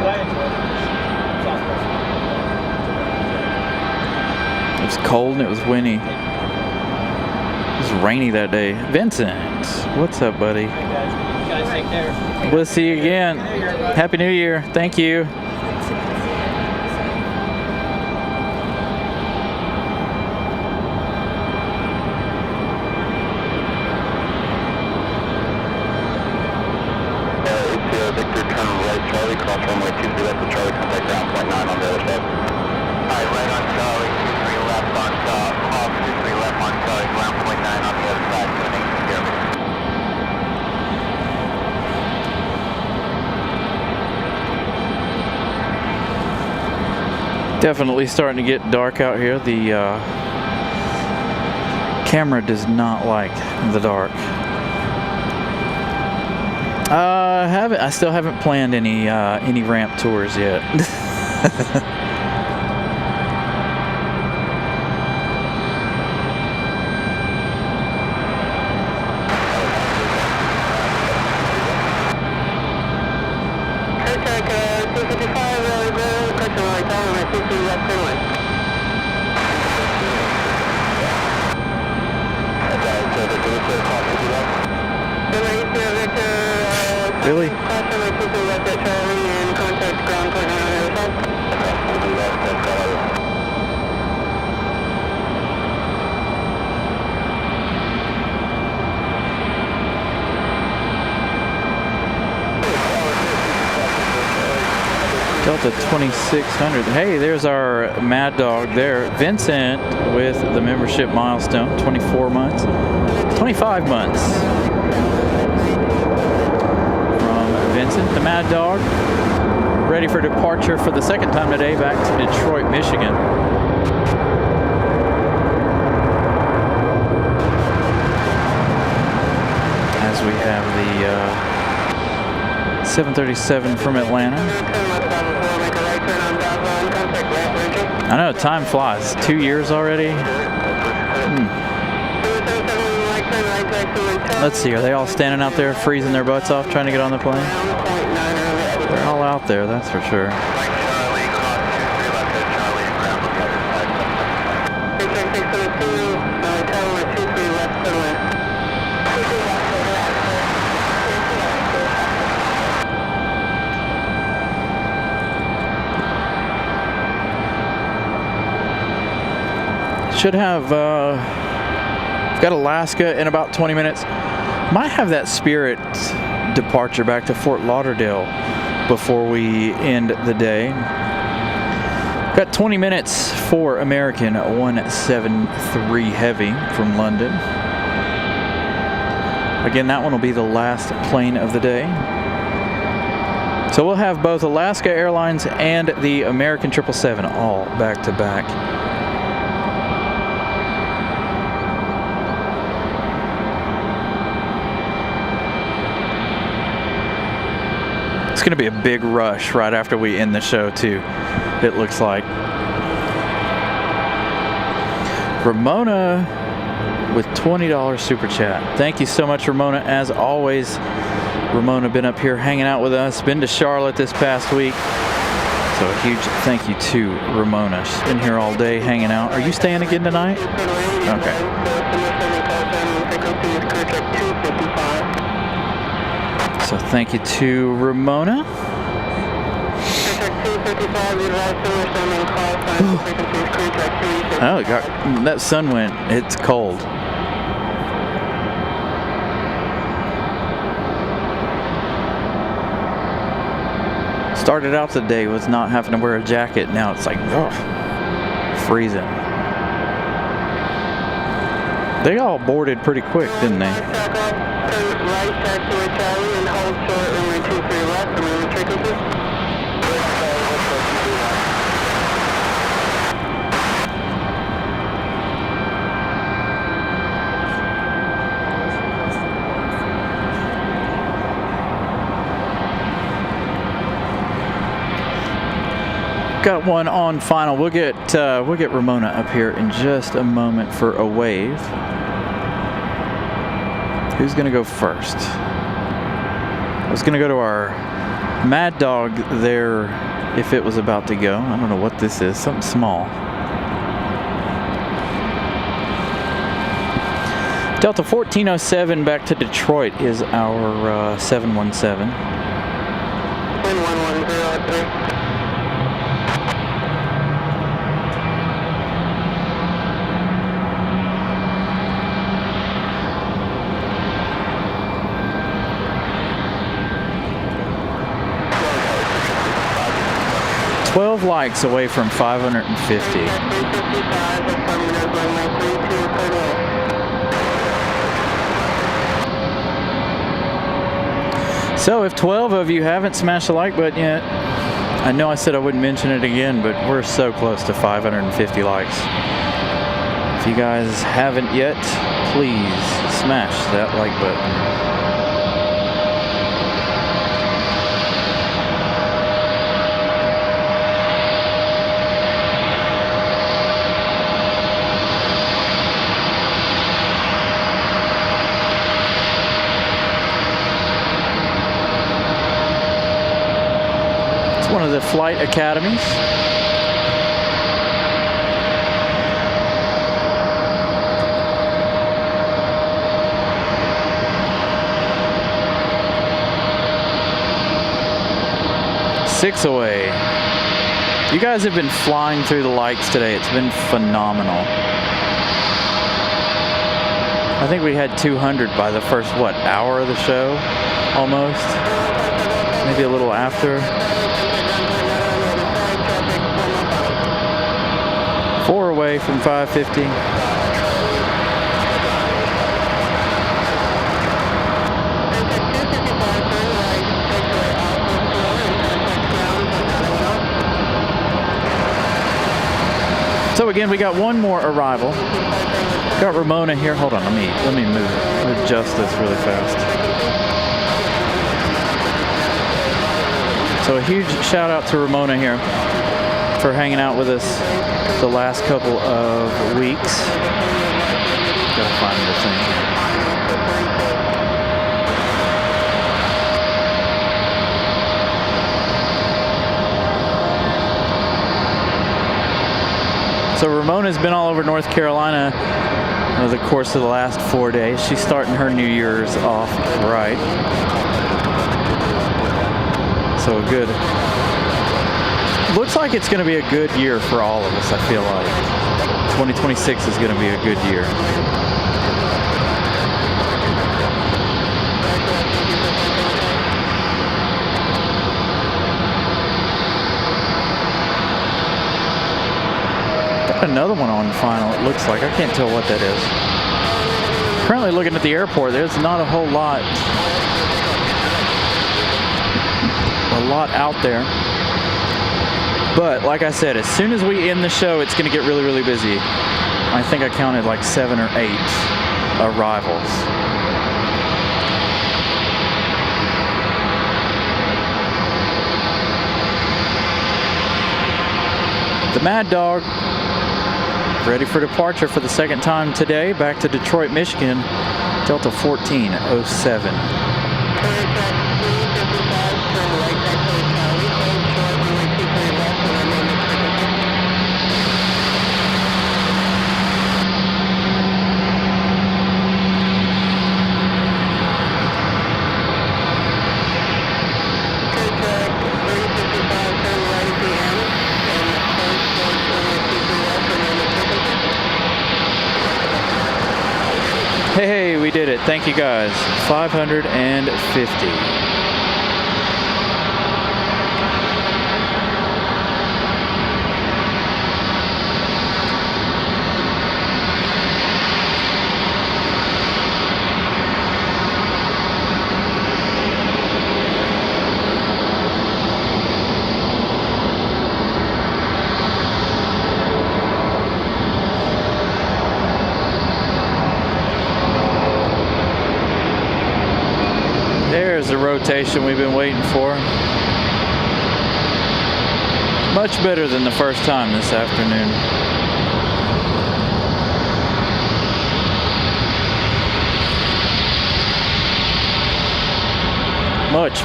I enjoyed it. It was cold and it was windy. It was rainy that day. Vincent, what's up, buddy? You guys take care. We'll see you again. Happy New Year. Thank you. Victor, turn right, Charlie, cross runway 23 left to Charlie, contact ground point 9 on the other side. Alright, right on Charlie, 23 left on off 23 left on Charlie, ground point 9 on the other side, turning Jeremy. Definitely starting to get dark out here. The camera does not like the dark. I still haven't planned any ramp tours yet. Contact 255 Raleigh, Durham, question right down on 23 left runway. Billy? Delta 2600. Hey, there's our Mad Dog there. Vincent with the membership milestone, 24 months. 25 months. From Vincent, the Mad Dog. Ready for departure for the second time today back to Detroit, Michigan. As we have the 737 from Atlanta. I know, time flies. 2 years already. Let's see, are they all standing out there freezing their butts off trying to get on the plane? They're all out there, that's for sure. Should have got Alaska in about 20 minutes. Might have that Spirit departure back to Fort Lauderdale before we end the day. Got 20 minutes for American 173 Heavy from London. Again, that one will be the last plane of the day. So we'll have both Alaska Airlines and the American 777 all back to back. It's going to be a big rush right after we end the show too, it looks like. Ramona with $20 super chat. Thank you so much, Ramona. As always, Ramona been up here hanging out with us, been to Charlotte this past week. So a huge thank you to Ramona. She's been here all day hanging out. Are you staying again tonight? Okay. So thank you to Ramona. Oh, it got, that sun went. It's cold. Started out the day with not having to wear a jacket. Now it's like, ugh, freezing. They all boarded pretty quick, didn't they? Right taxiway Charlie and hold short runway 23 left and then frequency. Got one on final. We'll get Ramona up here in just a moment for a wave. Who's gonna go first? I was gonna go to our Mad Dog there if it was about to go. I don't know what this is. Something small. Delta 1407 back to Detroit is our 717. 1103. 12 likes away from 550. So if 12 of you haven't smashed the like button yet, I know I said I wouldn't mention it again, but we're so close to 550 likes. If you guys haven't yet, please smash that like button. One of the flight academies. Six away. You guys have been flying through the likes today. It's been phenomenal. I think we had 200 by the first, what, hour of the show? Almost. Maybe a little after. 4 away from 550. So again, we got one more arrival. Got Ramona here. Hold on, let me adjust this really fast. So a huge shout out to Ramona here for hanging out with us the last couple of weeks. Gotta find the thing. So Ramona's been all over North Carolina over the course of the last 4 days. She's starting her New Year's off right. So good. Looks like it's going to be a good year for all of us, I feel like. 2026 is going to be a good year. Got another one on final, it looks like. I can't tell what that is. Currently looking at the airport, there's not a whole lot out there. But like I said, as soon as we end the show, it's going to get really, really busy. I think I counted like 7 or 8 arrivals. The Mad Dog, ready for departure for the second time today, back to Detroit, Michigan, Delta 1407. Hey, we did it. Thank you guys. 550. There's the rotation we've been waiting for. Much better than the first time this afternoon.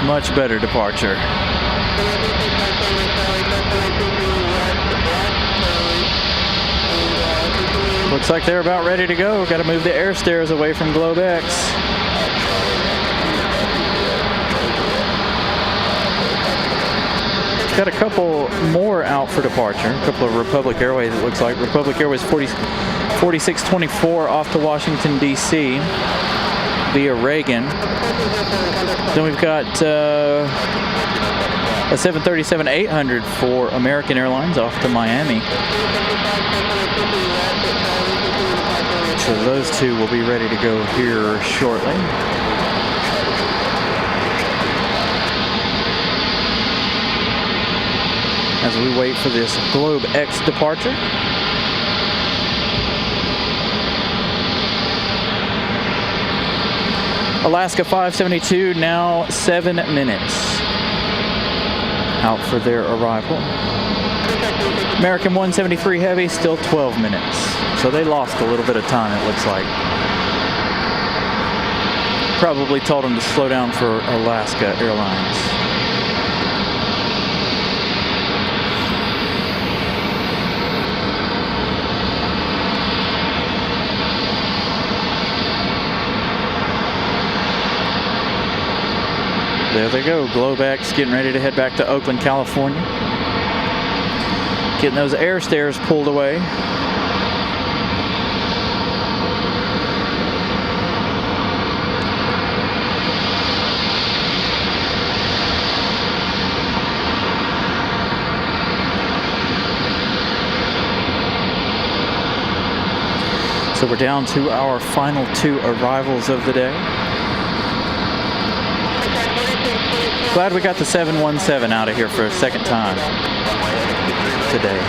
Much better departure. Looks like they're about ready to go. Got to move the air stairs away from Globe X. Got a couple more out for departure. A couple of Republic Airways, it looks like. Republic Airways 4624 off to Washington, D.C. via Reagan. Then we've got a 737-800 for American Airlines off to Miami. So those two will be ready to go here shortly. As we wait for this Globe X departure. Alaska 572 now 7 minutes out for their arrival. American 173 Heavy still 12 minutes. So they lost a little bit of time, it looks like. Probably told them to slow down for Alaska Airlines. There they go, Globe X getting ready to head back to Oakland, California. Getting those air stairs pulled away. So we're down to our final two arrivals of the day. Glad we got the 717 out of here for a second time today.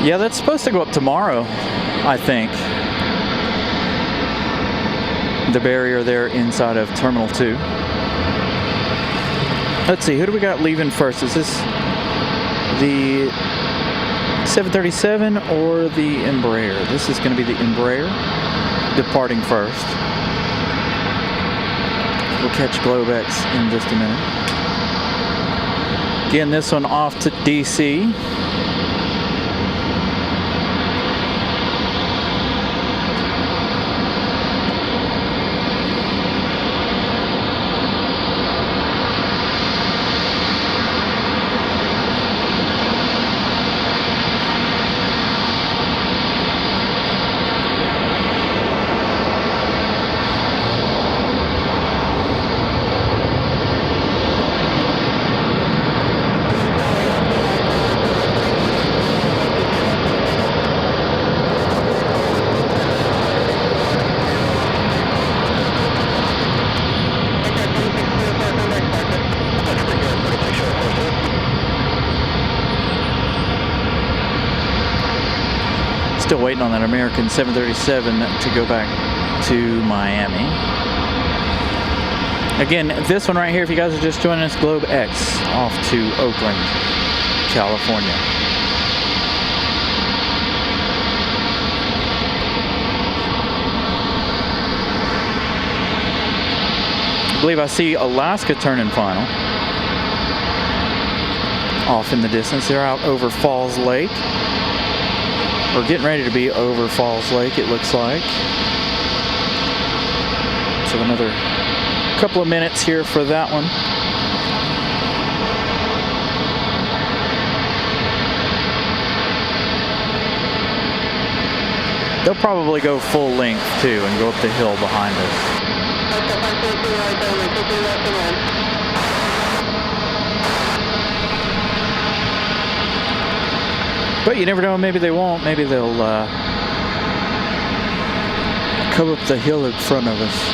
Yeah, that's supposed to go up tomorrow, I think. The barrier there inside of Terminal 2. Let's see, who do we got leaving first? Is this the 737 or the Embraer? This is going to be the Embraer departing first. We'll catch Globe X in just a minute. Again, this one off to DC. Still waiting on that American 737 to go back to Miami. Again, this one right here, if you guys are just joining us, Globe X off to Oakland, California. I believe I see Alaska turning final. Off in the distance, they're out over Falls Lake. We're getting ready to be over Falls Lake, it looks like. So another couple of minutes here for that one. They'll probably go full length too and go up the hill behind us. But you never know, maybe they won't. Maybe they'll come up the hill in front of us.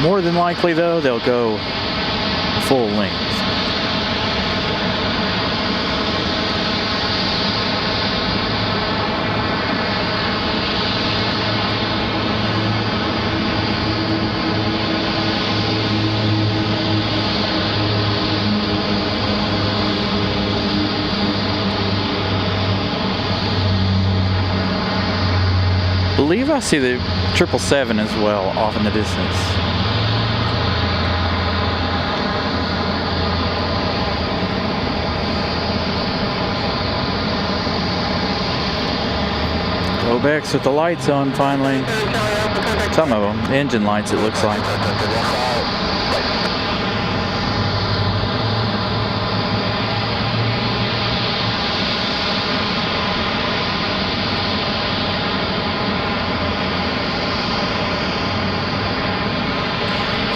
More than likely, though, they'll go full length. I believe I see the 777 as well off in the distance. Globex with the lights on finally. Some of them, engine lights it looks like.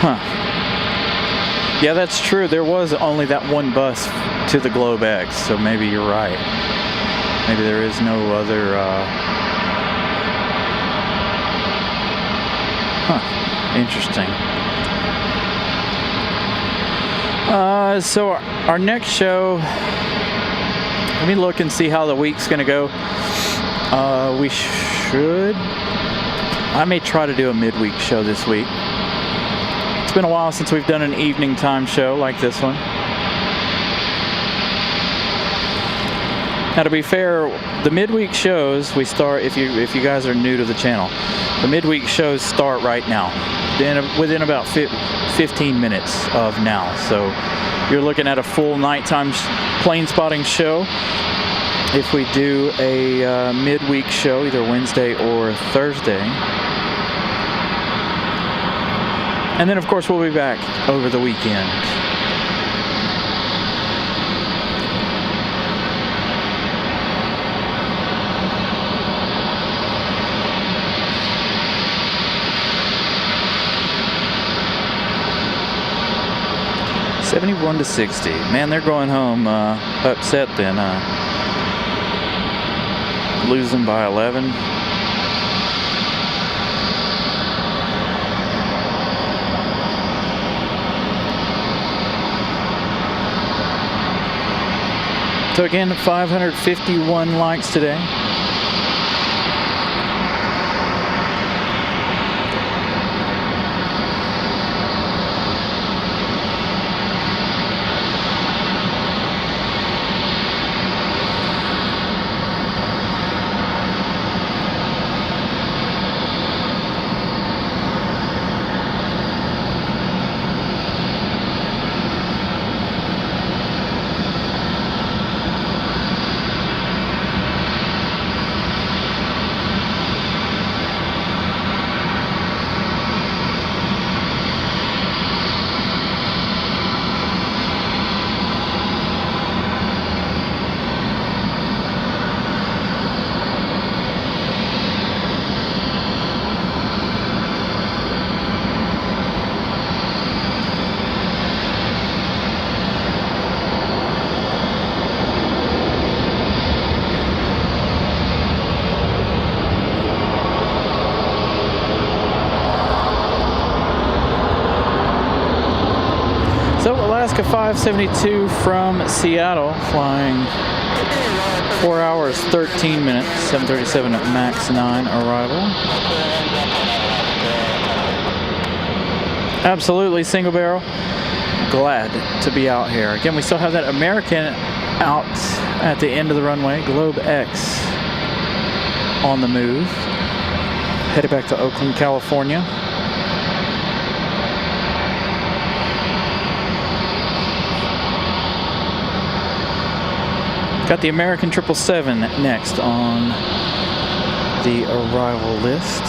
Huh. Yeah, that's true. There was only that one bus to the Globex, so maybe you're right. Maybe there is no other. Interesting. So our next show. Let me look and see how the week's gonna go. We should. I may try to do a midweek show this week. It's been a while since we've done an evening time show like this one. Now, to be fair, the midweek shows we start. If you guys are new to the channel, the midweek shows start right now, within about 15 minutes of now. So you're looking at a full nighttime plane spotting show. If we do a midweek show, either Wednesday or Thursday. And then, of course, we'll be back over the weekend. $71 to $60. Man, they're going home upset then. Losing by 11. So again, 551 likes today. Alaska 572 from Seattle, flying 4 hours 13 minutes, 7:37 at max 9 arrival. Absolutely single barrel. Glad to be out here. Again, we still have that American out at the end of the runway. Globe X on the move. Headed back to Oakland, California. Got the American 777 next on the arrival list.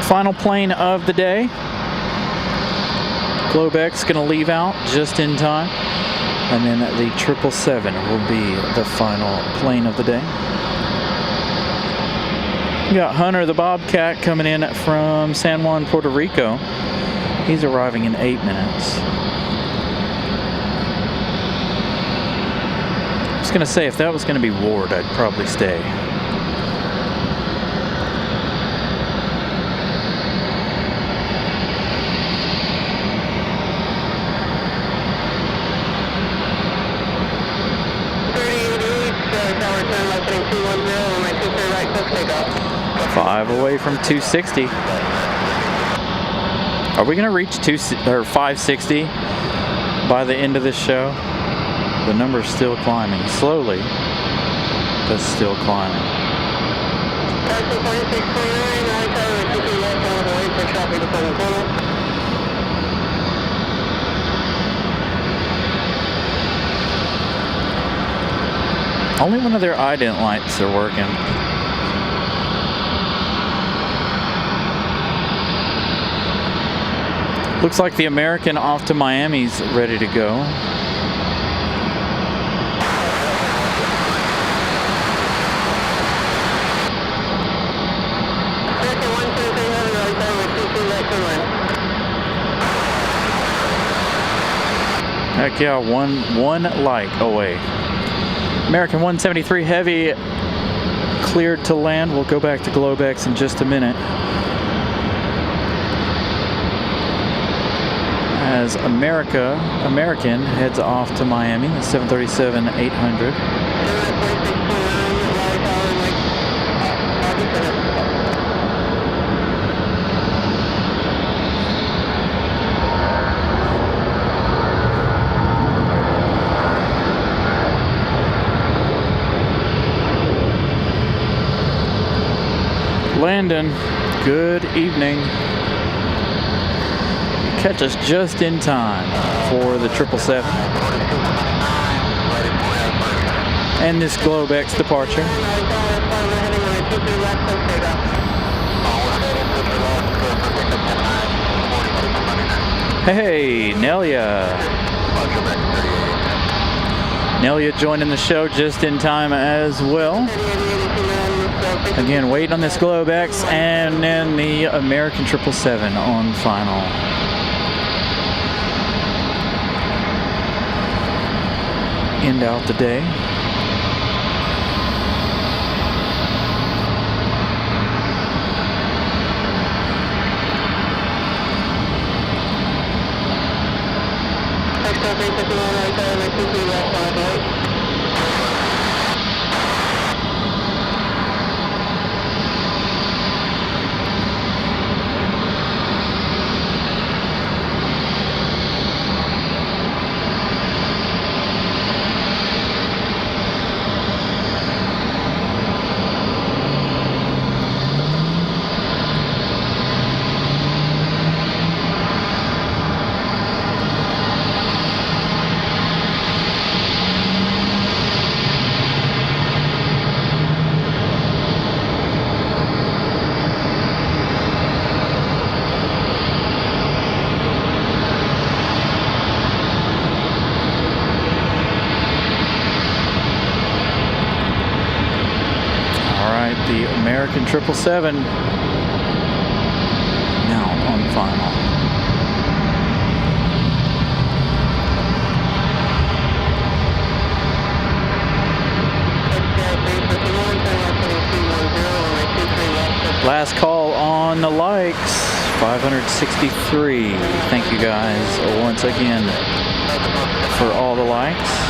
Final plane of the day. Globex going to leave out just in time. And then the 777 will be the final plane of the day. We got Hunter the Bobcat coming in from San Juan, Puerto Rico. He's arriving in 8 minutes. I was going to say, if that was going to be Ward, I'd probably stay. runway 23 right, close takeoff. 5 away from 260. Are we going to reach 560 by the end of this show? The number's still climbing, slowly, but still climbing. 4629, right tower, 23 left, on the way for traffic to 7 corner. Only one of their ident lights are working. Looks like the American off to Miami's ready to go. American 123 heavy right tower with 23 right turn lane. Heck yeah, one light away. American 173 heavy cleared to land. We'll go back to Globex in just a minute. As American heads off to Miami, the 737-800. Landon, good evening. Catch us just in time for the 777 and this Globex departure. Hey, Nelia. Nelia joining the show just in time as well. Again, waiting on this Globex and then the American 777 on final. End out the day. The American 777 now on final. Last call on the likes, 563. Thank you guys once again for all the likes.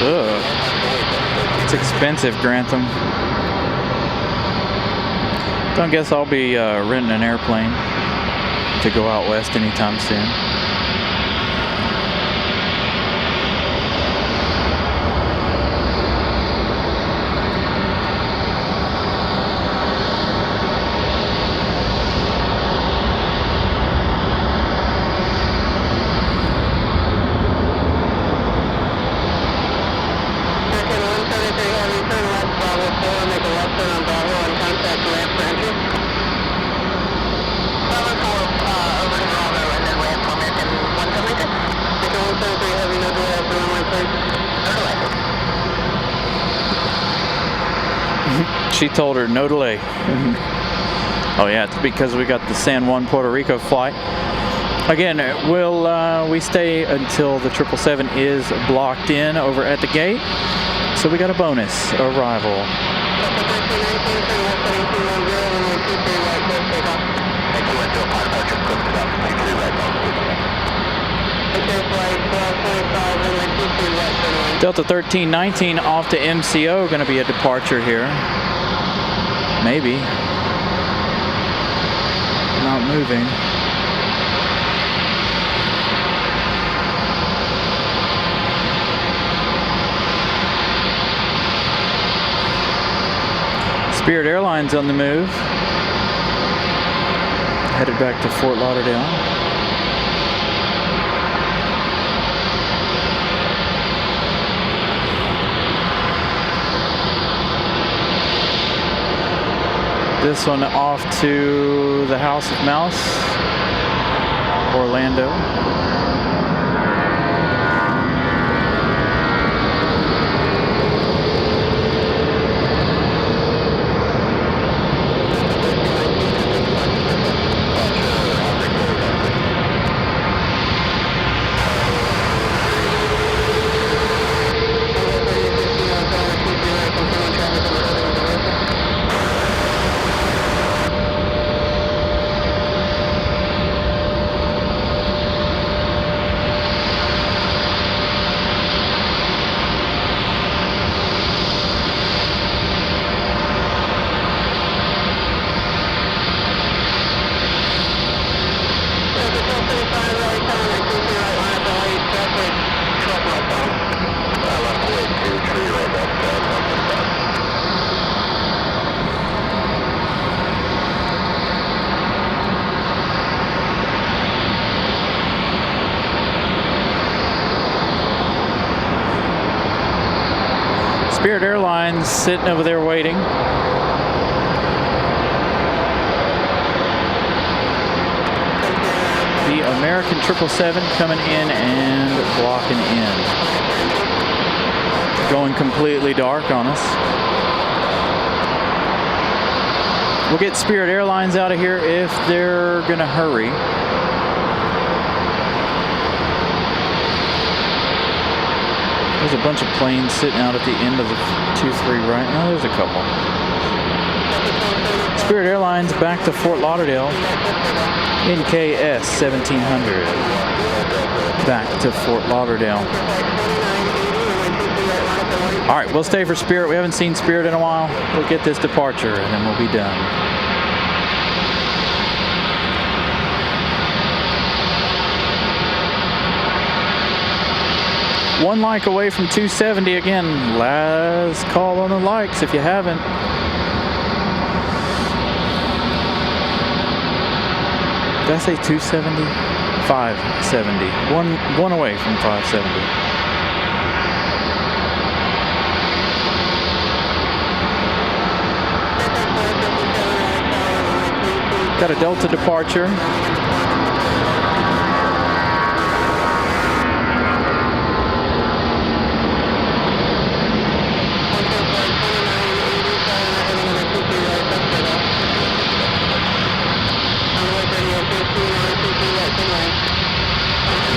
Ugh. It's expensive, Grantham. Don't guess I'll be renting an airplane to go out west anytime soon. She told her no delay. Oh yeah, it's because we got the San Juan, Puerto Rico flight. Again, we stay until the 777 is blocked in over at the gate. So we got a bonus arrival. Delta 1319 off to MCO, going to be a departure here. Maybe. Not moving. Spirit Airlines on the move. Headed back to Fort Lauderdale. This one off to the House of Mouse, Orlando. Spirit Airlines sitting over there waiting. The American 777 coming in and blocking in. Going completely dark on us. We'll get Spirit Airlines out of here if they're gonna hurry. There's a bunch of planes sitting out at the end of the 2-3 right now. There's a couple. Spirit Airlines back to Fort Lauderdale. NKS 1700. Back to Fort Lauderdale. All right, we'll stay for Spirit. We haven't seen Spirit in a while. We'll get this departure and then we'll be done. One like away from 270 again. Last call on the likes if you haven't. Did I say 270? 570. One away from 570. Got a Delta departure.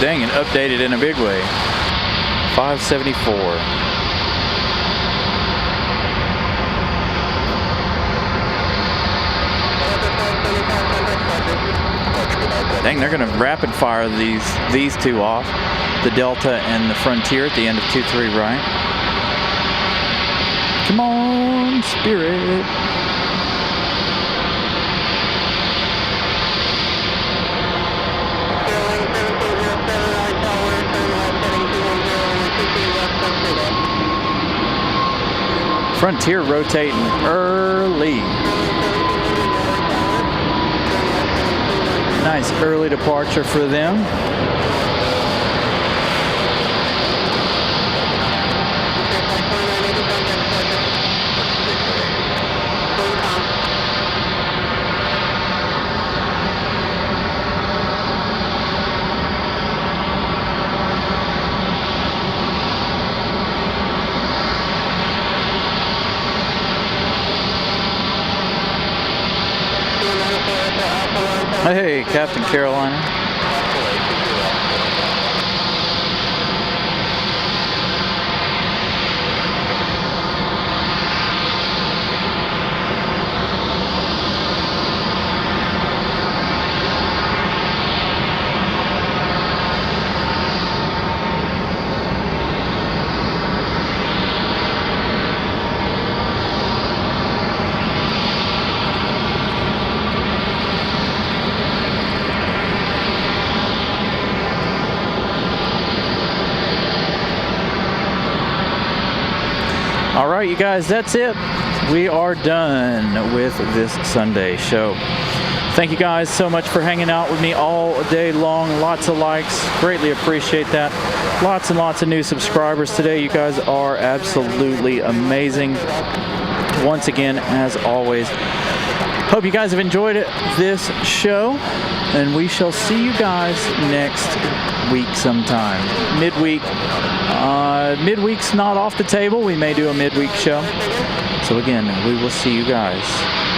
Dang, it updated in a big way. 574. Dang, they're gonna rapid fire these two off. the Delta and the Frontier at the end of 23 right. Come on, Spirit. Frontier rotating early. Nice early departure for them. Hey, Captain Carolina. All right, you guys, that's it. We are done with this Sunday show. Thank you guys so much for hanging out with me all day long. Lots of likes. Greatly appreciate that. Lots and lots of new subscribers today. You guys are absolutely amazing. Once again, as always, hope you guys have enjoyed this show, and we shall see you guys next week sometime. Midweek. Midweek's not off the table. We may do a midweek show. So again, we will see you guys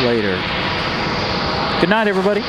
later. Good night, everybody.